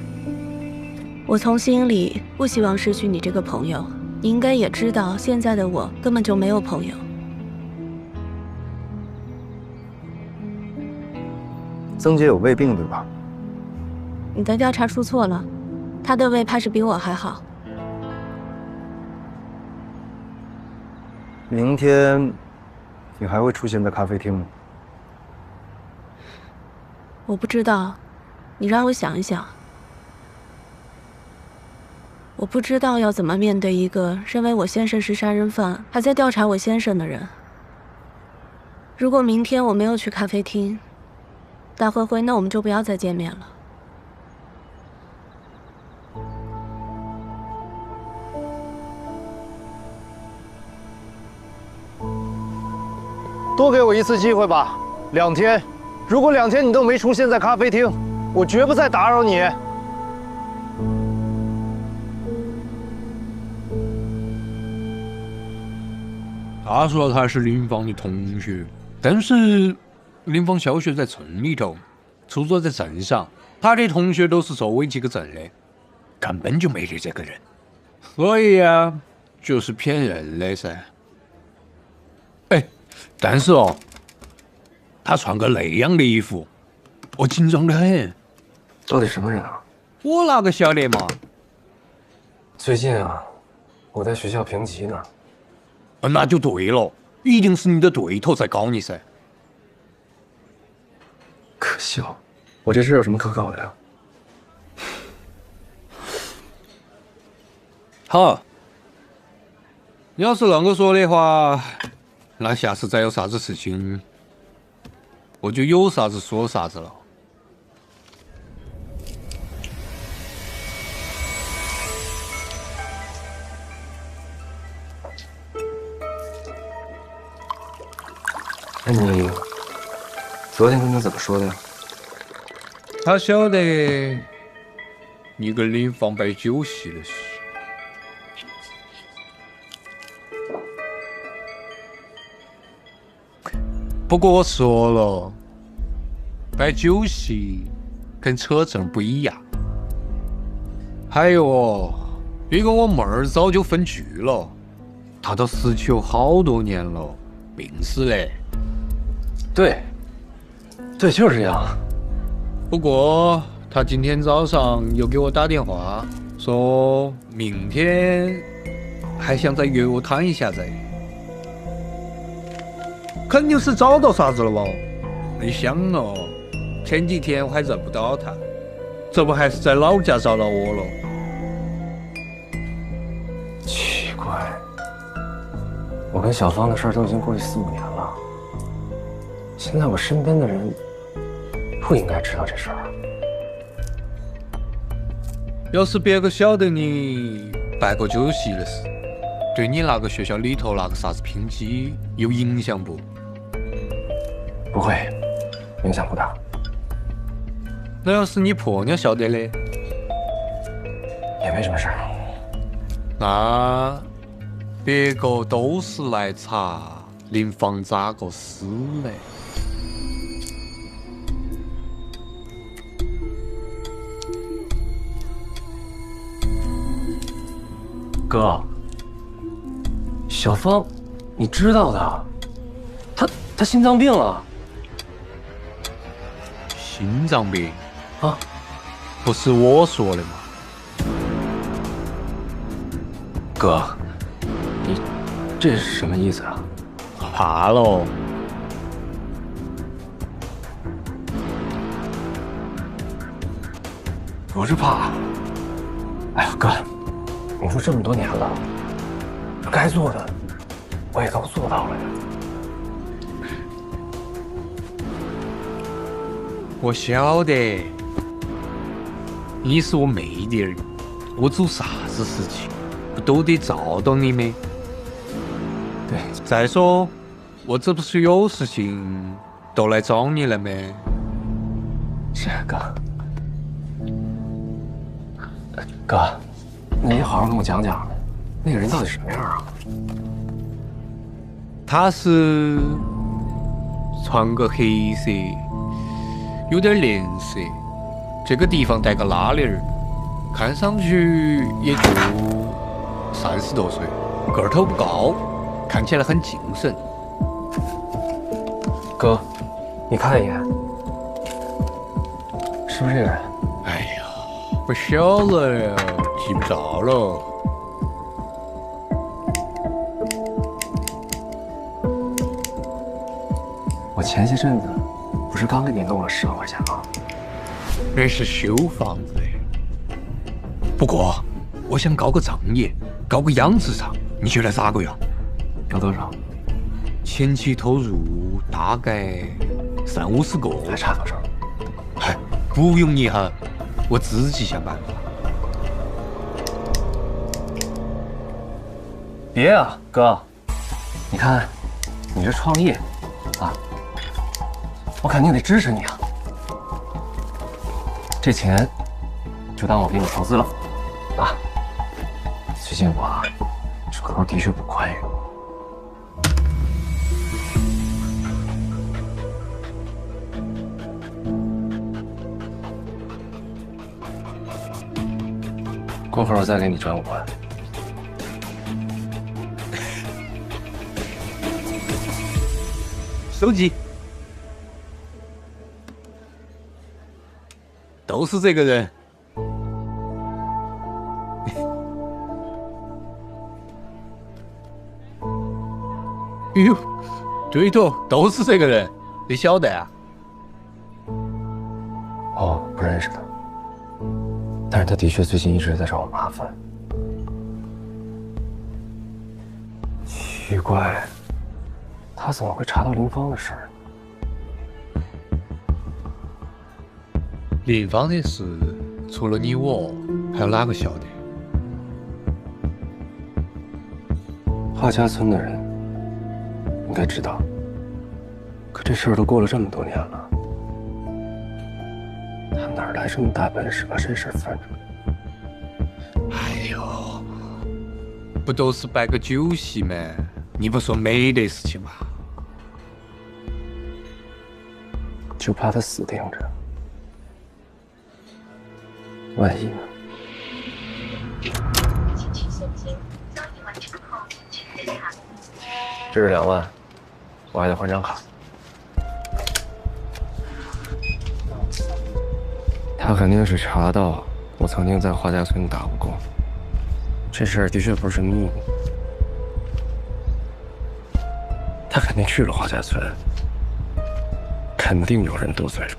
我从心里不希望失去你这个朋友。你应该也知道，现在的我根本就没有朋友。曾杰有胃病，对吧？你的调查出错了，他的胃怕是比我还好。明天你还会出现在咖啡厅吗？我不知道，你让我想一想。我不知道要怎么面对一个认为我先生是杀人犯，还在调查我先生的人。如果明天我没有去咖啡厅，大灰灰，那我们就不要再见面了。多给我一次机会吧，2天，如果2天你都没出现在咖啡厅，我绝不再打扰你。他说他是林芳的同学，但是林芳小学在村里头，初中在镇上，他的同学都是周围几个镇的，根本就没得这个人，所以啊，就是骗人的噻。哎，但是哦，他穿个那样的衣服，我紧张得很。到底什么人啊？我哪个晓得嘛？最近啊，我在学校评级呢。那就对了，一定是你的对头在搞你噻。可笑，我这事有什么可搞的呀？好，要是那个说的话，那下次再有啥子事情，我就有啥子说啥子了。那你昨天跟他怎么说的呀？他晓得你跟林芳摆酒席的事。不过我说了，摆酒席跟扯证不一样。还有哦，一个我妹儿早就分居了，她都死去有好多年了，病死嘞。对，就是这样。不过他今天早上又给我打电话，说明天还想再约我谈一下噻。肯定是找到啥子了吧？你想哦，前几天我还认不到他，这不还是在老家找到我了？奇怪，我跟小芳的事儿都已经过去4、5年了。现在我身边的人不应该知道这事儿啊。要是别个晓得你办过酒席的事，对你那个学校里头那个啥子评级有影响不？不会，影响不大。那要是你婆娘晓得嘞，也没什么事儿。那别个都是来查林芳咋个死的。哥，小芳，你知道的，她心脏病了。心脏病啊？不是我说的吗？哥，你这是什么意思啊？怕喽？不是怕。哎呀，哥，你说这么多年了，该做的我也都做到了呀。我晓得，你是我妹弟儿，我做啥子事情不都得照到你咩？对，再说我这不是有事情都来找你了咩？是哥。哥，那你好好跟我讲讲，那个人到底什么样啊？他是穿个黑色，有点脸色，这个地方带个拉链儿，看上去也就30多岁，个儿头不高，看起来很精神。哥，你看一眼，是不是这个人？哎呀，不晓得，记不着了。我前些阵子不是刚给你弄了10万块钱吗？那是修房子的。不过，我想搞个正业，搞个养殖场，你觉得咋个样？要多少？前期投入大概30-50个。还差多少？嗨，不用你哈，我自己想办法。别啊，哥，你看，你这创业啊，我肯定得支持你啊。这钱就当我给你投资了，啊。最近我这口的确不宽裕。过会儿我再给你转5万。手机。都是这个人。哟，对头，都是这个人，你晓得啊？哦，不认识他，但是他的确最近一直在找我麻烦。奇怪，他怎么会查到林芳的事儿？林芳的事，除了你我，还有哪个晓得？华家村的人应该知道，可这事儿都过了这么多年了，他哪来这么大本事把这事儿翻出来？哎呦，不都是摆个酒席吗？你不说没得事情吗？就怕他死盯着，万一呢？这是2万，我还得换张卡。他肯定是查到我曾经在华家村打过工，这事儿的确不是秘密。他肯定去了华家村，肯定有人得罪了。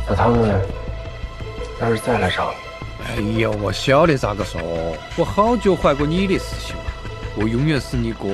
那他们要是再来找你，哎呀，我晓得咋个说，我好久怀过你的事情了，我永远是你哥。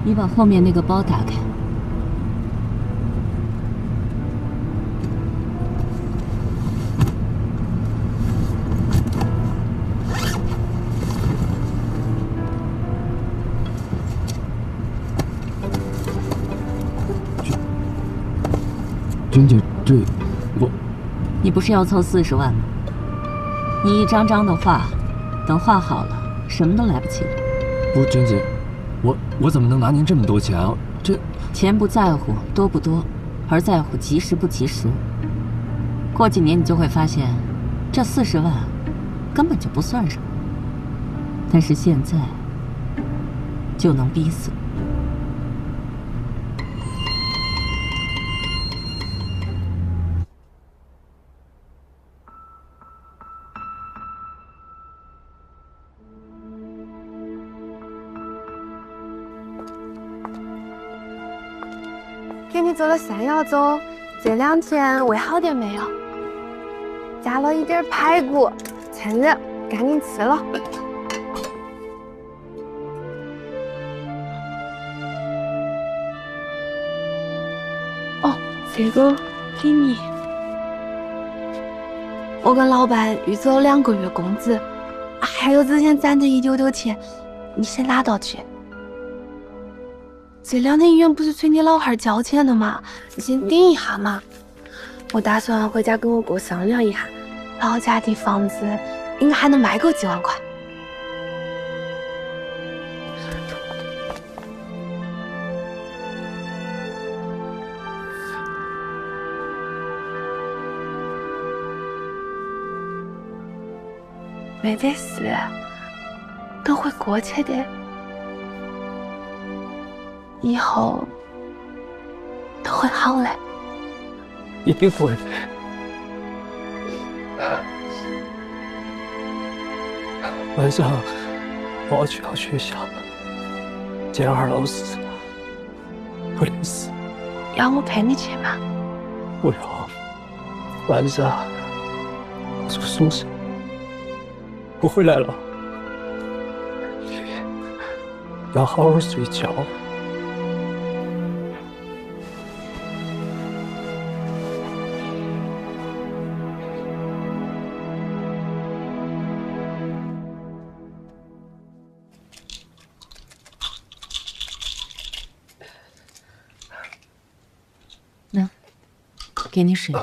你把后面那个包打开。娟姐，这我……你不是要凑40万吗？你一张张的画，等画好了，什么都来不及了。不，娟姐。我怎么能拿您这么多钱啊？这钱不在乎多不多，而在乎及时不及时。过几年你就会发现，这40万根本就不算什么，但是现在就能逼死。给你做了山药粥，这2天胃好点没有？加了一点排骨，趁热赶紧吃了。哦，这个给你。我跟老板预走2个月工资，还有之前攒的一丢丢钱，你先拿到去。这2天医院不是催你老汉交钱的吗？你先顶一下嘛。我打算回家跟我哥商量一下，老家的房子应该还能卖够几万块。没得事，都会过去的。以后都会好嘞。一定会。晚上我要去到学校见二老师，不临时。要我陪你去吗？不要，晚上我住宿舍，不回来了。要好好睡觉。那，给你水。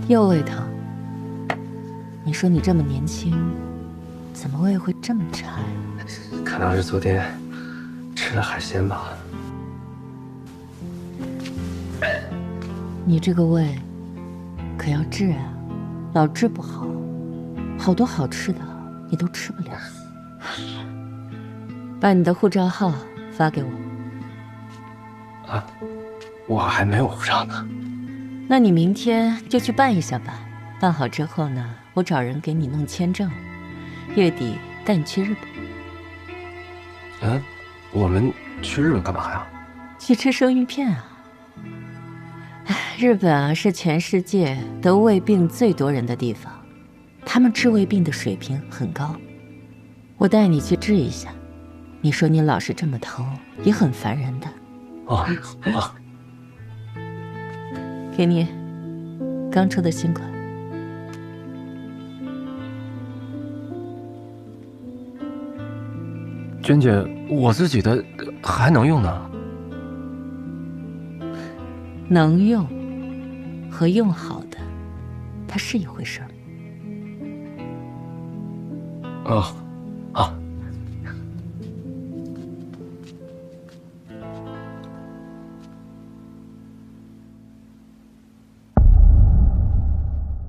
又胃疼。你说你这么年轻，怎么胃会这么差呀？可能是昨天吃了海鲜吧。你这个胃可要治啊，老治不好，好多好吃的你都吃不了。把你的护照号发给我。啊，我还没有护照呢。那你明天就去办一下吧。办好之后呢，我找人给你弄签证，月底带你去日本。我们去日本干嘛呀？去吃生鱼片啊。日本啊，是全世界得胃病最多人的地方，他们治胃病的水平很高。我带你去治一下。你说你老是这么疼，也很烦人的。给你刚出的新款。娟姐，我自己的还能用呢。能用和用好的，它是一回事儿。啊。